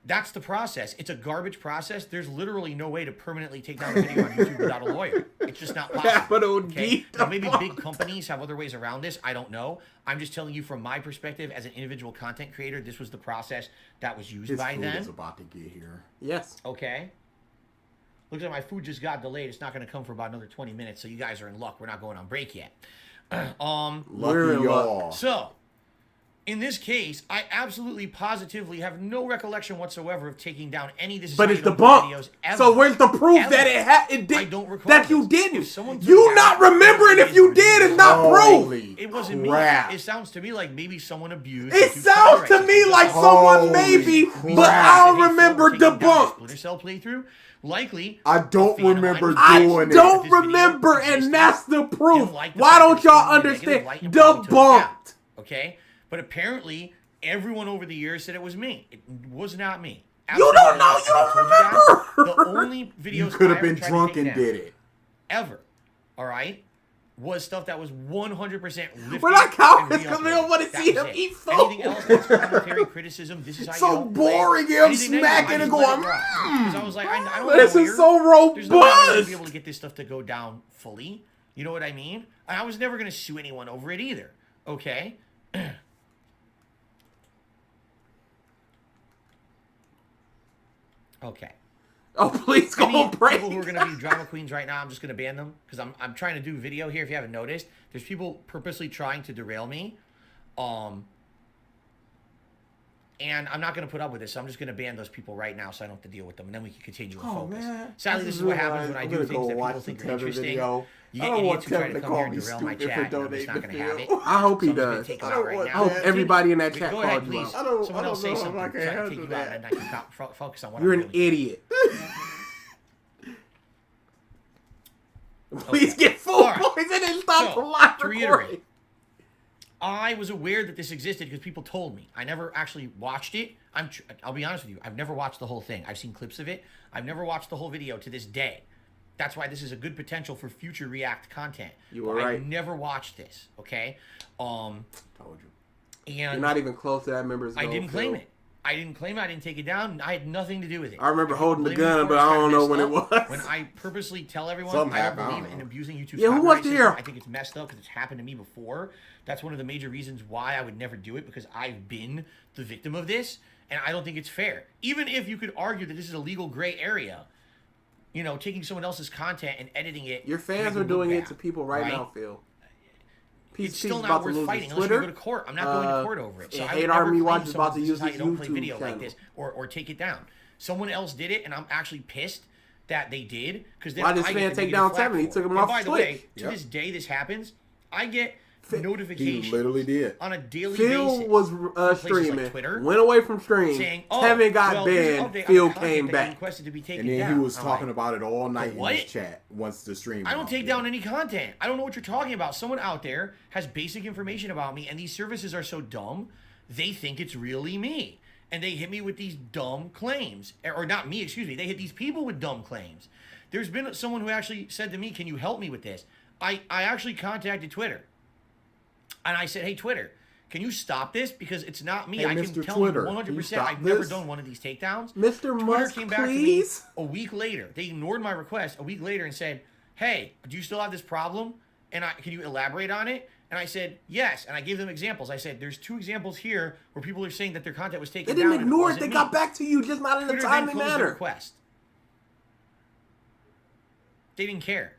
that's the process. It's a garbage process. There's literally no way to permanently take down a video on YouTube without a lawyer. It's just not possible. Capital Okay? D. Now, maybe big companies have other ways around this. I don't know. I'm just telling you from my perspective as an individual content creator, this was the process that was used His by food them. is about to get here. Yes. Okay. Looks like my food just got delayed. It's not going to come for about another 20 minutes, so you guys are in luck. We're not going on break yet. We're Lucky in y'all. So, in this case, I absolutely positively have no recollection whatsoever of taking down any This Is But How it's You Don't Do videos debunked. ever. So where's the proof Ever. that it did? I don't recall that you this. didn't. If someone took You it not down, remembering if you did is not proof. Holy It wasn't crap. me. It sounds to me like maybe someone abused. It YouTube's sounds to copyright me system. like That's all. someone Holy maybe, crap. but I don't Hey, remember Phil, taking down a debunked. Splinter Cell playthrough. Likely. I don't a fan of remember mine I doing it. don't This video remember, existed. and that's the proof. Didn't like the Why fact don't that y'all it was negative understand? light and probably took it down. Debunked. Okay? But apparently, everyone over the years said it was me. It was not me. You don't know. You I don't told you guys, remember. The only videos You could I have ever been tried to drunk take and down, did it. ever, all right, was stuff that was 100% lifted. We're not counting and because we don't re-uploaded. want to That see was him it. eat food. Anything else that's commentary, criticism, this is how So you don't play. boring, him Anything negative, smacking I and just going, let it rock. 'Cause I was like, I don't This know, is so There's no way I'm going to be able robust. to get this stuff to go down fully. You know what I mean? And I was never going to sue anyone over it either. Okay? Okay. Oh, please go Any on break. people who are going to be drama queens right now, I'm just going to ban them because I'm trying to do video here. If you haven't noticed, there's people purposely trying to derail me, and I'm not going to put up with this. So I'm just going to ban those people right now, so I don't have to deal with them, and then we can continue and focus. Man. Sadly, this is what happens when I do things that people think are interesting. Video. You I get don't want idiots who try Kevin to to come here call and me derail my stupid chat, for and I'm just not donating going to have to it. Phil. I hope he So I'm just gonna does. take I him don't out right want now. that. I hope everybody in that chat Go ahead, called you please. out. I don't- Someone I else don't say know if I something can so I can handle take you that. out, and I can focus on what You're I'm an doing. idiot. Please Okay. get full All right. poison and stop So, the live to recording. reiterate, I was aware that this existed because people told me. I never actually watched it. I'll be honest with you. I've never watched the whole thing. I've seen clips of it. I've never watched the whole video to this day. That's why this is a good potential for future React content. You were But right. I've never watched this. Okay. Told you. And You're not even close to that member's I goal, didn't Phil. claim it. I didn't claim it. I didn't take it down. I had nothing to do with it. I remember If people holding the blame me gun, for but it's I kinda don't know messed when it up. was. When I purposely tell everyone Something I don't happened, I believe don't in know. abusing YouTube's Yeah, who copyright wants to system, hear? I think it's messed up because it's happened to me before. That's one of the major reasons why I would never do it, because I've been the victim of this, and I don't think it's fair. Even if you could argue that this is a legal gray area, you know, taking someone else's content and editing it. Your to fans make are look doing it bad, to people right now, Phil. It's Peace still about not to worth lose fighting his unless Twitter. you go to court. I'm not going to court over it. So and I Hate would never Army claim Watch is someone, about to this use is how his you don't play YouTube video like channel. this, or take it down. Someone else did it, and I'm actually pissed that they did, because then Why did I this get fan the take negative down flack 7? He for took it. him And off by the Twitch. way, to this day this happens. I get He notifications literally did. on a daily Phil basis. was from places like streaming, Twitter, went away from stream. saying, "Oh, Kevin got well, there's an banned. update on Phil the content came that you back. requested to be taken And then down." he was I'm talking like, about it all night in what? his chat once the stream. I don't went take off. down any content. I don't know what you're talking about. Someone out there has basic information about me, and these services are so dumb, they think it's really me. And they hit me with these dumb claims. Or not me, excuse me. They hit these people with dumb claims. There's been someone who actually said to me, "Can you help me with this?" I actually contacted Twitter. And I said, hey, Twitter, can you stop this? Because it's not me. Hey, I can Mr. tell Twitter, you can you 100% stop I've never this? done one of these takedowns. Mr. Twitter Musk, came back please? to me a week later. They ignored my request a week later and said, hey, do you still have this problem? And can you elaborate on it? And I said, yes. And I gave them examples. I said, there's 2 examples here where people are saying that their content was taken They down. didn't ignore it. wasn't They me. got back to you, just not in Twitter a then timely closed the manner. request. They didn't care.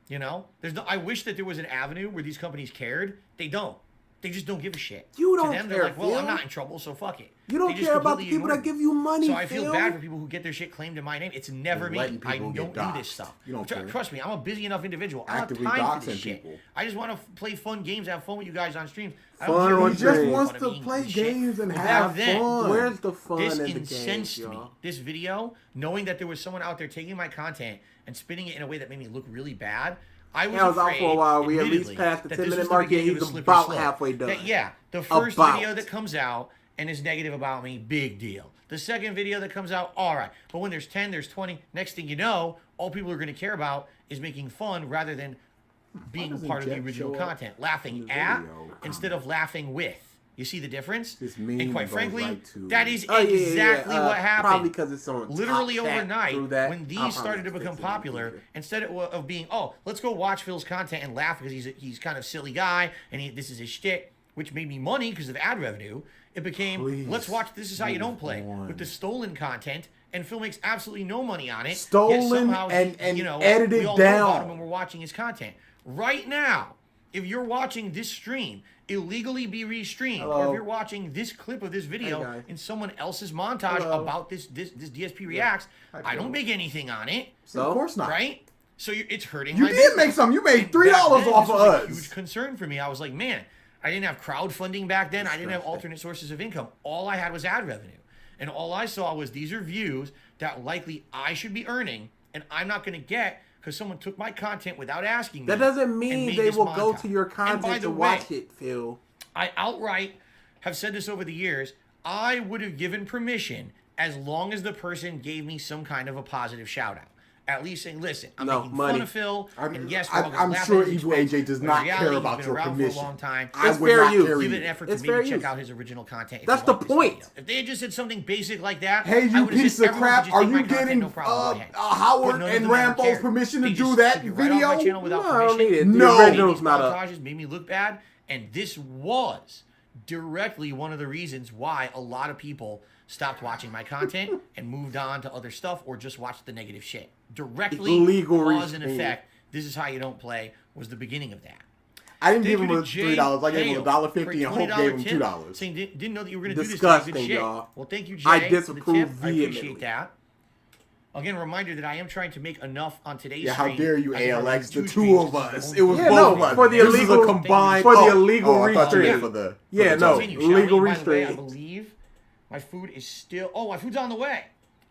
You know? I wish that there was an avenue where these companies cared. They don't. They just don't give a shit. You don't to them, care, they're like, well, Phil. I'm not in trouble, so fuck it. You don't They just care about the completely people ignore that me. give you money, So I feel Phil. bad for people who get their shit claimed in my name. It's never me. letting I people don't get do this doxxed. stuff. You don't care. Trust me, I'm a busy enough individual. I don't Actively have time for this doxing shit. people. I just want to play fun games, have fun with you guys on streams. I Fun don't care on who He stream. just makes wants fun to of me play and shit. games and Back have then, fun. Where's the fun This in the incensed games, me. y'all? This video, knowing that there was someone out there taking my content and spinning it in a way that made me look really bad. I was I was out afraid, for a while. We at least admittedly, passed the that 10-minute this was mark, the and beginning he's of a slippery about slope. halfway done. That, yeah, the first About. video that comes out and is negative about me, big deal. The second video that comes out, all right. But when there's 10, there's 20, next thing you know, all people are going to care about is making fun rather than being doesn't part of the Jet original show up content. Laughing in the at video instead of laughing with. You see the difference? This meme And quite goes frankly, right to- that is Oh, yeah, yeah, exactly yeah. what happened. Probably because it's on Literally top chat overnight, through that. when I'll these probably started to fix become it. popular, instead of being, oh, let's go watch Phil's content and laugh because he's kind of silly guy and this is his shtick, which made me money because of ad revenue. It became, Please, let's watch This Is How You move Don't Play on. with the stolen content, and Phil makes absolutely no money on it. Yet Stolen somehow, and edited we all know about down. him when we're watching his content. Right now, if you're watching this stream, illegally be restreamed, or Hello. if you're watching this clip of this Hey, video guys. in someone else's montage Hello. about this DSP reacts, Hi, I Phil. don't make anything on it, So? Of course not. right? So it's hurting You my did business. make some. You made And $3 back then, off this of was a us. huge concern for me. I was like, man, I didn't have crowdfunding back then. I didn't have alternate sources of income. All I had was ad revenue. And all I saw was these are views that likely I should be earning, and I'm not going to get because someone took my content without asking me. That doesn't and mean made they this will go montage. to your And by content the to way, watch it, Phil. I outright have said this over the years. I would have given permission as long as the person gave me some kind of a positive shout out. At least saying, listen, I'm No, making money. fun of Phil. And yes, we're all gonna I'm laugh sure at his Evil expense, AJ does but in not reality, care he's about been your around permission. for a long time. I It's would fair not use. care Give it either. an effort It's to fair maybe check use. out his original content. If That's you the like this point. video. If they had just said something basic like that, Hey, I you would have piece said, of everyone crap! should Are take my you content, getting no problem, go ahead. But Howard none of and them ever Rambo's cared. permission They to do just that took it right off my video? channel without No, I don't permission. need it. No. The Made original's these not up. montages, made me look bad, and this was directly one of the reasons why a lot of people stopped watching my content and moved on to other stuff or just watched the negative shit. Directly, Illegal cause and restream. effect. This Is How You Don't Play was the beginning of that. I didn't Thank give him you a to Jay $3. I gave him Hale $1.50 for and a Hope $20 gave him tip, $2. saying didn't know that you were going to do this. Disgusting, Good shit. y'all. Well, thank you, Jay. I for the disapprove tip. I vehemently. appreciate that. Again, a reminder that I am trying to make enough on today's Yeah, how stream. dare you, I can probably ALX? do The 2 two streams of because us. I'm It was Yeah, both no, of us. for the This is illegal- a combined. for the Oh, illegal oh, I thought you restream. meant for the. Yeah, for the no. toast. Continue, shall we? Legal By the way, I restraint. believe my food is still. Oh, my food's on the way.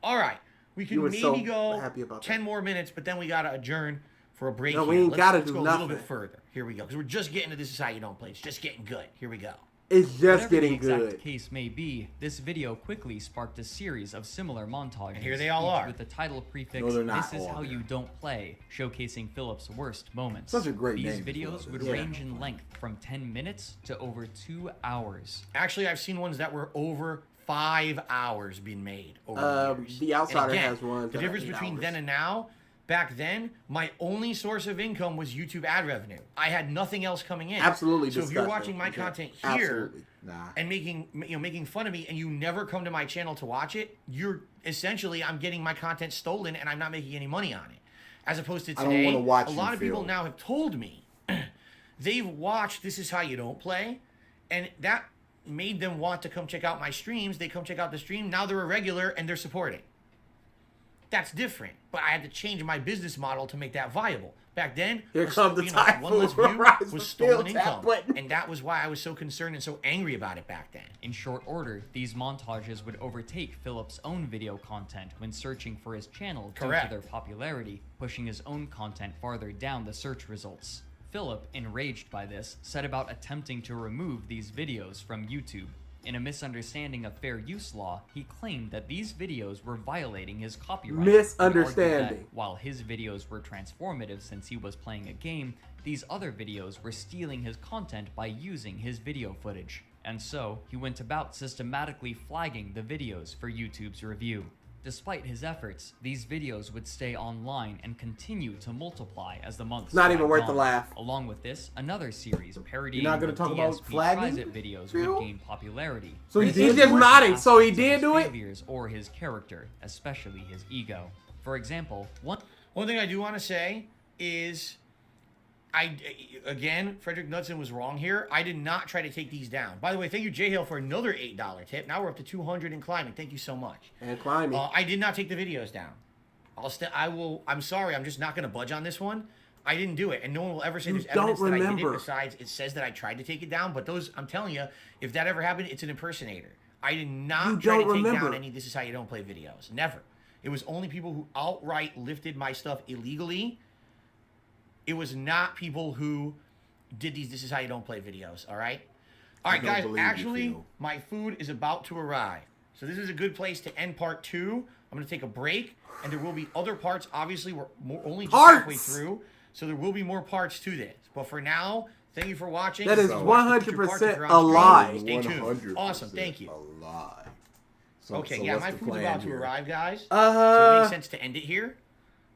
All right, we can You were maybe so go happy about 10 that. more minutes, but then we gotta adjourn for a break. No, we here. ain't Let's- gotta let's do go a little nothing. bit further. Here we go, because we're just getting to This Is How You Don't Play. It's just getting good. Here we go. It's just Whatever getting the exact good. case may be, this video quickly sparked a series of similar montages. And here they all each are. with the title prefix, No, they're not This Is all How there. You Don't Play, showcasing Philip's worst moments. Such a great These name for videos it. would Yeah. range in length from 10 minutes to over 2 hours. Actually, I've seen ones that were over 5 hours being made over the years. The Outsider And again, has one The that are difference 8 between hours. then and now, back then, my only source of income was YouTube ad revenue. I had nothing else coming in. Absolutely So if you're disgusting. watching my Okay. content here Absolutely. Nah. and making fun of me, and you never come to my channel to watch it, you're essentially I'm getting my content stolen and I'm not making any money on it. As opposed to I don't today, wanna watch a you, lot of people Phil. now have told me they've watched This Is How You Don't Play, and that made them want to come check out my streams. They come check out the stream. Now they're a regular and they're supporting. That's different. But I had to change my business model to make that viable. Back then, Here comes the one less typhoon. view Rise was for stolen Phil, tap income. button. And that was why I was so concerned and so angry about it back then. In short order, these montages would overtake Philip's own video content when searching for his channel due Correct. to their popularity, pushing his own content farther down the search results. Philip, enraged by this, set about attempting to remove these videos from YouTube. In a misunderstanding of fair use law, he claimed that these videos were violating his copyright. Misunderstanding. He argued that while his videos were transformative since he was playing a game, these other videos were stealing his content by using his video footage. And so, he went about systematically flagging the videos for YouTube's review. Despite his efforts, these videos would stay online and continue to multiply as the months Not even dragged worth the on. laugh. Along with this, another series parodying You're not gonna the talk about DSP flagging, Tries It videos Phil? would gain popularity. So he He's did just do it? nodding. So he Aspects of did his do it? failures or his character, especially his ego. For example, One thing I do want to say is, again, Frederick Knudsen was wrong here. I did not try to take these down. By the way, thank you, J Hale, for another $8 tip. Now we're up to 200 and climbing. Thank you so much. And climbing. I did not take the videos down. I'm sorry. I'm just not going to budge on this one. I didn't do it, and no one will ever say there's evidence that I did it. Besides, it says that I tried to take it down. But those, I'm telling you, if that ever happened, it's an impersonator. I did not try to take down any "This Is How You Don't Play" videos. Never. It was only people who outright lifted my stuff illegally. It was not people who did these "This Is How You Don't Play" videos. All right, guys. Actually, my food is about to arrive, so this is a good place to end part 2. I'm gonna take a break, and there will be other parts. Obviously, we're only just halfway through, so there will be more parts to this. But for now, thank you for watching. That is 100% a lie. Stay tuned. Awesome, thank you. A lie. So, okay, so yeah, what's my the food's plan about to here? arrive, guys. So it makes sense to end it here.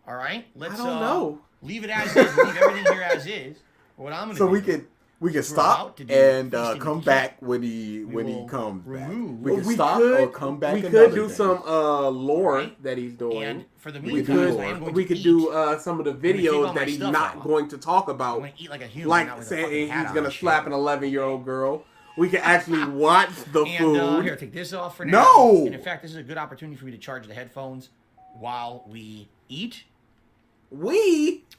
All right, let's. I don't know. Leave it as is. Leave everything here as is. What I'm gonna So do. we can stop and come back when he comes back. We can stop or come back. We another could do day. some lore Right. that he's doing. And for the we meantime, I am going we to could eat. do some of the keep videos all my that he's stuff not out. going to talk I'm about, gonna eat like a human, like not with a saying fucking hat he's on gonna and slap shit. an 11-year-old girl. We can actually watch the And food. here, take this off for now. No! And in fact, this is a good opportunity for me to charge the headphones while we eat.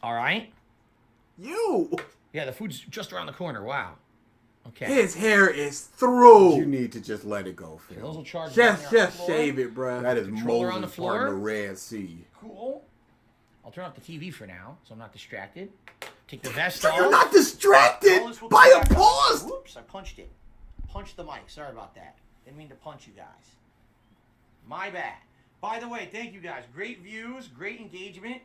All right. You. Yeah, the food's just around the corner. Wow. Okay. His hair is through. You need to just let it go, Those Phil. will charge down here on the Just floor. shave it, bruh. That is Controller on the Moses part of floor. the Red Sea. Cool. I'll turn off the TV for now, so I'm not distracted. Take the vest So off. you're not distracted All this will by come back up. applause. Whoops, I punched it. Punched the mic. Sorry about that. Didn't mean to punch you guys. My bad. By the way, thank you guys. Great views, great engagement.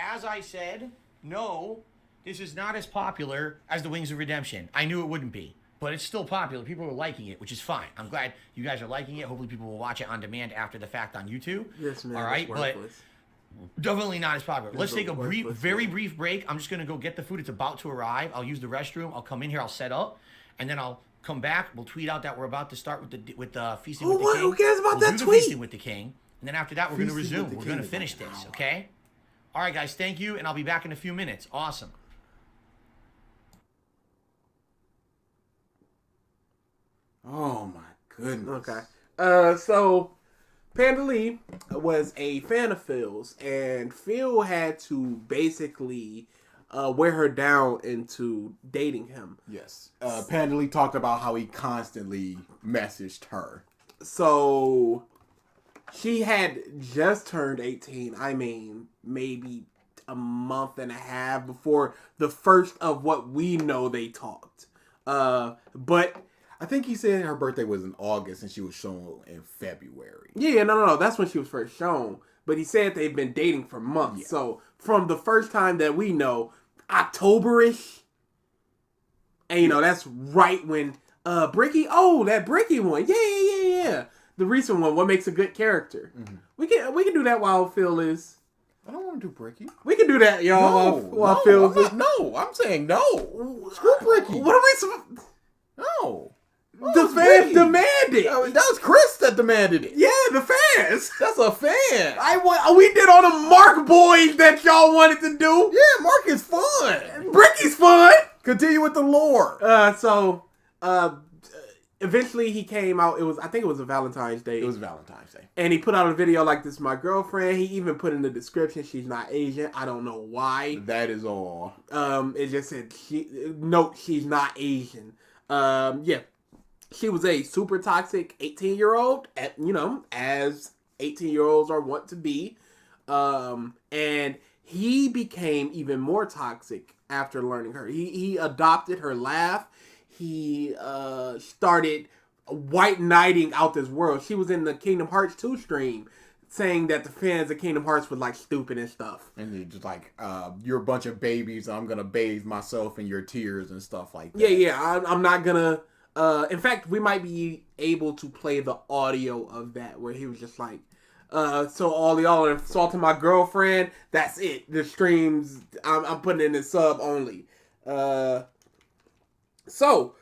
As I said, no, this is not as popular as The Wings of Redemption. I knew it wouldn't be, but it's still popular. People are liking it, which is fine. I'm glad you guys are liking it. Hopefully people will watch it on demand after the fact on YouTube. Yes, man. All right, it's but worthless. definitely not as popular. Let's take a brief, worthless, very man. brief break. I'm just going to go get the food. It's about to arrive. I'll use the restroom. I'll come in here. I'll set up, and then I'll come back. We'll tweet out that we're about to start with the feasting with the king. Who cares about We'll that do tweet? The feasting with the king, and then after that, we're going to Feasting with resume. the We're going to king. finish this, okay? All right, guys. Thank you, and I'll be back in a few minutes. Awesome. Oh my goodness. Okay. So Panda Lee was a fan of Phil's, and Phil had to basically wear her down into dating him. Yes. Panda Lee talked about how he constantly messaged her. So she had just turned 18. I mean, maybe a month and a half before the first of what we know they talked. But I think he said her birthday was in August and she was shown in February. yeah, no. That's when she was first shown. But he said they've been dating for months. Yeah. So from the first time that we know, October-ish. And you know, that's right when Bricky, that Bricky one. Yeah. The recent one, what makes a good character. Mm-hmm. We can do that while Phil is. I don't want to do Bricky. We can do that, y'all. while Phil is. No, I'm saying no. Screw Bricky. What are we supposed? No. The fans demanded. That was Chris that demanded it. Yeah, the fans. That's a fan. We did all the Mark boys that y'all wanted to do. Yeah, Mark is fun. Bricky's fun. Continue with the lore. So eventually he came out. I think it was a Valentine's Day. It was Valentine's Day. And he put out a video like, "This is my girlfriend." He even put in the description, "She's not Asian." I don't know why. That is all. It just said, she's not Asian. Yeah. She was a super toxic 18-year-old, as 18-year-olds are wont to be. And he became even more toxic after learning her. He adopted her laugh. He started white knighting out this world. She was in the Kingdom Hearts 2 stream saying that the fans of Kingdom Hearts were like stupid and stuff. And you're just like, you're a bunch of babies. I'm going to bathe myself in your tears and stuff like that. Yeah. I'm not going to... in fact, we might be able to play the audio of that where he was just like, so all y'all are insulting my girlfriend. That's it. The streams, I'm putting in the sub only. So,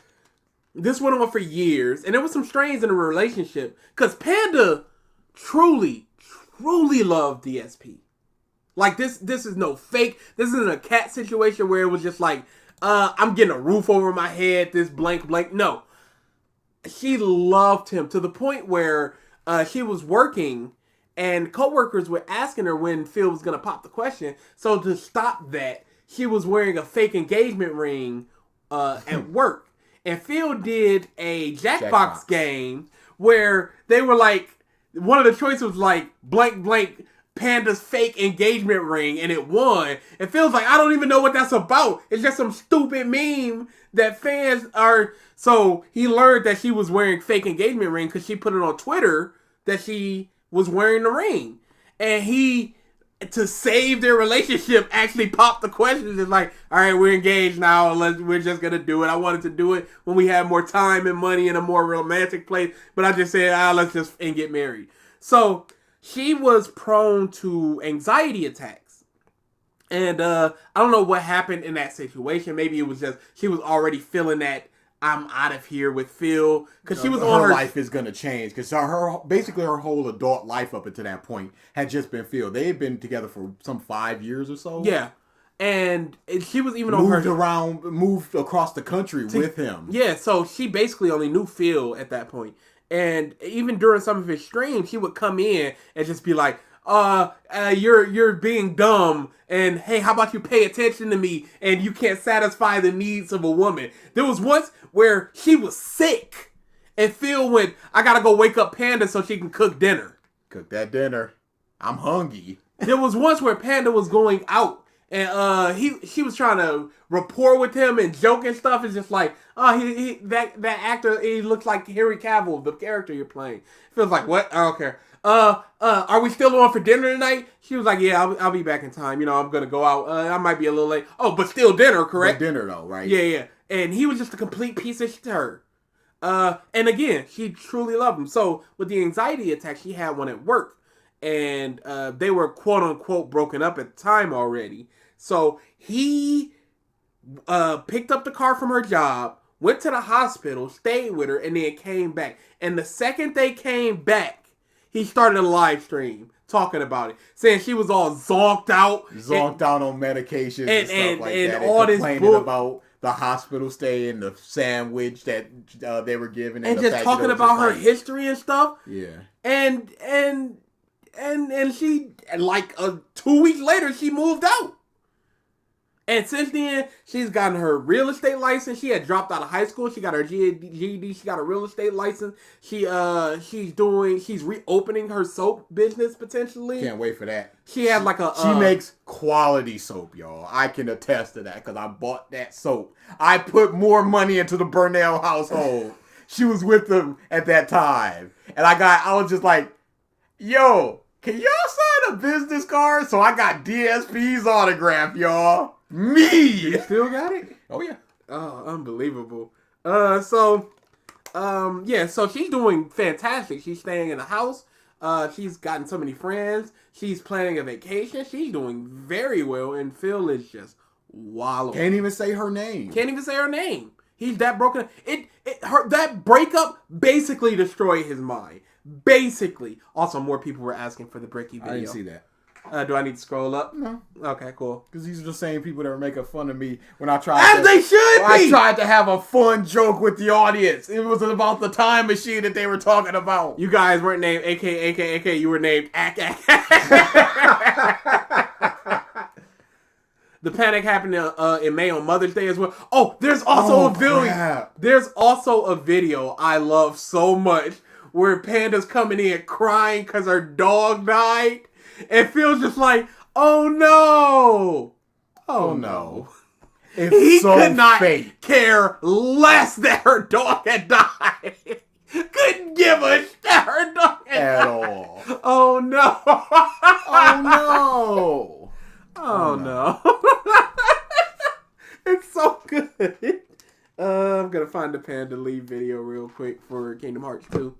this went on for years, and there was some strains in the relationship, because Panda truly loved DSP. Like, this is no fake. This isn't a cat situation where it was just like, I'm getting a roof over my head, this blank. No. She loved him to the point where she was working, and coworkers were asking her when Phil was going to pop the question. So, to stop that, she was wearing a fake engagement ring at work. And Phil did a Jackbox game where they were like, one of the choices was like, blank, Panda's fake engagement ring, and it won. And Phil's like, I don't even know what that's about. It's just some stupid meme that fans are... So he learned that she was wearing fake engagement ring because she put it on Twitter that she was wearing the ring. And he... to save their relationship, actually popped the questions. It's like, all right, we're engaged now. We're just going to do it. I wanted to do it when we had more time and money in a more romantic place. But I just said, let's just and get married. So she was prone to anxiety attacks. And I don't know what happened in that situation. Maybe it was just she was already feeling that I'm out of here with Phil, because she was on her life is gonna change, because basically her whole adult life up until that point had just been Phil. They had been together for some 5 years or so. Yeah, and she was even moved across the country with him. Yeah, so she basically only knew Phil at that point. And even during some of his streams, she would come in and just be like, you're being dumb, and hey, how about you pay attention to me, and you can't satisfy the needs of a woman. There was once where she was sick, and Phil went, I gotta go wake up Panda so she can cook dinner. Cook that dinner. I'm hungry. There was once where Panda was going out, and she was trying to rapport with him and joke and stuff. It's just like, that actor, he looks like Henry Cavill, the character you're playing. Feels like, what? I don't care. Are we still on for dinner tonight? She was like, yeah, I'll be back in time. You know, I'm gonna go out. I might be a little late. Oh, but still dinner, correct? But dinner though, right? Yeah. And he was just a complete piece of shit to her. And again, she truly loved him. So with the anxiety attack, she had one at work, and they were quote unquote broken up at the time already. So he picked up the car from her job, went to the hospital, stayed with her, and then came back. And the second they came back, he started a live stream talking about it, saying she was all zonked out on medications and stuff like that, all and this complaining about the hospital stay and the sandwich that they were given, and just talking about her history and stuff. Yeah, and she, like 2 weeks later, she moved out. And since then, she's gotten her real estate license. She had dropped out of high school. She got her GED. She got a real estate license. She's reopening her soap business potentially. Can't wait for that. She had like she makes quality soap, y'all. I can attest to that because I bought that soap. I put more money into the Burnell household. She was with them at that time, and I was just like, yo, can y'all sign a business card? So I got DSP's autograph, y'all. Me! You still got it? Oh, yeah. Oh, unbelievable. So she's doing fantastic. She's staying in a house. She's gotten so many friends. She's planning a vacation. She's doing very well, and Phil is just wallowing. Can't even say her name. He's that broken. That breakup basically destroyed his mind. Basically. Also, more people were asking for the Bricky video. I didn't see that. Do I need to scroll up? No. Okay, cool. Because these are the same people that were making fun of me when I tried I tried to have a fun joke with the audience. It was about the time machine that they were talking about. You guys weren't named AK. You were named AK. The panic happened in May on Mother's Day as well. Oh, there's also a video. Crap. There's also a video I love so much where Panda's coming in crying because her dog died. And Phil's just like, oh no. Oh no. It's he so could not fake. care less that her dog had died. Couldn't give a shit at all. Oh no. Oh no. Oh no. It's so good. I'm gonna find the Panda Leave video real quick for Kingdom Hearts 2.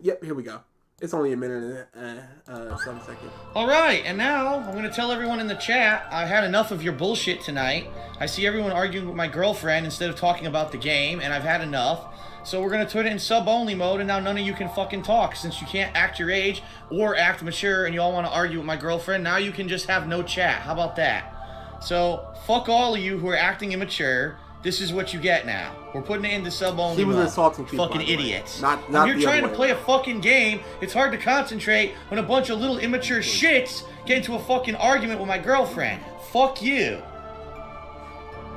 Yep, here we go. It's only a minute and 7 seconds. All right, and now I'm going to tell everyone in the chat I had enough of your bullshit tonight. I see everyone arguing with my girlfriend instead of talking about the game, and I've had enough. So we're going to put it in sub-only mode, and now none of you can fucking talk. Since you can't act your age or act mature, and you all want to argue with my girlfriend, now you can just have no chat. How about that? So, fuck all of you who are acting immature. This is what you get now. We're putting it into sub-only He was mode. insulting people. Fucking idiots. Not when you're the trying other to way play a around. fucking game, it's hard to concentrate when a bunch of little immature shits get into a fucking argument with my girlfriend. Fuck you.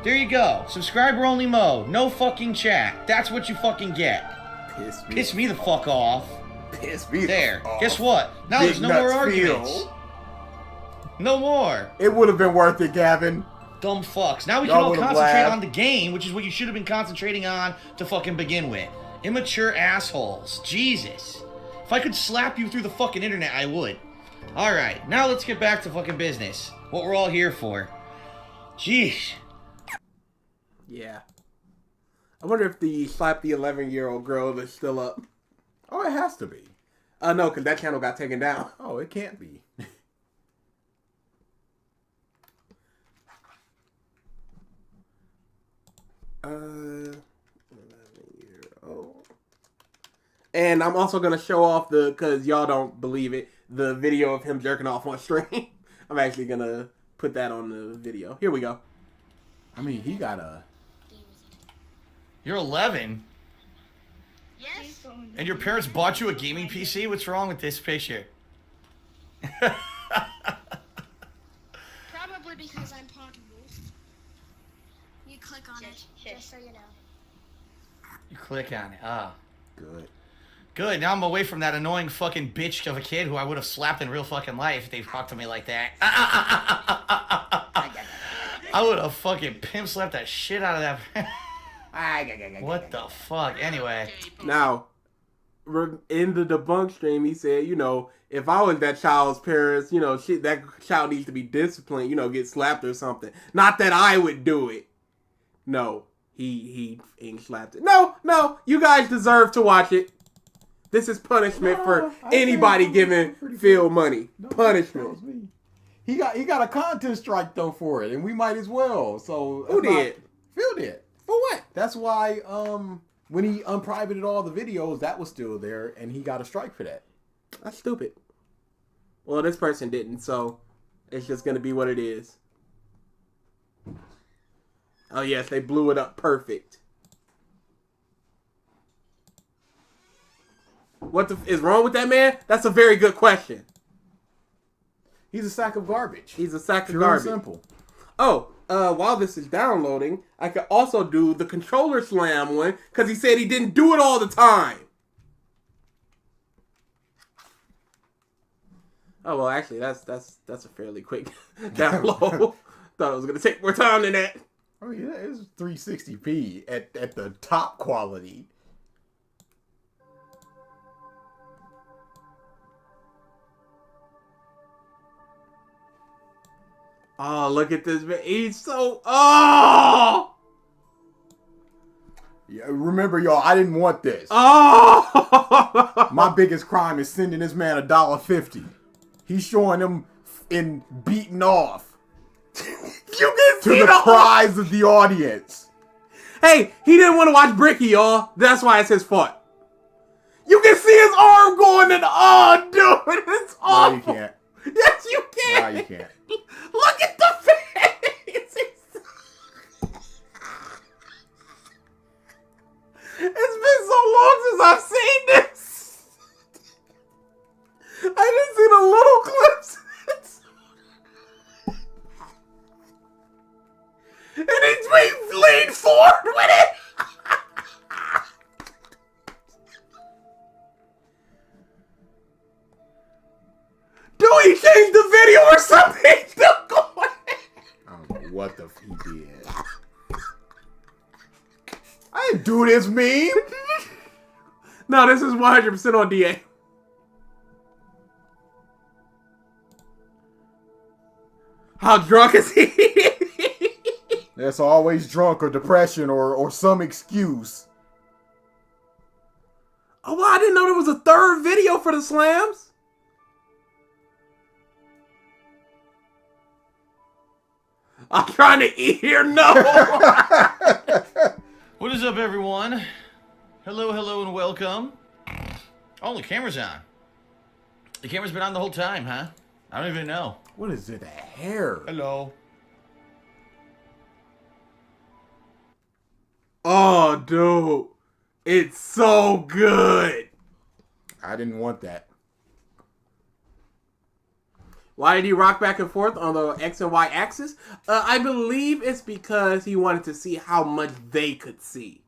There you go. Subscriber-only mode. No fucking chat. That's what you fucking get. Piss me the fuck off. Piss me There. off. Guess what? Now Big there's no more nuts arguments. feel. No more. It would have been worth it, Gavin. Dumb fucks. Now we can Y'all all would've concentrate laughed. on the game, which is what you should have been concentrating on to fucking begin with. Immature assholes. Jesus. If I could slap you through the fucking internet, I would. Alright, now let's get back to fucking business. What we're all here for. Jeez. Yeah. I wonder if the slap the 11-year-old girl is still up. Oh, it has to be. No, because that channel got taken down. Oh, it can't be. And I'm also gonna show off because y'all don't believe it, the video of him jerking off on stream. I'm actually gonna put that on the video. Here we go. I mean, he got a... You're 11? Yes. And your parents bought you a gaming PC? What's wrong with this picture? Probably because I'm portable. You click on it, just so you know. You click on it. Ah. Good. Good, now I'm away from that annoying fucking bitch of a kid who I would have slapped in real fucking life if they talked to me like that. I would have fucking pimp slapped that shit out of that. What the fuck? Anyway. Now, in the debunk stream, he said, you know, if I was that child's parents, you know, shit, that child needs to be disciplined, you know, get slapped or something. Not that I would do it. No, he ain't slapped it. No, you guys deserve to watch it. This is punishment for anybody giving Phil money. Punishment. He got a content strike though for it, and we might as well. So Who did? Phil did. For what? That's why when he unprivated all the videos, that was still there, and he got a strike for that. That's stupid. Well, this person didn't, so it's just gonna be what it is. Oh yes, they blew it up perfect. What is wrong with that man? That's a very good question. He's a sack of garbage. He's a sack of Pure garbage. and simple. Oh, while this is downloading, I could also do the controller slam one because he said he didn't do it all the time. Oh well, actually, that's a fairly quick download. Thought it was gonna take more time than that. I mean, it's 360p at the top quality. Oh, look at this man. He's so... Oh! Yeah, remember, y'all, I didn't want this. Oh! My biggest crime is sending this man $1.50. He's showing him in beaten off. You can To see the cries of the audience. Hey, he didn't want to watch Bricky, y'all. That's why it's his fault. You can see his arm going and... Oh, dude, it's awful. No, you can't. Yes, you can. No, you can't. Look at the face. It's been so long since I've seen this. I didn't see the little clips. And he's leaned forward with it. Do he change the video or something? Still going. I don't know what the f he did. I didn't do this meme. No, this is 100% on DA. How drunk is he? That's always drunk or depression or some excuse. Oh, wow, I didn't know there was a third video for the slams. I'm trying to eat here. No. What is up, everyone? Hello, hello, and welcome. Oh, the camera's on. The camera's been on the whole time, huh? I don't even know. What is it? The hair. Hello. Oh, dude. It's so good. I didn't want that. Why did he rock back and forth on the X and Y axis? I believe it's because he wanted to see how much they could see.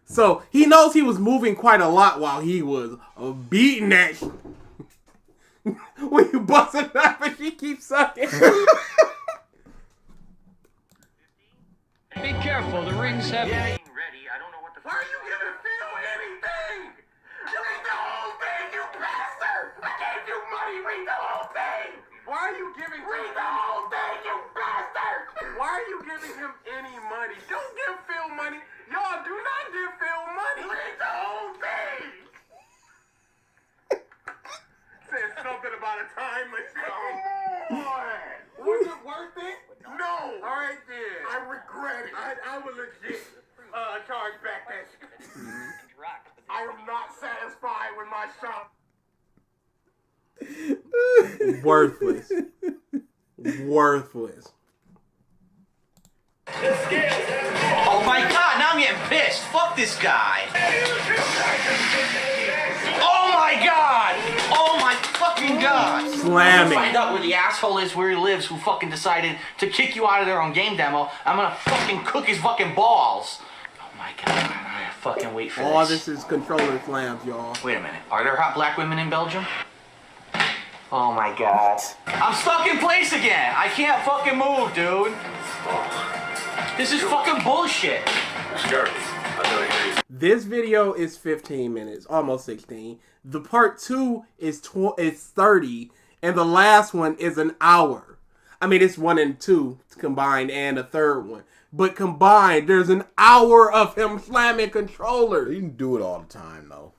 So he knows he was moving quite a lot while he was beating that. When you bust a knife and she keeps sucking. Be careful, the rings have... Ready, I don't know what the fuck. Why are you giving Phil anything? Read the whole thing, you bastard! I gave you money, read the whole thing! Why are you giving Read the whole thing, you bastard! Why are you giving him any money? Don't give Phil money! Y'all do not give Phil money! Read the whole thing! Said something about a time machine. Come on! Was it worth it? No! Alright then. I regret it. I will legit charge back that shit. I am not satisfied with my shop. Worthless. Worthless. Oh my god, now I'm getting pissed. Fuck this guy. Oh my god! Oh my fucking god! Slamming. Find out where the asshole is, where he lives, who fucking decided to kick you out of their own game demo. I'm gonna fucking cook his fucking balls. Oh my god, I fucking wait for All this. this is controller slams, y'all. Wait a minute, are there hot black women in Belgium? Oh my god. I'm stuck in place again. I can't fucking move, dude. This is fucking bullshit. This video is 15 minutes, almost 16. The part 2 is 30, and the last one is an hour. I mean, it's 1 and 2 combined, and a third one. But combined, there's an hour of him slamming controllers. You can do it all the time, though.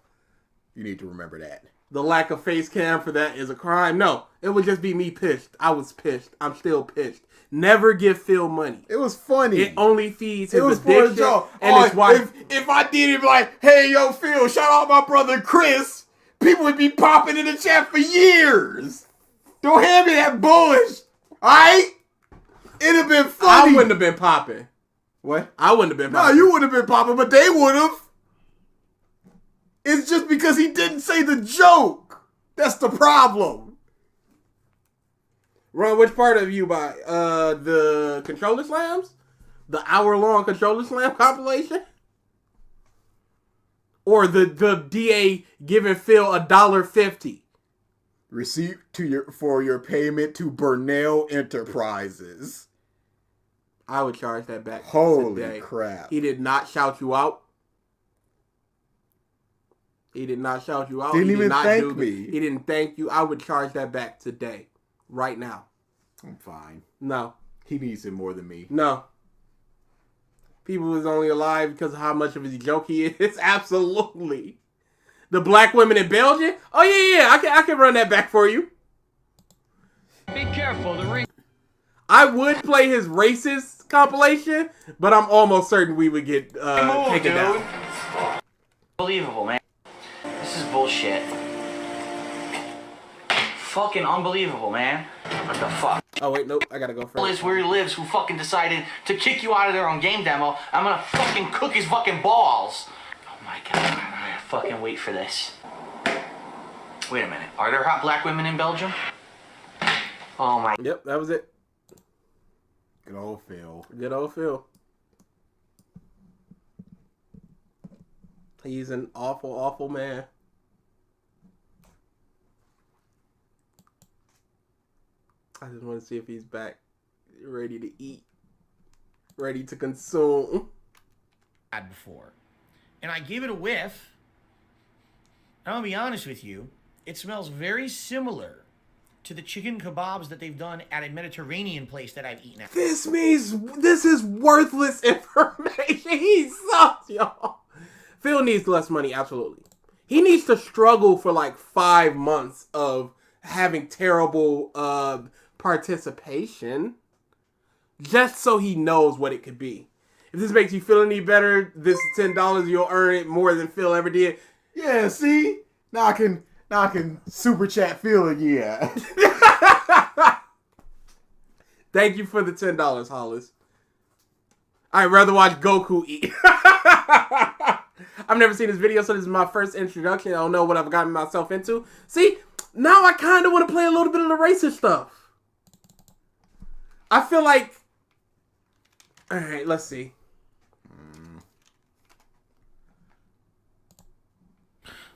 You need to remember that. The lack of face cam for that is a crime. No, it would just be me pissed. I was pissed. I'm still pissed. Never give Phil money. It was funny. It only feeds his it was for a addiction joke. and his wife. If I did it like, hey, yo, Phil, shout out my brother Chris, people would be popping in the chat for years. Don't hand me that bullshit. Alright? It'd have been funny. I wouldn't have been popping. What? I wouldn't have been No, popping. you wouldn't have been popping, but they would have. It's just because he didn't say the joke. That's the problem. Ron, which part of you buy? The controller slams? The hour-long controller slam compilation? Or the DA giving Phil $1.50? Receipt for your payment to Burnell Enterprises. I would charge that back. Holy today. crap. He did not shout you out. He did not shout you out. Didn't He even did not thank me. He didn't thank you. I would charge that back today. Right now. I'm fine. No. He needs it more than me. No. People was only alive because of how much of a joke he is. Absolutely. The black women in Belgium? Oh yeah. I can run that back for you. Be careful, the ring... I would play his racist compilation, but I'm almost certain we would get taken down. Unbelievable, man. This is bullshit. Fucking unbelievable, man. What the fuck? Oh wait, nope. I gotta go first. Is where he lives, who fucking decided to kick you out of their own game demo. I'm gonna fucking cook his fucking balls. Oh my god, I fucking wait for this. Wait a minute, are there hot black women in Belgium? Oh my. Yep, that was it. Good old Phil. Good old Phil. He's an awful, awful man. I just want to see if he's back, ready to eat, ready to consume. Had before. and I gave it a whiff. I'm gonna be honest with you, it smells very similar to the chicken kebabs that they've done at a Mediterranean place that I've eaten at. This means this is worthless information. He sucks, y'all. Phil needs less money, absolutely. He needs to struggle for like 5 months of having terrible participation just so he knows what it could be. If this makes you feel any better, this $10, you'll earn it more than Phil ever did. Yeah, see? Now I can super chat Phil again. Thank you for the $10, Hollis. I'd rather watch Goku eat. I've never seen this video, so this is my first introduction. I don't know what I've gotten myself into. See, now I kind of want to play a little bit of the racist stuff. I feel like... Alright, let's see.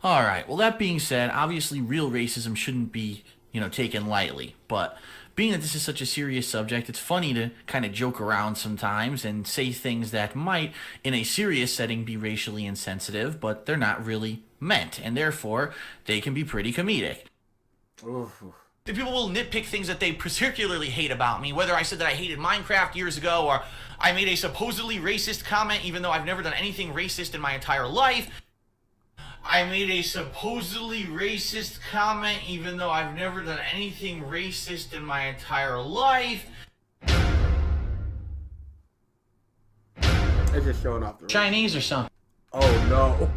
All right. Well, that being said, obviously real racism shouldn't be, taken lightly. But being that this is such a serious subject, it's funny to kind of joke around sometimes and say things that might, in a serious setting, be racially insensitive, but they're not really meant, and therefore they can be pretty comedic. Oof. The people will nitpick things that they particularly hate about me, whether I said that I hated Minecraft years ago, or I made a supposedly racist comment even though I've never done anything racist in my entire life. I made a supposedly racist comment even though I've never done anything racist in my entire life. It's just showing off the race. Chinese or something. Oh, no.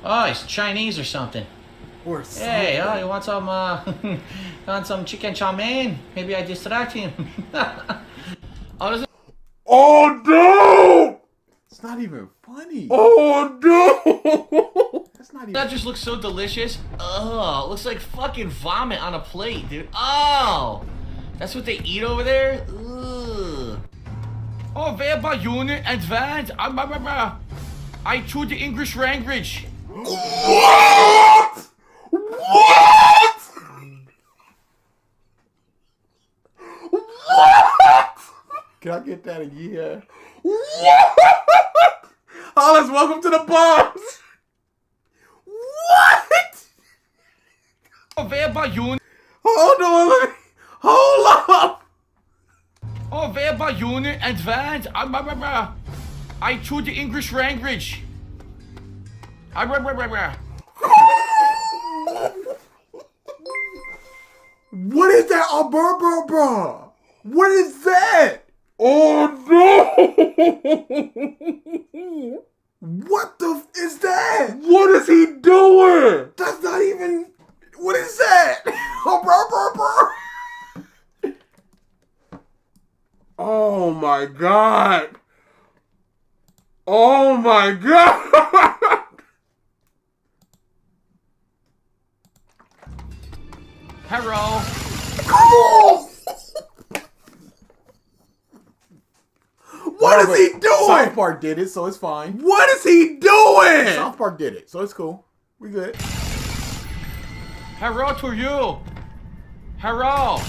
Oh, he's Chinese or something. Or Hey, you want some, want some chicken chow mein? Maybe I distract him. Oh, no! It's not even funny. Oh, no! That's not even... That just looks so delicious. Oh, it looks like fucking vomit on a plate, dude. Oh, that's what they eat over there? Ugh. Oh, where unit advanced. I choose the English language. What? What? What? Can I get that again? What? Hollis, welcome to the bombs. What? Oh, where unit. Hold on. Hold up. Oh, where unit advanced. I choose the English language. What is that? Oh, bro. What is that? Oh, no. What the f is that? What is he doing? That's not even... What is that? Oh, bro. Oh, my God. Oh, my God. Hello. What is he doing? South Park did it, so it's fine. What is he doing? South Park did it, so it's cool. We good. Hello to you. Hello.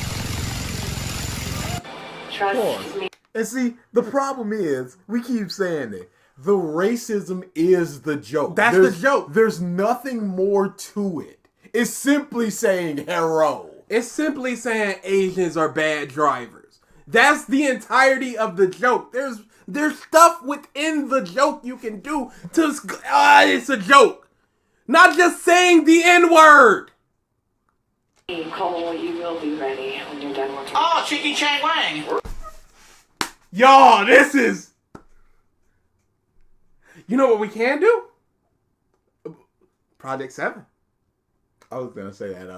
Trust me. And see, the problem is, we keep saying it. The racism is the joke. That's the joke. There's nothing more to it. It's simply saying hero. It's simply saying Asians are bad drivers. That's the entirety of the joke. There's stuff within the joke you can do to... it's a joke. Not just saying the N-word. Cole, you will be ready when you're done working. Oh, Cheeky Chang Wang. Y'all, this is... You know what we can do? Project 7. I was gonna say that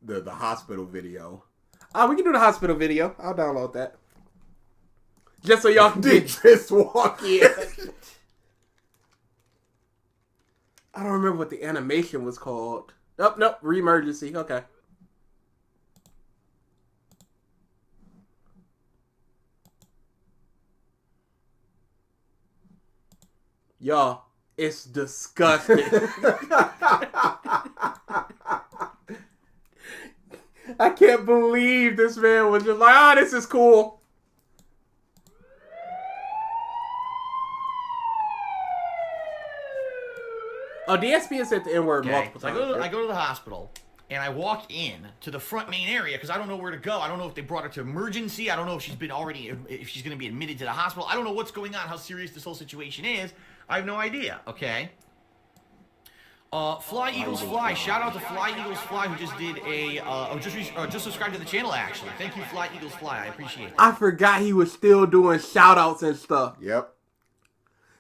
the hospital video. We can do the hospital video. I'll download that. Just so y'all can just walk in. I don't remember what the animation was called. Nope. Re-emergency. Okay. Y'all, it's disgusting. I can't believe this man was just like, this is cool. Oh, DSP has said the N word multiple So times. I go to the hospital, and I walk in to the front main area because I don't know where to go. I don't know if they brought her to emergency. I don't know if if she's going to be admitted to the hospital. I don't know what's going on, how serious this whole situation is. I have no idea, okay? Fly Eagles Fly. Shout out to Fly Eagles Fly who just did just subscribed to the channel, actually. Thank you, Fly Eagles Fly. I appreciate it. I forgot he was still doing shout-outs and stuff. Yep.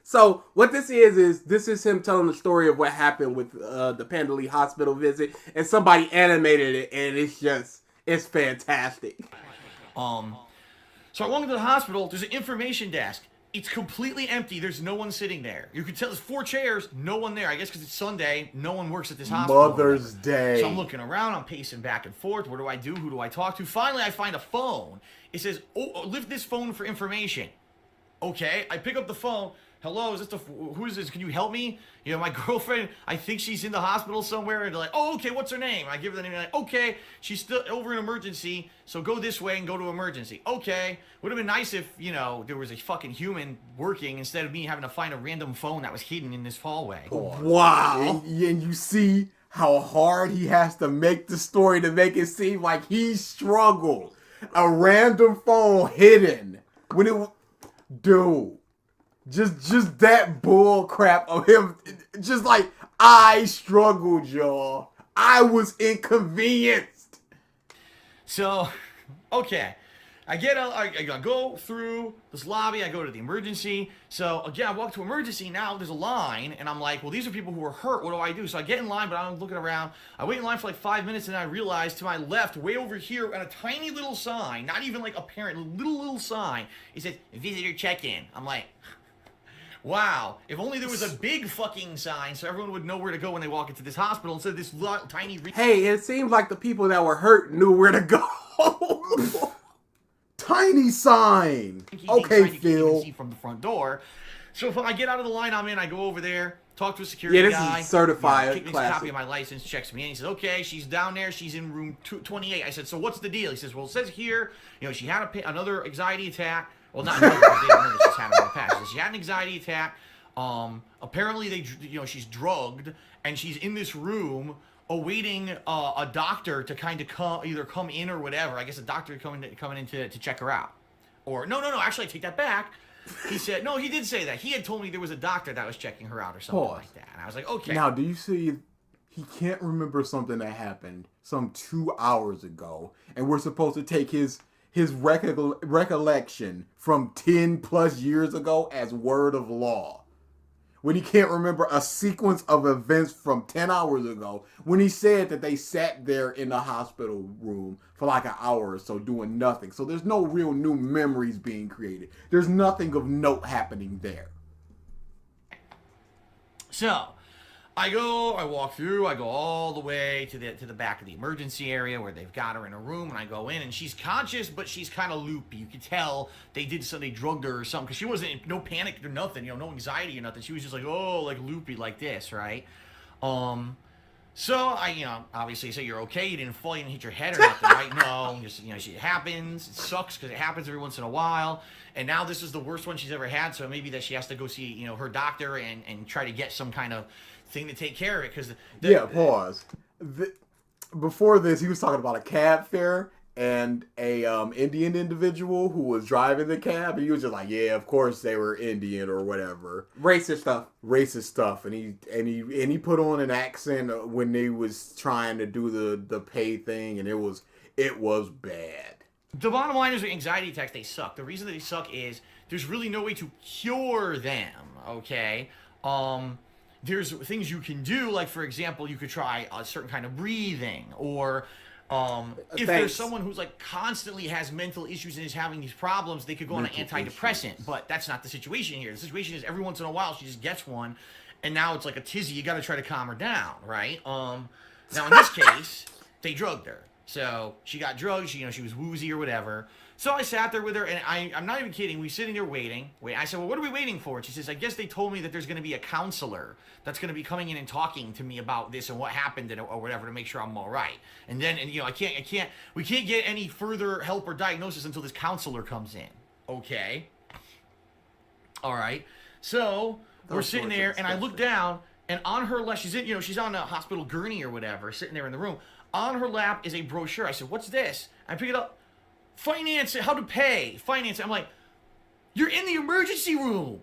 So what this is him telling the story of what happened with the Pandalea hospital visit, and somebody animated it, and it's fantastic. So I walk into the hospital. There's an information desk. It's completely empty. There's no one sitting there. You can tell there's 4 chairs, no one there. I guess because it's Sunday, no one works at this hospital. Mother's Day. So I'm looking around. I'm pacing back and forth. What do I do? Who do I talk to? Finally, I find a phone. It says, "Oh, lift this phone for information." Okay, I pick up the phone. Hello, who is this? Can you help me? You know, my girlfriend, I think she's in the hospital somewhere. And they're like, "Oh, okay, what's her name?" I give her the name. And they're like, "Okay, she's still over in emergency, so go this way and go to emergency." Okay, would have been nice if, you know, there was a fucking human working instead of me having to find a random phone that was hidden in this hallway. Wow. And you see how hard he has to make the story to make it seem like he struggled. A random phone hidden. When it... Dude. Just that bull crap of him. Just like, I struggled, y'all. I was inconvenienced. So, okay. I go through this lobby. I go to the emergency. So, again, I walk to emergency. Now there's a line. And I'm like, well, these are people who are hurt. What do I do? So I get in line, but I'm looking around. I wait in line for like 5 minutes. And I realize to my left, way over here, on a tiny little sign, not even like apparent, little sign, it says, "Visitor check-in." I'm like... Wow, if only there was a big fucking sign so everyone would know where to go when they walk into this hospital instead of this tiny... Hey, it seems like the people that were hurt knew where to go. Tiny sign. Okay, Phil. See from the front door. So if I get out of the line I'm in, I go over there, talk to a security guy. Yeah, this is certified. Gives me a copy of my license, checks me in. He says, "Okay, she's down there. She's in room 28. I said, "So what's the deal?" He says, "Well, it says here, you know, she had another anxiety attack." Well, not another, because they didn't know she's had it in the past. So she had an anxiety attack. Apparently, she's drugged, and she's in this room awaiting a doctor to kind of either come in or whatever. I guess a doctor coming in to check her out. Or, no, actually, I take that back. He said, no, he did say that. He had told me there was a doctor that was checking her out or something like that. And I was like, okay. Now, do you see he can't remember something that happened some 2 hours ago, and we're supposed to take his recollection from 10 plus years ago as word of law? When he can't remember a sequence of events from 10 hours ago, when he said that they sat there in the hospital room for like an hour or so doing nothing. So there's no real new memories being created. There's nothing of note happening there. So, I walk through, I go all the way to the back of the emergency area where they've got her in a room, and I go in, and she's conscious, but she's kind of loopy. You could tell they drugged her or something, because she wasn't, no panic or nothing, you know, no anxiety or nothing. She was just like, oh, like loopy like this, right? So I, obviously say, "You're okay, you didn't fall, you didn't hit your head or nothing," right? No, just, it happens, it sucks because it happens every once in a while, and now this is the worst one she's ever had, so maybe that she has to go see, her doctor and try to get some kind of thing to take care of it, because... Pause. Before this, he was talking about a cab fare and a Indian individual who was driving the cab, and he was just like, "Yeah, of course they were Indian or whatever." Racist stuff. And he put on an accent when they was trying to do the pay thing, and it was bad. The bottom line is with anxiety attacks, they suck. The reason that they suck is there's really no way to cure them, okay? There's things you can do, like, for example, you could try a certain kind of breathing, or if there's someone who's, like, constantly has mental issues and is having these problems, they could go on an antidepressant, but that's not the situation here. The situation is every once in a while she just gets one, and now it's like a tizzy. You got to try to calm her down, right? Now, in this case, they drugged her. So she got drugged, she was woozy or whatever. So I sat there with her, and I'm not even kidding. We sitting there waiting. I said, "Well, what are we waiting for?" And she says, "I guess they told me that there's going to be a counselor that's going to be coming in and talking to me about this and what happened or whatever to make sure I'm all right. And then, we can't get any further help or diagnosis until this counselor comes in." Okay. All right. So we're sitting there, and I look down, And on her lap, she's on a hospital gurney or whatever, sitting there in the room. On her lap is a brochure. I said, "What's this?" I pick it up. Finance, how to pay, finance. I'm like, "You're in the emergency room.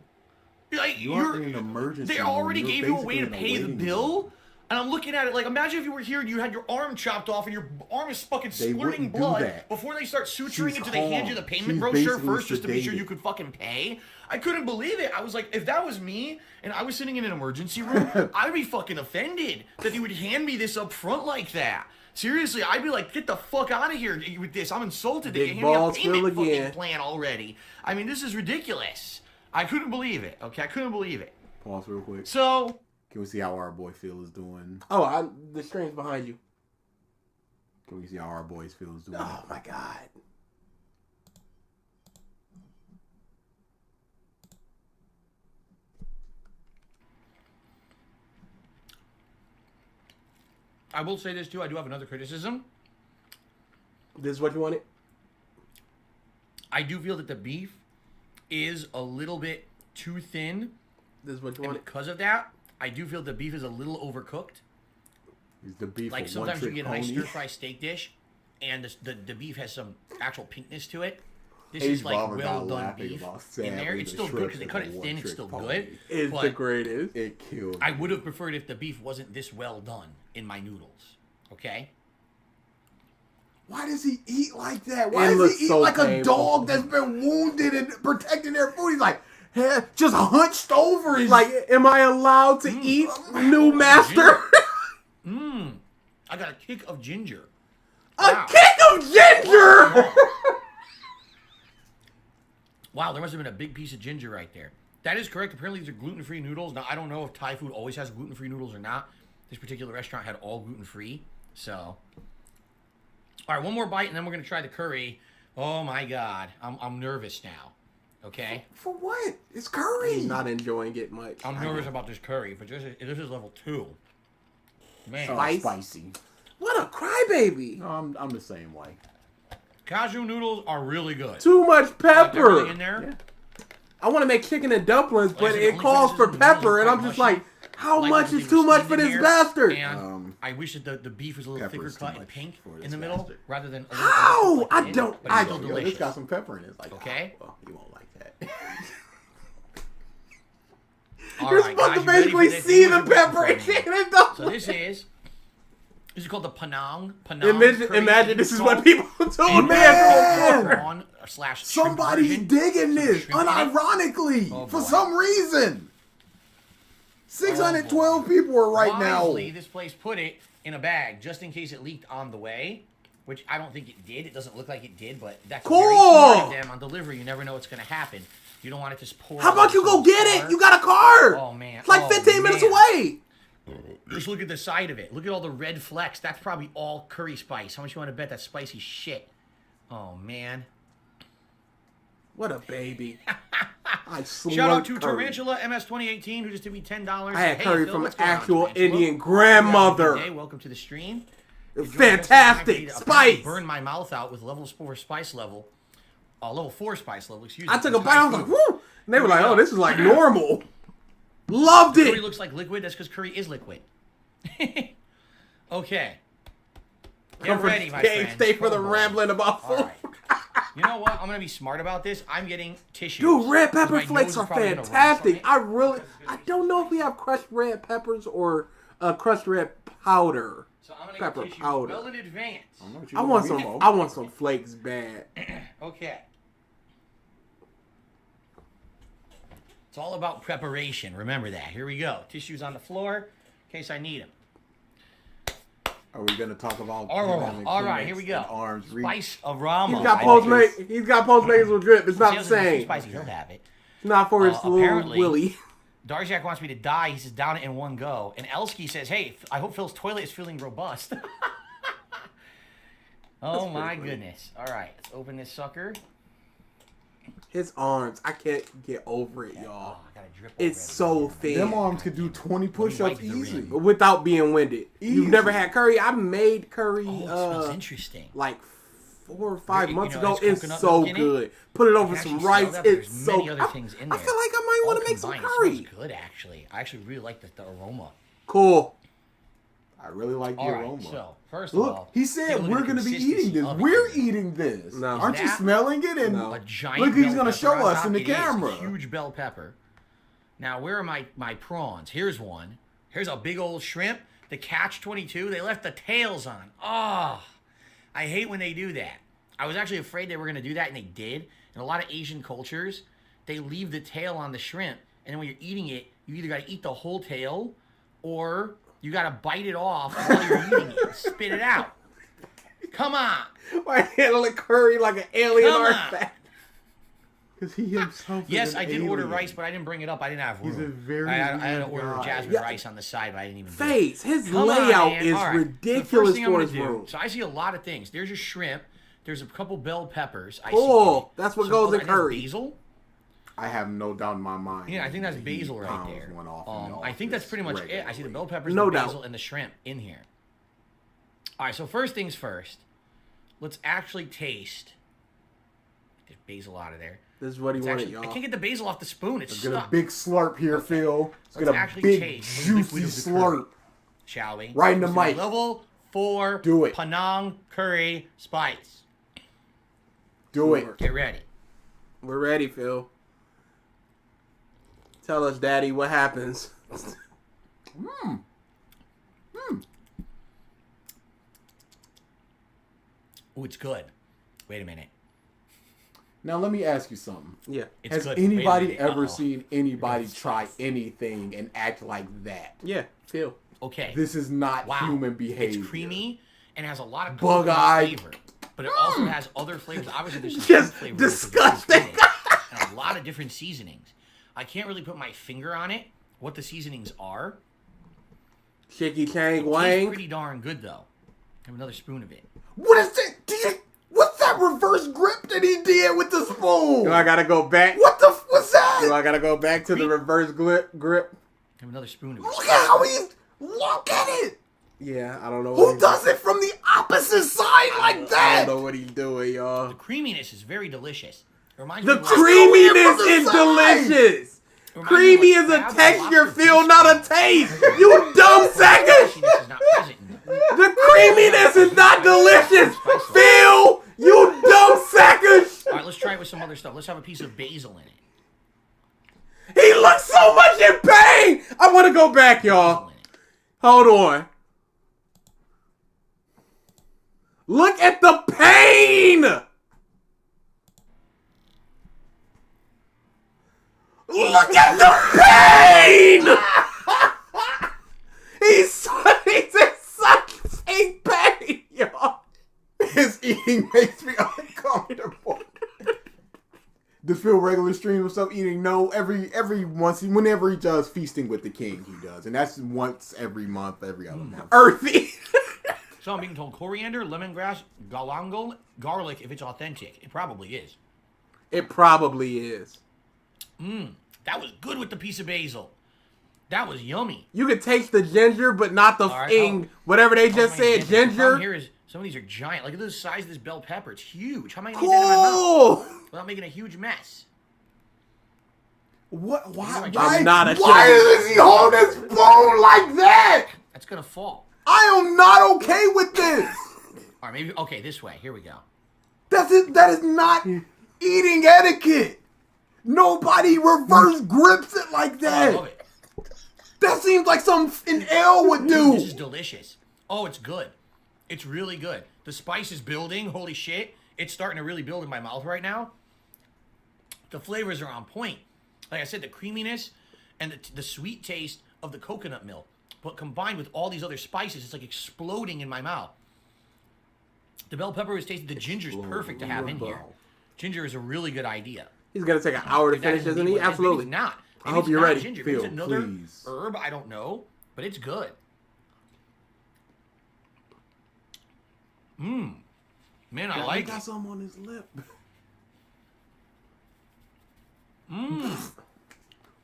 Like, you're in an emergency. They already room. gave you a way to pay the bill." And I'm looking at it like, imagine if you were here and you had your arm chopped off and your arm is fucking squirting blood before they start suturing it. Do they hand you the payment brochure first just to be sure you could fucking pay? I couldn't believe it. I was like, if that was me and I was sitting in an emergency room, I'd be fucking offended that they would hand me this up front like that. Seriously, I'd be like, get the fuck out of here with this. I'm insulted that you hand me a payment fucking plan already. I mean, this is ridiculous. I couldn't believe it. Okay, I couldn't believe it. Pause real quick. So, can we see how our boy Phil is doing? Oh, the stream's behind you. Can we see how our boy Phil is doing? Oh my god. I will say this too. I do have another criticism. This is what you wanted? I do feel that the beef is a little bit too thin. This is what you and wanted? because of that, I do feel the beef is a little overcooked. Is the beef like sometimes you get a nice stir fry steak dish, and the beef has some actual pinkness to it. This is like well done beef in there. It's still good because they cut it thin. It's still good. It's the greatest. It kills. I would have preferred if the beef wasn't this well done in my noodles. Okay. Why does he eat like that? Why does he eat like a dog that's been wounded and protecting their food? He's like, just hunched over. His... Like, am I allowed to eat, new master? I got a kick of ginger. A kick of ginger? Wow, there must have been a big piece of ginger right there. That is correct. Apparently, these are gluten-free noodles. Now, I don't know if Thai food always has gluten-free noodles or not. This particular restaurant had all gluten-free. So, all right, one more bite, and then we're going to try the curry. Oh, my God. I'm nervous now. Okay? For what? It's curry. He's not enjoying it much. I'm nervous about this curry, but this is level 2. Man. Spicy. What a crybaby. No, I'm the same way. Cashew noodles are really good. Too much pepper. Like in there. Yeah. I want to make chicken and dumplings, but it calls for pepper, and I'm just like, how much is too much for this bastard? And I wish that the beef was a little thicker cut and pink in the middle, rather than a how? I don't. I don't. It's got some pepper in it. It's like, okay. Well, you won't like that. You're supposed to basically see the pepper in chicken and dumplings. So this is called the Penang. Imagine this is what people do. Man! Somebody's digging this, unironically, for some reason. 612 people are right now. This place put it in a bag just in case it leaked on the way, which I don't think it did. It doesn't look like it did, but that's very smart of them on delivery. You never know what's going to happen. You don't want it to just pour. How about you go get it? You got a car. Oh, man. It's like 15 minutes away. Just look at the side of it. Look at all the red flecks. That's probably all curry spice. How much you want to bet that's spicy shit? Oh, man. What a baby. Shout out to Tarantula MS 2018 who just did me $10. I had curry from an actual Indian grandmother. Hey, welcome to the stream. Fantastic spice. Burned my mouth out with level 4 spice level. Level 4 spice level, excuse me. I took a bite, I was like, whoo. And they were like, oh, this is like normal. Loved it. Curry looks like liquid. That's because curry is liquid. Okay. Get ready, my friend. Stay for the rambling about food. Right. You know what? I'm going to be smart about this. I'm getting tissues. Dude, red pepper flakes are fantastic. I don't know if we have crushed red peppers or crushed red powder. So I'm going to get tissues well in advance. I want some flakes bad. Okay. It's all about preparation. Remember that. Here we go. Tissues on the floor in case I need them. Are we going to talk about... All right, here we go. Spice aroma. He's got Postmates with drip. It's not the same. Spicy. He'll have it. It's not for his little Willie. Darksyde wants me to die. He says, down it in one go. And Elsky says, hey, I hope Phil's toilet is feeling robust. Oh, my goodness. All right, let's open this sucker. His arms, I can't get over it, y'all. I gotta drip it's so thin. Them arms could do 20 push-ups easy. Without being winded. You've never had curry? I made curry. Oh, it smells interesting. Like 4 or 5 months there's ago. It's coconut so milk in it. good. Put it You over can some actually smell rice. that, but It's there's so many good. other things in I there. feel like I might want All to make some combined, curry. It smells good, actually. I actually really like the aroma. Cool. I really like the All right, aroma. so first of Look, all, he take a said look we're at the going to be consistency eating this. of it. We're eating this. No. Aren't you that- smelling it? And A giant look, he's bell going to pepper show on us top. in the It is a camera. huge bell pepper. Now, where are my prawns? Here's one. Here's a big old shrimp. The catch-22. They left the tails on. Oh, I hate when they do that. I was actually afraid they were going to do that, and they did. In a lot of Asian cultures, they leave the tail on the shrimp, and then when you're eating it, you either got to eat the whole tail, or you got to bite it off while you're eating it and spit it out. Come on. Why handle it curry like an alien Come on. artifact? Because he himself Yes, is an I did order alien. rice, but I didn't bring it up. I didn't have room. He's a very I had to weird order guy. jasmine Yeah. rice on the side, but I didn't even do it. Face, his Come on, layout man. is All right. So the ridiculous first thing I'm for gonna his do- room. So I see a lot of things. There's a shrimp. There's a couple bell peppers. I Cool. see. That's what Some goes other- in and there's curry. Basil. I have no doubt in my mind. Yeah, I think that's He basil right pounds there. one off in the I think that's office pretty much it. I see the bell peppers, No the doubt. basil, and the shrimp in here. All right, so first things first. Let's actually taste. Get basil out of there. This is what he It's wanted, actually, I y'all. can't get the basil off the spoon. It's Let's get a stuck. big slurp here, Phil. Let's Let's get a actually big, taste the juicy liquid of the curry. slurp. Shall we? Right in the Let's do mic. Level 4 Do it. Penang curry spice. Do it. Get ready. We're ready, Phil. Tell us, Daddy, what happens. Oh, it's good. Wait a minute. Now let me ask you something. Yeah. It's Has good. Wait a anybody minute. ever Uh-oh. seen anybody try anything and act like that? Yeah, Phil. Okay. This is not Wow. human behavior. It's creamy and has a lot of Bug-eyed. flavor, but it also has other flavors. Obviously, there's some Just flavor disgusting. and a lot of different seasonings. I can't really put my finger on it. What the seasonings are? Shaky Chang Tastes Wang. pretty darn good though. Have another spoon of it. What is it? What's that reverse grip that he did with the spoon? Do I gotta go back? What the? What's that? Do I gotta go back to the reverse grip? Have another spoon of it. Look at how he's. Look at it. Yeah, I don't know. Who does it from the opposite side like I that? don't know what he's doing, y'all. The creaminess is very delicious. It reminds The me of creaminess from the is side. delicious. It reminds me Creamy of is what a crab and texture, lobster Phil, taste not a like. taste. You dumb sucker. Creaminess is not present in them. The creaminess is not delicious. Phil, you dumb suckers. All right, let's try it with some other stuff. Let's have a piece of basil in it. He looks so much in pain. I want to go back, y'all. Basil in it. Hold on. Look at the pain. Look at the pain. He's in such pain, y'all. His eating makes me uncomfortable. Does Phil regular stream himself eating? No, whenever he does feasting with the king, he does, and that's once every month, every other month. Earthy. So I'm being told coriander, lemongrass, galangal, garlic, if it's authentic. It probably is. It probably is. That was good with the piece of basil. That was yummy. You could taste the ginger, but not the All right, thing. Whatever they just Oh, man, said, The problem ginger. here is some of these are giant. Look at the size of this bell pepper. It's huge. How am I going to get that in my mouth Cool. without making a huge mess? What? Why? I'm not a Why chef. does he hold his spoon like that? That's going to fall. I am not okay with this. All right, maybe. Okay, this way. Here we go. That's it. That is not eating etiquette. Nobody reverse grips it like I that. love it. That seems like something an L would do. This is delicious. Oh, it's good. It's really good. The spice is building. Holy shit. It's starting to really build in my mouth right now. The flavors are on point. Like I said, the creaminess and the sweet taste of the coconut milk. But combined with all these other spices, it's like exploding in my mouth. The bell pepper is tasty. The ginger's perfect to have in here. Ginger is a really good idea. He's gonna take an hour to That finish, is isn't indeed he? what it is. Maybe Absolutely. it's not. I Maybe hope it's you're not ready. ginger. Maybe Phil, it's another please. herb. I don't know. But it's good. Man, I like got it. some on his lip.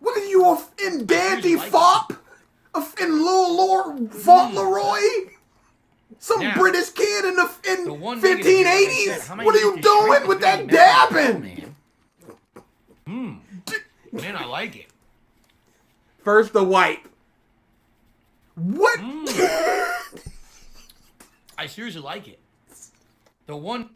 What are you in Dandy like it. Fop? In Lil Lord Fauntleroy? Some Now, British kid in the one 1580s. how am I What are gonna you get this shrimp doing with that between that and dabbing? Man, I like it. First the wipe. What? I seriously like it. The one.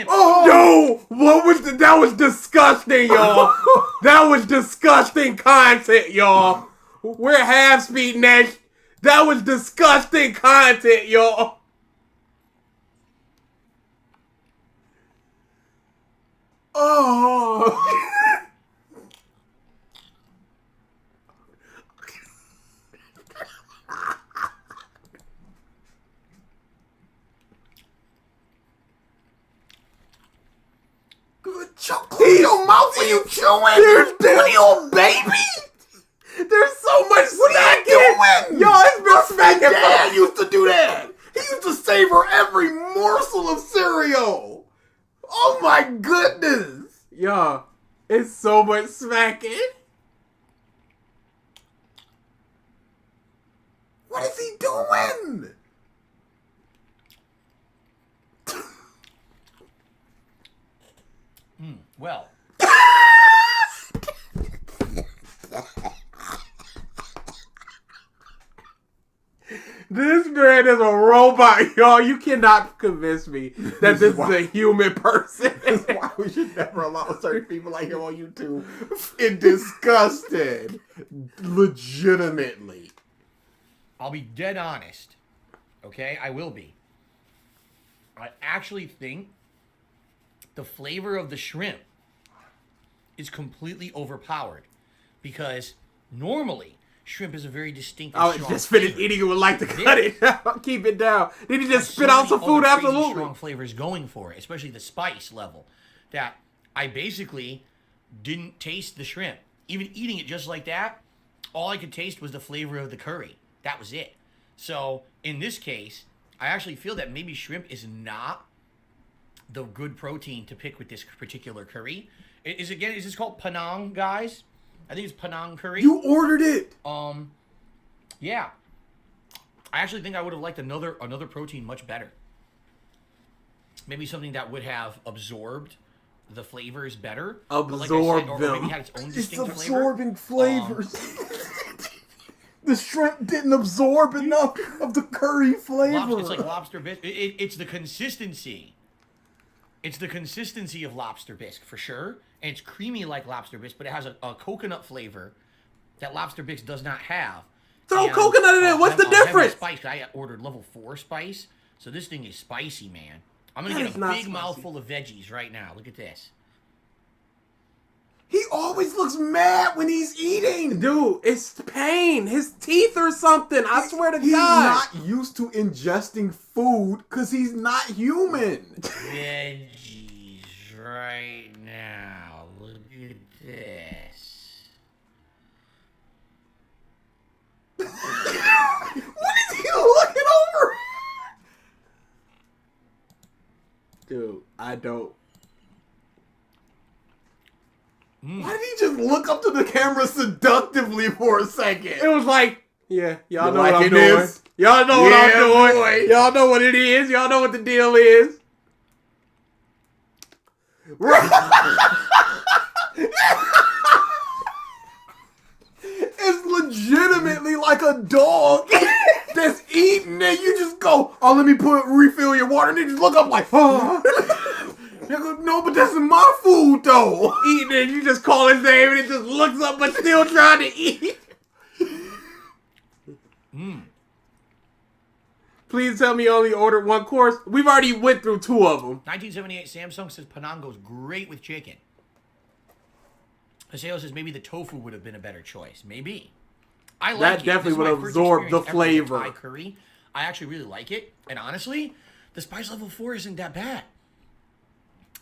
Oh, yo, what was that? Was disgusting, y'all. That was disgusting content, y'all. We're half speeding that. That was disgusting content, y'all. Oh. Clean your mouth when you chewing. There's little baby. There's so much What are you doing? Yo, it's been smacking. Dad used to do that. He used to savor every morsel of cereal. Oh my goodness. Yo, it's so much smacking. What is he doing? Well. This man is a robot, y'all. You cannot convince me that this is a human person. That's why we should never allow certain people like him on YouTube. And disgusted. Legitimately. I'll be dead honest. Okay? I will be. I actually think the flavor of the shrimp is completely overpowered. Because normally, shrimp is a very distinct and I strong just finished flavor. eating it, would like to cut it. Keep it down. Did he just spit out some food? Crazy Absolutely. strong flavors going for it, especially the spice level. That I basically didn't taste the shrimp. Even eating it just like that, all I could taste was the flavor of the curry. That was it. So in this case, I actually feel that maybe shrimp is not the good protein to pick with this particular curry. Is this called Penang, guys? I think it's Penang curry. You ordered it. Yeah. I actually think I would have liked another protein much better. Maybe something that would have absorbed the flavors better. Absorb or them. maybe had its own It's distinct absorbing flavor. flavors. The shrimp didn't absorb enough of the curry flavor. It's like lobster bisque. It's the consistency. It's the consistency of lobster bisque for sure. And it's creamy like lobster bisque, but it has a coconut flavor that lobster bisque does not have. Throw And, coconut in it. What's the heavy difference? Spice. I ordered level 4 spice, so this thing is spicy, man. I'm gonna That get is a not big spicy. mouthful of veggies right now. Look at this. He always looks mad when he's eating. Dude, it's pain. His teeth or something. I swear to He's God. not used to ingesting food because he's not human. Veggies right now. Look at this. What is he looking over? Dude, I don't. Why did he just look up to the camera seductively for a second? It was like, yeah, y'all You know what I'm liking doing. this? Y'all know what I'm Yeah, doing. boy. Y'all know what it is. Y'all know what the deal is. It's legitimately like a dog that's eating and you just go, oh, let me refill your water. And they just look up like, oh. They go, no, but this is my food though. Eating it, you just call his name and it just looks up but still trying to eat. Please tell me you only ordered one course. We've already went through 2 of them. 1978 Samsung says Penang goes great with chicken. Haseo says maybe the tofu would have been a better choice. Maybe. I like That it. definitely This is would my have first absorbed the experience ever with flavor. Thai curry. I actually really like it. And honestly, the spice level 4 isn't that bad.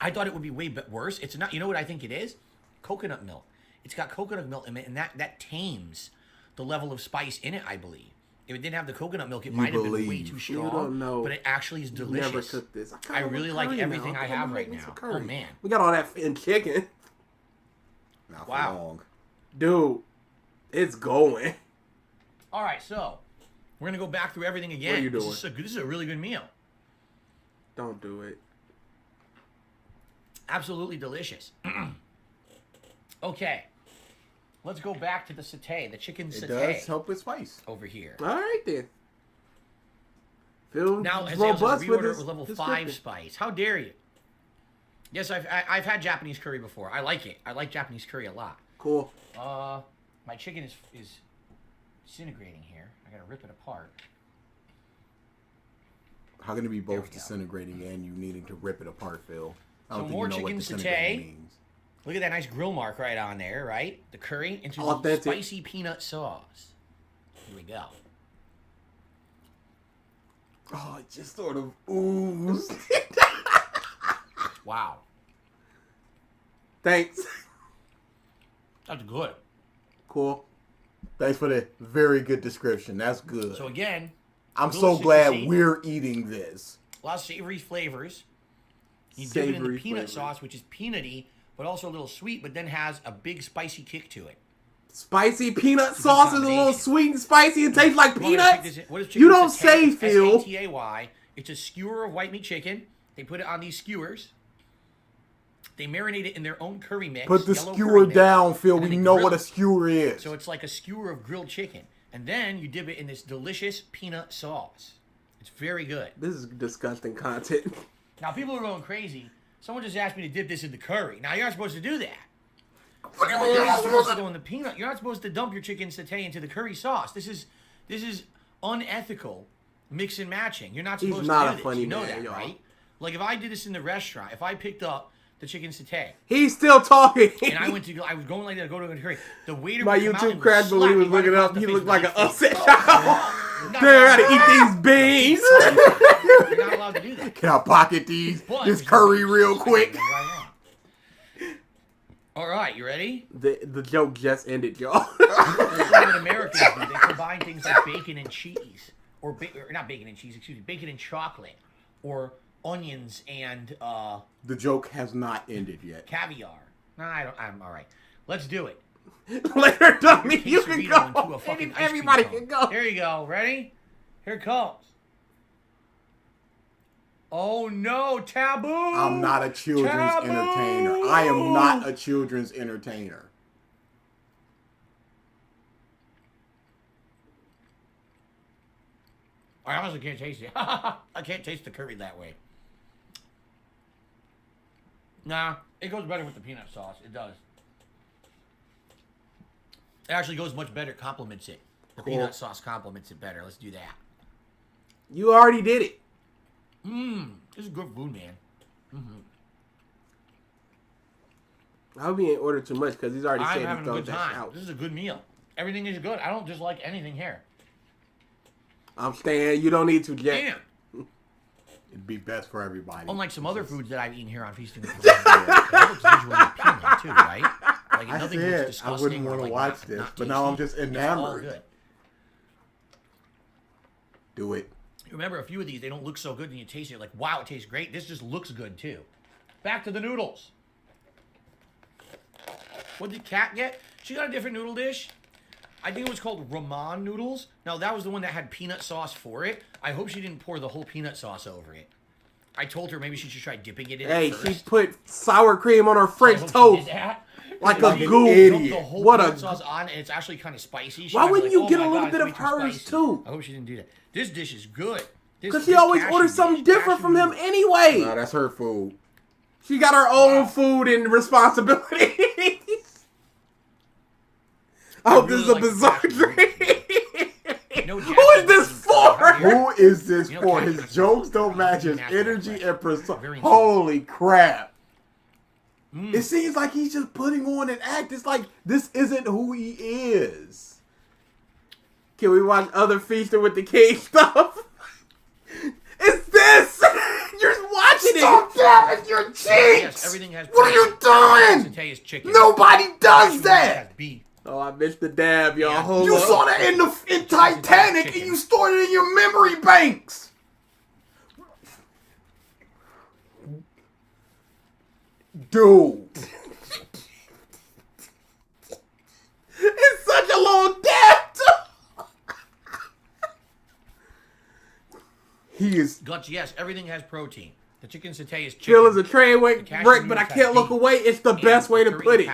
I thought it would be way worse. It's not. You know what I think it is? Coconut milk. It's got coconut milk in it, and that tames the level of spice in it, I believe. If it didn't have the coconut milk, it might have been way too strong. You don't know. But it actually is delicious. Never cooked this. I really like everything I have right now. Curry. Oh, man. We got all that in chicken. Not Wow. for long. Dude, it's going. All right, so we're gonna go back through everything again. What are you doing? This is a really good meal. Don't do it. Absolutely delicious. Okay, let's go back to the satay, the chicken It satay. does help with spice. Over here. All right then. Phil Now, is as robust a with reorder his with level his 5 cooking. spice. How dare you? Yes, I've had Japanese curry before. I like it. I like Japanese curry a lot. Cool. My chicken is disintegrating here. I gotta rip it apart. How can it be There we both go. disintegrating and you needing to rip it apart, Phil? I So don't think more you know what chicken disintegrating satay. means. Look at that nice grill mark right on there, right? The curry into the Authentic. spicy peanut sauce. Here we go. Oh, it just sort of oozed. Wow. Thanks. That's good. Cool. Thanks for the very good description. That's good. So again, I'm little so glad consistency. we're eating this. A lot of savory flavors. You dip it in the Savory peanut flavors. sauce, which is peanutty, but also a little sweet, but then has a big spicy kick to it. Spicy peanut sauce is a little combination. sweet and spicy and tastes like Come on, let's check peanuts. this in. What is You chicken don't satay? say, It's Phil. S-A-T-A-Y. It's a skewer of white meat chicken. They put it on these skewers. They marinate it in their own curry mix. Put the yellow skewer curry mix, down, Phil. and then We they know grill what a it. skewer is. So it's like a skewer of grilled chicken. And then you dip it in this delicious peanut sauce. It's very good. This is disgusting content. Now, people are going crazy. Someone just asked me to dip this in the curry. Now, you're not supposed to do that. You're not supposed to go in the peanut. You're not supposed to dump your chicken satay into the curry sauce. This is unethical mix and matching. You're not He's supposed not to a do this. funny You know man, that, y'all. right? Like, if I did this in the restaurant, if I picked up the chicken satay He's still talking. and I was going like that to go to a curry, the waiter My would come out YouTube and crashed, but when slap he was me right looking across up, the he face looked with like his an face. upset child. Not Damn, I allowed gotta to eat these beans. You're not allowed to do that. Can I pocket these? But This curry real quick. All right, you ready? The joke just ended, y'all. This is what Americans do. They combine things like bacon and cheese, or not bacon and cheese, excuse me, bacon and chocolate, or onions and The joke has not ended yet. caviar. No, I'm all right. Let's do it. Later, dummy, you can Quesarito into go. a fucking ice cream Everybody cone. can go. There you go. Ready? Here it comes. Oh no, taboo! I'm not a children's Taboo! entertainer. I am not a children's entertainer. I honestly can't taste it. I can't taste the curry that way. Nah, it goes better with the peanut sauce. It does. It actually goes much better. It complements it. The Cool. peanut sauce complements it better. Let's do that. You already did it. This is good food, man. I hope he ain't ordered too much because he's already I'm said he having a throws good that time. out. This is a good meal. Everything is good. I don't dislike anything here. I'm staying. You don't need to, Jack. Damn. It'd be best for everybody. Unlike some other foods that I've eaten here on Feasting with the Lord, that looks visually appealing too, right? Like I nothing said looks I disgusting. wouldn't or, want to like, watch not- this, not but now I'm tasty. just It's all enamored. good. Do it. Remember, a few of these, they don't look so good, and you taste it, you're like, wow, it tastes great. This just looks good, too. Back to the noodles. What did Kat get? She got a different noodle dish. I think it was called ramen noodles. Now, that was the one that had peanut sauce for it. I hope she didn't pour the whole peanut sauce over it. I told her maybe she should try dipping it in Hey, first. she put sour cream on her I French hope she toast. did that. Like She a dumped ghoul. idiot. the whole What a peanut sauce on, and it's actually kind of spicy. She Why might be wouldn't you "Oh get my a little God, bit it's of way too hers, spicy." too? I hope she didn't do that. This dish is good. Because she always orders something different from him anyway. No, that's her food. She got her own food and responsibilities. I hope this is a bizarre drink. Who is this for? Who is this You know, for? Kat, His jokes don't match his Natural energy flavor. and persona. Very Holy crap. It seems like he's just putting on an act. It's like this isn't who he is. Can we watch other Feaster with the King stuff? It's this! You're watching Stop it! tapping your cheeks! Yes, everything has. What are you doing? Satay is chicken. Nobody does It that! has beef. Oh, I missed the dab, y'all. Yeah. Hold You up. saw that in Titanic and you stored it in your memory banks. Dude. It's such a long dab, too! guts, yes, everything has protein. The chicken satay is chicken. Phil is a train wreck, but I can't look away. It's the best way to put it.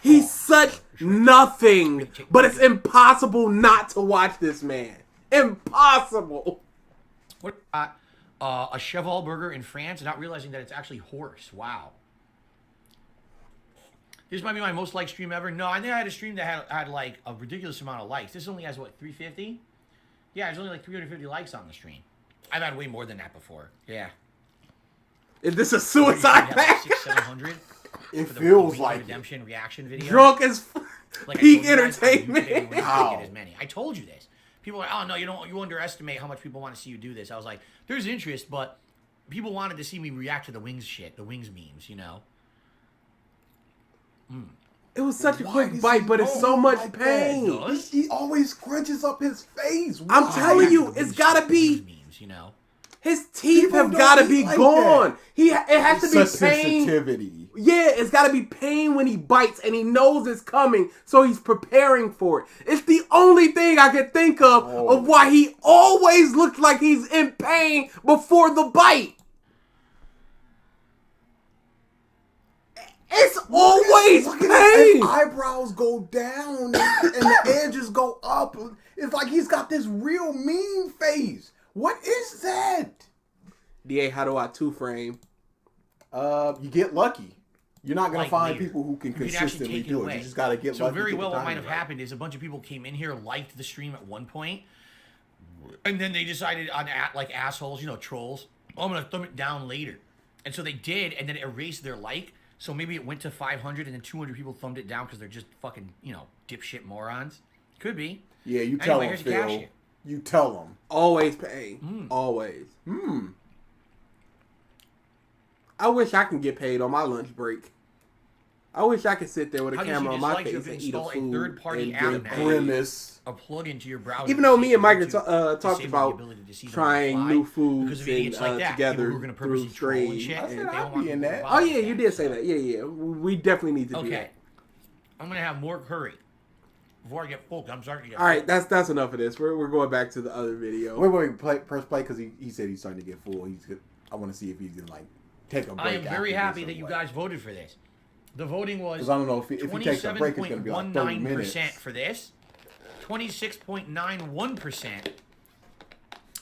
He's such nothing, but it's impossible not to watch this man. Impossible. What a cheval burger in France, not realizing that it's actually horse. Wow. This might be my most liked stream ever. No, I think I had a stream that had like a ridiculous amount of likes. This only has what, 350? Yeah, there's only like 350 likes on the stream. I've had way more than that before. Yeah. Is this a suicide pact? 700. It feels like redemption reaction video. Drunk as peak entertainment. I told you this. People are like, oh no, you underestimate how much people want to see you do this. I was like, there's interest, but people wanted to see me react to the wings shit, the wings memes, you know. It was such a quick bite, but it's so much pain. He always scrunches up his face. I'm telling you, it's gotta be. Memes, you know. His teeth have got to be gone. It has to be pain. Sensitivity. Yeah, it's got to be pain when he bites, and he knows it's coming, so he's preparing for it. It's the only thing I can think of why he always looks like he's in pain before the bite. It's always pain. His eyebrows go down and the edges go up. It's like he's got this real mean face. What is that? DA, how do I two-frame? You get lucky. You're not going to find later. people who can You consistently do it. You just got to get lucky. So very well what might have happened is a bunch of people came in here, liked the stream at one point, and then they decided on like assholes, you know, trolls, oh, I'm going to thumb it down later. And so they did, and then it erased their like. So maybe it went to 500 and then 200 people thumbed it down because they're just fucking, you know, dipshit morons. Could be. Yeah, you tell them, Phil. You tell them. Always pain. Always. I wish I could get paid on my lunch break. I wish I could sit there with a camera on my face and eat a food third-party and app grimace. A plug into your browser. Even though me and Mike talked about trying new foods and, together through stream. Oh yeah, you did say that. Yeah. We definitely need to do that. Okay. I'm going to have more curry before I get full. I'm starting to get full. All right, that's enough of this. We're going back to the other video. Wait, press play because he said he's starting to get full. I want to see if he's going to like take a break. I am very happy that you guys voted for this. The voting was 'cause I don't know if he takes a break, it's going to be like 30 minutes. 27.19% for this, 26.91%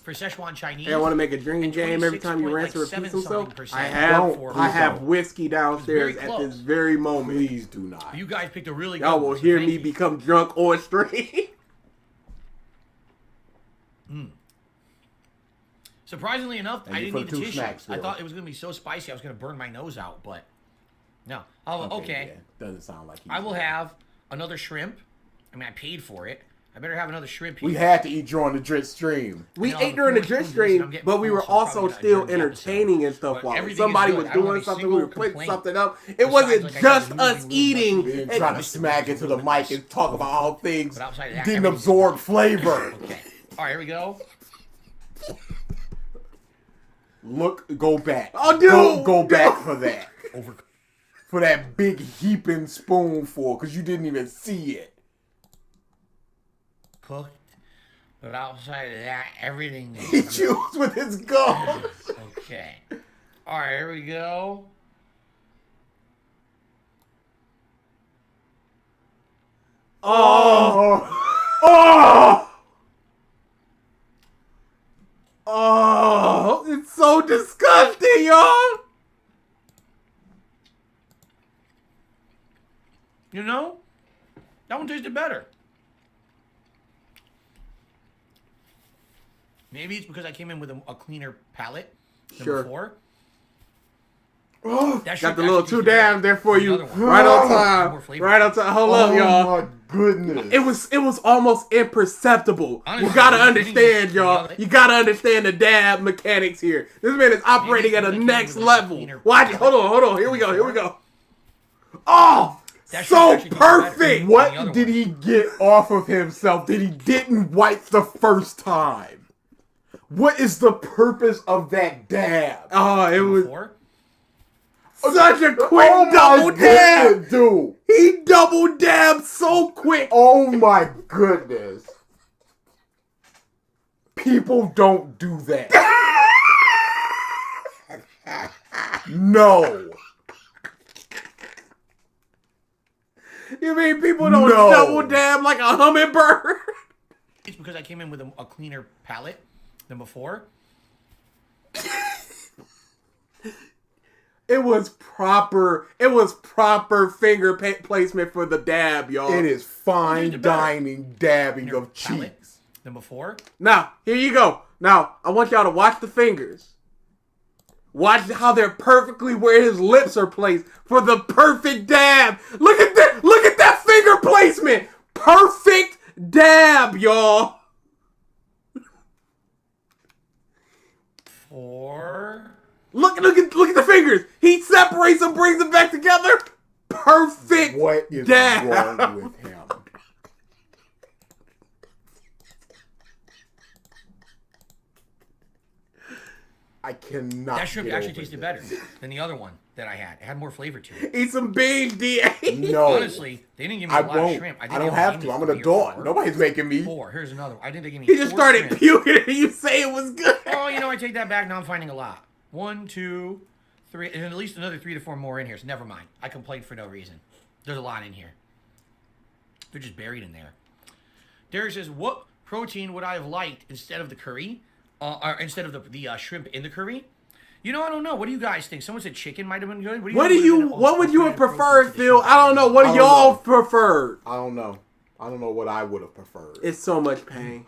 for Szechuan Chinese. Hey, I want to make a drinking game every time you rinse or repeat yourself. I have whiskey downstairs at this very moment. Please do not. You guys picked a really good Y'all will hear me become drunk on stream. Surprisingly enough, I didn't need the tissues. I thought it was going to be so spicy I was going to burn my nose out, but no. Okay. Yeah. Doesn't sound like I will have another shrimp. I mean, I paid for it. I better have another shrimp here. We had to eat during the Drit stream. We ate during the Drit stream, but we were also still entertaining and stuff while somebody was doing something, we were putting something up. It wasn't just us eating. And trying to smack into the mic and talk about how things didn't absorb flavor. Okay. All right, here we go. Go back. Oh, dude! Go back for that. For that big heaping spoonful, because you didn't even see it. Cooked, but outside of that, everything. He chews with his gums. Okay. All right, here we go. Oh, it's so disgusting, y'all. You know, that one tasted better. Maybe it's because I came in with a cleaner palate than before. Oh, got the little too damn there for you. Right on time. Right on time. Hold up, y'all. Oh my goodness. It was almost imperceptible. Honestly, you gotta understand, y'all. You gotta understand the dab mechanics here. This man is operating at a next level. Watch it. Hold on. Here we go. Oh! So perfect! What did he get off of himself that he didn't wipe the first time? What is the purpose of that dab? Oh, it was such a quick double dab, dude. He double dabbed so quick. Oh my goodness. People don't do that. No. You mean people don't double dab like a hummingbird? It's because I came in with a cleaner palette than before. It was proper finger placement for the dab, y'all. It is fine dining dabbing of cheeks. Than before. Now, here you go. Now, I want y'all to watch the fingers. Watch how they're perfectly where his lips are placed for the perfect dab. Look at that finger placement. Perfect dab, y'all. 4. Look at the fingers. He separates them, brings them back together. Perfect. What is dab. wrong with him? I cannot. That shrimp actually tasted better than the other one that I had. It had more flavor to it. Eat some beans, DA. No. Honestly, they didn't give me a lot of shrimp. I don't have to. I'm an adult. Nobody's making me. 4. Here's another one. I think they gave me He just 4 started shrimp. puking and you say it was good. Oh, you know, I take that back. Now I'm finding a lot. 1, 2, 3, and at least another 3 to 4 more in here. So never mind. I complained for no reason. There's a lot in here. They're just buried in there. Derek says, what protein would I have liked instead of the curry? Or instead of the shrimp in the curry? You know, I don't know. What do you guys think? Someone said chicken might have been good. What would you have preferred, Phil? I don't know. What do y'all preferred? I don't know. I don't know what I would have preferred. It's so much pain.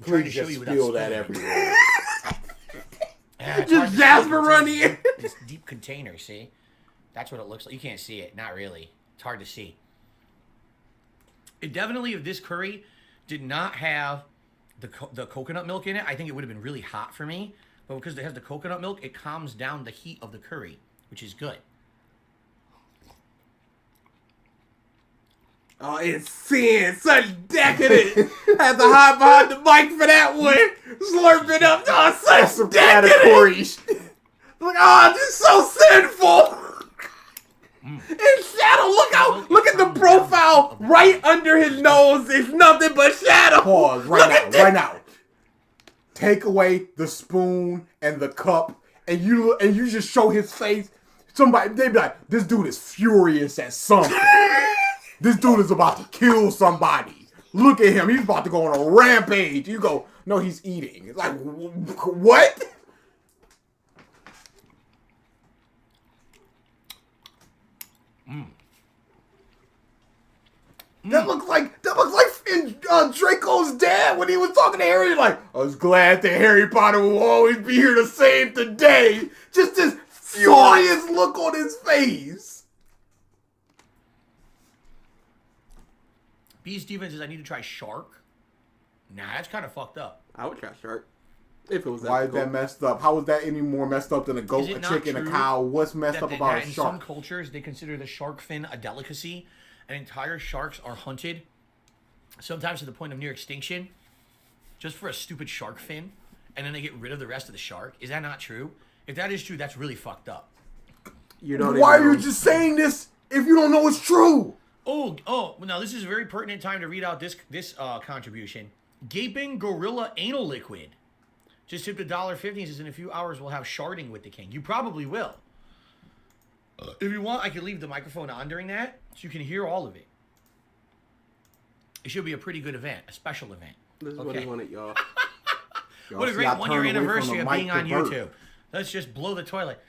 Please just spill that everywhere. Just Jasper running in. This deep container, see? That's what it looks like. You can't see it. Not really. It's hard to see. It definitely, if this curry did not have the coconut milk in it, I think it would have been really hot for me. But because it has the coconut milk, it calms down the heat of the curry, which is good. Oh, it's sin. Such decadent. Had to hide behind the mic for that one. Slurping up. Oh, such decadent. Like, oh, this is so sinful. In shadow, look at the profile right under his nose. It's nothing but shadow. Pause right now. Take away the spoon and the cup, and you just show his face. Somebody, they be like, this dude is furious at something. This dude is about to kill somebody. Look at him. He's about to go on a rampage. You go, no, he's eating. It's like, what? That looks like in Draco's dad when he was talking to Harry. Like, I was glad that Harry Potter will always be here to save the day. Just this furious look on his face. B. Stevens says I need to try shark. Nah, that's kind of fucked up. I would try shark. If it was Why is that messed up? How is that any more messed up than a goat, a chicken, a cow? What's messed up about a in shark? some cultures, they consider the shark fin a delicacy, and entire sharks are hunted, sometimes to the point of near extinction, just for a stupid shark fin, and then they get rid of the rest of the shark. Is that not true? If that is true, that's really fucked up. Why are you just saying this if you don't know it's true? Oh, well, now this is a very pertinent time to read out this contribution. Gaping Gorilla Anal Liquid. Just tipped $1.50 and says in a few hours we'll have sharding with the king. You probably will. If you want, I can leave the microphone on during that so you can hear all of it. It should be a pretty good event, a special event. This is what he wanted, y'all. What a great one-year anniversary of being on YouTube. Let's just blow the toilet.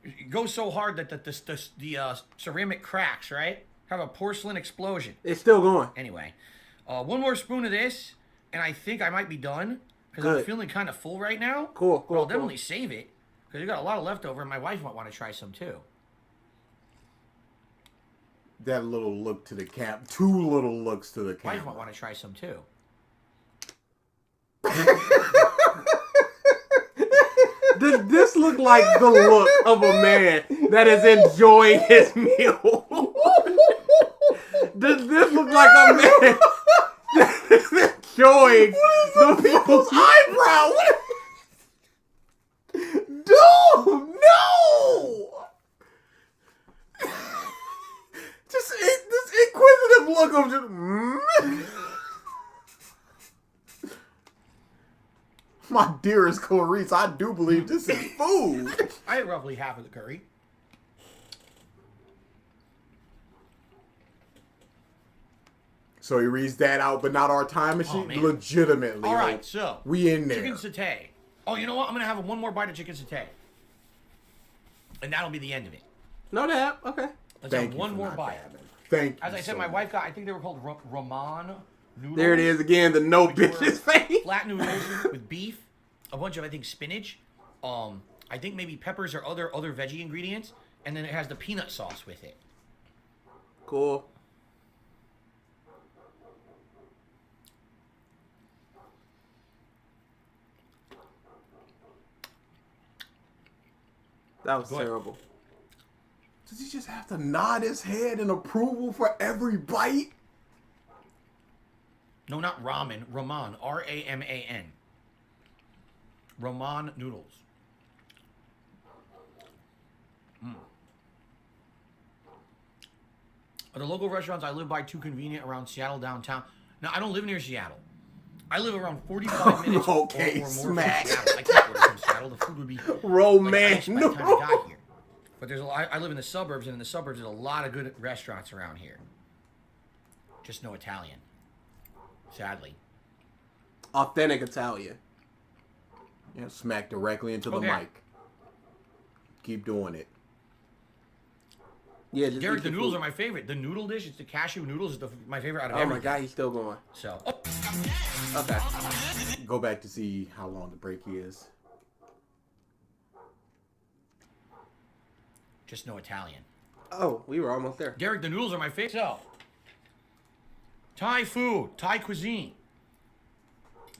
It goes so hard that the ceramic cracks, right? Have a porcelain explosion. It's still going. Anyway, one more spoon of this, and I think I might be done because I'm feeling kind of full right now. Cool. I'll definitely save it because you got a lot of leftover, and my wife might want to try some too. That little look to the camp. 2 little looks to the camp. Wife might want to try some too. Does this look like the look of a man that is enjoying his meal? Does this look like a man that is enjoying the people's eyebrow? Dude, no! Just this inquisitive look of just. My dearest Clarice, I do believe this is food. I ate roughly half of the curry. So he reads that out, but not our time machine? Oh, legitimately. All right, so. We in there. Chicken satay. Oh, you know what? I'm going to have one more bite of chicken satay. And that'll be the end of it. No dab. Okay. Let's have one more bite. Thank you. As I said, my wife got, I think they were called Ramen noodles. There it is again, the no bitches face. Flat noodles with beef, a bunch of, I think, spinach. I think maybe peppers or other veggie ingredients. And then it has the peanut sauce with it. Cool. That was terrible. Does he just have to nod his head in approval for every bite? No, not ramen. Ramen. R-A-M-A-N. Ramen noodles. Are the local restaurants I live by too convenient around Seattle downtown? No, I don't live near Seattle. I live around 45 minutes okay, or more smack. from Seattle. I can't order from Seattle. The food would be romance. By the time I got here. But there's I live in the suburbs, and in the suburbs there's a lot of good restaurants around here. Just no Italian. Sadly. Authentic Italian. Yeah, smack directly into the mic. Keep doing it. Yeah, Derek, the noodles are my favorite. The noodle dish, it's the cashew noodles, is my favorite out of everything. Oh my god, he's still going. So, okay. Go back to see how long the break is. Just no Italian. Oh, we were almost there. Derek, the noodles are my favorite. So, Thai food, Thai cuisine.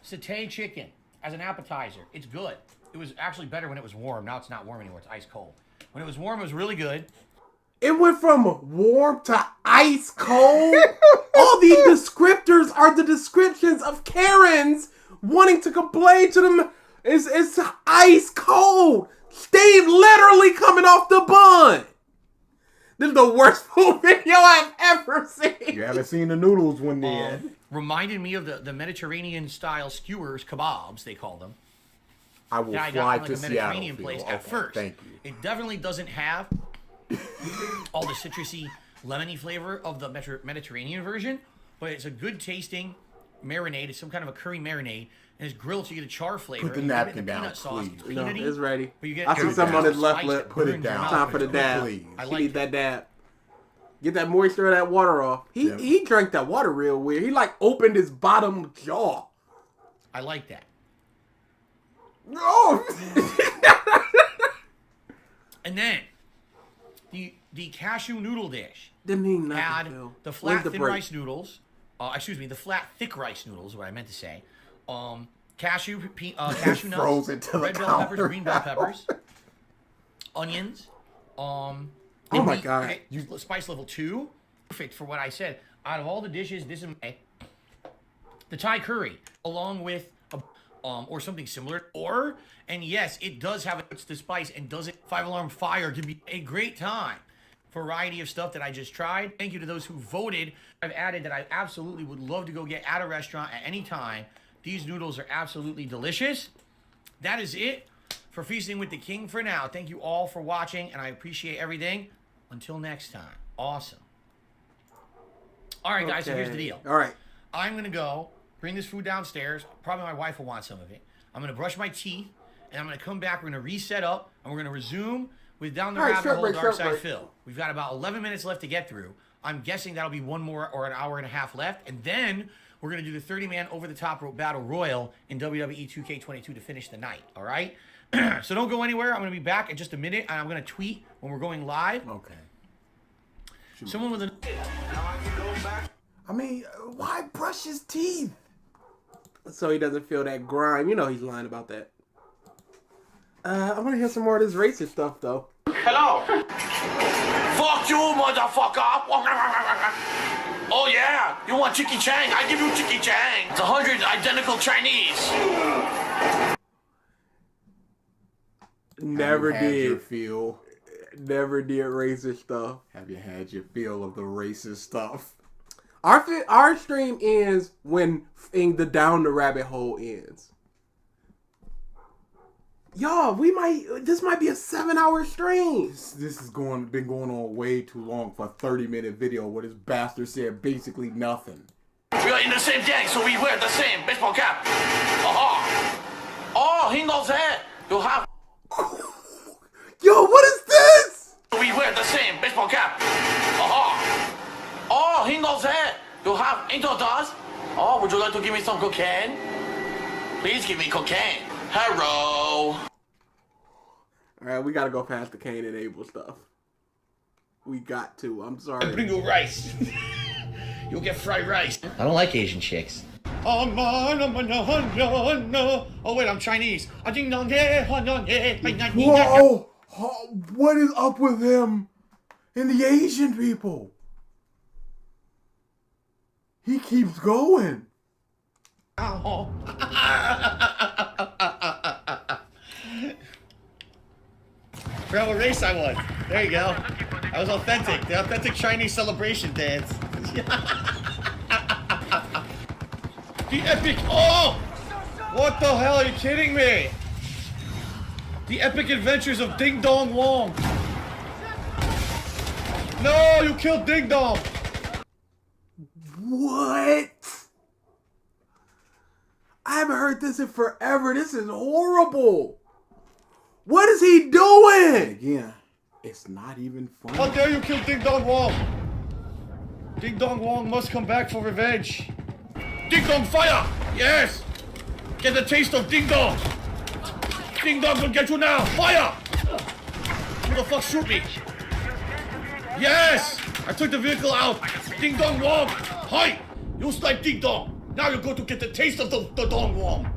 Satay chicken as an appetizer. It's good. It was actually better when it was warm. Now it's not warm anymore. It's ice cold. When it was warm, it was really good. It went from warm to ice cold. All these descriptors are the descriptions of Karens wanting to complain to them. It's ice cold. Steve literally coming off the bun. This is the worst food video I've ever seen. You haven't seen the noodles when they're in. Reminded me of the Mediterranean style skewers, kebabs, they call them. I will I fly got to a Seattle. Mediterranean place at first. Thank you. It definitely doesn't have all the citrusy, lemony flavor of the Mediterranean version, but it's a good tasting marinade. It's some kind of a curry marinade, and it's grilled so you get a char flavor. Put the and you get napkin the down, peanut sauce. please. It's No, peanutty, it's ready. but you get I see something on his left spice lip. that Put it burns your down. mouth. Time for the dab. Please. I He like need that dab. Get that moisture of that water off. He drank that water real weird. He like opened his bottom jaw. I like that. No. And then the cashew noodle dish Didn't mean nothing. had Phil. the Where's flat the thin break? rice noodles. The flat thick rice noodles. Is what I meant to say. Cashew nuts, Frozen to the red bell counter peppers, green bell now. peppers, onions. Oh my God. Okay, spice level 2. Perfect for what I said. Out of all the dishes, this is the Thai curry, along with or something similar. And yes, it does have the spice, and does it 5-alarm fire can be a great time. Variety of stuff that I just tried. Thank you to those who voted. I've added that I absolutely would love to go get at a restaurant at any time. These noodles are absolutely delicious. That is it for Feasting with the King for now. Thank you all for watching, and I appreciate everything. Until next time. Awesome. All right, guys, so here's the deal. All right. I'm going to go bring this food downstairs. Probably my wife will want some of it. I'm going to brush my teeth, and I'm going to come back. We're going to reset up, and we're going to resume with Down the Rabbit Hole, DarksydePhil. We've got about 11 minutes left to get through. I'm guessing that'll be one more or an hour and a half left. And then we're going to do the 30-man over-the-top battle royal in WWE 2K22 to finish the night, all right? So don't go anywhere. I'm going to be back in just a minute, and I'm going to tweet when we're going live. Okay. Someone with a... I mean, why brush his teeth? So he doesn't feel that grime. You know he's lying about that. I want to hear some more of this racist stuff, though. Hello. Fuck you, motherfucker. Oh, yeah. You want Chicky Chang? I give you Chicky Chang. It's 100 identical Chinese. Never Have you had did. your feel? Never did racist stuff. Have you had your feel of the racist stuff? Our stream ends when the Down the Rabbit Hole ends. Y'all, this might be a 7-hour stream. This has been going on way too long for a 30-minute video where this bastard said basically nothing. We are in the same gang, so we wear the same baseball cap. Aha! Oh, he knows that. You have. Yo, what is this? We wear the same baseball cap. Aha! Oh, he knows that. You have angel dust. Oh, would you like to give me some cocaine? Please give me cocaine. Hello. Alright, we gotta go past the Cain and Abel stuff. We got to. I'm sorry. Bring you rice. You'll get fried rice. I don't like Asian chicks. Oh wait, I'm Chinese. Whoa! What is up with him and the Asian people? He keeps going. Forgot what race I was. There you go. I was authentic. The authentic Chinese celebration dance. The epic. Oh! What the hell? Are you kidding me? The epic adventures of Ding Dong Wong. No, you killed Ding Dong. What? I haven't heard this in forever. This is horrible. What is he doing? Again, it's not even funny. How dare you kill Ding Dong Wong? Ding Dong Wong must come back for revenge. Ding Dong fire! Yes! Get the taste of Ding Dong! Ding Dong will get you now! Fire! Who the fuck shoot me? Yes! I took the vehicle out! Ding Dong Wong! Hi! You snipe Ding Dong! Now you're going to get the taste of the Dong Wong!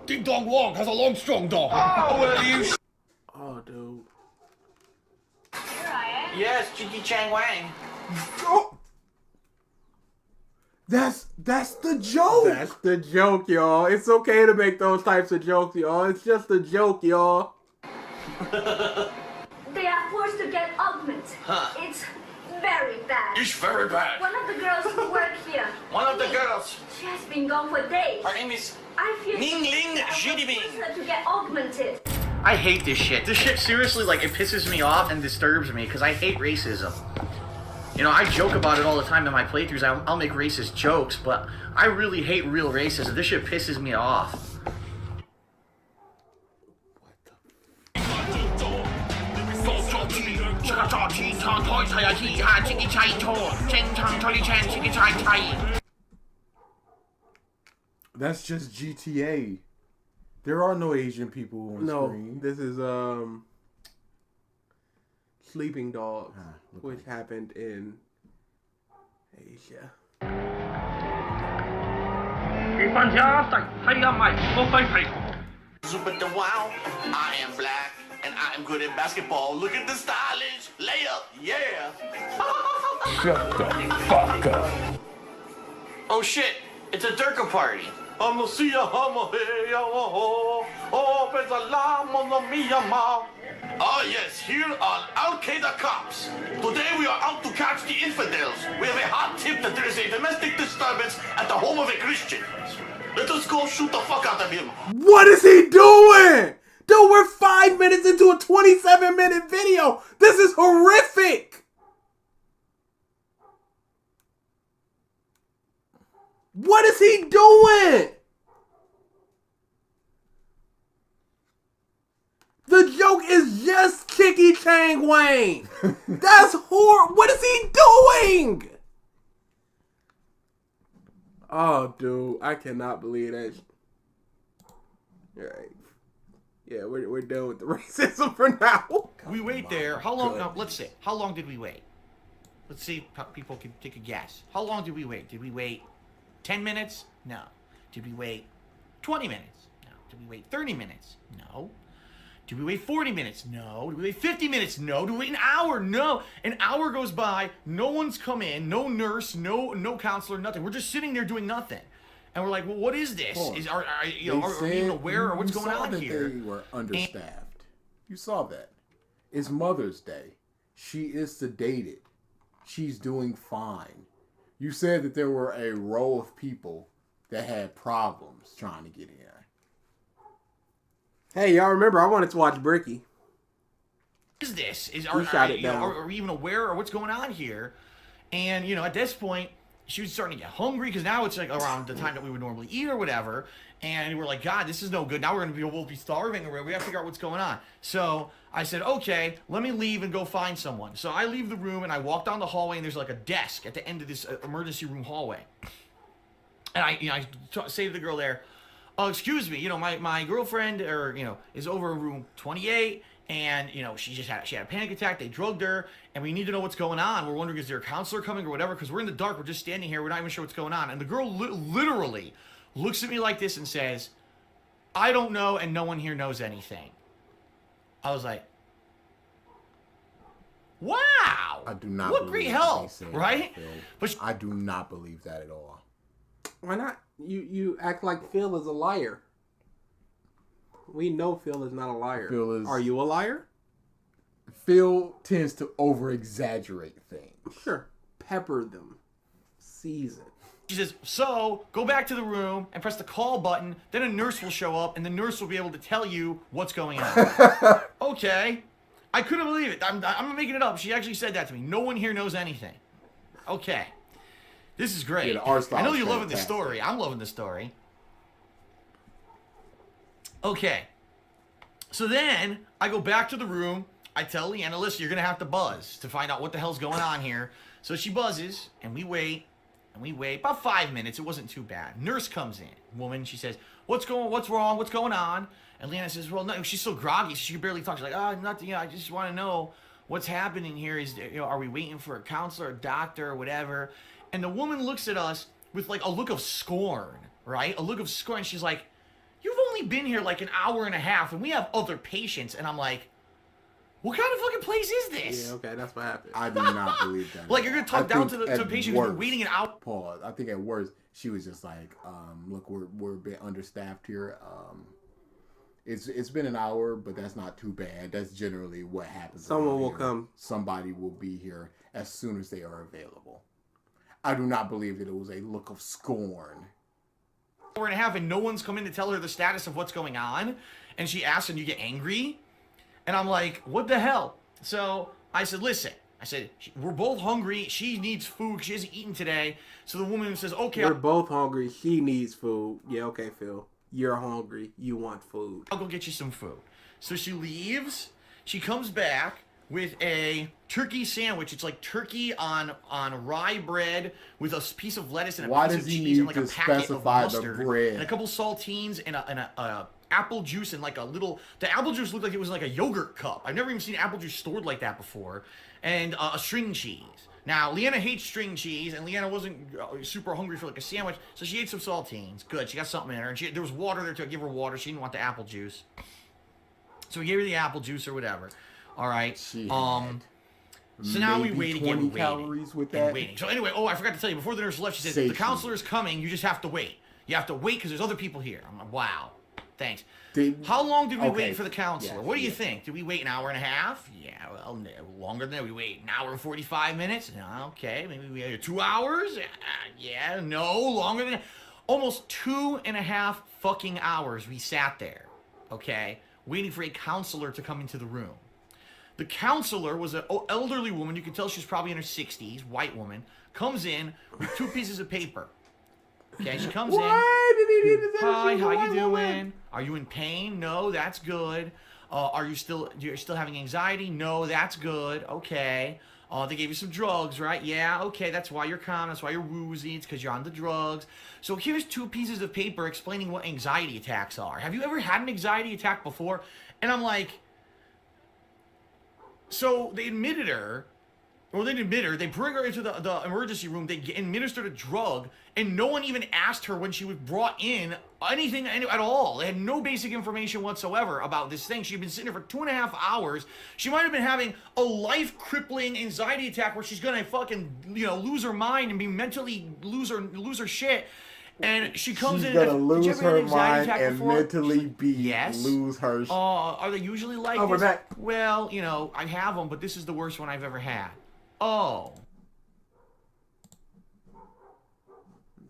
Ding Dong Wong has a long, strong dong! Oh, well, you Oh, dude. Here I am. Yes, Jiggy Chang Wang. Oh. That's the joke. That's the joke, y'all. It's okay to make those types of jokes, y'all. It's just a joke, y'all. They are forced to get augment. It's very bad. It's very bad. One of the girls who work here. One of the girls. She has been gone for days. Her name is I feel Ning Ling I will Jidibing. force her to get augmented. I hate this shit. This shit seriously, like, it pisses me off and disturbs me because I hate racism. You know, I joke about it all the time in my playthroughs. I'll make racist jokes, but I really hate real racism. This shit pisses me off. That's just GTA. There are no Asian people on screen. This is Sleeping Dogs, which happened in Asia. Super the wow. I am black and I am good at basketball. Look at the stylish layup. Yeah. Shut the fuck up. Oh shit. It's a Durka party. Oh yes, here on Al Qaeda Cops. Today we are out to catch the infidels. We have a hot tip that there is a domestic disturbance at the home of a Christian. Let us go shoot the fuck out of him. What is he doing? Dude, we're 5 minutes into a 27-minute video. This is horrific. What is he doing? The joke is just Chicky Chang Wang. That's horrible. What is he doing? Oh, dude, I cannot believe that. All right. Yeah, we're done with the racism for now. We wait there. How long? No, let's see. How long did we wait? Let's see if people can take a guess. How long did we wait? Did we wait 10 minutes? No. Did we wait 20 minutes? No. Did we wait 30 minutes? No. Did we wait 40 minutes? No. Did we wait 50 minutes? No. Did we wait an hour? No. An hour goes by, no one's come in, no nurse, no counselor, nothing. We're just sitting there doing nothing. And we're like, well, what is this? Are we even aware of what's going on here? They were understaffed. You saw that. It's Mother's Day. She is sedated. She's doing fine. You said that there were a row of people that had problems trying to get in. Hey, y'all remember I wanted to watch Bricky. Is this? Are we even aware of what's going on here? And, you know, at this point, she was starting to get hungry because now it's like around the time that we would normally eat or whatever. And we're like, God, this is no good. Now we're going to we'll be starving or whatever. We have to figure out what's going on. So I said, okay, let me leave and go find someone. So I leave the room and I walk down the hallway and there's like a desk at the end of this emergency room hallway. And I say to the girl there, oh, excuse me, you know, my girlfriend is over in room 28. And, you know, she had a panic attack. They drugged her, and we need to know what's going on. We're wondering, is there a counselor coming or whatever? Because we're in the dark. We're just standing here. We're not even sure what's going on. And the girl literally looks at me like this and says, I don't know, and no one here knows anything. I was like, wow. I do not. What great help, right? But I do not believe that at all. Why not? You act like Phil is a liar. We know Phil is not a liar. Are you a liar? Phil tends to over-exaggerate things. Sure. Pepper them. Season. She says, so, go back to the room and press the call button. Then a nurse will show up, and the nurse will be able to tell you what's going on. Okay. I couldn't believe it. I'm not making it up. She actually said that to me. No one here knows anything. Okay. This is great. Yeah, I know you're loving this story. I'm loving this story. Okay, so then I go back to the room. I tell Leanna, listen, you're going to have to buzz to find out what the hell's going on here. So she buzzes, and we wait. About 5 minutes. It wasn't too bad. Nurse comes in. Woman, she says, what's wrong? What's going on? And Leanna says, well, no, she's so groggy. She can barely talk. She's like, oh, nothing. I just want to know what's happening here. Are we waiting for a counselor, a doctor, or whatever? And the woman looks at us with, like, a look of scorn, right? A look of scorn. She's like, you've only been here like an hour and a half, and we have other patients. And I'm like, what kind of fucking place is this? Yeah, okay, that's what happened. I do not believe that. Like, you're going to talk down to the patient who's been waiting an hour? Pause. I think at worst, she was just like, look, we're a bit understaffed here. It's been an hour, but that's not too bad. That's generally what happens. Someone will come. Somebody will be here as soon as they are available. I do not believe that it was a look of scorn. Hour and a half, and no one's come in to tell her the status of what's going on. And she asks, and you get angry. And I'm like, what the hell? So I said, listen. I said, we're both hungry. She needs food. She hasn't eaten today. So the woman says, okay. We're both hungry. She needs food. Yeah, okay, Phil. You're hungry. You want food. I'll go get you some food. So she leaves. She comes back with a turkey sandwich. It's like turkey on rye bread with a piece of lettuce and a piece of cheese and like a packet of mustard and a couple saltines and a apple juice and like a little. The apple juice looked like it was like a yogurt cup. I've never even seen apple juice stored like that before. And a string cheese. Now, Leanna hates string cheese, and Leanna wasn't super hungry for like a sandwich, so she ate some saltines. Good, she got something in her, and there was water there to give her water. She didn't want the apple juice, so we gave her the apple juice or whatever. All right. So now we wait again. 20 calories with that. Waiting. So anyway, I forgot to tell you. Before the nurse left, she said the counselor is coming. You just have to wait. You have to wait because there's other people here. I'm like, wow. Thanks. How long did we wait for the counselor? What do you think? Did we wait an hour and a half? Yeah, well, longer than that. We wait an hour and 45 minutes? No, okay. Maybe we waited 2 hours? Yeah, no, longer than that. Almost 2.5 fucking hours we sat there, okay, waiting for a counselor to come into the room. The counselor was an elderly woman. You could tell she was probably in her 60s, white woman, comes in with 2 pieces of paper. Okay, she comes in. Hi, how you doing? Are you in pain? No, that's good. You're still having anxiety? No, that's good. Okay. They gave you some drugs, right? Yeah, okay, that's why you're calm. That's why you're woozy. It's because you're on the drugs. So here's 2 pieces of paper explaining what anxiety attacks are. Have you ever had an anxiety attack before? And I'm like, so they admitted her. Well, they didn't admit her. They bring her into the emergency room. They administered a drug, and no one even asked her when she was brought in anything at all. They had no basic information whatsoever about this thing. She'd been sitting there for 2.5 hours. She might have been having a life-crippling anxiety attack where she's gonna fucking lose her mind and be mentally lose her shit. And she comes in. She's gonna lose her mind and mentally lose her. Are they usually like this? We're back. Well, I have them, but this is the worst one I've ever had. Oh.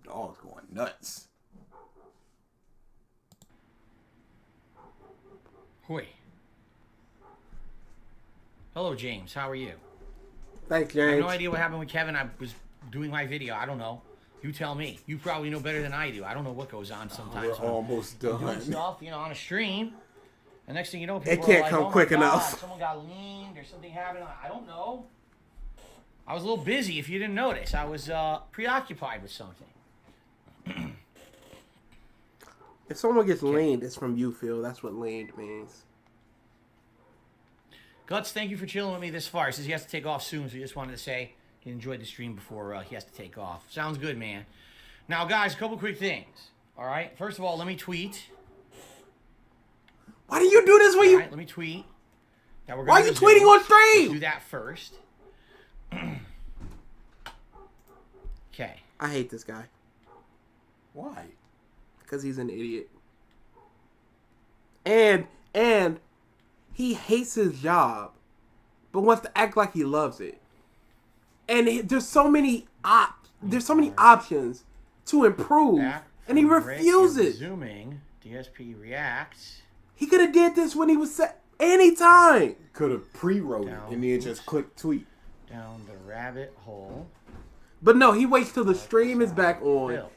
Dog's going nuts. Hoi. Hello, James. How are you? Thanks, James. I have no idea what happened with Kevin. I was doing my video. I don't know. You tell me. You probably know better than I do. I don't know what goes on sometimes. We're almost done. Doing stuff, you know, on a stream. And next thing you know, people It can't are like, come oh quick my God, enough. someone got leaned or something happened. I don't know. I was a little busy, if you didn't notice. I was preoccupied with something. If someone gets leaned, it's from you, Phil. That's what leaned means. Guts, thank you for chilling with me this far. He says he has to take off soon, so he just wanted to say he enjoyed the stream before he has to take off. Sounds good, man. Now, guys, a couple quick things. All right? First of all, let me tweet. Why do you do this when you... All right, let me tweet. Now we're Why are you tweeting on stream? Let's do that first. Okay. I hate this guy. Why? Because he's an idiot. And he hates his job, but wants to act like he loves it. And there's so many options to improve, and he refuses. Zooming, DSP reacts. He could have did this when he was set anytime. Could have pre-wrote it and then just click tweet. Down the rabbit hole. But no, he waits till the stream is back on.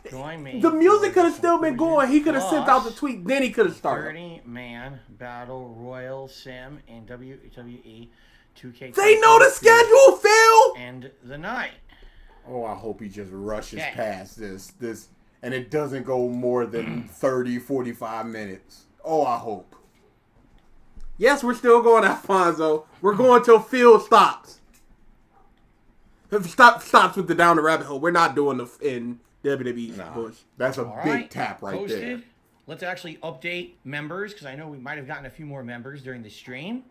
Join me. The music could have still been going. He could have sent out the tweet, then he could have started. 30-man battle royal sim in WWE 2K. They know the schedule, Phil. And the night. Oh, I hope he just rushes past this, and it doesn't go more than 30, 45 minutes. Oh, I hope. Yes, we're still going, Alfonso. We're going till Phil stops. If he stops with the down the rabbit hole, we're not doing the in WWE push. That's a big tap right Posted. there. Let's actually update members, because I know we might have gotten a few more members during the stream.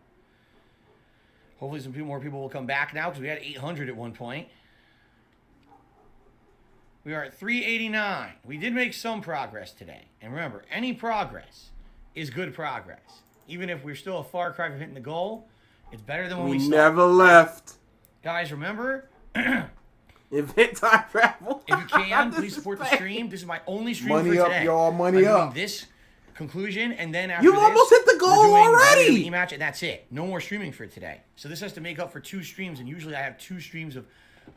Hopefully some more people will come back now, because we had 800 at one point. We are at 389. We did make some progress today. And remember, any progress is good progress. Even if we're still a far cry from hitting the goal, it's better than when we started. never left. Guys, remember... Event time travel. If you can, please support the stream. This is my only stream Money for up, today. y'all. Money up. This conclusion, and then after You've this, almost hit the goal we're doing already. the match, and that's it. No more streaming for today. So this has to make up for 2 streams, and usually I have 2 streams of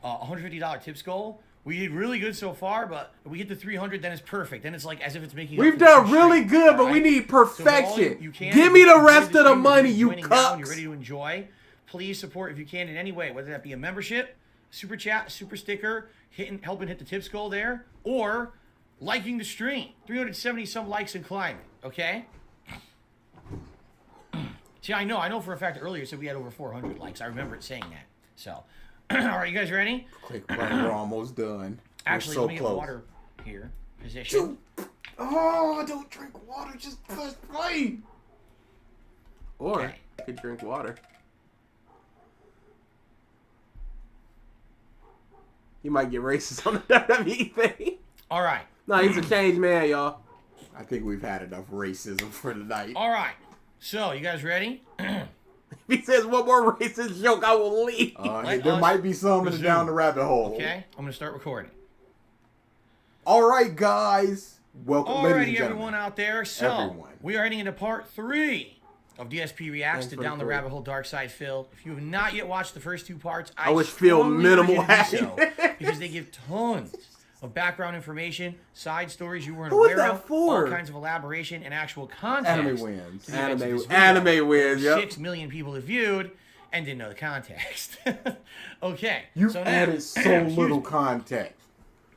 $150 tips goal. We did really good so far, but if we get to 300, then it's perfect. Then it's like as if it's making. We've done really good, but we need perfection. Give me the rest of the money, you cucks. You're ready to enjoy. Please support if you can in any way, whether that be a membership, super chat, super sticker, helping hit the tips goal there, or liking the stream. 370 some likes and climbing. Okay. See, I know for a fact earlier it said we had over 400 likes. I remember it saying that. So, all right, you guys ready? Click button. We're almost done. Actually, we're so let me get close. water here. Position. Oh, don't drink water. Just press play. Or you could drink water. You might get racist on the WWE thing. All right. No, he's a changed man, y'all. I think we've had enough racism for tonight. All right. So, you guys ready? If he says one more racist joke, I will leave. There might be some in the down the rabbit hole. Okay, I'm going to start recording. All right, guys. Welcome, ladies and Alrighty, gentlemen. everyone out there. So, we are heading into part 3 of DSP Reacts to Down the Rabbit Hole DarksydePhil. If you have not yet watched the first 2 parts, I wish Phil minimal had so, because they give tons of background information, side stories you weren't Who is aware that of, for? all kinds of elaboration and actual context. Anime wins. Anime wins, yep. 6 million people have viewed and didn't know the context. Okay. You so now, added so little context.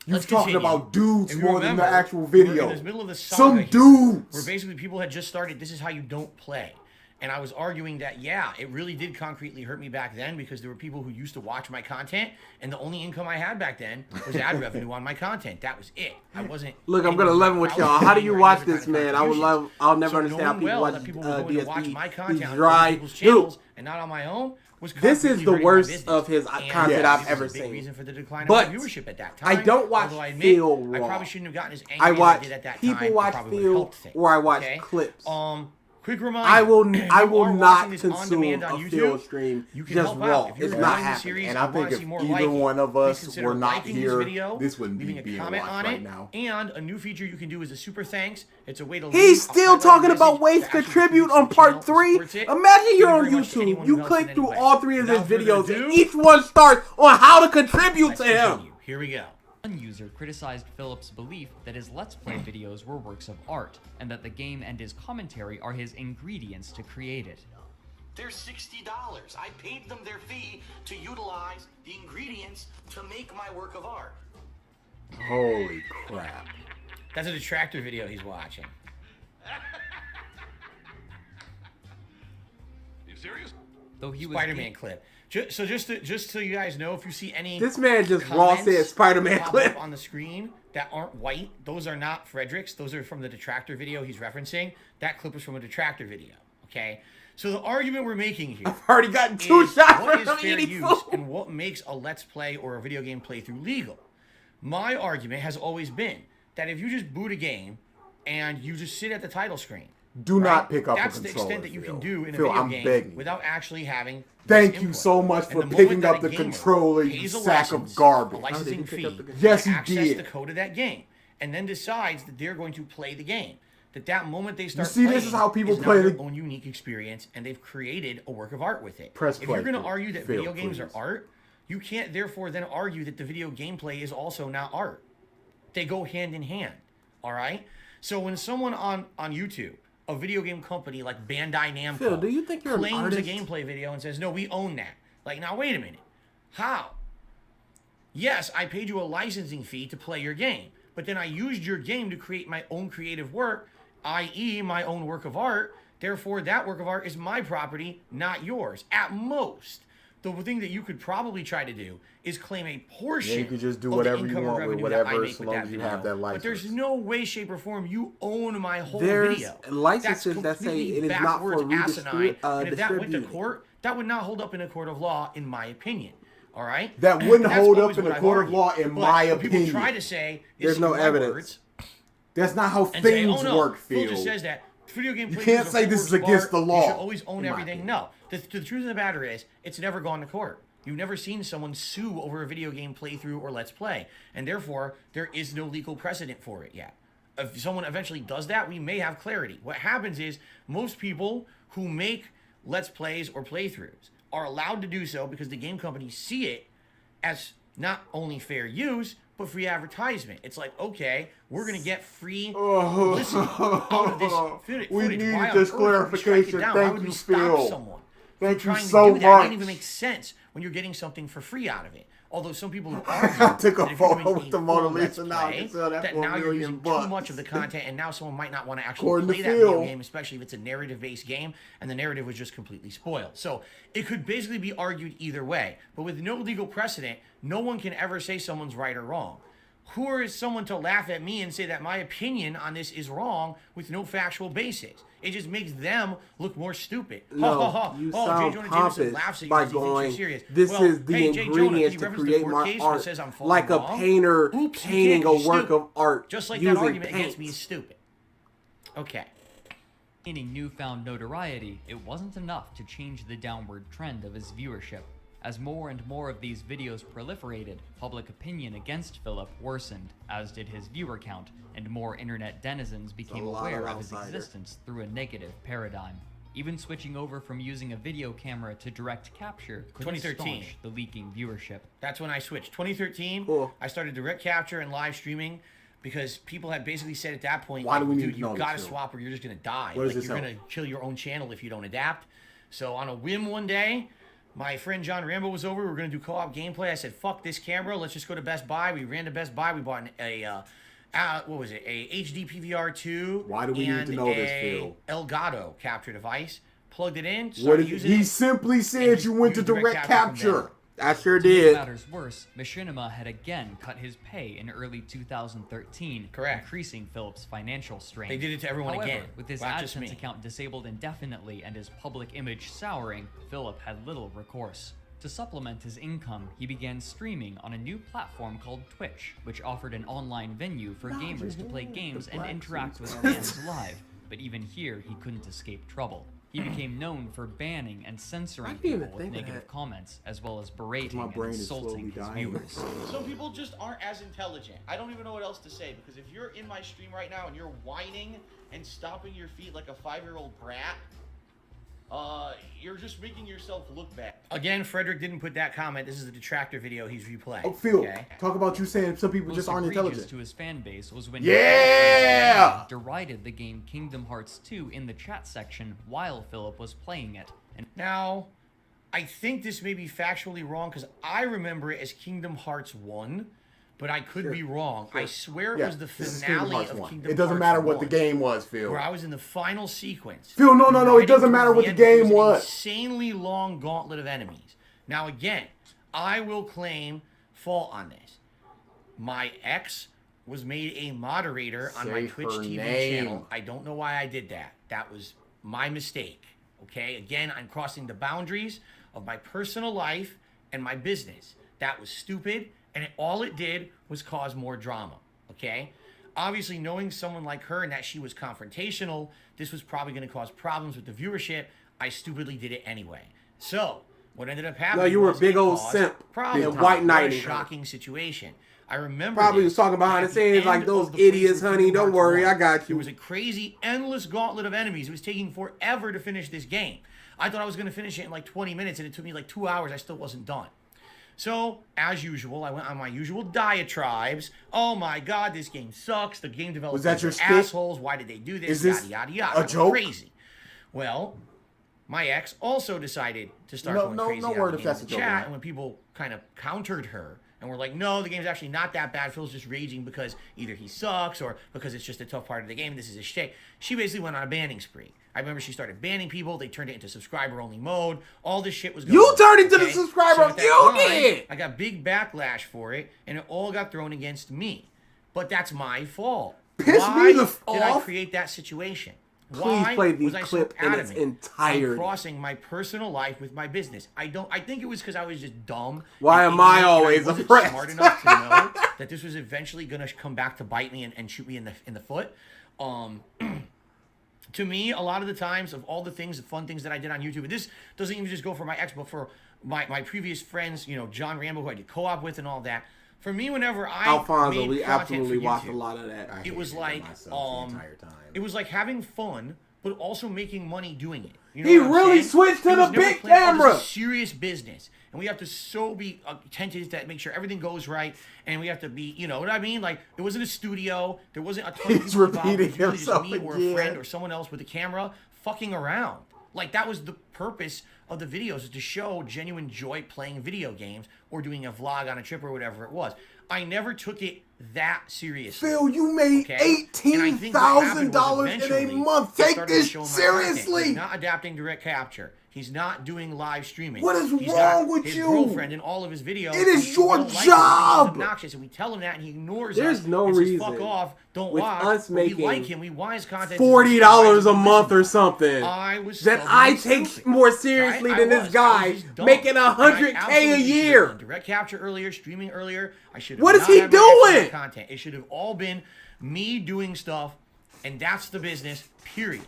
You're Let's talking continue. about dudes If you more than the remember, actual video. We're in the middle of the saga Some here, dudes. where basically people had just started, this is how you don't play. And I was arguing that, yeah, it really did concretely hurt me back then because there were people who used to watch my content, and the only income I had back then was ad revenue on my content. That was it. I wasn't. Look, I'm gonna level with y'all. How do you watch this, man? I'll never understand how people watch watch my DSP. content He's on dry. people's channels and not on my own. Was This is concretely the hurting my worst business. of his And content it I've was ever a big seen. reason for the decline But of my viewership at that I time. don't watch Although I admit, Phil I raw. probably shouldn't have gotten as angry I as I watch did at that people time. It watch probably would've Phil, helped things, or I watch okay? clips. Quick reminder. I will are not watching this on consume demand a on YouTube, Phil stream you can just help raw. out. If you're It's not enjoying the happening. series And I and wanna think see if more either like it, one of please us consider were not liking this here, video, this wouldn't be leaving a being comment watched on right it, now. and a new feature you can do is a super thanks. It's a way to He's leave a still highlighted talking about message ways that to actually contribute contributes on to the channel part and 3. supports it. Imagine you're Thank on you very much to YouTube. anyone You who helps click in through any way. all 3 of his Without further videos, ado, and each one starts on how to contribute let's to him. continue. Here we go. One user criticized Philip's belief that his Let's Play videos were works of art, and that the game and his commentary are his ingredients to create it. They're $60. I paid them their fee to utilize the ingredients to make my work of art. Holy crap. That's a detractor video he's watching. You serious? Though he was Spider-Man clip. Just so you guys know, if you see any This man just raw comments said Spider-Man pop clip up on the screen that aren't white, those are not Frederick's. Those are from the detractor video he's referencing. That clip was from a detractor video. Okay, so the argument we're making here, I've already gotten 2 is shots what from is him fair eating use food. and what makes a Let's Play or a video game playthrough legal. My argument has always been that if you just boot a game and you just sit at the title screen, Do not pick up that's a the controller, extent that you can Phil. do in a Phil, video I'm game begging. without actually having Thank this you input. so much And for the moment picking that up a the gamer controller, you pays a sack of license, garbage. a licensing How did he fee pick up the to controller? Yes, he access did. the code of that game, and then decides that they're going to play the game. That moment they start see, this playing is how people now play their the- own unique experience, and they've created a work of art with it. Press if you're play, going to please. argue that Phil, video games are please. art, you can't therefore then argue that the video gameplay is also not art. They go hand in hand. All right. So when someone on YouTube, a video game company like Bandai Namco, Phil, do you think you're an claims a artist? gameplay video and says, "No, we own that." Like, now wait a minute. How? Yes, I paid you a licensing fee to play your game, but then I used your game to create my own creative work, i.e. my own work of art. Therefore, that work of art is my property, not yours. At most, the thing that you could probably try to do is claim a portion Yeah, you could just do of the whatever you income or want with revenue that I whatever, make so with long that as you video. have that But there's license. no way, shape, or form you own my whole There's video. licenses that say completely it is not for backwards, asinine, and if that went to distributing. court, that would not hold up in a court of law, in my opinion. All right? That wouldn't That's hold always up in what a I've court of argued. law, in But my when people opinion. try to say, There's no my evidence. words, That's not how and things say, "Oh, no, work, Phil just Phil. says that video game You playthroughs can't are say full this is works of against art. the law, You should always own in my everything. opinion. No. The truth of the matter is, it's never gone to court. You've never seen someone sue over a video game playthrough or Let's Play, and therefore, there is no legal precedent for it yet. If someone eventually does that, we may have clarity. What happens is, most people who make Let's Plays or playthroughs are allowed to do so because the game companies see it as not only fair use, but free advertisement. It's like, okay, we're going to get free publicity out of this footage. We Why needed on this earth would we strike it clarification. down? Why Thank would you, we stop Phil. someone Thank from you trying so to do that? It doesn't much. even make sense when you're getting something for free out of it. Although some people would argue I took a that if you're photo doing with the a Mona full Let's Lisa now. I Play, can sell that that for now $1 you're million using too much of the content, and now someone might not want to actually According to play that video Phil. game, especially if it's a narrative-based game, and the narrative was just completely spoiled. So it could basically be argued either way. But with no legal precedent, no one can ever say someone's right or wrong. Who is someone to laugh at me and say that my opinion on this is wrong with no factual basis? It just makes them look more stupid. No, you Oh, sound Jay Jonah Jameson pompous laughs at you by because he thinks you're going, serious. this Well, is the hey, Jay Jonah, can ingredients you to reference the create court my case where it art. says I'm falling Like a wrong? painter Oops, you painting can't, a you're work stupid. of art Just like using that argument paint. against me is stupid. Okay. Gaining newfound notoriety, it wasn't enough to change the downward trend of his viewership. As more and more of these videos proliferated, public opinion against Philip worsened, as did his viewer count, and more internet denizens became lot aware of of his outsider. existence through a negative paradigm. Even switching over from using a video camera to direct capture couldn't 2013. staunch the leaking viewership. That's when I switched. 2013, Cool. I started direct capture and live streaming because people had basically said at that point, Why do we need dude, to you know gotta this, Phil? swap or you're just gonna die. What does Like, this you're help? gonna kill your own channel if you don't adapt. So on a whim one day, my friend John Rambo was over. We were gonna do co-op gameplay. I said, "Fuck this camera. Let's just go to Best Buy." We ran to Best Buy. We bought what was it? A HD PVR 2. Why do we need to know this, Phil? Elgato capture device. Plugged it in. What Started did using he it. simply and said you went to used direct capture from capture. I sure To make did. matters worse, Machinima had again cut his pay in early 2013, Correct. increasing Philip's financial strain. They did it to everyone However, again, with his not just AdSense me. account disabled indefinitely and his public image souring, Philip had little recourse. To supplement his income, he began streaming on a new platform called Twitch, which offered an online venue for gamers to play games and interact with fans live. But but even here he couldn't escape trouble. He became known for banning and censoring I didn't even people with think of negative that. comments, as well as berating My and brain is insulting his slowly dying. viewers. Some people just aren't as intelligent. I don't even know what else to say, because if you're in my stream right now and you're whining and stomping your feet like a 5-year-old brat, you're just making yourself look bad. Again, Frederick didn't put that comment. This is a detractor video he's replaying. Oh, Phil, Okay? talk about you saying some people Most just aren't egregious intelligent. to his fan base was when Yeah! he derided the game Kingdom Hearts 2 in the chat section while Philip was playing it. And Now, I think this may be factually wrong because I remember it as Kingdom Hearts 1, but I could be wrong. I swear it was the this is Kingdom finale Hearts of 1. Kingdom It doesn't Hearts matter what 1, the game was, Phil. where I was in the final sequence. Phil, no, it Right doesn't towards matter what the end, there game an was. Insanely long gauntlet of enemies. Now, again, I will claim fault on this. My ex was made a moderator on my Say Twitch her TV name. channel. I don't know why I did that. That was my mistake. Okay? Again, I'm crossing the boundaries of my personal life and my business. That was stupid, and all it did was cause more drama. Okay? Obviously, knowing someone like her and that she was confrontational, this was probably going to cause problems with the viewership. I stupidly did it anyway. So, what ended up happening? No, you were a was big it old caused simp. problems. Big white What a knighting. shocking situation. I remember Probably this. was talking behind At the scenes end like those of the idiots, playthrough honey. Kingdom Don't Hearts worry, 1, I got you. There was a crazy, endless gauntlet of enemies. It was taking forever to finish this game. I thought I was going to finish it in like 20 minutes, and it took me like 2 hours. I still wasn't done. So, as usual, I went on my usual diatribes. Oh my god, this game sucks. The game developers that your are shtick? assholes. Why did they do this? Is this yada, yada, yada. a I went joke? Crazy. Well, my ex also decided to start going crazy no on word the if game that's in a the joke, chat, right? and when people kind of countered her and were like, no, the game's actually not that bad. Phil's just raging because either he sucks or because it's just a tough part of the game. This is a shtick. She basically went on a banning spree. I remember she started banning people. They turned it into subscriber-only mode. All this shit was going on. You turned it to the subscriber. So at that You time, did. I got big backlash for it, and it all got thrown against me. But that's my fault. Piss Why me the did I off. create that situation? Please Why play the was I clip so in adamant its entirety. on crossing my personal life with my business? I think it was because I was just dumb. Why and am I ignorant, and always wasn't oppressed? smart enough to know that this was eventually gonna come back to bite me and shoot me in the foot. To me, a lot of the times of all the things, the fun things that I did on YouTube, and this doesn't even just go for my ex, but for my previous friends, you know, John Rambo, who I did co-op with and all that. For me, whenever I Alfonso, made we content absolutely for watched YouTube, a lot of that. it was like the entire time. it was like having fun, but also making money doing it. You know He what I'm really saying? switched to It was the never big planned, oh, camera. this is serious business, and we have to so be attentive to make sure everything goes right, and we have to be, you know what I mean? Like, it wasn't a studio, there wasn't a ton of He's people involved. repeating It was really just himself me or a again. friend or someone else with a camera fucking around. Like, that was the purpose of the videos, is to show genuine joy playing video games or doing a vlog on a trip or whatever it was. I never took it that seriously. Phil, you made Okay? And I think what happened was $18,000 in a eventually month. he Take started this showing my content. seriously. He's not adapting direct capture. He's not doing live streaming. What is He's wrong got with his you? girlfriend in all of his videos. It is and your we don't like him. job. He's obnoxious, and we tell him that, and he ignores There's us. no and says, reason fuck off, don't with watch. us But we making like him. We want his content. $40 a month or something I was that stubborn I and take stupid. more seriously Right? than I this was guy just dumb. making And I $100K a absolutely should have year. done direct capture earlier, streaming earlier. I should have. What is not he had my extra doing? Content. It should have all been me doing stuff, and that's the business. Period.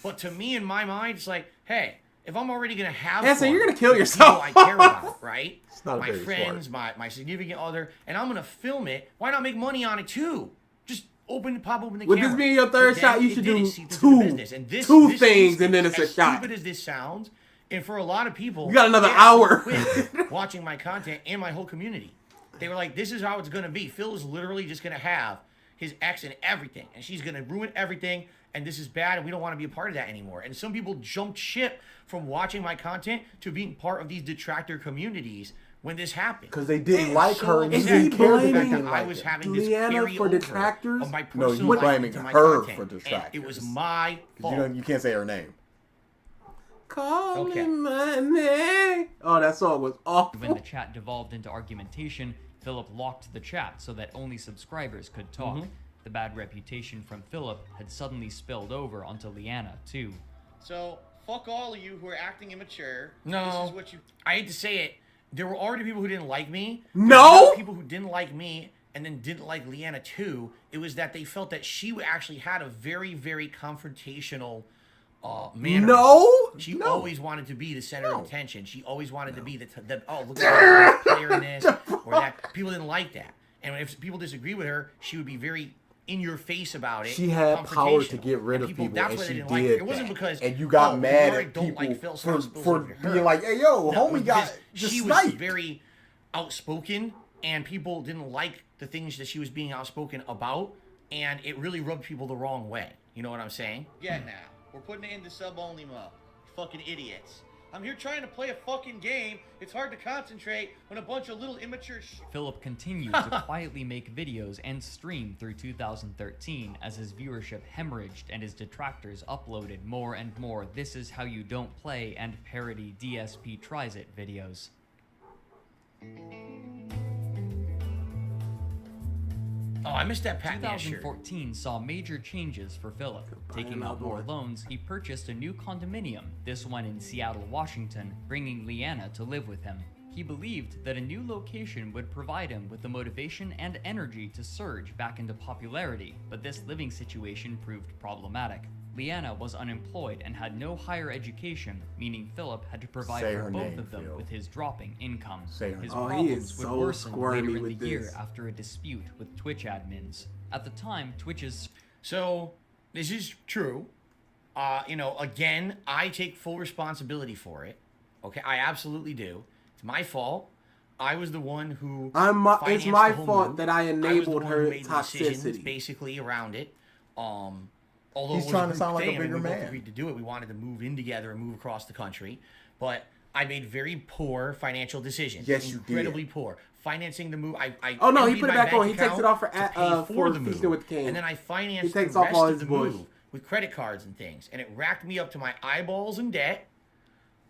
But to me, in my mind, it's like, hey, if I'm already gonna have Hanson, fun you're gonna kill with yourself. people I care about, right? not My very friends, my significant other, and I'm gonna film it. Why not make money on it too? Just pop open the With camera. this being your third But shot, then you it should didn't do seep into the two business. And this things, instinct, and then it's a as shot. stupid as this sounds, and for a lot of people, You got another they actually hour. quit watching my content and my whole community. They were like, "This is how it's gonna be. Phil is literally just gonna have his ex and everything, and she's gonna ruin everything, and this is bad, and we don't want to be a part of that anymore." And some people jumped ship from watching my content to being part of these detractor communities when this happened. Because they didn't I'm like so her and Is upset he didn't care that they blaming didn't I like was it. having this Leanna carry for over detractors? of my No, personal you life blaming into my her content. for And detractors. it was my fault. You can't say her name. Call Okay. me my name. Oh, that song was awful. when the chat devolved into argumentation, Philip locked the chat so that only subscribers could talk. Mm-hmm. The bad reputation from Philip had suddenly spilled over onto Leanna, too. So, fuck all of you who are acting immature. No, This is what you... I hate to say it. There were already people who didn't like me. No? People who didn't like me and then didn't like Leanna too. It was that they felt that she actually had a very, very confrontational manner. No, she always wanted to be the center of attention. She always wanted to be the oh, look at the player in this, or that. People didn't like that, and if people disagree with her, she would be very in your face about it. She had power to get rid of people, that's and she did. Like it wasn't because and you got mad at don't people like Phil, for being like, "Hey, yo, homie got just she sniped." was very outspoken, and people didn't like the things that she was being outspoken about, and it really rubbed people the wrong way. You know what I'm saying? Yeah, now we're putting it into sub-only mode. Fucking idiots. I'm here trying to play a fucking game. It's hard to concentrate when a bunch of little immature Philip continued to quietly make videos and stream through 2013 as his viewership hemorrhaged and his detractors uploaded more and more "This is how you don't play" and parody DSP tries it videos. Oh, I missed that Pat Nash shirt. 2014 saw major changes for Philip. Taking out more loans, he purchased a new condominium, this one in Seattle, Washington, bringing Leanna to live with him. He believed that a new location would provide him with the motivation and energy to surge back into popularity, but this living situation proved problematic. Leanna was unemployed and had no higher education, meaning Philip had to provide for both of them with his dropping income. His problems would worsen later in the year after a dispute with Twitch admins. At the time, Twitch's... So, this is true. You know, again, I take full responsibility for it. Okay, I absolutely do. It's my fault. I was the one who it's my fault that I enabled her toxicity. Basically around it. Although he's trying to sound like a bigger man. We both agreed to do it. We wanted to move in together and move across the country, but I made very poor financial decisions. Yes, you did. Incredibly poor. Financing the move. Oh no, he put it back on. He takes it off for the feasting with the king. And then I financed the rest of the move with credit cards and things, and it racked me up to my eyeballs in debt.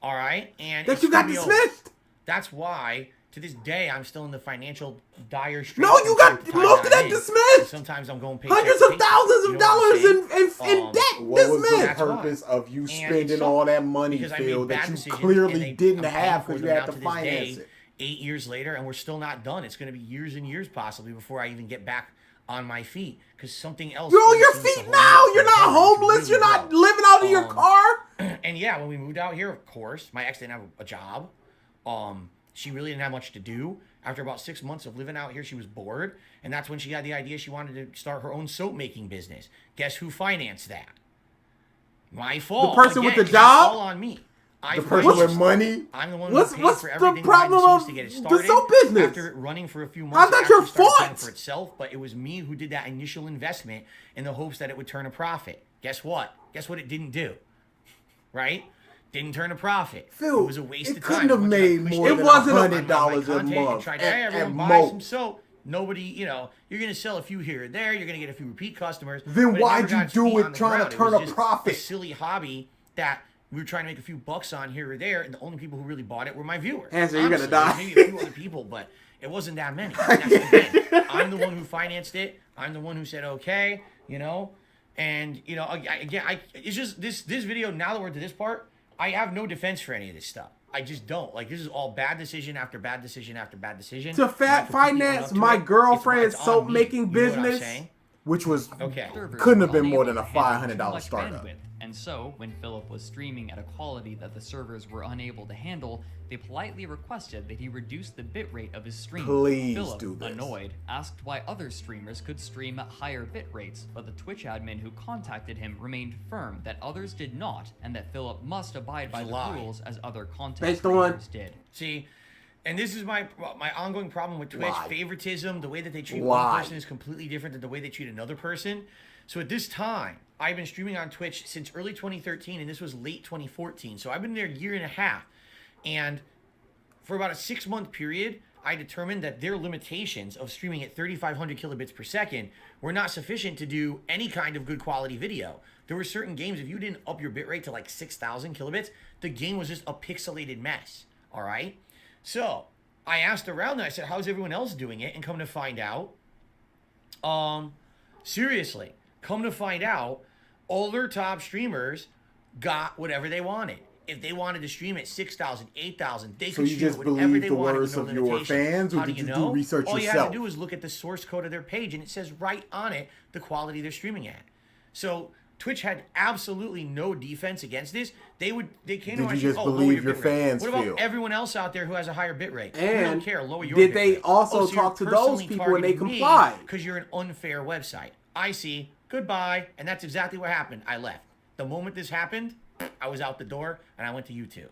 All right, and that you got dismissed. That's why. To this day, I'm still in the financial dire straits. No, you got most of that dismissed. Sometimes I'm going hundreds of thousands of dollars in debt. What was the purpose of you spending all that money, Phil, that you clearly didn't have because you had to finance it? 8 years later, and we're still not done. It's going to be years and years possibly before I even get back on my feet because something else. You're on your feet now. You're not homeless. You're not living out of your car. And yeah, when we moved out here, of course, my ex didn't have a job. She really didn't have much to do. After about 6 months of living out here, she was bored. And that's when she had the idea she wanted to start her own soap-making business. Guess who financed that? My fault. The person with the job? All on me. The person with money? I'm the one who paid for everything behind the scenes to get it started. The soap business? After it running for a few months, how's that your fault? For itself, but it was me who did that initial investment in the hopes that it would turn a profit. Guess what? Guess what it didn't do? Right? Didn't turn a profit. Phil, it was a waste of time. It couldn't have made more than $100 a month. Everyone buy some soap. Nobody, you know, you're going to sell a few here or there. You're going to get a few repeat customers. Then why'd you do it trying to turn a profit? A silly hobby that we were trying to make a few bucks on here or there, and the only people who really bought it were my viewers. Answer, you're going to die. Maybe a few other people, but it wasn't that many. Again, I'm the one who financed it. I'm the one who said, okay, you know. And, you know, again, it's just this video, now that we're to this part, I have no defense for any of this stuff. I just don't. Like, this is all bad decision after bad decision after bad decision. To finance my girlfriend's soap-making business, which was couldn't have been more than a $500 startup. And so, when Philip was streaming at a quality that the servers were unable to handle, they politely requested that he reduce the bitrate of his stream. Please Philip, do this. annoyed, asked why other streamers could stream at higher bit rates, but the Twitch admin who contacted him remained firm that others did not, and that Philip must abide by the rules as other content creators did. See, and this is my ongoing problem with Twitch. Favoritism, the way that they treat one person is completely different than the way they treat another person. So at this time, I've been streaming on Twitch since early 2013, and this was late 2014. So I've been there a year and a half. And for about a 6-month period, I determined that their limitations of streaming at 3,500 kilobits per second were not sufficient to do any kind of good quality video. There were certain games, if you didn't up your bitrate to like 6,000 kilobits, the game was just a pixelated mess, all right? So I asked around and I said, how's everyone else doing it? And come to find out, seriously, come to find out, all their top streamers got whatever they wanted. if they wanted to stream at 6,000, 8,000, they So could you stream just it whenever believe they the wanted words with no of your limitation. fans, or How did do you you do know? research All you yourself? have to do is look at the source code of their page, and it says right on it the quality they're streaming at. So Twitch had absolutely no defense against this. They came to Did my you stream, just "Oh, lower believe your your bit rate." fans What about feel? everyone else out there who has a higher bit rate? We And don't care. Lower your did bit they rate. also So you're talk to those personally people and they targeting me complied? because you're an unfair website. I see. Goodbye. And that's exactly what happened. I left. The moment this happened, I was out the door and I went to YouTube.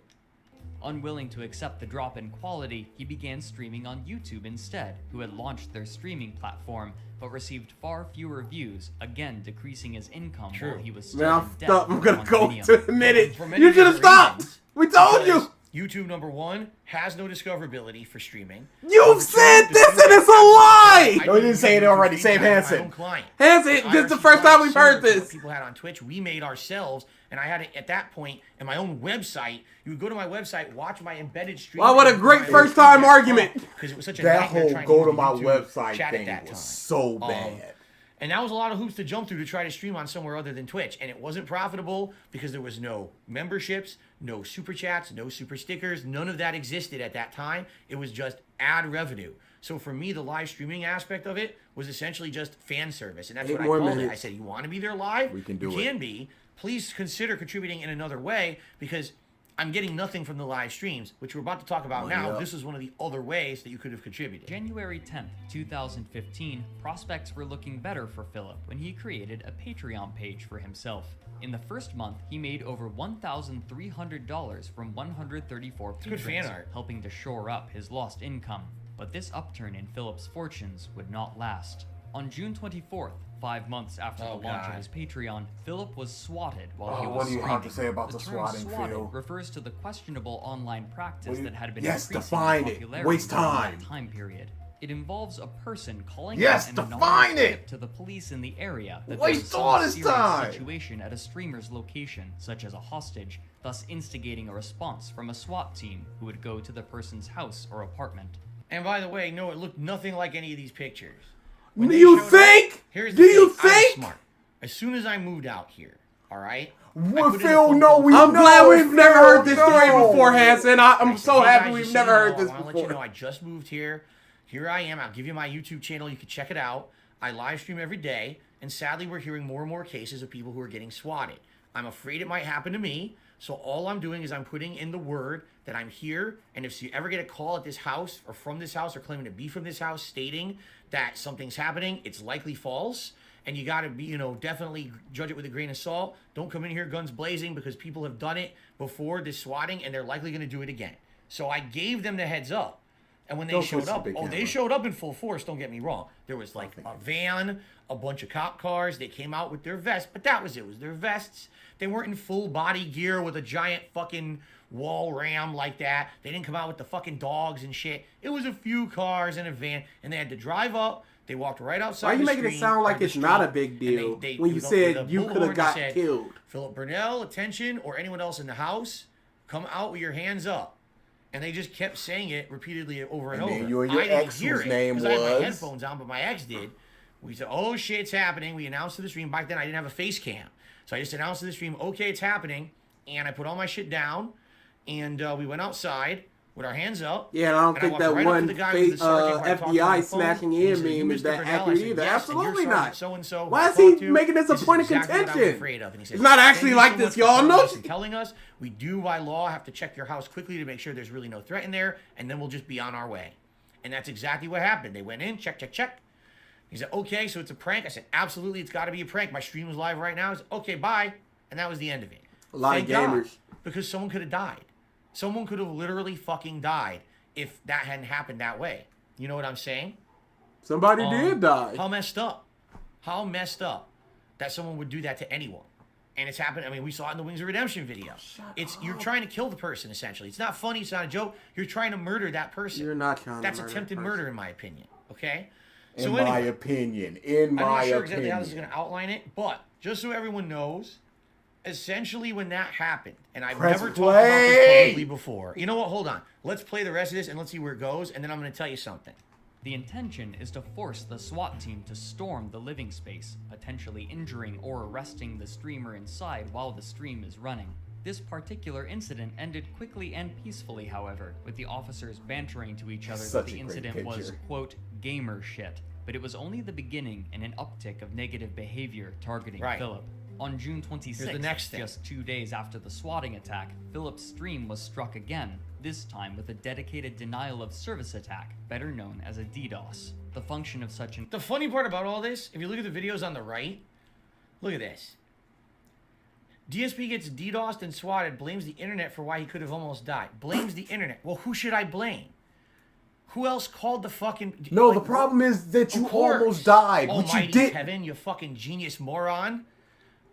Unwilling to accept the drop in quality, he began streaming on YouTube instead, who had launched their streaming platform, but received far fewer views, again decreasing his income while he was still Man, in debt. I'm gonna with go condominium. to admit it. For many You should have different stopped. reasons. We told Because you. YouTube, number one, has no discoverability for streaming. You've Number said two, this the and it's a I lie. No, you didn't didn't say it use already. YouTube Save feedback Hansen. on my own client. Hansen, this is the IRC first time we've similar heard to what this. people had on Twitch. We made ourselves, and I had it at that point in my own website. You would go to my website, watch my embedded stream. Wow, what a great first-time argument. Because it was such a That nightmare whole trying go use to the my YouTube website chat thing at that was time. so bad. And that was a lot of hoops to jump through to try to stream on somewhere other than Twitch. And it wasn't profitable because there was no memberships, no super chats, no super stickers. None of that existed at that time. It was just ad revenue. So for me, the live streaming aspect of it was essentially just fan service. And that's what I called it. I said, you want to be there live? We can do you it. can be. Please consider contributing in another way because I'm getting nothing from the live streams, which we're about to talk about now. yeah. This is one of the other ways that you could have contributed. January 10th, 2015, prospects were looking better for Philip when he created a Patreon page for himself. In the first month, he made over $1,300 from 134 good patrons, fan art. helping to shore up his lost income. But this upturn in Philip's fortunes would not last. On June 24th, 5 months after the launch of his Patreon, Philip was swatted while he was What do you have to streaming. say about the term swatting, swatted Phil? refers to the questionable online practice that had been Yes, increasing define in it. popularity Waste during that time. time period. It involves a person calling Yes, out an define anonymous tip it. to the police in the area that Waste there all was this some serious time. situation at a streamer's location, such as a hostage, thus instigating a response from a SWAT team who would go to the person's house or apartment. And by the way, no, it looked nothing like any of these pictures. Do you think? Here's Do the you thing. I was think? smart. As soon as I moved out here, all right? Well, Phil, no, I'm glad we've never heard this no. story before, Hansen. I'm so happy Hey, we've just never so you heard know, this I want to let you know before. I just moved here. Here I am. I'll give you my YouTube channel. You can check it out. I live stream every day. And sadly, we're hearing more and more cases of people who are getting swatted. I'm afraid it might happen to me. So all I'm doing is I'm putting in the word that I'm here. And if you ever get a call at this house or from this house or claiming to be from this house stating that something's happening, it's likely false. And you got to be, definitely judge it with a grain of salt. Don't come in here guns blazing because people have done it before, this swatting, and they're likely going to do it again. So I gave them the heads up. And when they showed up, they showed up in full force, don't get me wrong. There was like a van, a bunch of cop cars. They came out with their vests, but that was it. It was their vests. They weren't in full body gear with a giant fucking wall ram like that. They didn't come out with the fucking dogs and shit. It was a few cars and a van, and they had to drive up. They walked right outside. Why are you the making it street, sound like the it's not a street, big and deal they when you with said a you bullhorn could have that got said, killed? Philip Burnell, attention, or anyone else in the house, come out with your hands up. And they just kept saying it repeatedly over and And over. then you and your I didn't ex, hear whose it name because I had my was? headphones on, but my ex did. We said, oh, shit, it's happening. We announced to the stream. Back then, I didn't have a face cam. So I just announced to the stream, okay, it's happening. And I put all my shit down. And we went outside with our hands up. Yeah, and I don't and think walked that right up to one the guy with the sergeant where I talked to him on FBI the phone. smashing He in said, meme "You is Mr. that Burnell?" I accurate said, either. "Yes, and you're Absolutely Sergeant not. So-and-so who Why I is he talked to. making this a This is point of exactly what I was contention? afraid of." And he said, It's not "Thank actually you like so this, much for y'all. calling No. us and telling us. We do by law have to check your house quickly to make sure there's really no threat in there, and then we'll just be on our way." And that's exactly what happened. They went in, check. He said, "Okay, so it's a prank." I said, "Absolutely, it's got to be a prank. My stream is live right now." He said, "Okay, bye." And that was the end of it. A lot Thank of God, gamers. because someone could have died. Someone could have literally fucking died if that hadn't happened that way. You know what I'm saying? Somebody did die. How messed up. How messed up that someone would do that to anyone. And it's happened. I mean, we saw it in the Wings of Redemption video. You're trying to kill the person, essentially. It's not funny. It's not a joke. You're trying to murder that person. You're not trying to That's murder attempted a murder, person. in my opinion. Okay? In my opinion. In my I'm not sure opinion. exactly how this is going to outline it, but just so everyone knows, essentially when that happened, and I've Press never talked about this play. publicly before. You know what? Hold on. Let's play the rest of this and let's see where it goes, and then I'm going to tell you something. The intention is to force the SWAT team to storm the living space, potentially injuring or arresting the streamer inside while the stream is running. This particular incident ended quickly and peacefully, however, with the officers bantering to each other that the incident was, quote, gamer shit. But it was only the beginning in an uptick of negative behavior targeting Philip. On June 26th, just 2 days after the swatting attack, Philip's stream was struck again, this time with a dedicated denial of service attack, better known as a DDoS. The function of such an... The funny part about all this, if you look at the videos on the right, look at this. DSP gets DDoSed and swatted, blames the internet for why he could have almost died. Blames the internet. Well, who should I blame? Who else called the fucking... No, the problem is that you almost died, which you did. Kevin, you fucking genius moron.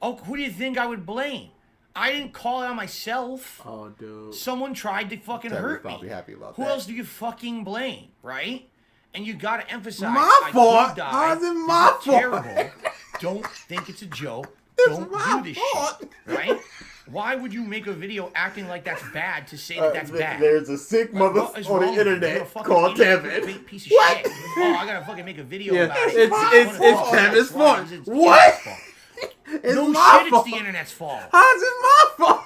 Oh, who do you think I would blame? I didn't call it on myself. Oh, dude. Someone tried to fucking hurt me. Probably happy about who that. else do you fucking blame, right? And you gotta emphasize... My fault. How's it my fault? Terrible. Don't think it's a joke. Don't do this shit, right? Why would you make a video acting like that's bad to say that that's bad? There's a sick mother on the internet called Kevin. Piece of shit. Oh, I gotta fucking make a video about it. It's Kevin's fault. What? No shit, it's the internet's fault. How's it my fault?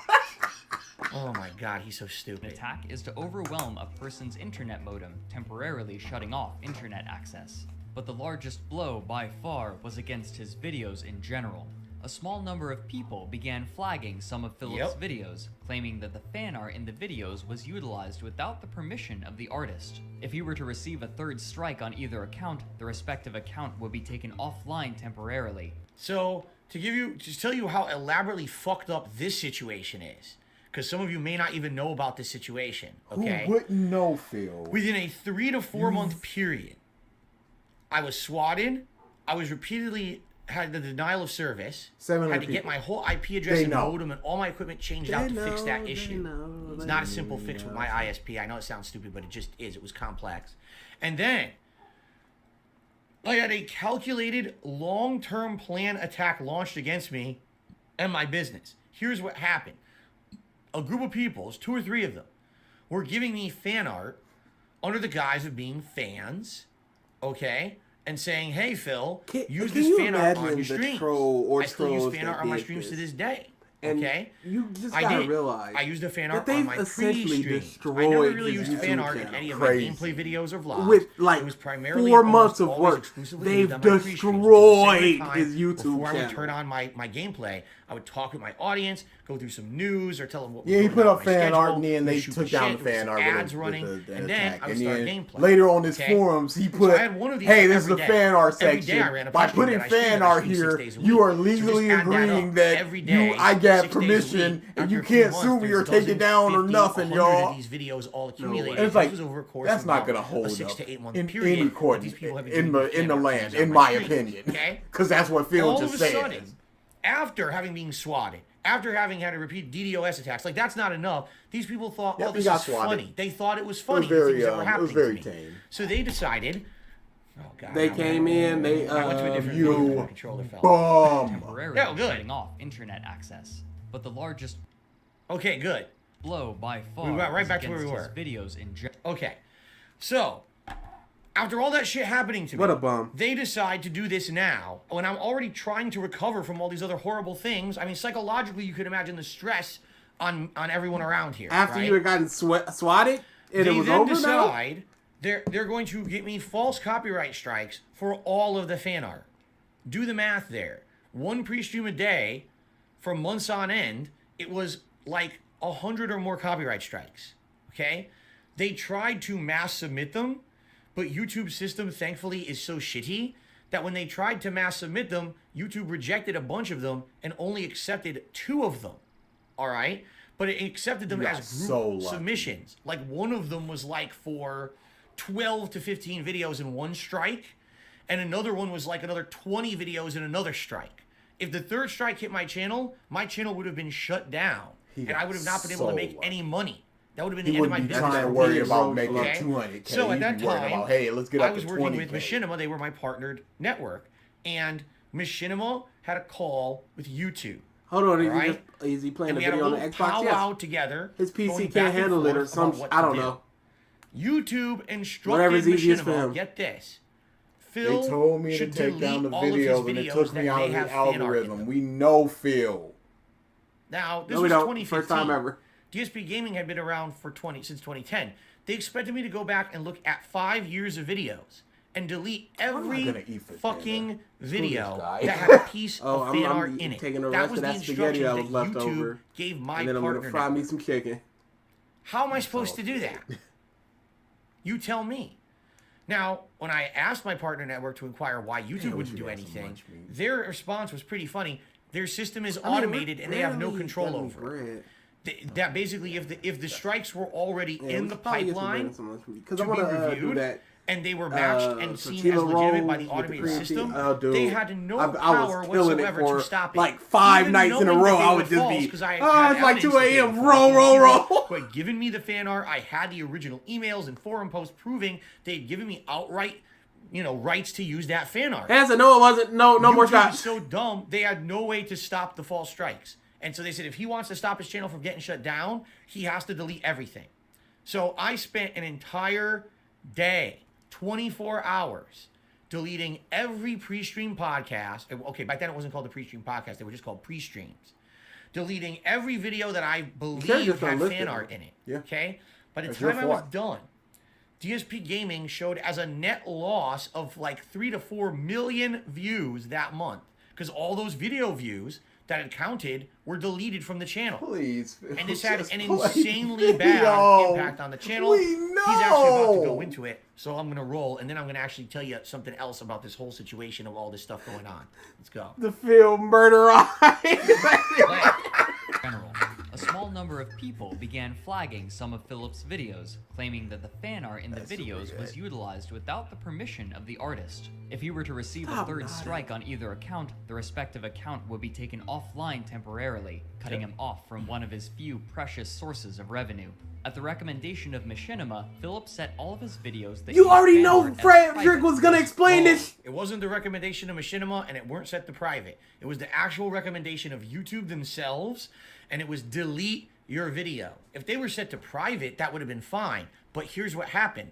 Oh my god, he's so stupid. An attack is to overwhelm a person's internet modem, temporarily shutting off internet access. But the largest blow by far was against his videos in general. A small number of people began flagging some of Philip's videos, claiming that the fan art in the videos was utilized without the permission of the artist. If he were to receive a third strike on either account, the respective account would be taken offline temporarily. So, to tell you how elaborately fucked up this situation is, because some of you may not even know about this situation, okay? Who wouldn't know, Phil? Within a 3 to 4 month period, I was swatted, I was repeatedly... had the denial of service, had to get my whole IP address and modem and all my equipment changed out to fix that issue. It's not a simple fix with my ISP. I know it sounds stupid, but it just is. It was complex. And then, I had a calculated long-term plan attack launched against me and my business. Here's what happened. A group of people, 2 or 3 of them, were giving me fan art under the guise of being fans, okay? And saying, hey, Phil, use this fan art on your streams. I still use fan art on my streams to this day. Okay? You just gotta realize I used the fan art on my pre-streams. I never really used fan art in any of my gameplay videos or vlogs. With like it was primarily 4 months of work, they've destroyed his YouTube channel. Before I would turn on my gameplay, I would talk with my audience, go through some news, or tell them what was he going put on up my fan schedule, art, and then they shoot took the down shit, the fan art ads with running, the and then I would start gameplay. Later on his forums, he put, I had one of these hey, this is the every fan art day. Every day I section. ran a By stream putting that I streamed, fan I art streamed 6 here, days a you week. are So legally just add that agreeing up. that Every day, I got 6 days a week. permission, and After you a few can't months, sue me or there's take it down or 50, nothing, 100 y'all. of these videos all accumulated. It's like, This was over a course that's of not about gonna hold a 6 up to 8 month in period. any court These people have been in doing the fan land, art in on my streams, opinion. Okay? Because that's what Phil All just of a said. sudden, after having been swatted, after having had to repeat DDoS attacks, like that's not enough. These people thought, oh, this is funny. They thought it was funny. It was very, things that were happening it was very to me. tame. So they decided. Oh God! They came in. They I went to a different you controller fell. Bomb. Temporarily shutting off internet access. But the largest good blow by far we went right back to against where we his were. videos in Okay, so after all that shit happening to me, what a bum. They decide to do this now when I'm already trying to recover from all these other horrible things. I mean, psychologically, you could imagine the stress on everyone around here. After right? you had gotten swatted, and they it was then over decide they're going to get me false copyright strikes for all of the fan art. Do the math there. 1 pre-stream a day for months on end, it was like 100 or more copyright strikes. Okay? They tried to mass submit them, but YouTube's system, thankfully, is so shitty that when they tried to mass submit them, YouTube rejected a bunch of them and only accepted 2 of them. All right? But it accepted them as group submissions. Like, one of them was like for 12 to 15 videos in 1 strike, and another one was like another 20 videos in another strike. If the 3rd strike hit my channel would have been shut down, and I would have not been able to make any money. That would have been the end of my business. Trying to worry about making 200K. So at that time, about, hey, let's get up I was to working 20K. with Machinima. They were my partnered network, and Machinima had a call with YouTube. Hold on, right? is he playing and the video on the Xbox? Powwow together. His PC can't handle it or something. I don't know. YouTube instructed Machinima, get this. Phil they told me to take down the videos, and it took me out of the algorithm. We know Phil. Now, this No, we was don't. 2015. First time ever. DSPGaming had been around for since 2010. They expected me to go back and look at 5 years of videos and delete every fucking video that had a piece of fan art in it. That was the instructions that YouTube gave my and then I'm partner. gonna fry me some chicken. How am I supposed to do that? You tell me. Now, when I asked my partner network to inquire why YouTube wouldn't do anything, their response was pretty funny. Their system is automated and they have no control over it. That basically, if the strikes were already in the pipeline to be reviewed, and they were matched and seen as legitimate by the automated system, they had no power whatsoever to stop it. Like 5 nights in a row, I would just be, it's like 2 a.m., roll. Who had given me the fan art, I had the original emails and forum posts proving they had given me outright, rights to use that fan art. Answer, no, it wasn't. No more YouTube shots. was so dumb, they had no way to stop the false strikes. And so they said if he wants to stop his channel from getting shut down, he has to delete everything. So I spent an entire day, 24 hours, deleting every pre-stream podcast. Okay, back then it wasn't called the pre-stream podcast. They were just called pre-streams. Deleting every video that I believed had fan art in it. Yeah. Okay? By the time I was done, DSPGaming showed as a net loss of like 3 to 4 million views that month. Because all those video views that had counted were deleted from the channel. Please. And this had an insanely bad impact on the channel. He's actually about to go into it, so I'm going to roll, and then I'm going to actually tell you something else about this whole situation of all this stuff going on. Let's go. The film Murder General, a small number of people began flagging some of Philip's videos, claiming that the fan art in the videos was utilized without the permission of the artist. If he were to receive a third strike on either account, the respective account would be taken offline temporarily, cutting him off from one of his few precious sources of revenue. At the recommendation of Machinima, Philip set all of his videos that you already know Frederick was gonna explain this. It wasn't the recommendation of Machinima, and it weren't set to private. It was the actual recommendation of YouTube themselves, and it was delete your video. If they were set to private, that would have been fine. But here's what happened.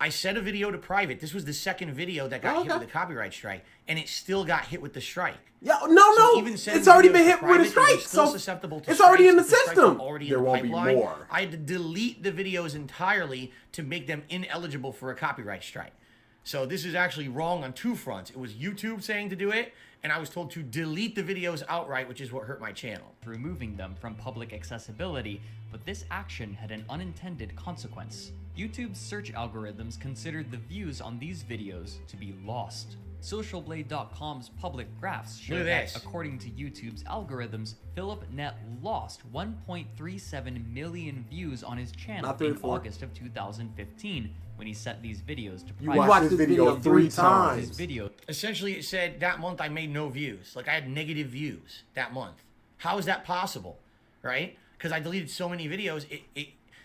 I set a video to private. This was the second video that got hit with a copyright strike, and it still got hit with the strike. Yeah, no, it's already been hit with a strike, so it's already in the system. There won't be more. I had to delete the videos entirely to make them ineligible for a copyright strike. So this is actually wrong on 2 fronts. It was YouTube saying to do it, and I was told to delete the videos outright, which is what hurt my channel. Removing them from public accessibility, but this action had an unintended consequence. YouTube's search algorithms considered the views on these videos to be lost. Socialblade.com's public graphs show that, according to YouTube's algorithms, Philip net lost 1.37 million views on his channel in August of 2015 when he set these videos to private. You watched this video 3 times. Essentially, it said that month I made no views. Like, I had negative views that month. How is that possible, right? Because I deleted so many videos,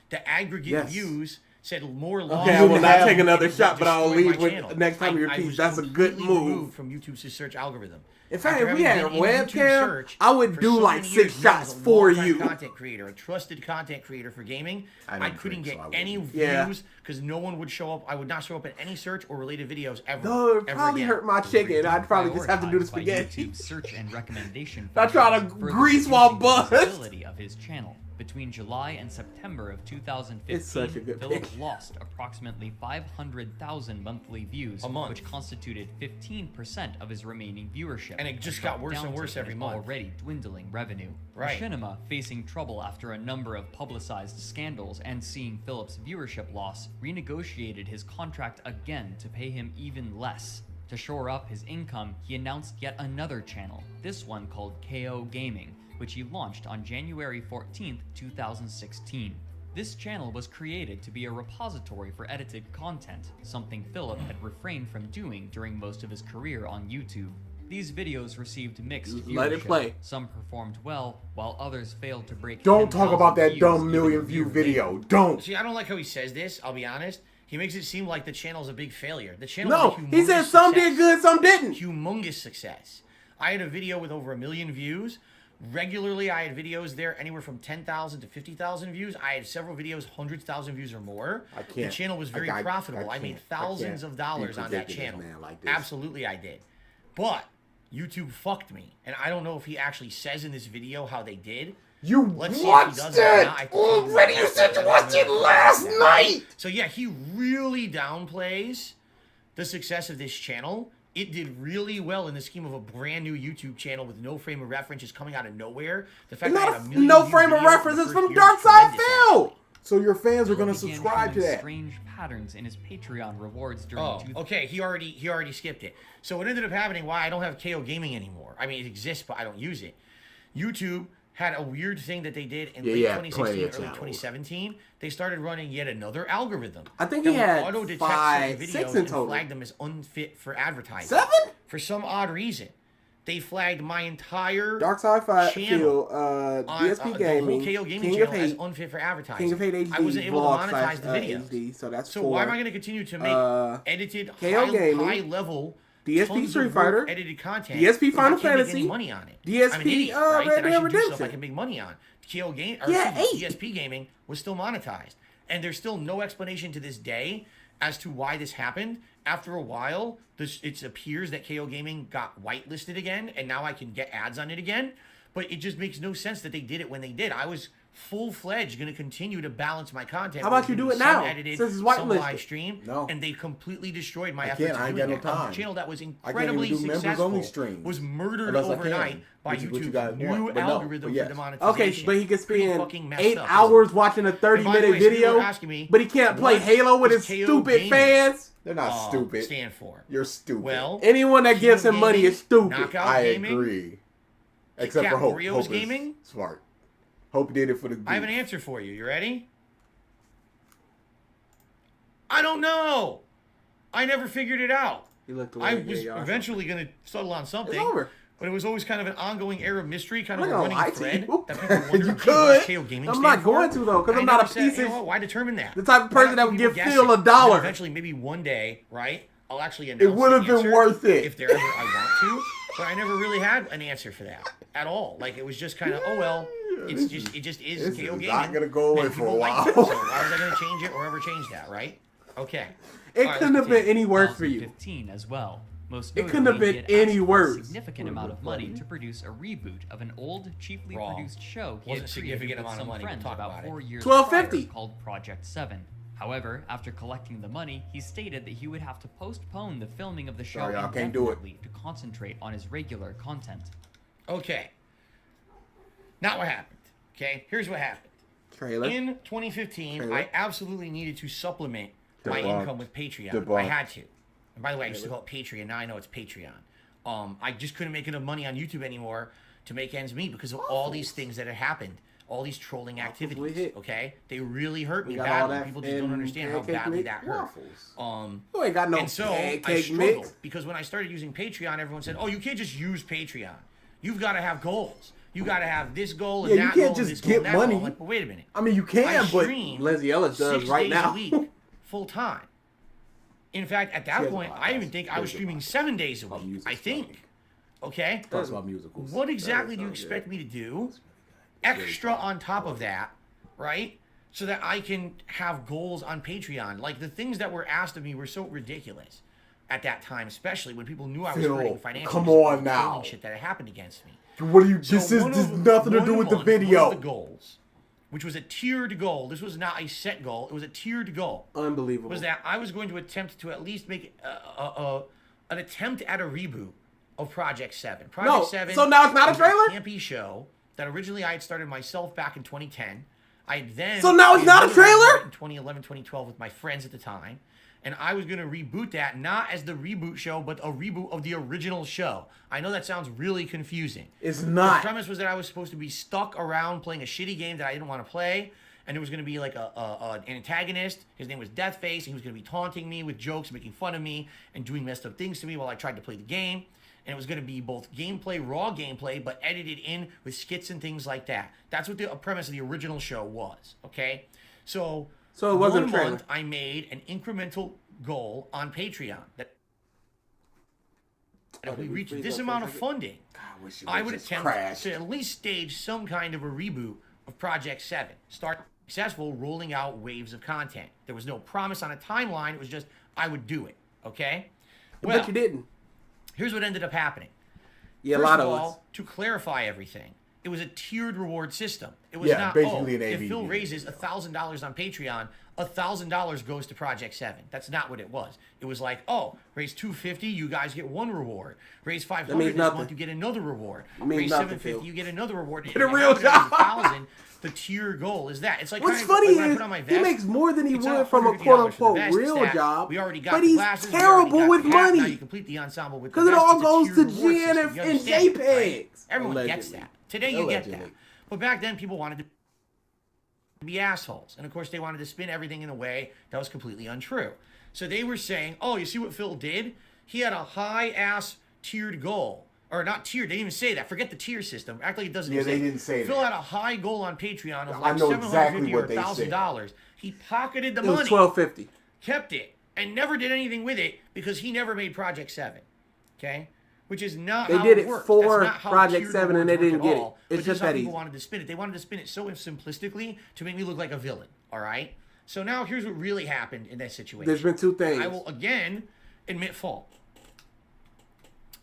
the aggregate views said more long. Okay, I will not take another shot, but I'll leave with next time you repeat. That's a good move. From YouTube's search algorithm. In fact, if we had a webcam, I would do like 6 shots for you. Content creator, a trusted content creator for gaming. I couldn't get any views because no one would show up. I would not show up in any search or related videos ever. No, it probably hurt my chicken. I'd probably just have to do the spaghetti. YouTube search and recommendation. I try to grease while buzz. Of his channel. Between July and September of 2015, Philip lost approximately 500,000 monthly views, which constituted 15% of his remaining viewership. And it just got worse and worse every month. Already dwindling revenue. Machinima, facing trouble after a number of publicized scandals and seeing Philip's viewership loss, renegotiated his contract again to pay him even less. To shore up his income, he announced yet another channel, this one called KO Gaming, which he launched on January 14th, 2016. This channel was created to be a repository for edited content, something Philip had refrained from doing during most of his career on YouTube. These videos received mixed viewership. Let it play. Some performed well, while others failed to break. Don't talk about that dumb million-view video. Don't. See, I don't like how he says this, I'll be honest. He makes it seem like the channel's a big failure. The channel he said some did good, some didn't. Humongous success. I had a video with over 1 million views. Regularly, I had videos there anywhere from 10,000 to 50,000 views. I had several videos, 100,000 views or more. The channel was very profitable. I made thousands of dollars on that channel. Absolutely, I did. But YouTube fucked me. And I don't know if he actually says in this video how they did. You Let's watched see if he does it already. You said you watched it last night. So yeah, he really downplays the success of this channel. It did really well in the scheme of a brand new YouTube channel with no frame of reference, just coming out of nowhere. The fact that I had a million no views frame of video reference in is the from first year is tremendous, DarksydePhil. So your fans are going to Phil began subscribe to showing that. strange patterns in his Patreon rewards during okay, he already skipped it. So what ended up happening, why I don't have KO Gaming anymore. I mean, it exists, but I don't use it. YouTube had a weird thing that they did in late 2016, early 2017. They started running yet another algorithm. I think he had auto-detect 5, certain 6 videos in and total. flagged them as unfit for advertising. 7? For some odd reason. They flagged my entire DarksydePhil, channel, DSP the Gaming, whole KO Gaming King of channel as Hate, unfit for advertising. King of Hate HD, I wasn't able to vlog monetize the slash, videos. HD, so that's So 4. why am I going to continue to make edited, high level, DSP tons Street of work, Fighter, edited content? DSP if Final I can't make Fantasy, any money on it. DSP I'm an idiot, Red right? Dead Then I should do Redemption. stuff I can make money on. KO Game, or DSP Gaming was still monetized, and there's still no explanation to this day as to why this happened. After a while, it appears that KO Gaming got whitelisted again, and now I can get ads on it again. But it just makes no sense that they did it when they did. I was full-fledged going to continue to balance my content. How about you do it now? Since it's some whitelisted. live stream, and they completely destroyed my I efforts. can't. I ain't doing got no that. time. A channel that was I can't incredibly even do members only successful streams was murdered unless I can, overnight by which is what you YouTube's guys new want. But no, algorithm but yes. for demonetization. Okay, but he can spend fucking messed 8 up, hours watching a And by the 30-minute way, some people video, were asking me, but he can't play what Halo with does his KO stupid Gaming fans. They're not stupid. stand for? You're stupid. Well, anyone that gives him money is stupid. Knockout I Gaming, agree. Except for Hope. Oreos Hope is Gaming? smart. Hope did it for the goof. I have an answer for you. You ready? I don't know. I never figured it out. I was eventually going to settle on something. It's over. But it was always kind of an ongoing air of mystery, kind of I'm a not running gonna lie to thread you. that people wondered You what could. KO Gaming I'm stand not for. going to, though, 'cause I I'm not never a said, piece you of- know what, why determine that? the type of person that would People give guessing. Phil And $1. then eventually, maybe one day, right? I'll actually announce would have the been answer worth it. if there ever I want to. But I never really had an answer for that at all. Like it was just kind of, oh well, it just is this KO is Gaming. not gonna go away and for a people while. like it. So why was I going to change it or ever change that, right? Okay. It All right, couldn't let's have been continue. any worse for you. 2015 as well. Most It couldn't have notably, been he had any asked for worse. a significant amount of money to produce a reboot of an old, cheaply Wrong. produced show he Wasn't had significant created with amount of some money. We'll friends talk about about it. 4 years $12.50. prior called Project 7. However, after collecting the money, he stated that he would have to postpone the filming of the show Sorry, y'all can't do it. indefinitely to concentrate on his regular content. Okay. Not what happened. Okay, here's what happened. Trailer. In 2015, Trailer. I absolutely needed to supplement my Debunked. income with Patreon. Debunked. I had to. And by the way, I used to call it Patreon. Now I know it's Patreon. I just couldn't make enough money on YouTube anymore to make ends meet because of all these things that had happened. All these trolling activities. Okay? They really hurt me We got all badly. that People just don't understand how pancake badly mix that hurt. waffles. You ain't got no and so I pancake struggled mix. because when I started using Patreon, everyone said, "Oh, you can't just use Patreon. You've got to have goals. You got to have this goal and Yeah, you that can't goal just and this goal get and that goal." money. I'm like, but wait a minute. I mean, you I can, but stream Lindsay Ellis does 6 right days now. a week, full time. In fact, at that point, I even think I was streaming 7 days a week. I think. Okay. Talks about musicals. What exactly do you expect me to do? Extra on top of that, right? So that I can have goals on Patreon. Like the things that were asked of me were so ridiculous at that time, especially when people knew I was Phil, hurting financially. come just on from now. trolling shit that had happened against me. What do you? So This is one this of- nothing to one do with the month, one video. of the goals, which was a tiered goal. This was not a set goal. It was a tiered goal. Unbelievable. Was that I was going to attempt to at least make an attempt at a reboot of Project 7. Project No, 7. so now it's not a was trailer? campy show that originally I had started myself back in 2010. I then So now it's did not a another trailer? reboot in 2011, 2012 with my friends at the time. And I was going to reboot that, not as the reboot show, but a reboot of the original show. I know that sounds really confusing. It's not. The premise was that I was supposed to be stuck around playing a shitty game that I didn't want to play. And it was going to be like an antagonist. His name was Deathface. And he was going to be taunting me with jokes, making fun of me, and doing messed up things to me while I tried to play the game. And it was going to be both gameplay, raw gameplay, but edited in with skits and things like that. That's what the premise of the original show was, okay? So it wasn't a one trailer. month I made an incremental goal on Patreon that if we reach this amount of funding, I would attempt to at least stage some kind of a reboot of Project 7. Start successful rolling out waves of content. There was no promise on a timeline. It was just I would do it, okay? But you didn't. Here's what ended up happening. Yeah, a First lot of of all, us. to clarify everything, it was a tiered reward system. It was Yeah, not, basically an if AV Phil game. raises $1,000 on Patreon, $1,000 goes to Project 7. That's not what it was. It was like, oh, raise $250, you guys get one reward. Raise $500 this month, you get another reward. Raise $750, you get another reward. Get a real job. $1,000, the tier goal is that. It's like What's kind of, funny like when I is put on my he vest, makes more than he it's would not from a $150 quote for the unquote vest, it's real that job. We already got But the he's glasses, we terrible already got with the hat, money. Now you complete the ensemble with the Because it vest, all it's a goes tiered to reward system. GNF You and understand it, right? JPEGs. Everyone gets Allegedly. that. Today you get Allegedly. that. But back then people wanted to be assholes. And of course they wanted to spin everything in a way that was completely untrue. So they were saying, oh, you see what Phil did? He had a high-ass tiered goal. Or not tiered, they didn't even say that. Forget the tier system. Act like it doesn't exist. they didn't say Phil that. had a high goal on Patreon of I like know $750 exactly or what they said. $1,000. He pocketed the It money. was $1,250. Kept it. And never did anything with it because he never made Project 7. Okay? Which is not They how did it it works. for That's not how Project tiered 7 and rewards they work didn't at get it. all. It's But just this is how that people easy. wanted to spin it. They wanted to spin it so simplistically to make me look like a villain. All right? So now here's what really happened in that situation. There's been two things. I will again admit fault.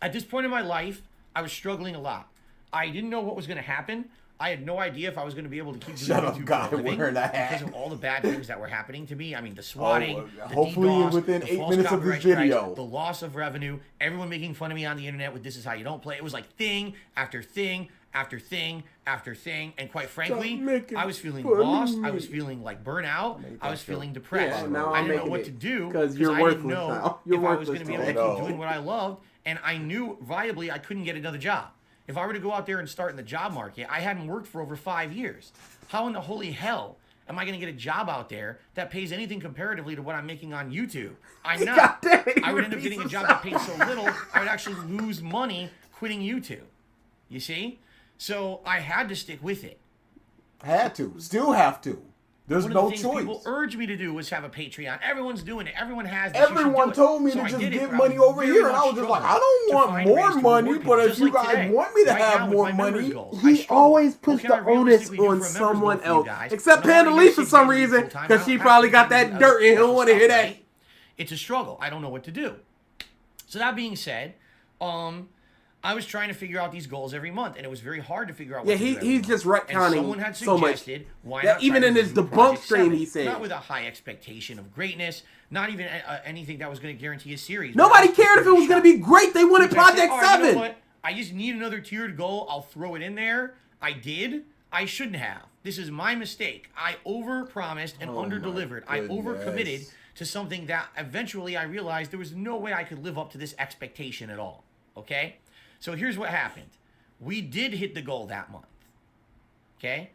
At this point in my life, I was struggling a lot. I didn't know what was going to happen. I had no idea if I was going to be able to keep doing Shut up, YouTube guy, for a living wearing that hat. because of all the bad things that were happening to me. I mean, the swatting, the hopefully DDoS, within the 8 false minutes of this copyright strikes, video. the loss of revenue, everyone making fun of me on the internet with "this is how you don't play." It was like thing after thing after thing after thing, and quite frankly, I was feeling lost. I was feeling like burnout. I was feeling depressed. Yeah, now I I'm didn't know making what it, to do 'cause you're I didn't worthless know now. You're if I was going to be able to worthless keep doing what I loved, and I knew viably I couldn't get another job. If I were to go out there and start in the job market, I hadn't worked for over 5 years. How in the holy hell am I going to get a job out there that pays anything comparatively to what I'm making on YouTube? I'm not. I would end up getting a job that paid so little, I would actually lose money quitting YouTube. You see? So I had to stick with it. Had to. Still have to. There's One no of the things choice. people urged me to do was have a Patreon. Everyone's doing it. Everyone has this. You should Everyone do it. told me So to I just did it, get but I money was over very here, and I much was just like, struggling I don't to want find ways more to money, reward but people, if just you like guys today. want me to Right have now with more my members money, goals, I He struggle. always What puts can I the onus realistically do on for a members someone goal for you else. guys? Except And I'm Panda already Lee for getting some paid reason, full-time. I because don't she have probably to got do that other dirt and he special don't want to hear stuff, that. right? It's a struggle. I don't know what to do. So that being said, I was trying to figure out these goals every month, and it was very hard to figure out what to do every he's month. just And retconning someone had so much. suggested, why That not even try in to his do debunk Project stream, 7? he said. Not with a high expectation of greatness, not even anything that was going to guarantee a series. Nobody cared if it was going to be great. They wanted Because I said, Project "All right, you know 7. what? I just need another tiered goal. I'll throw it in there. I did. I shouldn't have. This is my mistake. I overpromised and underdelivered. I overcommitted to something that eventually I realized there was no way I could live up to this expectation at all. Okay? So here's what happened. We did hit the goal that month. Okay?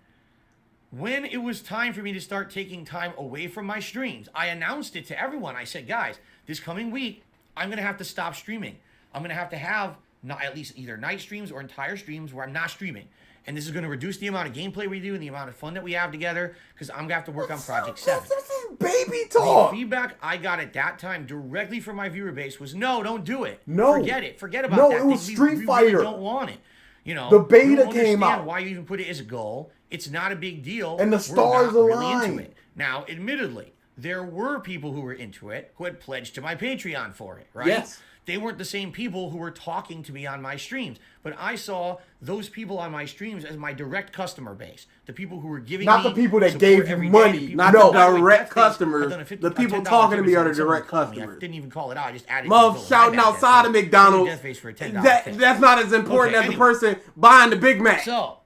When it was time for me to start taking time away from my streams, I announced it to everyone. I said, guys, this coming week, I'm going to have to stop streaming. I'm going to have not at least either night streams or entire streams where I'm not streaming. And this is going to reduce the amount of gameplay we do and the amount of fun that we have together because I'm going to have to work on Project 7. This is baby talk. The feedback I got at that time directly from my viewer base was, no, don't do it. No. Forget it. Forget about No, that. it was thing. Street We Fighter. really don't want it. You know, The beta we don't came understand out. why you even put it as a goal. It's not a big deal. And the We're stars not really aligned. into it. Now, admittedly, there were people who were into it who had pledged to my Patreon for it, right? Yes. They weren't the same people who were talking to me on my streams, but I saw those people on my streams as my direct customer base. The people who were giving Not me the people that support gave you every day, money. the people Not who- the by way, direct Death Face, customers. I've done a The people $10 talking to me are the someone direct called me. I customers. didn't even call it out. I just added Love it to the shouting bill. outside of Paid McDonald's. Death Face for a $10 thing. That's not as important Okay, as the anyway. person buying the Big Mac. So,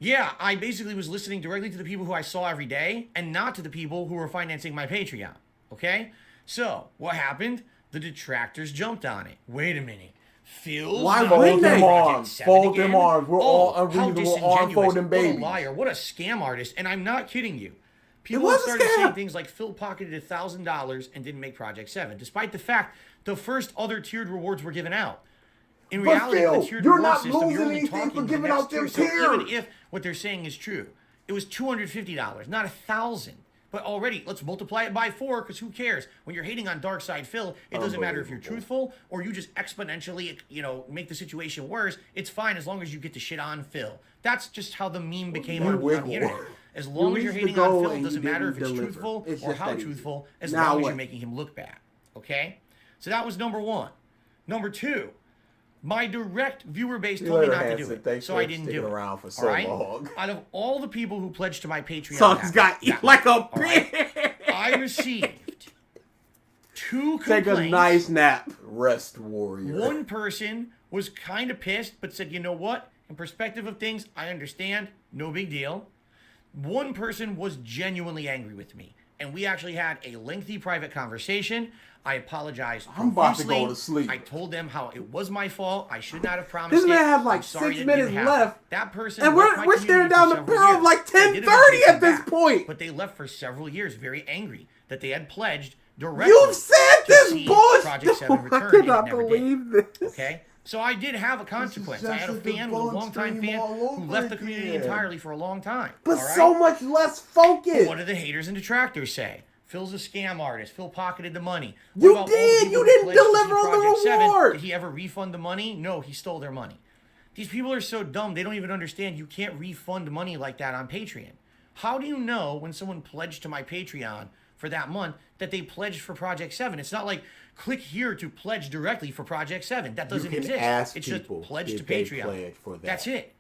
yeah, I basically was listening directly to the people who I saw every day and not to the people who were financing my Patreon. Okay? So, what happened? The detractors jumped on it. Wait a minute. Phil's Why not wouldn't doing they? Project Arms. 7 Fold again? them arms. We're all how unreasonable, disingenuous. arm-folding What babies. a liar. What a scam artist. And I'm not kidding you. People was a started scam. saying things like Phil pocketed $1,000 and didn't make Project 7, despite the fact the first other tiered rewards were given out. In But reality, Phil, the tiered you're reward not system, you're losing only anything talking for the giving next out them tier. So even tiers. if what they're saying is true, it was $250, not $1,000. But already, let's multiply it by 4, because who cares? When you're hating on DarksydePhil, it doesn't matter if you're truthful or you just exponentially, make the situation worse. It's fine as long as you get to shit on Phil. That's just how the meme became on the internet. As long as you're reached the hating on goal Phil, it and doesn't you matter if didn't it's deliver. truthful It's or just how that easy. truthful, as Now long as what? you're making him look bad. Okay? So that was number one. Number two, My direct viewer base told me not to do Hanson, it, thanks so for I didn't do sticking it. around for so all right? long. Out of all the people who pledged to my Patreon, Songs got eat like a pig. Right? I received 2 complaints. Take a nice nap. Rest warrior. One person was kind of pissed, but said, you know what? In perspective of things, I understand. No big deal. One person was genuinely angry with me. And we actually had a lengthy private conversation. I apologized. I'm about to profusely. go to sleep. I told them how it was my fault. I should not have promised This it. man has like I'm sorry 6 that minutes didn't happen. left. That person And left my we're staring community down for the several barrel of years. like They did 10:30 eventually at come this back, point. But they left for several years very angry that they had pledged directly. You've said to this see bullshit. Project 7 I return, and it cannot never did. believe this. Okay? So I did have a consequence. I had a just fan, who was a debunk longtime stream fan, all who over left the community again. entirely for a long time. But all right? so much less focused. What do the haters and detractors say? Phil's a scam artist. Phil pocketed the money. What You about all the did. people You who didn't pledged to see deliver on the Project 7? reward. Did he ever refund the money? No, he stole their money. These people are so dumb, they don't even understand you can't refund money like that on Patreon. How do you know when someone pledged to my Patreon for that month that they pledged for Project 7? It's not like click here to pledge directly for Project 7. That doesn't can exist. ask It's just people pledge to if they Patreon. pledge for that. That's it.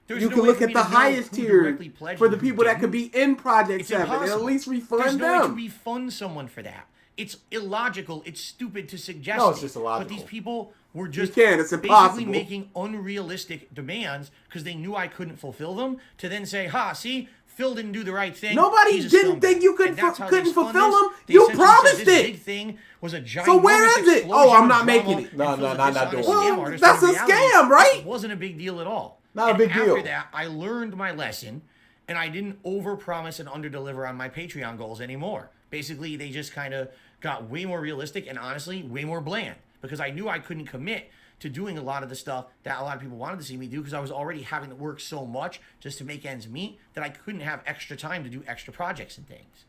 There's You no can way look for at me the to know highest who tier directly pledged for and the who people that didn't. could be in Project It's 7 and impossible. at least There's refund no way to them. refund someone for that. It's illogical. It's stupid to suggest. No, it's it. just But illogical. these people were just can. It's basically impossible. making unrealistic demands because they knew I couldn't fulfill them. To then say, "Ha, see, Phil didn't do the right thing." Nobody He's a didn't scumbag." think you could And that's how couldn't they spun fulfill this. them. They You essentially said promised this it. big thing was a giant. So where is it? Oh, I'm not making it. No, no, no, not doing it. Well, that's a scam, right? It wasn't a big deal at all. Not a And big after deal. that, I learned my lesson, and I didn't overpromise and underdeliver on my Patreon goals anymore. Basically, they just kind of got way more realistic and honestly way more bland because I knew I couldn't commit to doing a lot of the stuff that a lot of people wanted to see me do because I was already having to work so much just to make ends meet that I couldn't have extra time to do extra projects and things.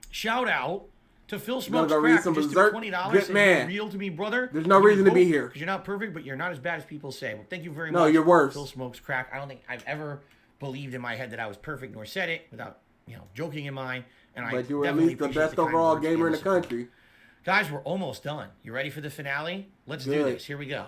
Shout out to Phil Smokes go read Crack, some who just Berserk. took $20 Good and man. you're real to me, brother. There's no Give me reason to be hope, here. because you're not perfect, but you're not as bad as people say. Well, thank you very No, much. you're worse. Phil Smokes Crack. I don't think I've ever believed in my head that I was perfect, nor said it without, joking in mind. And I But you were at definitely least the appreciate best kind overall words gamer in and the country. Guys, we're almost done. You ready for the finale? Let's do Good. this. Here we go.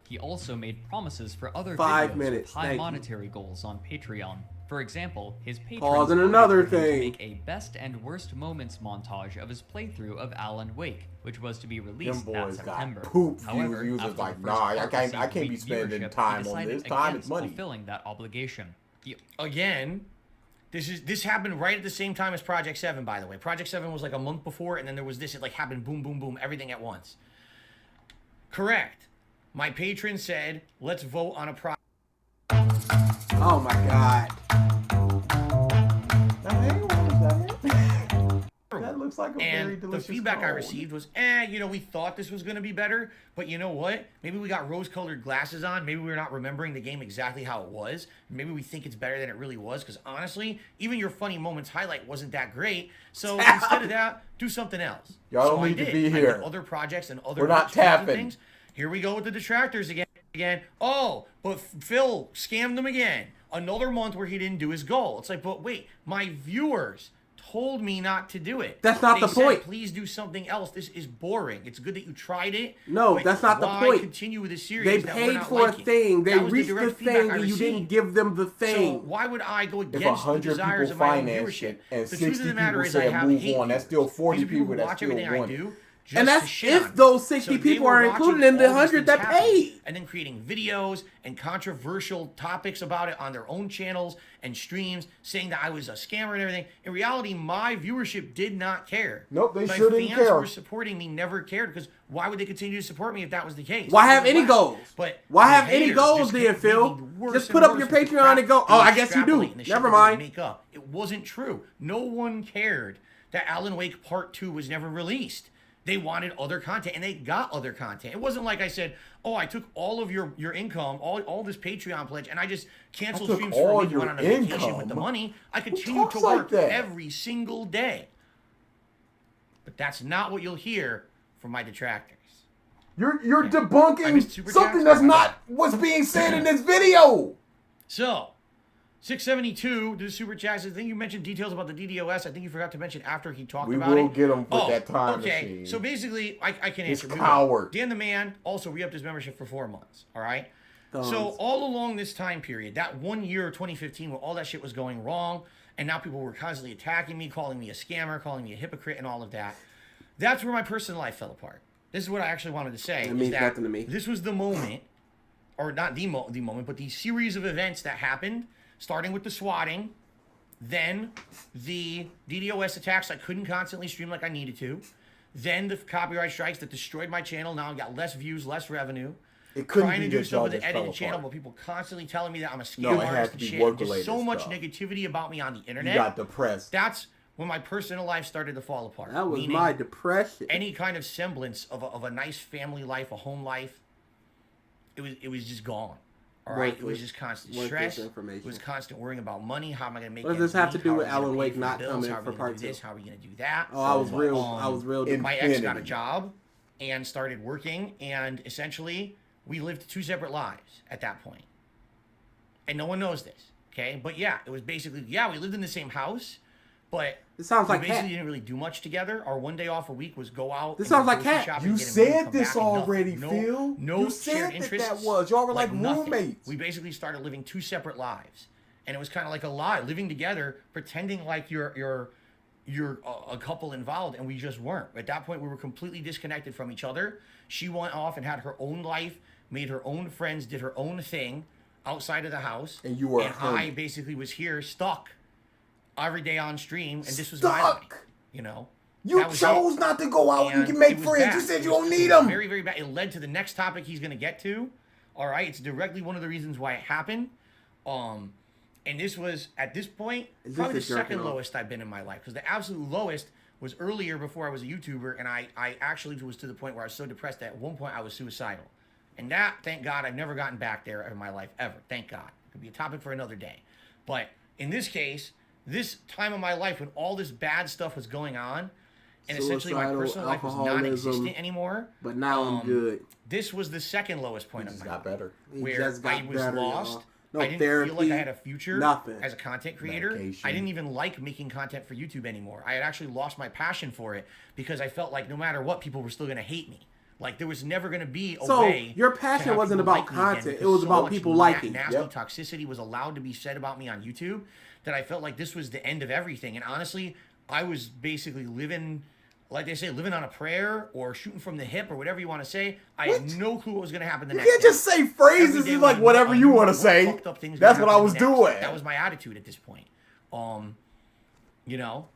He also made promises for other 5 videos minutes, with high thank you. monetary goals on Patreon. For example, his patrons Pause and voted another for him to thing. make a best and worst moments montage of his playthrough of Alan Wake, which was to be released Them that boys got September. poop However, views. after Like, the nah, first I part can't received be weak spending viewership, time he on decided this. Time is against money. fulfilling that obligation. Again, this happened right at the same time as Project 7, by the way. Project 7 was like a month before, and then there was this. It like happened boom, boom, boom, everything at once. Correct. My patron said, let's vote on a project. Oh my god. That looks like a very And the delicious feedback I cone. received was, we thought this was going to be better, but you know what? Maybe we got rose-colored glasses on. Maybe we're not remembering the game exactly how it was. Maybe we think it's better than it really was, because honestly, even your funny moments highlight wasn't that great. So instead of that, do something else. Y'all So don't I need to did. be I did here. other projects and other We're not streams and tapping. things. Here we go with the detractors again. Oh, but Phil scammed them again. Another month where he didn't do his goal. It's like, but wait, my viewers told me not to do it. That's not They the said, point. Please do something else. This is boring. It's good that you tried it. No, but that's not the why point. Continue with this series. They that we're paid not for a liking? thing. They That was reached the direct feedback thing, I and you didn't received. give them the So thing. why would I go If against the 100 desires people of my own financed viewership? it and The 60 truth of the matter people is, I said have move hate on, that's viewers. still 40 These are people who that watch still everything I want do. it. Just And to that's shit on if me. those 60 So they people were are watching included in the all these 100 that things happen paid. and then creating videos and controversial topics about it on their own channels and streams, saying that I was a scammer and everything. In reality, my viewership did not care. Nope, they My sure didn't fans care. who were supporting me never cared, because why would they continue to support me if that was the case? Why have It was any whack. goals? But Why the have any haters goals just then, kept Phil? making worse Just and put up worse your with the Patreon and crap go, they oh, I guess you do. extrapolate and the shit Never that they mind. Make up. It wasn't true. No one cared that Alan Wake Part 2 was never released. They wanted other content, and they got other content. It wasn't like I said, oh, I took all of your income, all this Patreon pledge, and I just canceled took streams for a all week and your went on a vacation income? with the money. I Who continued to talks like work that? every single day. But that's not what you'll hear from my detractors. You're I missed debunking Super something Chats. that's not what's being said in this video. So, 672 to the super chats. I think you mentioned details about the DDoS. I think you forgot to mention after he talked about it. We will get him with that time machine. So basically, I can answer. He's coward. Dan the Man also re-upped his membership for 4 months. All right. So all along this time period, that 1 year, 2015, where all that shit was going wrong, and now people were constantly attacking me, calling me a scammer, calling me a hypocrite, and all of that. That's where my personal life fell apart. This is what I actually wanted to say. It means nothing to me. This was the moment, or not the moment, but the series of events that happened. Starting with the swatting, then the DDoS attacks I couldn't constantly stream like I needed to, then the copyright strikes that destroyed my channel. Now I've got less views, less revenue. It couldn't trying be to do that stuff y'all with the just edited fell channel, apart. but people constantly telling me that I'm a scam No, it artist has to and be shit. work-related Just so much stuff. negativity about me on the internet. You got depressed. That's when my personal life started to fall apart. That was Meaning my depression. Any kind of semblance of a nice family life, a home life, it was just gone. All right, it was just constant stress. It was constant worrying about money. How am I going to make? What does this have to do with Alan Wake not bills? coming How are for we gonna part do 2? this? How are we going to do that? Oh, I was real. My ex got a job and started working, and essentially we lived 2 separate lives at that point, and no one knows this. Okay, but yeah, it was basically we lived in the same house, but it sounds like we basically didn't really do much together. Our 1 day off a week was go out. This sounds like Cat. You said this already, Phil. No you said interests, that was. Y'all were like nothing. roommates. We basically started living 2 separate lives, and it was kind of like a lie, living together, pretending like you're a couple involved, and we just weren't. At that point, we were completely disconnected from each other. She went off and had her own life, made her own friends, did her own thing outside of the house, and you were. And I basically was here stuck every day on stream, and this was my life, you know. You chose not to go out and make friends. Bad. You said you don't need them. Very, very bad. It led to the next topic he's going to get to. All right, it's directly one of the reasons why it happened. And this was at this point probably the second lowest I've been in my life, because the absolute lowest was earlier before I was a YouTuber, and I actually was to the point where I was so depressed that at one point I was suicidal. And that, thank God, I've never gotten back there in my life ever. Thank God. It could be a topic for another day. But in this case, this time of my life when all this bad stuff was going on, and essentially my personal life was non-existent anymore. But now I'm good. This was the second lowest point of my life. Got better. Where I was lost. No I didn't therapy, feel like I had a future as a content creator. Medication. I didn't even like making content for YouTube anymore. I had actually lost my passion for it because I felt like no matter what, people were still going to hate me. Like there was never going to be a way. So your passion wasn't about content; it was about people liking. Nasty toxicity was allowed to be said about me on YouTube that I felt like this was the end of everything. And honestly, I was basically living, like they say, living on a prayer or shooting from the hip or whatever you want to say. I had no clue what was going to happen the next day. You can't just say phrases like whatever you want to say. That's what I was doing. That was my attitude at this point. You know.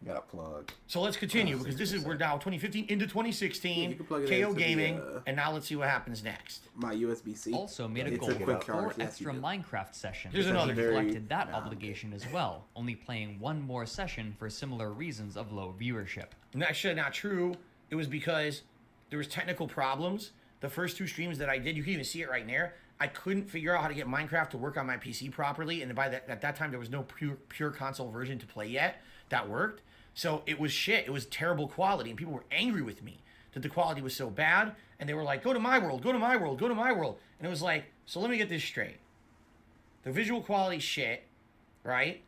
Got a plug. So let's continue because this is we're now 2015 into 2016. KO Gaming, and now let's see what happens next. My USB-C also made a goal for 4 extra Minecraft sessions. There's another. He neglected that obligation as well, only playing 1 more session for similar reasons of low viewership. And that's actually not true. It was because there was technical problems. The first 2 streams that I did, you can even see it right there. I couldn't figure out how to get Minecraft to work on my PC properly, and at that time there was no pure console version to play yet that worked. So it was shit. It was terrible quality, and people were angry with me that the quality was so bad, and they were like, go to my world, go to my world, go to my world. And it was like, so let me get this straight. The visual quality shit, right?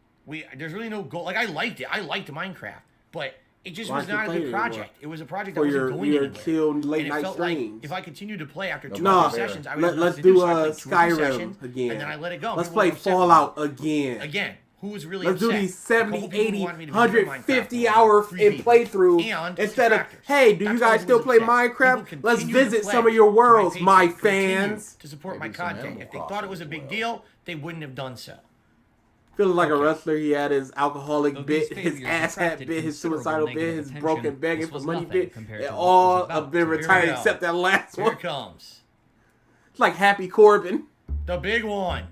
There's really no goal. Like, I liked it. I liked Minecraft, but it just was not a good project. It was a project that wasn't going anywhere. Killed late and it night felt streams. like if I continued to play after 2 sessions, I let's would let's do Skyrim again. And then I let it go. Let's play Fallout again. Again. Who was really Let's upset? do these 70, 80, 150 hour in playthrough instead of, hey, do you guys still play Minecraft? Let's visit some of your worlds, my fans. To support my content. If they thought it was a big deal, they wouldn't have done so. Feeling like a wrestler, he had his alcoholic bit, his asshat bit, his suicidal bit, his broken begging for money bit. They all have been retired except that last one. Here it comes. It's like Happy Corbin. The big one.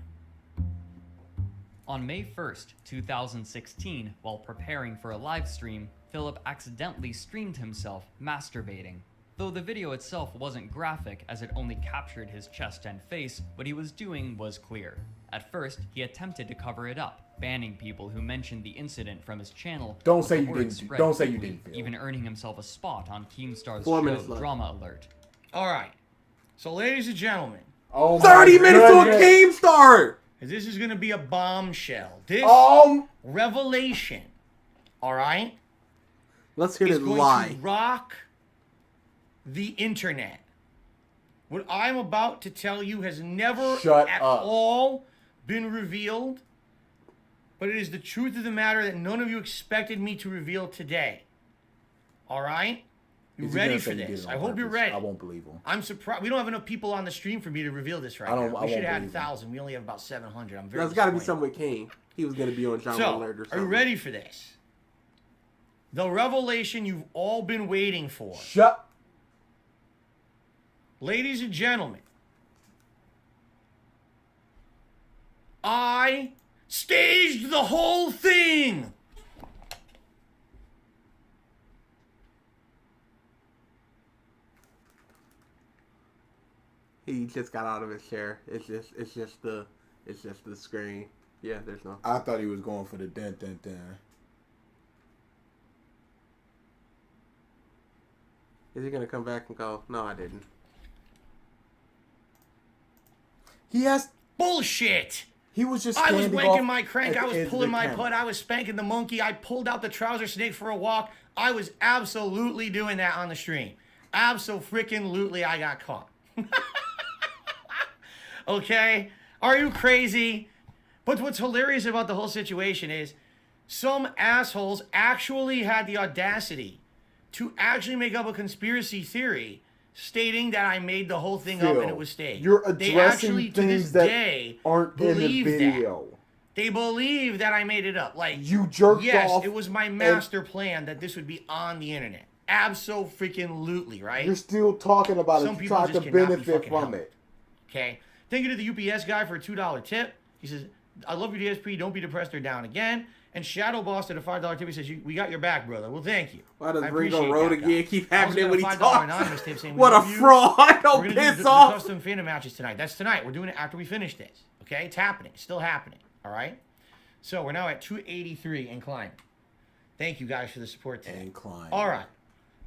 On May 1st, 2016, while preparing for a live stream, Philip accidentally streamed himself masturbating. Though the video itself wasn't graphic as it only captured his chest and face, what he was doing was clear. At first, he attempted to cover it up, banning people who mentioned the incident from his channel. Don't say you didn't. Don't say you didn't. Even earning himself a spot on Keemstar's show Drama Alert. All right. So, ladies and gentlemen. 30 minutes to a Keemstar! because this is going to be a bombshell. This revelation, all right? Let's hear is it going lie. to rock the internet. What I'm about to tell you has never all been revealed, but it is the truth of the matter that none of you expected me to reveal today. All right? You ready for this? I hope you're ready. I won't believe him. I'm surprised. We don't have enough people on the stream for me to reveal this right now. We should have had 1,000. We only have about 700. I'm very There's got to be something with King. He was going to be on John Alert or something. Are you ready for this? The revelation you've all been waiting for. Ladies and gentlemen, I staged the whole thing. He just got out of his chair. It's just the screen. Yeah, there's no. I thought he was going for the dun. Is he gonna come back and go? No, I didn't. He has bullshit. He was just. I was wanking my crank. I was pulling my putt. I was spanking the monkey. I pulled out the trouser snake for a walk. I was absolutely doing that on the stream. Abso-freaking-lutely, I got caught. Okay? Are you crazy? But what's hilarious about the whole situation is some assholes actually had the audacity to actually make up a conspiracy theory stating that I made the whole thing up and it was staged. You're addressing they actually, to things this that day, aren't in the video. That. They believe that I made it up. Like, you jerked off. Yes, it was my master plan that this would be on the internet. Abso-freaking-lutely, right? You're still talking about Some it. people Trying just to cannot be benefit fucking from helped. it. Okay? Thank you to the UPS guy for a $2 tip. He says, I love your DSP. Don't be depressed or down again. And Shadow Boss at a $5 tip. He says, we got your back, brother. Well, thank you. Why does I Ringo appreciate Road that, again guy. keep I also happening got when a he $5 talks? anonymous tip saying, What a love you. fraud. We're Don't gonna piss do the off. custom Phantom matches tonight. That's tonight. We're doing it after we finish this. Okay? It's happening. It's still happening. All right? So we're now at 283 and climbing. Thank you guys for the support today. And climbing. All right.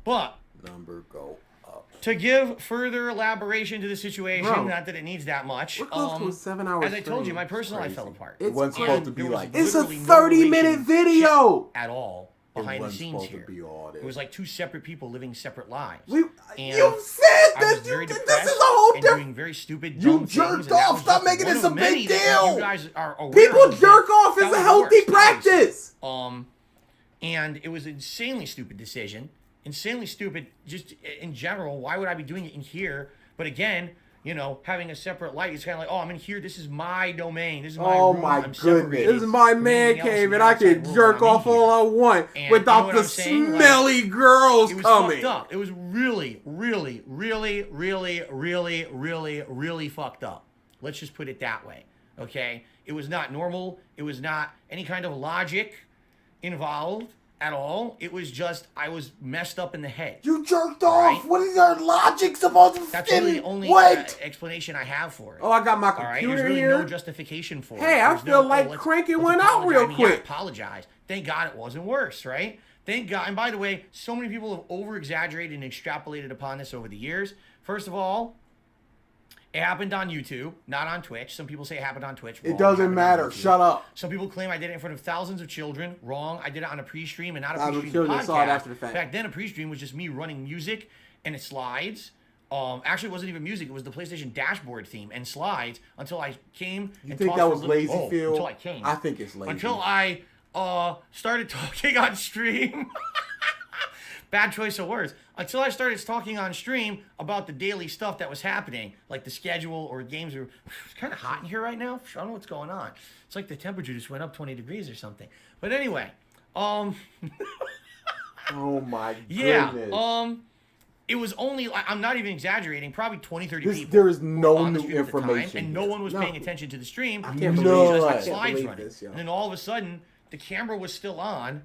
But number go up. to give further elaboration to the situation, Bro, not that it needs that much. we're close to a 7-hour As I told you, stream. my personal life Crazy. fell apart. It wasn't supposed to be like It's a literally no 30-minute relation video. at all behind the wasn't scenes supposed to here. be all this. It was like two separate people living separate lives. You And said I that was very this is a depressed whole and different. doing very stupid, You dumb things, jerked and that off. was Stop just making one this of a many big that deal. You guys are aware People of, jerk off that is was a the healthy worst, practice. And it was an insanely stupid decision. Insanely stupid just in general. Why would I be doing it in here? But again, you know, having a separate light, it's kind of like, oh, I'm in here. This is my domain. This is my room. my I'm goodness. separated This is my from man anything else cave, in the and I outside can world jerk when I'm off in here. all I want And without you know what the I'm saying? Like, smelly girls it was coming. fucked up. It was really, really, really, really, really, really, really fucked up. Let's just put it that way. Okay? It was not normal. It was not any kind of logic involved at all. It was just, I was messed up in the head. You jerked off. What is your logic supposed to That's really the only explanation I have for it. Oh, I got my All right? computer There's really here. no justification for it. Hey, I There's feel no, like let's cranking one out apologize. real I mean, yeah, I quick. apologize. Thank God it wasn't worse, right? Thank God. And by the way, so many people have over-exaggerated and extrapolated upon this over the years. First of all, it happened on YouTube, not on Twitch. Some people say it happened on Twitch. Wrong. It doesn't happened on matter. YouTube. Shut up. Some people claim I did it in front of thousands of children. Wrong. I did it on a pre-stream and not a Thousands of pre-stream children podcast. saw it after the fact. Back then, a pre-stream was just me running music and it slides. Actually, it wasn't even music. It was the PlayStation dashboard theme and slides until I came. You and think talked that for a was little- lazy, Phil? Until I came. I think it's lazy. Until I started talking on stream. Bad choice of words. Until I started talking on stream about the daily stuff that was happening, like the schedule or games. It's kind of hot in here right now. I don't know what's going on. It's like the temperature just went up 20 degrees or something. But anyway, oh my goodness. yeah, it was only, I'm not even exaggerating, probably 20, 30 people. There is no on the new stream at the time, information. and no one was paying Nothing. attention to the stream. I can't because believe it was this. just I like can't slides believe running. this, yo. And then all of a sudden, the camera was still on,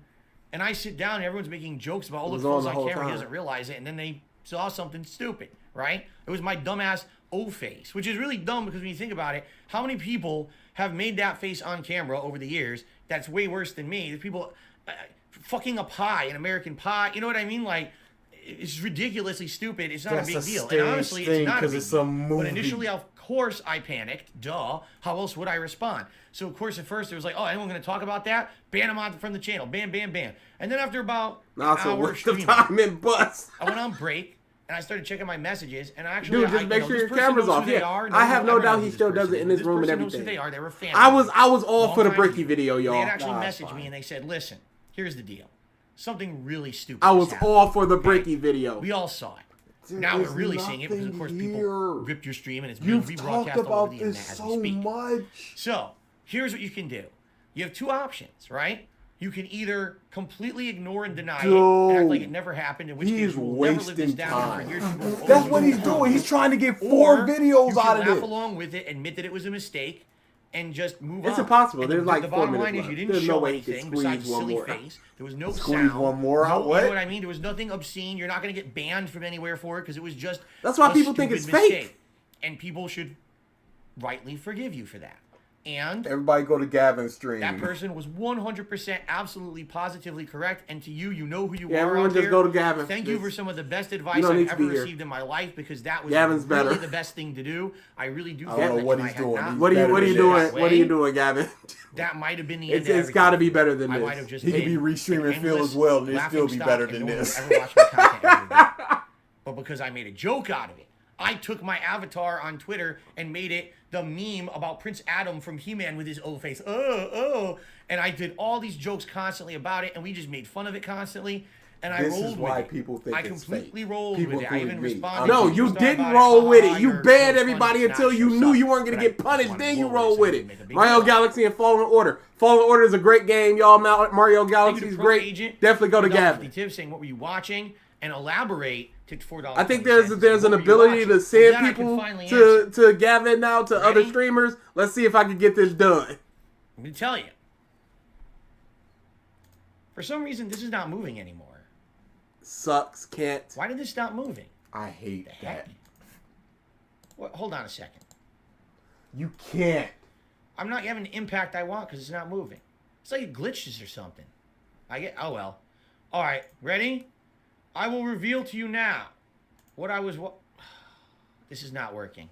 and I sit down and everyone's making jokes about, oh, It look, was Phil's on on the whole camera, he time. doesn't realize it, and then they saw something stupid, right? It was my dumbass O face, which is really dumb because when you think about it, how many people have made that face on camera over the years that's way worse than me? There's people fucking a pie, an American pie, you know what I mean? Like, it's ridiculously stupid. It's not That's a big a deal. And staged honestly, thing it's not a 'cause big it's a deal. movie. But initially, I'll course I panicked. Duh. How else would I respond? So of course at first it was like, oh, anyone going to talk about that? Ban him on from the channel. Ban, ban, ban. And then after about an hour of streaming, time and bus. I went on break and I started checking my messages, and actually, dude, just make sure your camera's off. Yeah, I have no doubt he still does it in his room and everything. Who they are. They were fans. I was all for the Bricky video, y'all. They had actually messaged me and they said, listen, here's the deal. Something really stupid. I was all for the Bricky video. We all saw it. Dude, now we're really seeing it because, of course, people ripped your stream and it's being rebroadcast all over the internet as we speak. So, here's what you can do. You have two options, right? You can either completely ignore and deny it and act like it never happened, in which case we'll never live this down. That's what he's doing. He's trying to get 4 videos out of it. Laugh along with it, admit that it was a mistake, and just move on. It's impossible. There's like the 4 bottom minutes line is left. you didn't There's show no way he anything could besides squeeze one silly more. face. There was no Squeeze sound. one more out. You know What? what I mean? There was nothing obscene. You're not going to get banned from anywhere for it because it was just That's why a people think it's stupid fake. mistake. And people should rightly forgive you for that. And everybody go to Gavin's stream. that person was 100% absolutely positively correct. And to you, you know who you are everyone out just there. go to Gavin. Thank you for some of the best advice don't I've need to ever be here. received in my life, because that was Gavin's really better. the best thing to do. I really do I think don't know that what if he's I had doing. not He's What are you better doing? than What are you doing, Gavin? that might have been the end of It's got to be better than I this. might have just He could be been restreaming an Phil endless as well, and it'd still laughing be stock, better and than no one this. would ever watch my content ever again. But because I made a joke out of it, I took my avatar on Twitter and made it the meme about Prince Adam from He-Man with his old face. And I did all these jokes constantly about it, and we just made fun of it constantly. And I This rolled is why with it. people think I it's completely fake. rolled People with it. I even including me. responded. No, to you people didn't about roll it. with Ah, it. You you're banned so everybody funny. until Nah, you shut knew up. you weren't going But to get I punished. wanted Then to you roll roll with with it it. and make a big Mario deal. Galaxy and Fallen Order. Fallen Order is a great game, y'all. Mario Galaxy Thank you is to Pro great. Agent Definitely go to for Gavin. $50 tips saying what were you watching, and elaborate to $4. I think there's an ability to send people to Gavin now to other streamers. Let's see if I can get this done. I'm going to tell you. For some reason, this is not moving anymore. Sucks, can't. Why did this stop moving? I hate that. What? Hold on a second. You can't. I'm not having the impact I want because it's not moving. It's like it glitches or something. Oh well. All right, ready? I will reveal to you now what I was. This is not working.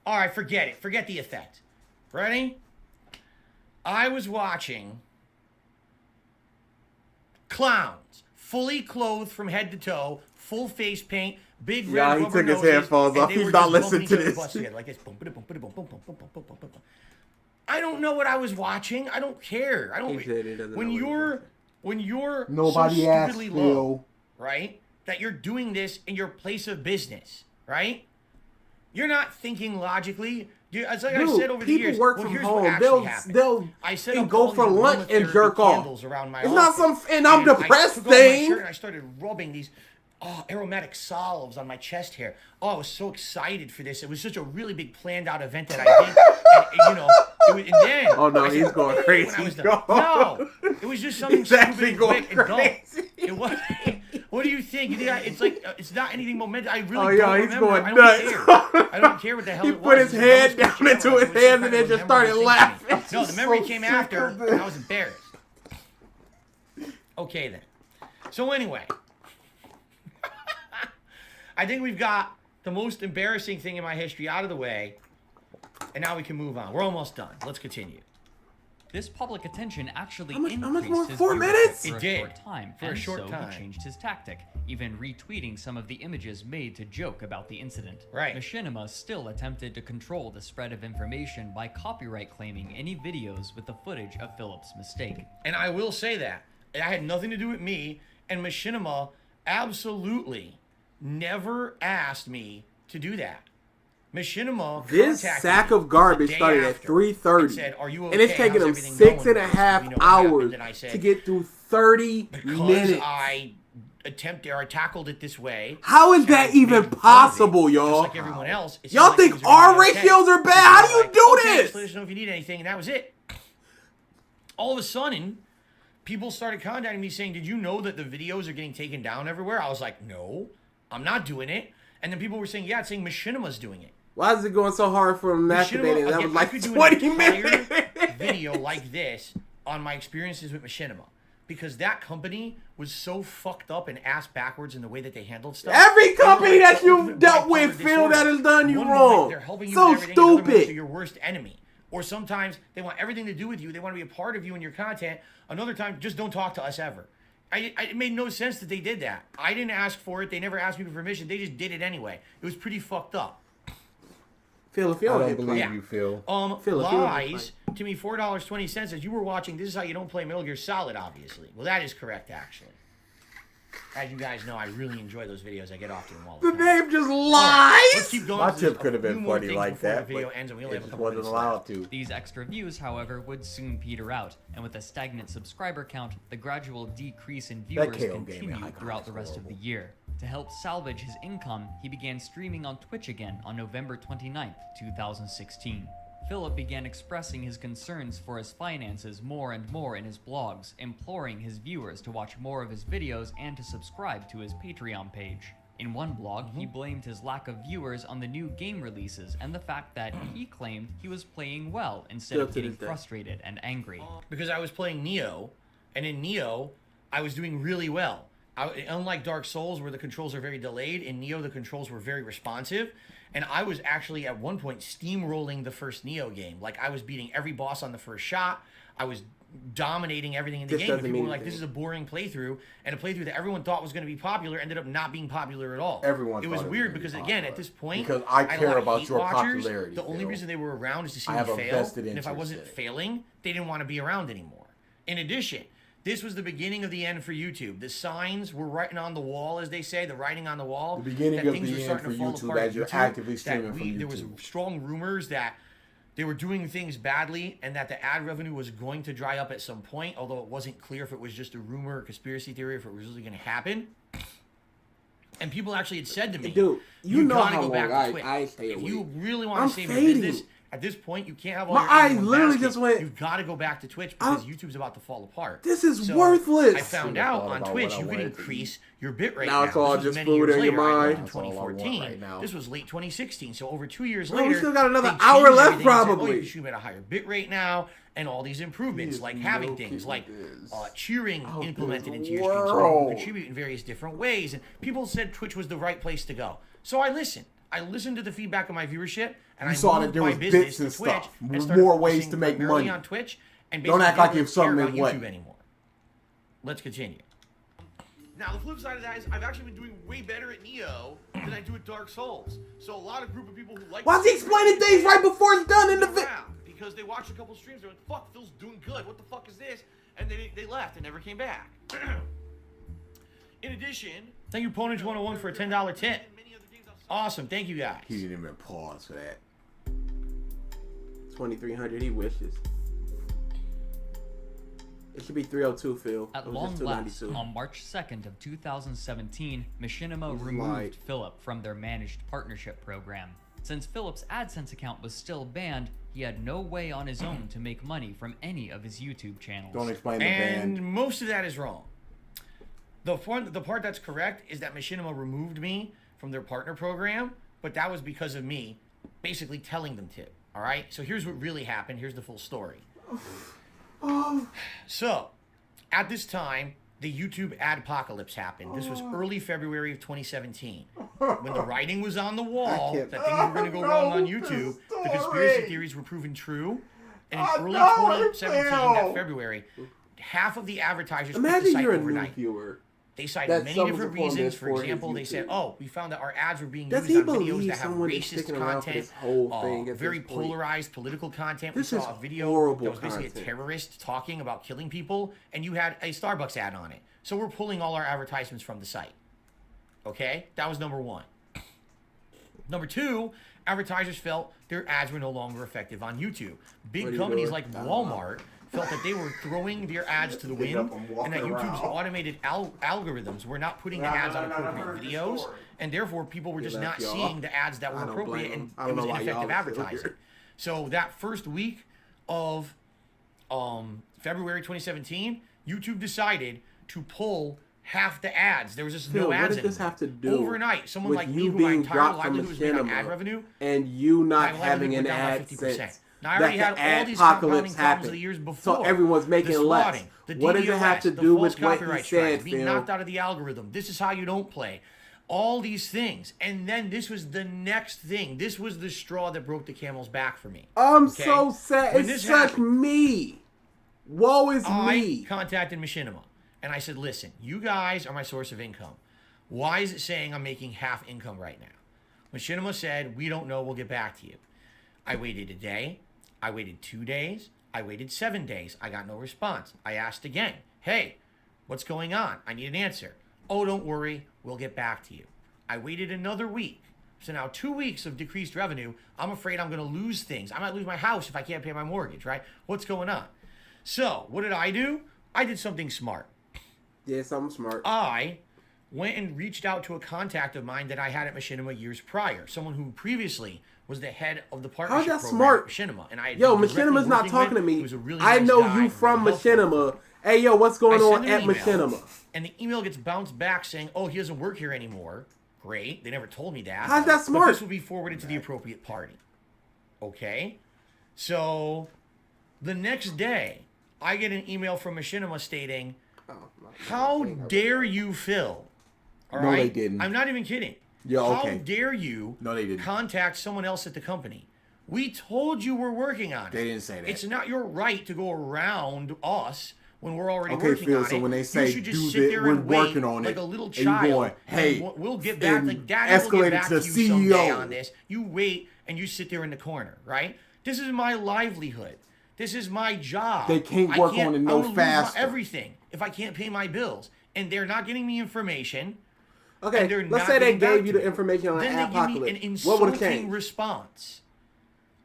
All right, forget it. Forget the effect. Ready? I was watching clowns, fully clothed from head to toe, full face paint, big red Yeah, he rubber took his noses, headphones and off. they He's were not just listening bumping to each other's this. butts together like this. I don't know what I was watching. I don't care. I don't. He said he doesn't When know what you're Nobody so asked, stupidly Phil. low, right? That you're doing this in your place of business, right? You're not thinking logically. It's like I said over the years. People work well, from here's home. what actually happened. They'll I set and up go all for these lunch and aromatherapy jerk off. candles around my It's not office. and I'm depressed I took off my thing. shirt and I started rubbing these aromatic salves on my chest hair. Oh, I was so excited for this. It was such a really big planned out event that I did. And, and then Oh no, I he's said, going when crazy. I was done. No, it was just something He's stupid actually and going quick and dumb. crazy. It was. What do you think? You think it's like it's not anything momentous. I really Oh, yeah, don't he's remember. going I nuts. don't care. I don't care what the hell He it was. put his It was the head dumbest down shit into ever. his It was some hands kind and then of just started memorable thing to me. laughing. No, the memory so came sick after, of this. and I was embarrassed. Okay then. So anyway, I think we've got the most embarrassing thing in my history out of the way, and now we can move on. We're almost done. Let's continue. This public attention actually How much more? increased his 4 viewership minutes? for It a did. short time, For a and short so time. he changed his tactic, even retweeting some of the images made to joke about the incident. Right. Machinima still attempted to control the spread of information by copyright claiming any videos with the footage of Philip's mistake. And I will say that it had nothing to do with me, and Machinima absolutely never asked me to do that. Machinima This contacted sack me of garbage the day started at after 3:30, and said, "Are you okay? and it's taking How's him everything 6.5 going? You know what happened?" hours And I said, to get through 30 because minutes. I attempted or tackled it this way. How is and I that even made fun of it, possible, just y'all? like everyone else. it Y'all seemed like think things were gonna our be okay. ratios are bad? How do you Like, do okay, this? just let us know if you need anything, and that was it. All of a sudden, people started contacting me saying, "Did you know that the videos are getting taken down everywhere?" I was like, "No, I'm not doing it." And then people were saying, "Yeah, it's saying Machinima's doing it." Why is it going so hard for masturbating? That was I like could do 20 an entire minutes. video like this on my experiences with Machinima. because that company was so fucked up and ass backwards in the way that they handled stuff. Every company that you've dealt with, Phil, that has done you wrong. They're helping you So with everything, another moment, stupid. they're your worst enemy. Or sometimes they want everything to do with you. They want to be a part of you and your content. Another time, just don't talk to us ever. It made no sense that they did that. I didn't ask for it. They never asked me for permission. They just did it anyway. It was pretty fucked up. Phil, if you don't believe you, Phil. Lies to me, $4.20 says you were watching. This is how you don't play Metal Gear Solid, obviously. Well, that is correct, actually. As you guys know, I really enjoy those videos. I get off to them all the The time. name just lies. Let's keep going. My There's tip could have a been few more funny things like before that, the video but ends, and we it only have a just couple wasn't minutes left. allowed to. These extra views, however, would soon peter out, and with a stagnant subscriber count, the gradual decrease in viewers KO gaming continued icon throughout is the rest of the horrible. year. To help salvage his income, he began streaming on Twitch again on November 29th, 2016. Philip began expressing his concerns for his finances more and more in his blogs, imploring his viewers to watch more of his videos and to subscribe to his Patreon page. In one blog, he blamed his lack of viewers on the new game releases and the fact that he claimed he was playing well instead Still of to getting this day. frustrated and angry. Because I was playing Neo, and in Neo, I was doing really well. Unlike Dark Souls, where the controls are very delayed, in Neo, the controls were very responsive. And I was actually, at one point, steamrolling the first Neo game. Like, I was beating every boss on the first shot. I was dominating everything in the This game. And doesn't people mean were like, anything. this is a boring playthrough. And a playthrough that everyone thought was going to be popular ended up not being popular at all. Everyone It thought was it was weird gonna be because, again, popular. at this point, Because I had a care lot of about hate your watchers. popularity, The only Phil. reason they were around is to see I me have a fail. vested And if I interest wasn't in it. failing, they didn't want to be around anymore. In addition, this was the beginning of the end for YouTube. The signs were writing on the wall, as they say, the writing on the wall. The beginning that of things the were end starting for to fall YouTube apart as at you're YouTube, actively that streaming from there was YouTube. strong rumors that they were doing things badly and that the ad revenue was going to dry up at some point, although it wasn't clear if it was just a rumor or conspiracy theory, if it was really going to happen. And people actually had said to me, Dude, you know gotta how go back long to Twitch. I stay If you awake. really want I'm to save your fading. business, at this point, you can't have all My your eggs eyes in one literally basket. just went- You've got to go back to Twitch because YouTube's about to fall apart. This is So, worthless. I found I out thought on about Twitch what I you could wanted to increase your bitrate. Now it's all This was just many food years in your later. I mind. in That's all I want 2014. right now. This was late 2016. So over 2 years Bro, we later, still got another they hour changed left, everything and said, probably. oh, you can stream at a higher bitrate now, and all these improvements, He like is having no things kidding like this. cheering Oh, implemented good into your streams, so you world. can contribute in various different ways. And people said Twitch was the right place to go. So I listened. I listened to the feedback of my viewership, and You I saw that moved there my was business bits to and Twitch stuff. and started More ways focusing to make primarily money. on Twitch, and Don't basically act like didn't if something care about went. YouTube anymore. Let's continue. Now, the flip side of that is I've actually been doing way better at Neo than I do at Dark Souls. So a lot of group of people who like... Why is he explaining things right before it's done in the video? Because they watched a couple streams, they're like, fuck, Phil's doing good. What the fuck is this? And they left and never came back. In addition... Thank you, Ponage101, for a $10 tip. Awesome. Thank you, guys. He didn't even pause for that. 2,300. He wishes. It should be 302, Phil. At It was long just last, 292. on March 2nd of 2017, Machinima He's removed lied. Philip from their managed partnership program. Since Philip's AdSense account was still banned, he had no way on his own to make money from any of his YouTube channels. Don't explain the And band. most of that is wrong. The part that's correct is that Machinima removed me from their partner program, but that was because of me basically telling them to. All right? So here's what really happened. Here's the full story. So, at this time, the YouTube adpocalypse happened. This was early February of 2017. When the writing was on the wall that things were going to go wrong on YouTube, the conspiracy theories were proven true. And in early 2017, that February, half of the advertisers quit the Imagine site you're a new overnight. viewer. They cited that many stumbles different upon reasons. this For his example, they said, YouTube. oh, we found that our ads were being Does used he on videos believe that have someone is racist sticking around for content, this whole thing at very this point? polarized political content. This We is saw a video horrible that was basically content. a terrorist talking about killing people, and you had a Starbucks ad on it. So we're pulling all our advertisements from the site. Okay? That was number one. Number two, advertisers felt their ads were no longer effective on YouTube. What Big are you companies doing? like Walmart felt that they were throwing their ads to the Pick wind, up and walk and that YouTube's around. automated algorithms were not putting the ads on appropriate videos, and therefore people were just not left, y'all. seeing the ads that were I don't appropriate, blame and him. I it don't was know why y'all ineffective still here. advertising. So that first week of February 2017, YouTube decided to pull half the ads. There was just Phil, no what ads did this anymore. have to do Overnight, someone with like you me, who my being entire dropped from livelihood was made on Machinima ad revenue, and you not my having livelihood an went down by AdSense? Now, I that already the had all these apocalypse compounding problems happened. of the years before. So everyone's making the less. swatting, the What does it have DDoS, to the do false with what he copyright said, strikes, being Phil? knocked out of the algorithm? This is how you don't play. All these things. And then this was the next thing. This was the straw that broke the camel's back for me. I'm okay? so sad. When It's this such happened, me. Woe is I me. contacted Machinima and I said, listen, you guys are my source of income. Why is it saying I'm making half income right now? Machinima said, we don't know, we'll get back to you. I waited a day. I waited 2 days. I waited 7 days. I got no response. I asked again, hey, what's going on? I need an answer. Oh, don't worry, we'll get back to you. I waited another week. So now 2 weeks of decreased revenue. I'm afraid I'm going to lose things. I might lose my house if I can't pay my mortgage, right? What's going on? So what did I do? I did something smart. Yeah, something smart. I went and reached out to a contact of mine that I had at Machinima years prior. Someone who previously was the head of the partnership How's that program smart? at Machinima. And I Yo, been directly Machinima's not working talking with. to me. He was a really I nice know guy, you really from helpful. Machinima. Hey, yo, what's going I on send at him an email, Machinima? and the email gets bounced back saying, oh, he doesn't work here anymore. Great. They never told me that. How's that But smart? this will be forwarded to the appropriate party. Okay? So, the next day, I get an email from Machinima stating, how dare you, Phil? All No, right? they didn't. I'm not even kidding. Yeah, okay. How dare you contact someone else at the company? We told you we're working on it. They didn't say that. It's not your right to go around us when we're already Okay, working Phil, on so it. when they say, you should just "Do sit that, there we're and wait working on like it," a little and you child. going, "Hey," and we'll get back. and Like Daddy will escalated get back to to you someday CEO. on this. You wait and you sit there in the corner, right? This is my livelihood. This is my job. They can't work on it no I'm gonna lose faster. everything if I can't pay my bills, and they're not getting me information. Okay, and they're let's not say they getting back gave you to the me. information on Then the they give me apocalypse. an What would have insulting changed? response.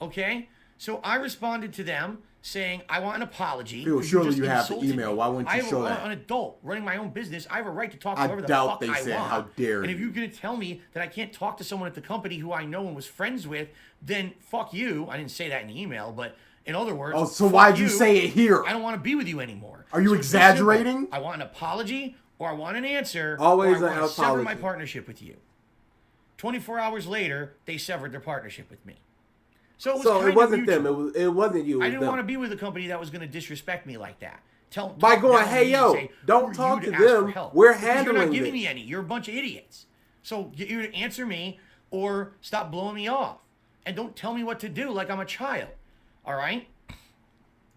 Okay, so I responded to them saying I want an apology. Phil, because surely just you have the insulted email. me. Why wouldn't you show I'm that? an adult running my own business. I have a right to talk I whoever the doubt fuck they I said, want. "How dare And if you." you're gonna tell me that I can't talk to someone at the company who I know and was friends with, then fuck you. I didn't say that in the email, but in other words, Oh, so fuck why'd you say it here? I don't want to be with you anymore. Are you So it's very simple. exaggerating? I want an apology or I want an answer. Always or I an want to sever my apology. partnership with you. 24 hours later, they severed their partnership with me. So it was So kind it wasn't of them. mutual. It wasn't you. It I was didn't them. want to be with a company that was going to disrespect me like that. By talk going, down hey, to me and yo, say, don't "Who are talk you to ask for them. help?" We're Because you're handling not giving this. me any. You're a bunch of idiots. So get you to answer me or stop blowing me off. And don't tell me what to do like I'm a child. All right?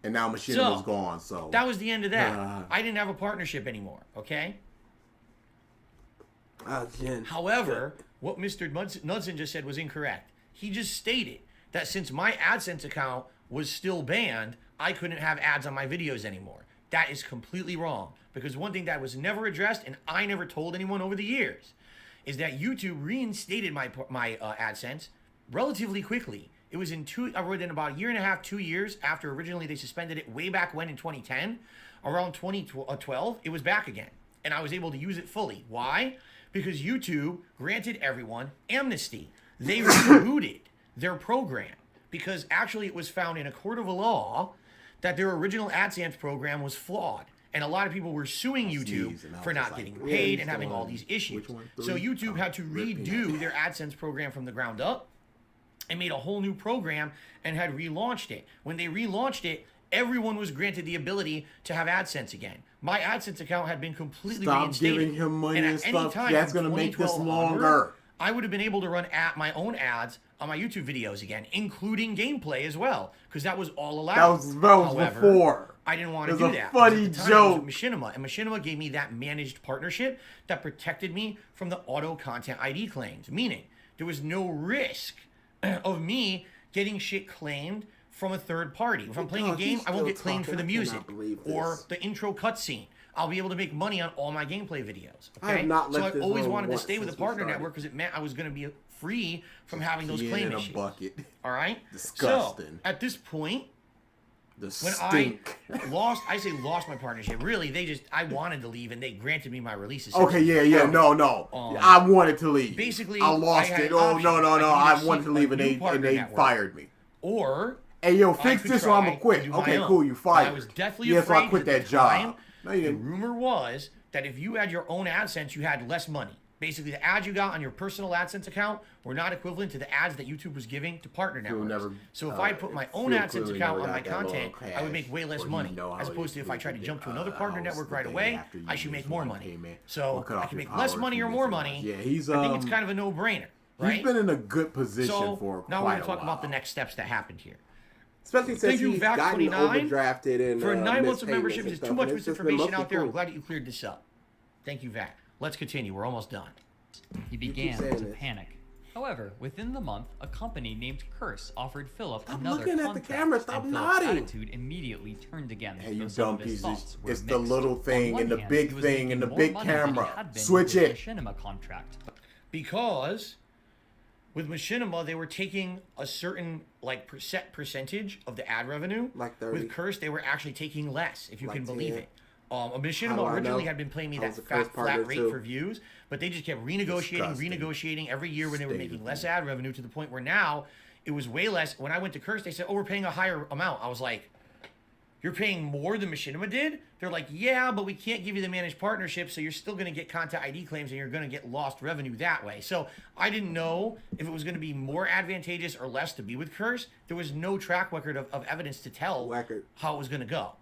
And now Machinima's gone, so. That was the end of that. I didn't have a partnership anymore, okay? However, what Mr. Knudsen just said was incorrect. He just stated that since my AdSense account was still banned, I couldn't have ads on my videos anymore. That is completely wrong. Because one thing that was never addressed, and I never told anyone over the years, is that YouTube reinstated my AdSense relatively quickly. It was within about a year and a half, 2 years after originally they suspended it way back when in 2010. Around 2012, it was back again. And I was able to use it fully. Why? Because YouTube granted everyone amnesty. They rebooted their program because actually it was found in a court of law that their original AdSense program was flawed. And a lot of people were suing YouTube for not getting paid and having all these issues. So YouTube had to redo their AdSense program from the ground up and made a whole new program and had relaunched it. When they relaunched it, everyone was granted the ability to have AdSense again. My AdSense account had been completely reinstated. Giving him money and and at any stuff. time That's from going to make this 2012 onward, longer. I would have been able to run my own ads on my YouTube videos again, including gameplay as well, because that was all allowed. That was However, before. I didn't want to It do was a that. funny because at the time I was joke. with Machinima, and Machinima gave me that managed partnership that protected me from the auto content ID claims, meaning there was no risk of me getting shit claimed from a third party. If I'm playing a game, I won't get claimed for the music or the intro cutscene. I'll be able to make money on all my gameplay videos. Okay? I have not so left I've this always room wanted to once stay with the since we partner started. network because it meant I was going to be free from having those Peeing claim in a issues. bucket. All right? Disgusting. So, at this point, The when stink. I lost my partnership. Really, I wanted to leave and they granted me my releases. Okay, yeah, no. I wanted to leave. Basically, I lost I had it. Oh, options. no. I I could wanted to either leave seek and a new they partner network, fired me. Or Hey, yo, I fix could this or I'm try going to quit. do my Okay, own. cool, you fired. I was deathly Yeah, so I afraid quit at that the job. time, No, you the didn't. rumor was that if you had your own AdSense, you had less money. Basically, the ads you got on your personal AdSense account were not equivalent to the ads that YouTube was giving to partner networks. So if I put my own AdSense account on my content, I would make way less money. As opposed to if I tried to jump to another partner network right away, I should make more money. So I can make less money or more money. Yeah, I think it's kind of a no-brainer, right? He's been in a good position so for now quite we're going to talk a about the while. next steps that happened here. Especially since he's gotten overdrafted and for 9 months of mispayments membership. and There's stuff, too much and it's just been misinformation mostly out there. I'm cool. glad that you cleared this up. Thank you, Vac. Let's continue. We're almost done. He keep began saying to this. panic. However, within the month, a company named Curse offered Philip Stop another looking at the contract, camera. Stop and Philip's nodding. attitude immediately turned again. Hey, you though some dumb of his pieces. thoughts were It's the mixed. little On thing one and the hand, big he was thing and the making big more money than he camera. had been Switch with it. his Machinima contract. Because with Machinima, they were taking a certain percentage of the ad revenue. Like 30. With Curse, they were actually taking less, if you Like can believe 10. it. How do Machinima I originally know? had been paying me I that was a Curse flat partner rate too. for views, but they just kept renegotiating every year when they were making less ad revenue to the point where now it was way less. When I went to Curse, they said, "Oh, we're paying a higher amount." I was like, "You're paying more than Machinima did?" They're like, "Yeah, but we can't give you the managed partnership, so you're still going to get content ID claims and you're going to get lost revenue that way." So I didn't know if it was going to be more advantageous or less to be with Curse. There was no track record of evidence to tell how it was going to go.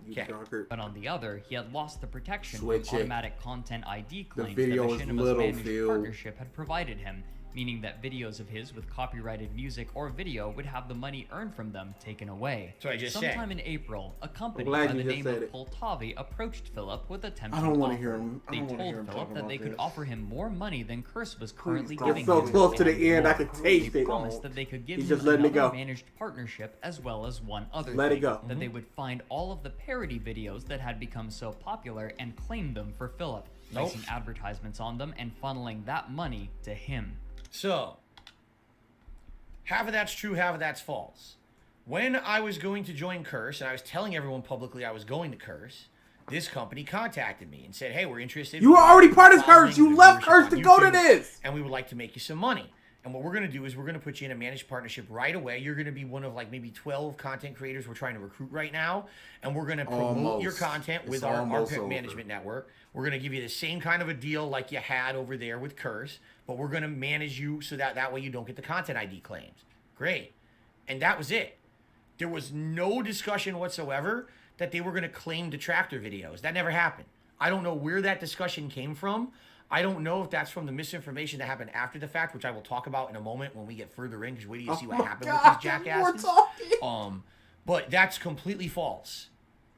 Okay. But on the other, he had lost the protection Switch from it. automatic content ID The claims video that is Machinima's little, managed Phil. partnership had provided him, meaning that videos of his with copyrighted music or video would have the money earned from them taken away. So I just said. Sometime in April, a company glad by you the just name said of it. Poltavi approached Philip with a tempting I don't want to offer. hear him. I They don't want to hear told him Philip talking that they about could this. offer him more money than Curse was currently You're giving so him. close to the and end, I more. can taste They it. promised that they could give He's him just letting it another go. managed partnership as well as one other Let it thing, go. that they would find all of the parody videos that had become so popular and claim them for Philip, placing advertisements on them and funneling that money to him. So, half of that's true, half of that's false. When I was going to join Curse, and I was telling everyone publicly I was going to Curse, this company contacted me and said, "Hey, we're interested." You were already part of Curse. You following left viewership Curse on to go to YouTube, this. and we would like to make you some money. And what we're going to do is we're going to put you in a managed partnership right away. You're going to be one of like maybe 12 content creators we're trying to recruit right now. And we're going to promote your content with our management network. We're going to give you the same kind of a deal like you had over there with Curse, but we're going to manage you so that way you don't get the content ID claims. Great. And that was it. There was no discussion whatsoever that they were going to claim detractor videos. That never happened. I don't know where that discussion came from. I don't know if that's from the misinformation that happened after the fact, which I will talk about in a moment when we get further in, because wait till you see what happened with these jackasses. But that's completely false.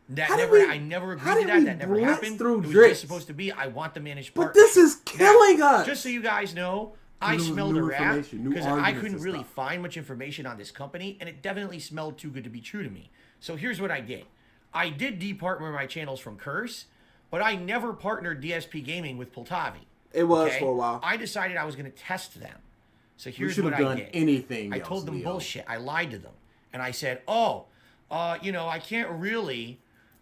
I never agreed to that. That never happened. It was just supposed to be, I want the managed partner. But this is killing us. Just so you guys know, I smelled a rat because I couldn't really find much information on this company, and it definitely smelled too good to be true to me. So here's what I did. I did departner my channels from Curse, but I never partnered DSPGaming with Poltavi. It was for a while. I decided I was going to test them. So here's should what have I done did. anything I else, told them Leo. bullshit. I lied to them. And I said, I can't really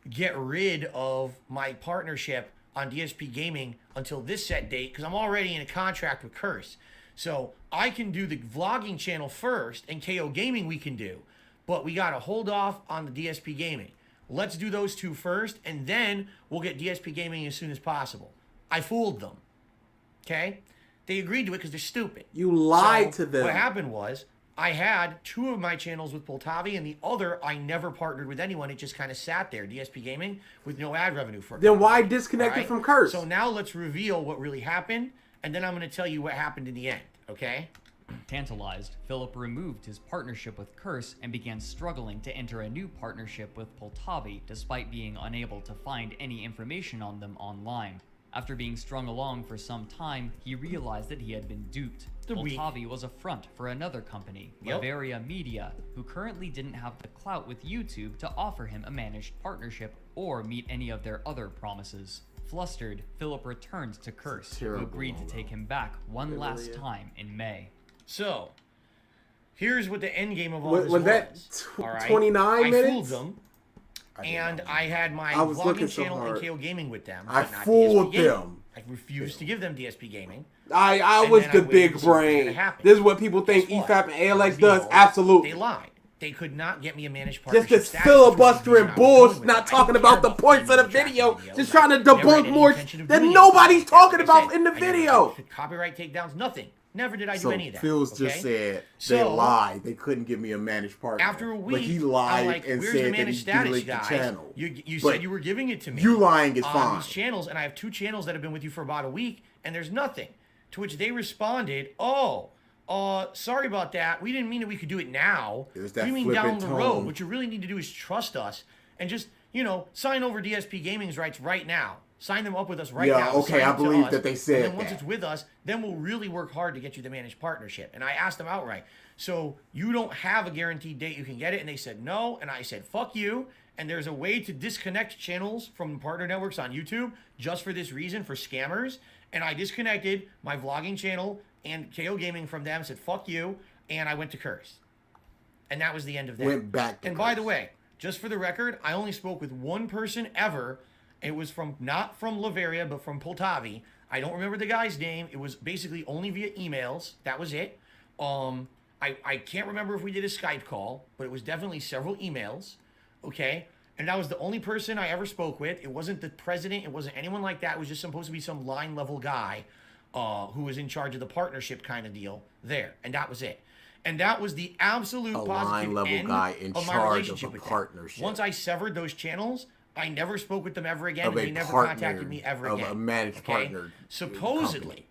get rid of my partnership on DSPGaming until this set date because I'm already in a contract with Curse. So I can do the vlogging channel first, and KO Gaming we can do. But we got to hold off on the DSPGaming. Let's do those two first, and then we'll get DSPGaming as soon as possible. I fooled them. Okay? They agreed to it because they're stupid. You lied to them. What happened was, I had 2 of my channels with Poltavi, and the other I never partnered with anyone. It just kind of sat there, DSPGaming, with no ad revenue for it. Then why disconnect it from Curse? So now let's reveal what really happened, and then I'm going to tell you what happened in the end, okay? Tantalized, Philip removed his partnership with Curse and began struggling to enter a new partnership with Poltavi despite being unable to find any information on them online. After being strung along for some time, he realized that he had been duped. Poltavi was a front for another company, Bavaria Media, who currently didn't have the clout with YouTube to offer him a managed partnership or meet any of their other promises. Flustered, Philip returned to Curse, who agreed to take him back one last time in May. So, here's what the end game of all this was. That 29 minutes? I fooled them, and I had my vlogging channel and KO Gaming with them. I but not fooled DSP them. I refused to give them DSP Gaming. I was the big brain. This is what people think EFAP and ALX does. Absolutely. They lied. they could not get me a managed partnership. Just this status, which was the filibustering reason I was going bullshit, with not it. I talking didn't care about the points of the video, video, just like, trying to never had debunk any more intention of that doing nobody's anything. talking Like I about said, in the I never video. did copyright takedowns, nothing. Never did I do So any of that. Phil's okay? just said they So, lied. They couldn't give me a managed partner. After a week, but he lied I'm like, and where's the said that he managed status, deleted the guys? channel. You But said you were giving it to me. you lying is on fine. These channels, and I have 2 channels that have been with you for about a week, and there's nothing. To which they responded, "Oh, sorry about that. We didn't mean that we could do it now. There's that We mean flippant down the road. tone. What you really need to do is trust us and just, sign over DSPGaming's rights right now. Sign them up with us right Yeah, now. okay, Sign I it to believe us, that they said and then once that. it's with us, then we'll really work hard to get you the managed partnership." And I asked them outright, "So you don't have a guaranteed date you can get it?" And they said no. And I said, "Fuck you." And there's a way to disconnect channels from partner networks on YouTube just for this reason, for scammers. And I disconnected my vlogging channel and KO Gaming from them, said fuck you, and I went to Curse. And that was the end of that. Went back to And Curse. by the way, just for the record, I only spoke with one person ever. It was not from Lavaria, but from Poltavi. I don't remember the guy's name. It was basically only via emails. That was it. I can't remember if we did a Skype call, but it was definitely several emails. Okay? And that was the only person I ever spoke with. It wasn't the president. It wasn't anyone like that. It was just supposed to be some line level guy who was in charge of the partnership kind of deal there. And that was it. And that was the absolute positive line-level end guy in of my charge of relationship a with them. partnership. Once I severed those channels, I never spoke with them ever again, Of and a they never partner, contacted me ever of again. a managed partner Supposedly, company.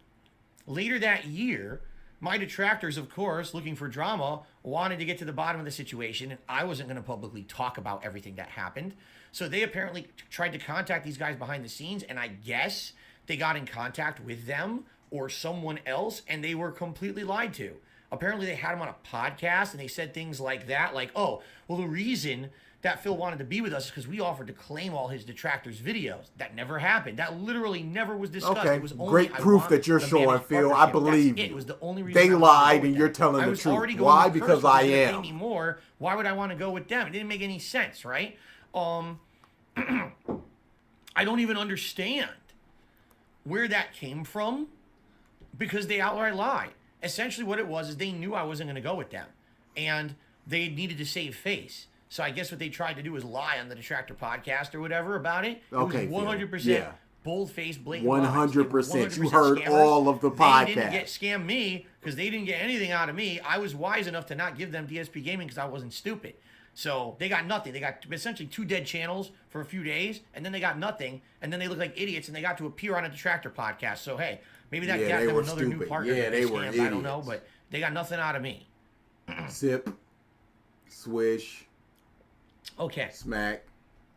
later that year, my detractors, of course, looking for drama, wanted to get to the bottom of the situation, and I wasn't going to publicly talk about everything that happened. So they apparently tried to contact these guys behind the scenes, and I guess they got in contact with them or someone else, and they were completely lied to. Apparently they had him on a podcast, and they said things like that, like, "Oh, well, the reason that Phil wanted to be with us is because we offered to claim all his detractors' videos." That never happened. That literally never was discussed. Okay, It was only, great "I proof want that you're the showing, managed Phil. I partnership." believe That's it. you. It was the only reason They I wanted to lied, go with and you're them. telling I the was truth. already going Why? with Because Curse, I they am. Pay me more. Why would I want to go with them? It didn't make any sense, right? I don't even understand where that came from, because they outright lied. Essentially what it was is they knew I wasn't going to go with them, and they needed to save face. So I guess what they tried to do was lie on the Detractor podcast or whatever about it. Okay, It was 100% yeah. bold-faced, blatant 100%. You 100% heard scammers. all of the They didn't podcast. scam me because they didn't get anything out of me. I was wise enough to not give them DSP Gaming because I wasn't stupid. So they got nothing. They got essentially 2 dead channels for a few days, and then they got nothing, and then they look like idiots, and they got to appear on a Detractor podcast. So hey, maybe that Yeah, got they them were another new stupid. partner. Yeah, that they scammed. were I don't know, idiots. but they got nothing out of me. Sip, swish, Okay, smack.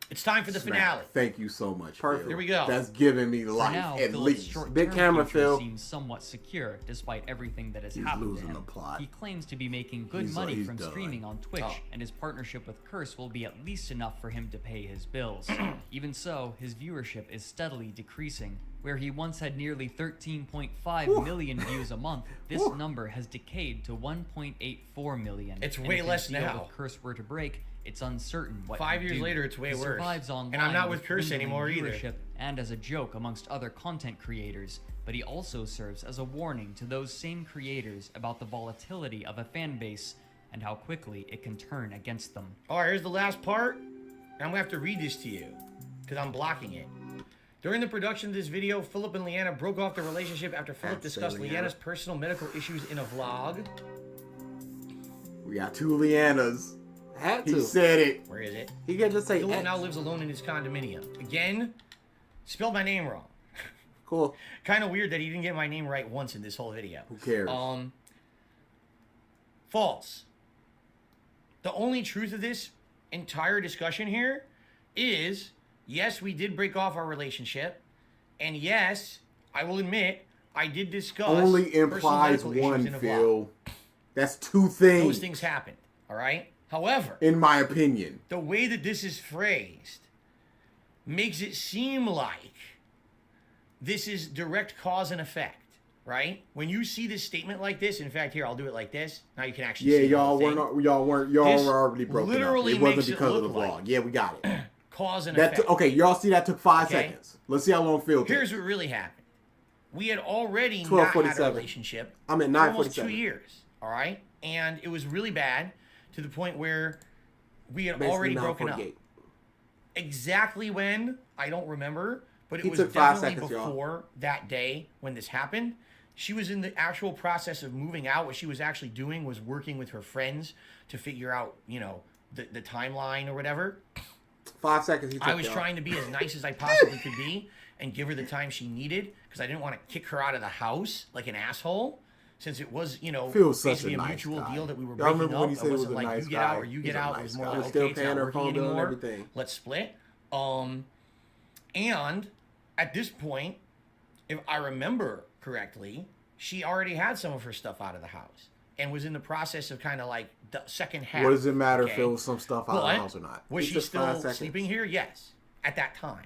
it's time for the smack. finale. Thank you so much. Perfect. Phil. Here we go. That's giving me For life now, at Philip's least. short-term Big camera, future Phil. seems somewhat secure despite everything that has He's happened to losing him. the plot. He claims to be making good He's money from done. streaming on Twitch, Oh. and his partnership with Curse will be at least enough for him to pay his bills. Even so, his viewership is steadily decreasing. Where he once had nearly 13.5 million views a month, this number has decayed to 1.84 million. It's And way if less his deal now. with Curse were to break, it's uncertain what 5 he'd years do. later, it's way He worse. survives online And I'm not with with Curse dwindling anymore either. viewership and as a joke amongst other content creators, but he also serves as a warning to those same creators about the volatility of a fan base and how quickly it can turn against them. All right, here's the last part. And I'm going to have to read this to you because I'm blocking it. During the production of this video, Philip and Leanna broke off their relationship after Philip That's discussed Leanna. Leanna's personal medical issues in a vlog. We got 2 Leannas. Had He to. said it. Where is it? He can just say Philip X. now lives alone in his condominium. Again, spelled my name wrong. Cool. Kind of weird that he didn't get my name right once in this whole video. Who cares? False. The only truth of this entire discussion here is, yes, we did break off our relationship, and yes, I will admit, I did discuss Only personal implies medical issues one, in a vlog. Phil. That's 2 things. Those things happened, all right? However, in my opinion. the way that this is phrased makes it seem like this is direct cause and effect, right? When you see this statement like this, in fact, here, I'll do it like this. Now you can actually Yeah, see y'all the weren't. thing. Y'all were This already broken up. literally It wasn't makes it because of the look vlog. like- Yeah, we got it. Cause and That effect. okay, y'all see that took 5 Okay. seconds. Let's see how long Phil takes. Here's what really happened. We had already not had a 12:47. relationship I'm at for almost 9:47. 2 years, all right? And it was really bad to the point where we had Basically already now broken up. 48. Exactly when, I don't remember, but it He was took 5 definitely seconds, y'all. before that day when this happened. She was in the actual process of moving out. What she was actually doing was working with her friends to figure out, you know, the timeline or whatever. 5 seconds. He took, I was y'all. trying to be as nice as I possibly could be and give her the time she needed because I didn't want to kick her out of the house like an asshole. Since it was, you know, Phil's such basically a a nice mutual guy. deal that we were Y'all breaking remember when up. he It said he was wasn't a like nice you get guy? out or you He's get a out. It nice was more guy. like, We're still okay, it's paying not her working phone bill and anymore. everything. Let's split. And at this point, if I remember correctly, she already had some of her stuff out of the house and was in the process of kind of like the second half. What does it matter okay? if there was some stuff out of the But house or not? Was He she took 5 still seconds. sleeping here? Yes, at that time.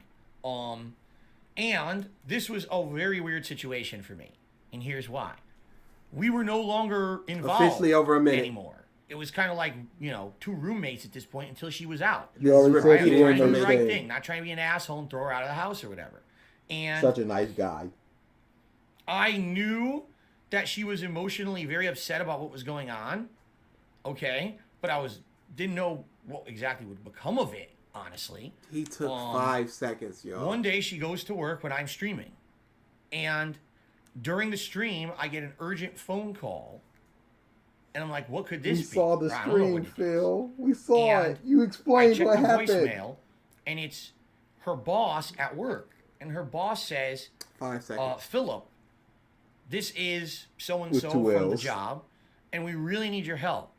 And this was a very weird situation for me, and here's why: we were no longer involved Officially over a minute. anymore. It was kind of like, you know, two roommates at this point until she was out. You already Right, said Right? you he I was didn't trying to do the right understand. thing, not trying to be an asshole and throw her out of the house or whatever. And Such a nice guy. I knew that she was emotionally very upset about what was going on. Okay, but didn't know what exactly would become of it, honestly. He took 5 seconds, yo. One day she goes to work when I'm streaming. And during the stream, I get an urgent phone call. And I'm like, what could this We be? saw the I don't know what stream, it is. Phil. We saw And it. You I explained check what the happened. voicemail, and it's her boss at work. And her boss says, 5 seconds. Philip, this is so-and-so With two from the Ls. job, and we really need your help.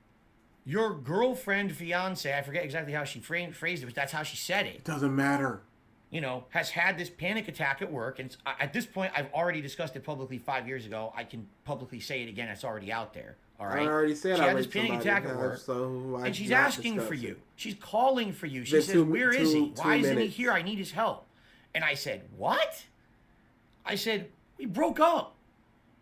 Your girlfriend, fiance, I forget exactly how she phrased it, but that's how she said it, Doesn't matter. you know, has had this panic attack at work. And at this point, I've already discussed it publicly 5 years ago. I can publicly say it again. It's already out there. All right. I already said she I had this raped panic somebody, attack at work, so I and she's did not asking discuss for it. you. She's calling for you. She Then says, two- "Where is he? two Why isn't he minutes. here? I need his help." And I said, "What?" I said, "We broke up.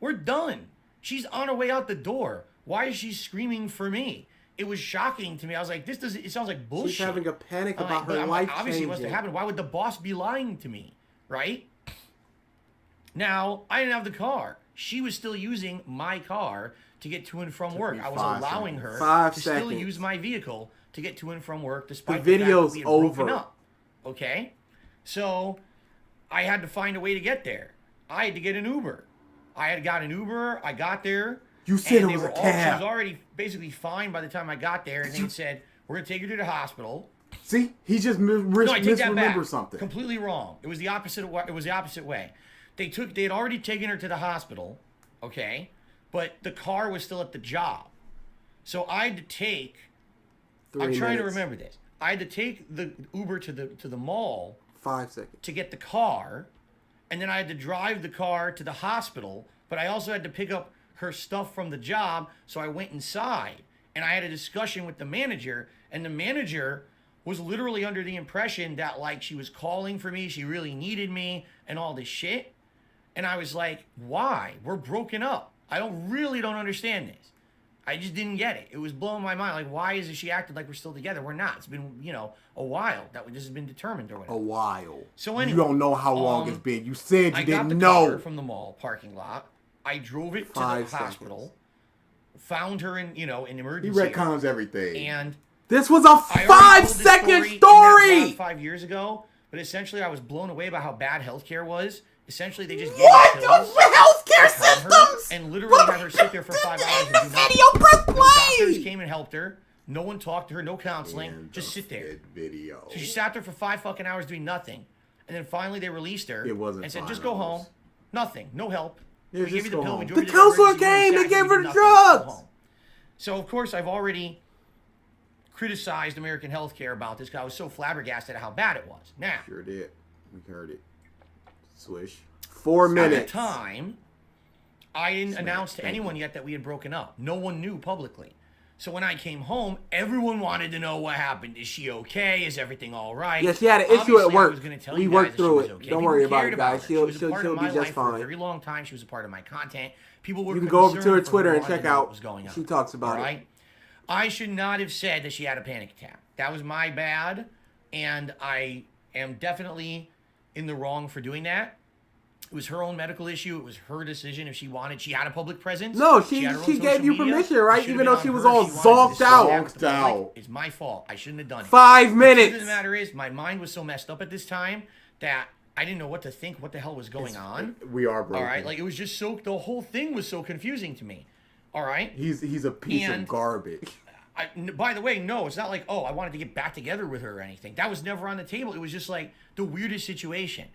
We're done. She's on her way out the door. Why is she screaming for me?" It was shocking to me. I was like, "This doesn't. It sounds like bullshit." She's having a panic I'm about like, but her I'm life like, obviously it must have changing. happened. Why would the boss be lying to me, right? Now, I didn't have the car. She was still using my car to get to and from Took work. me I was 5 allowing seconds. her 5 to still seconds. use my vehicle to get to and from work despite The the fact that video's we had broken over. up. Okay? So, I had to find a way to get there. I had to get an Uber. I had got an Uber. I got there. You said and it was they a were cab. She was already basically fine by the time I got there. And they said, "We're going to take her to the hospital." See, he just No, I take that back. misremembered something. Completely wrong. It was the opposite. It was the opposite way. They had already taken her to the hospital, okay, but the car was still at the job. So I had to take. 3 I'm trying to minutes. remember this. I had to take the Uber to the mall 5 seconds. to get the car, and then I had to drive the car to the hospital. But I also had to pick up her stuff from the job, so I went inside and I had a discussion with the manager, and the manager was literally under the impression that like she was calling for me, she really needed me, and all this shit. And I was like, why? We're broken up. I don't understand this. I just didn't get it. It was blowing my mind. Like, why is she acting like we're still together? We're not. It's been, you know, a while that this has been determined or whatever. A while. So anyway, you don't know how long it's been. You said you I got didn't the know. car from the mall parking lot. I drove it to the 5 hospital. Found her in, you know, in He emergency. retcons everything. And This was a I already 5 told this second in that story. vlog 5 years ago, but essentially I was blown away by how bad healthcare was. Essentially, they just gave What? her pills, Healthcare calmed her, systems? and literally had her sit there for 5 hours and do nothing. Video, press No doctors play. came and helped her. No one talked to her. No counseling. And Just the sit there. fit Video. So she sat there for 5 fucking hours doing nothing, and then finally they released her. It wasn't and said, 5 "Just go hours. home. Nothing. No help. Yeah, we just gave you the go pill. We home. drove The you to counselor emergency room, came, sat they you, gave we her did the nothing. Go drugs. home." So of course I've already criticized American healthcare about this because I was so flabbergasted at how bad it was. Now, Sure did. We heard it. Swish. 4 at the minutes. time, I didn't Smack, announce to thank anyone yet that we had broken up. No one knew publicly. So when I came home, everyone wanted to know what happened. Is she okay? Is everything all right? Yeah, she had an issue Obviously, at I work. was gonna tell We you worked guys that through she was it. okay. Don't People worry about cared it, guys. her. She She'll- was a she'll- part she'll of be my just life for a fine. very long time. She was a part of my content. People were You can go over to her concerned for Twitter and wanted check to know what out. was going on. She talks about All it. right? I should not have said that she had a panic attack. That was my bad, and I am definitely in the wrong for doing that. It was her own medical issue. It was her decision if she wanted. She had a public presence. No, she had her own gave social you media. permission, right? It should've Even been though on she was her. all She wanted to zonked out. discuss the public. It's my fault. I shouldn't have done it. 5 minutes. The truth of the matter is, my mind was so messed up at this time that I didn't know what to think, what the hell was going on. We are broken. All right, like it was just so, the whole thing was so confusing to me. All right? He's a piece of garbage. By the way, no, it's not like, oh, I wanted to get back together with her or anything. That was never on the table. It was just like the weirdest situation.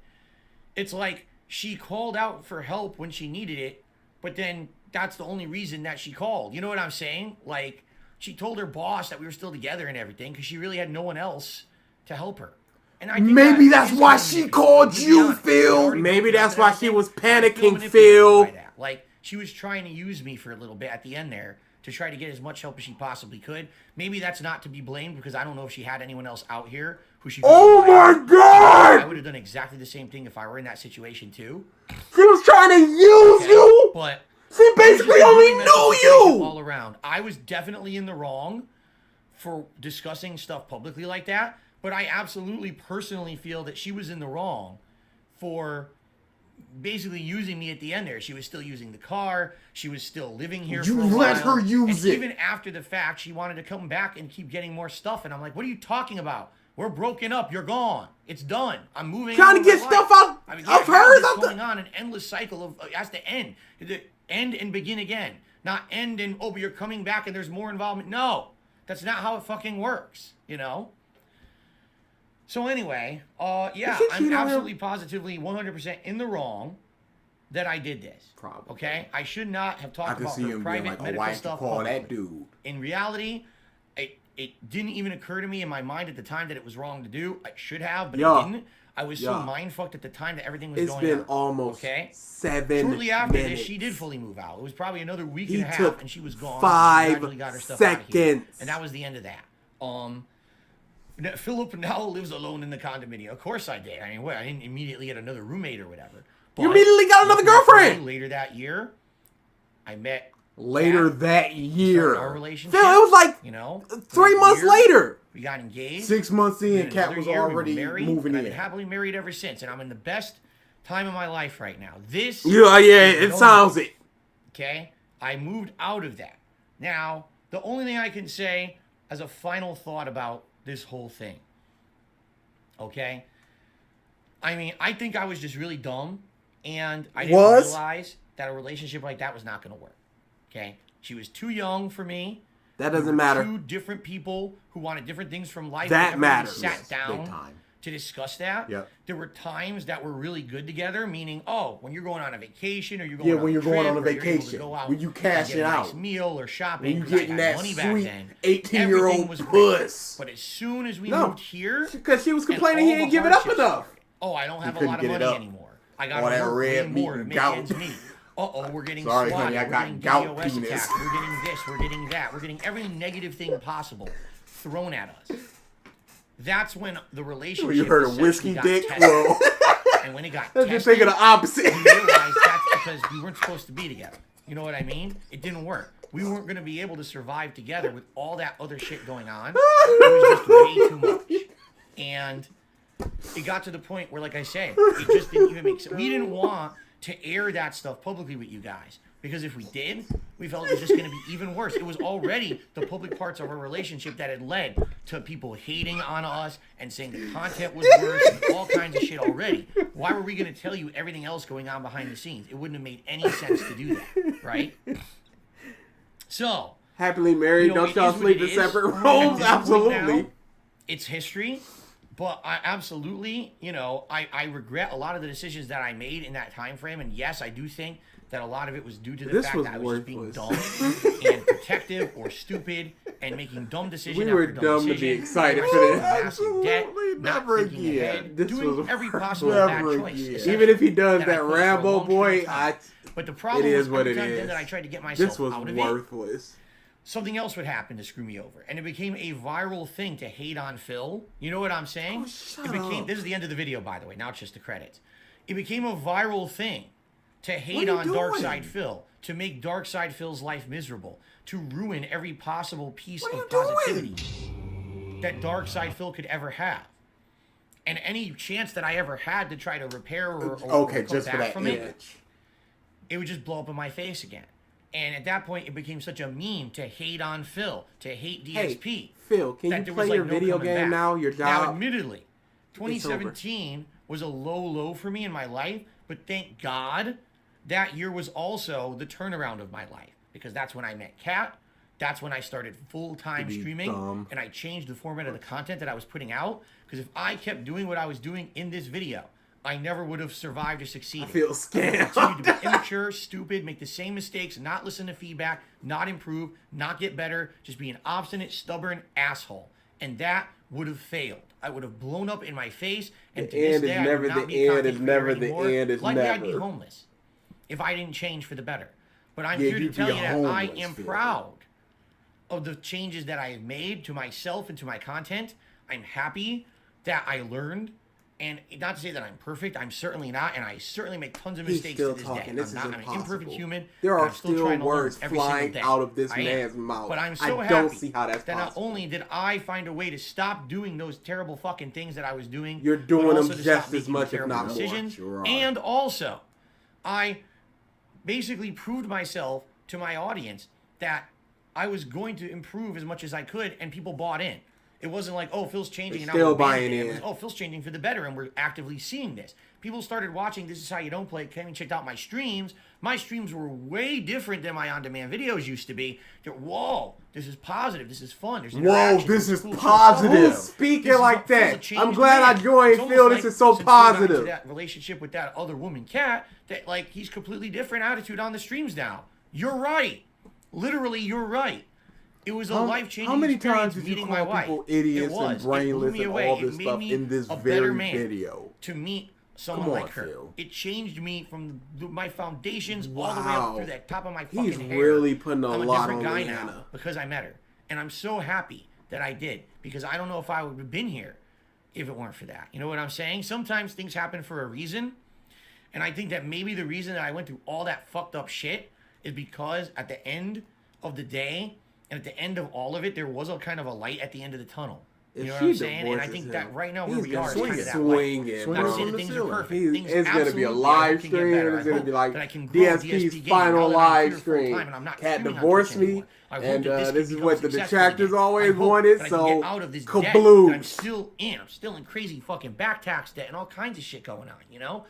It's like she called out for help when she needed it, but then that's the only reason that she called. You know what I'm saying? Like, she told her boss that we were still together and everything because she really had no one else to help her. And I think maybe that's why she called you, Phil. Maybe that's why she was panicking, Phil. Like, she was trying to use me for a little bit at the end there to try to get as much help as she possibly could. Maybe that's not to be blamed because I don't know if she had anyone else out here who she could my God! I would have done exactly the same thing if I were in that situation too. She was trying to use you! But she basically only knew you! All around. I was definitely in the wrong for discussing stuff publicly like that, but I absolutely personally feel that she was in the wrong for basically using me at the end there. She was still using the car. She was still living here for a while. You let her use it. Even after the fact, she wanted to come back and keep getting more stuff. And I'm like, what are you talking about? We're broken up. You're gone. It's done. I'm moving on. Trying to get stuff out of hers. It's going on an endless cycle of has to end. End and begin again. Not end and, oh, but you're coming back and there's more involvement. No. That's not how it fucking works. You know? So anyway, yeah, I'm absolutely positively 100% in the wrong that I did this. Probably. Okay? I should not have talked about her private like, medical stuff. Call that dude. In reality, it didn't even occur to me in my mind at the time that it was wrong to do. I should have, but it didn't. I was so mind-fucked at the time that everything was going on. It's been almost 7 minutes. Shortly after this, she did fully move out. It was probably another week and a half, and she was gone. 5 got her stuff seconds. and that was the end of that. Philip now lives alone in the condominium. Of course I did. I mean, what? I didn't immediately get another roommate or whatever. But you immediately got another girlfriend. Later that year, I met. That year. Our relationship. Phil, it was like 3 months year, later. We got engaged. 6 months in, Kat was already married, moving in. I've been happily married ever since, and I'm in the best time of my life right now. This. Yeah, it sounds it. Okay, I moved out of that. Now, the only thing I can say as a final thought about this whole thing. Okay? I mean, I think I was just really dumb, and I didn't realize that a relationship like that was not going to work. Okay? She was too young for me. That doesn't matter. Two different people who wanted different things from life. That matters. Sat down big time. to discuss that. Yep. There were times that were really good together, meaning, when you're going on a vacation or you're going on when you're a trip, going on a or you're able to vacation, go out when you and cash get it a out, nice meal or shopping, when you getting that money back sweet then, 18-year-old was puss. But as soon as we moved here, because she was complaining he didn't give it up enough. Oh, I don't have a lot of money anymore. I got that to work way red meat more to and make gout. ends meet. We're getting Sorry, SWAT, honey, I we're got getting gout DOS penis. attacks, we're getting this, we're getting that, we're getting every negative thing possible thrown at us. That's when the relationship. You heard a whiskey dick? Whoa. And when it got tested, just thinking the opposite. We realized that's because we weren't supposed to be together. You know what I mean? It didn't work. We weren't going to be able to survive together with all that other shit going on. It was just way too much. And it got to the point where, like I said, it just didn't even make sense. We didn't want to air that stuff publicly with you guys. Because if we did, we felt it was just going to be even worse. It was already the public parts of our relationship that had led to people hating on us and saying the content was worse and all kinds of shit already. Why were we going to tell you everything else going on behind the scenes? It wouldn't have made any sense to do that, right? So. Happily married, don't y'all sleep in separate rooms? Absolutely. It's history. But I absolutely, I regret a lot of the decisions that I made in that time frame. And yes, I do think that a lot of it was due to the fact that I was just being dumb and protective or stupid and making dumb decisions. We were dumb to be excited for this. Absolutely never again. Doing every possible bad choice. Even if he does that Rambo boy, but the problem it is was what every it time is. then that I tried to get myself this was out of worthless. Something else would happen to screw me over, and it became a viral thing to hate on Phil. You know what I'm saying? This is the end of the video, by the way. Now it's just the credits. It became a viral thing to hate on DarksydePhil, to make DarksydePhil's life miserable, to ruin every possible piece of positivity that DarksydePhil could ever have. And any chance that I ever had to try to repair or okay, come just back for that from image, it would just blow up in my face again. And at that point, it became such a meme to hate on Phil, to hate DSP. Hey, Phil, can you play your video game now? Your job. Now, admittedly, 2017 was a low for me in my life, but thank God that year was also the turnaround of my life, because that's when I met Kat. That's when I started full-time streaming, and I changed the format of the content that I was putting out. Because if I kept doing what I was doing in this video, I never would have survived or succeeded. I feel scammed. I continued to be immature, stupid, make the same mistakes, not listen to feedback, not improve, not get better, just be an obstinate, stubborn asshole. And that would have failed. I would have blown up in my face, and to this day, I would not be content creator anymore. Likely I'd be homeless if I didn't change for the better. But I'm here to tell you that I am proud of the changes that I have made to myself and to my content. I'm happy that I learned, and not to say that I'm perfect, I'm certainly not, and I certainly make tons of mistakes to this day. I'm an imperfect human. There are still words flying out of this man's mouth. But I'm so happy don't see how that's that possible. not only did I find a way to stop doing those terrible fucking things that I was doing, you're doing but them also to just stop as making much, if terrible not decisions. more. And also, I basically proved myself to my audience that I was going to improve as much as I could, and people bought in. It wasn't like, oh, Phil's changing, and now we're buying in. It was, oh, Phil's changing for the better, and we're actively seeing this. People started watching This Is How You Don't Play, came and checked out my streams. My streams were way different than my on-demand videos used to be. They're, whoa, this is positive, this is fun. There's whoa, this is positive. Speaking like that, I'm glad I joined, Phil. This is so positive. That relationship with that other woman, Kat, that like he's completely different attitude on the streams now. You're right. Literally, you're right. It was a life-changing How many experience times did you meeting call my wife. people idiots and brainless and all this stuff in this very video? To meet someone like her. Phil. It changed me from my foundations all the way up through that top of my fucking He's hair. really putting a I'm lot different on guy Leanna. now because I met her. And I'm so happy that I did, because I don't know if I would have been here if it weren't for that. You know what I'm saying? Sometimes things happen for a reason. And I think that maybe the reason that I went through all that fucked up shit is because at the end of the day, and at the end of all of it, there was a kind of a light at the end of the tunnel. You know what I'm saying? And I think that right now where we are is kind of that light. Not to say that things are perfect. It's going to be a live stream. It's going to be like DSP's final live stream. Cat divorced me, and this is what the detractors always wanted, so kabloosh. I'm still in crazy fucking back tax debt and all kinds of shit going on, you know?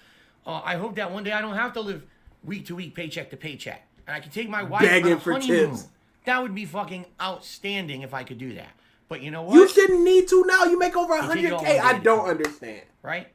I hope that one day I don't have to live week to week, paycheck to paycheck. And I can take my wife on a honeymoon. That would be fucking outstanding if I could do that. But you know what? You shouldn't need to now. You make over 100K. I don't understand. Right?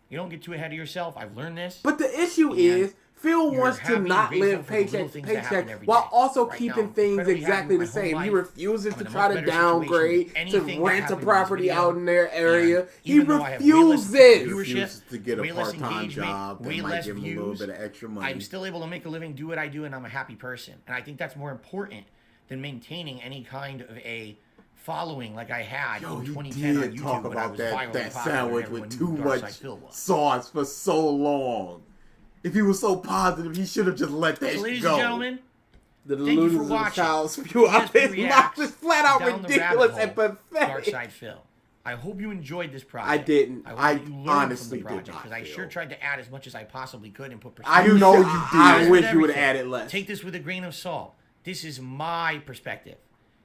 You don't get too ahead of yourself. I've learned this. But the issue is, Phil wants to not live paycheck to paycheck while also keeping things exactly the same. He refuses to try to downgrade, to rent a property out in their area. He refuses. He refuses to get a part-time job that might give him a little bit of extra money. I'm still able to make a living, do what I do, and I'm a happy person. And I think that's more important than maintaining any kind of a following like I had in 2010 on YouTube. Talk about that sandwich with too much sauce for so long. If he was so positive, he should have just let that go. Ladies and gentlemen, the delusions of the child spew out his mouth is flat out ridiculous and pathetic. DarksydePhil. I hope you enjoyed this project. I didn't. I honestly did not. Because I sure tried to add as much as I possibly could and put perspective. I know you did. I wish you would have added less. Take this with a grain of salt. This is my perspective.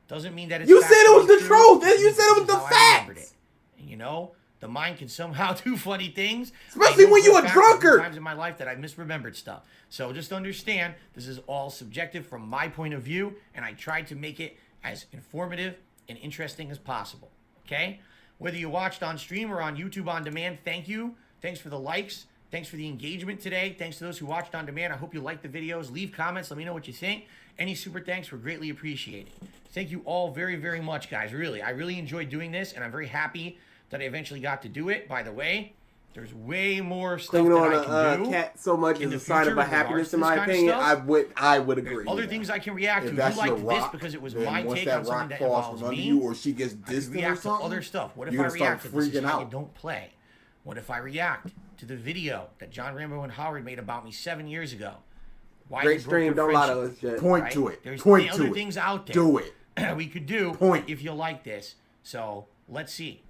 Doesn't mean that it's you said it was the truth. You said it was the facts. And you know, the mind can somehow do funny things. Especially when you're a drunkard. Times in my life that I misremembered stuff. So just understand, this is all subjective from my point of view, and I tried to make it as informative and interesting as possible. Okay? Whether you watched on stream or on YouTube on demand, thank you. Thanks for the likes. Thanks for the engagement today. Thanks to those who watched on demand. I hope you liked the videos. Leave comments. Let me know what you think. Any super thanks were greatly appreciated. Thank you all very, very much, guys. Really, I really enjoyed doing this, and I'm very happy that I eventually got to do it. By the way, there's way more stuff that I can do. Cat so much is a sign of happiness, in my opinion. I would agree. There's other things I can react to. You like this because it was my take on something that involves me. You, or she gets distant react or something. To other stuff. What if I react to This Is How You Don't Play? What if I react to the video that John Rambo and Howard made about me 7 years ago? Why great stream, don't lie to us, Jet. Point to it. There's Point other to things out there. Do it. We could do Point. if you like this. So let's see.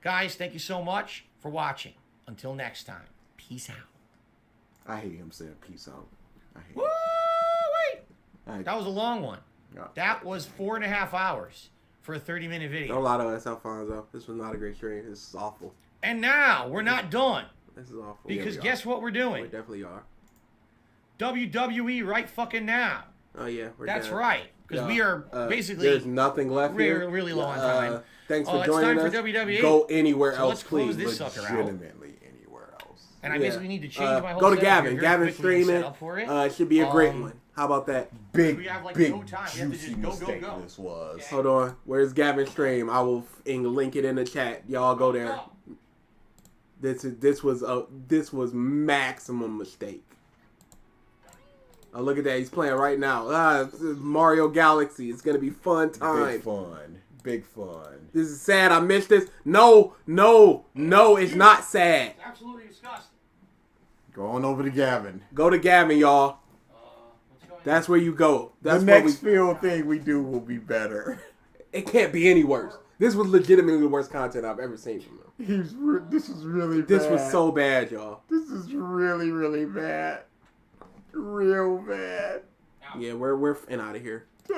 Guys, thank you so much for watching. Until next time, peace out. I hate him saying peace out. I hate Woo! Wait! That was a long one. That was 4.5 hours for a 30-minute video. Don't lie to us, Alfonso. This was not a great stream. This is awful. And now, we're not done. This is awful. Because yeah, guess what we're doing? We definitely are. WWE right fucking now. Oh, yeah. That's right. Because we are basically... There's nothing left here. Really low on time. Thanks for joining us. It's time for WWE. Go anywhere else, let's close please. this sucker out. Legitimately anywhere else. And I basically need to change my whole Go to setup Gavin. here Gavin's quickly streaming. it Should be a great one. How about that? Big, we have, like, big, no time. We have to juicy just go, mistake go. this was. Okay. Hold on. Where's Gavin's stream? I will link it in the chat. Y'all go there. This was maximum mistake. Oh, look at that. He's playing right now. Mario Galaxy. It's going to be fun time. Big fun. Big fun. This is sad. I missed this. No. It's not sad. It's absolutely disgusting. Go on over to Gavin. Go to Gavin, y'all. That's where you go. That's the next field thing we do will be better. It can't be any worse. This was legitimately the worst content I've ever seen from him. This is really bad. This was so bad, y'all. This is really, really bad. Real bad. Yeah, we're out of here.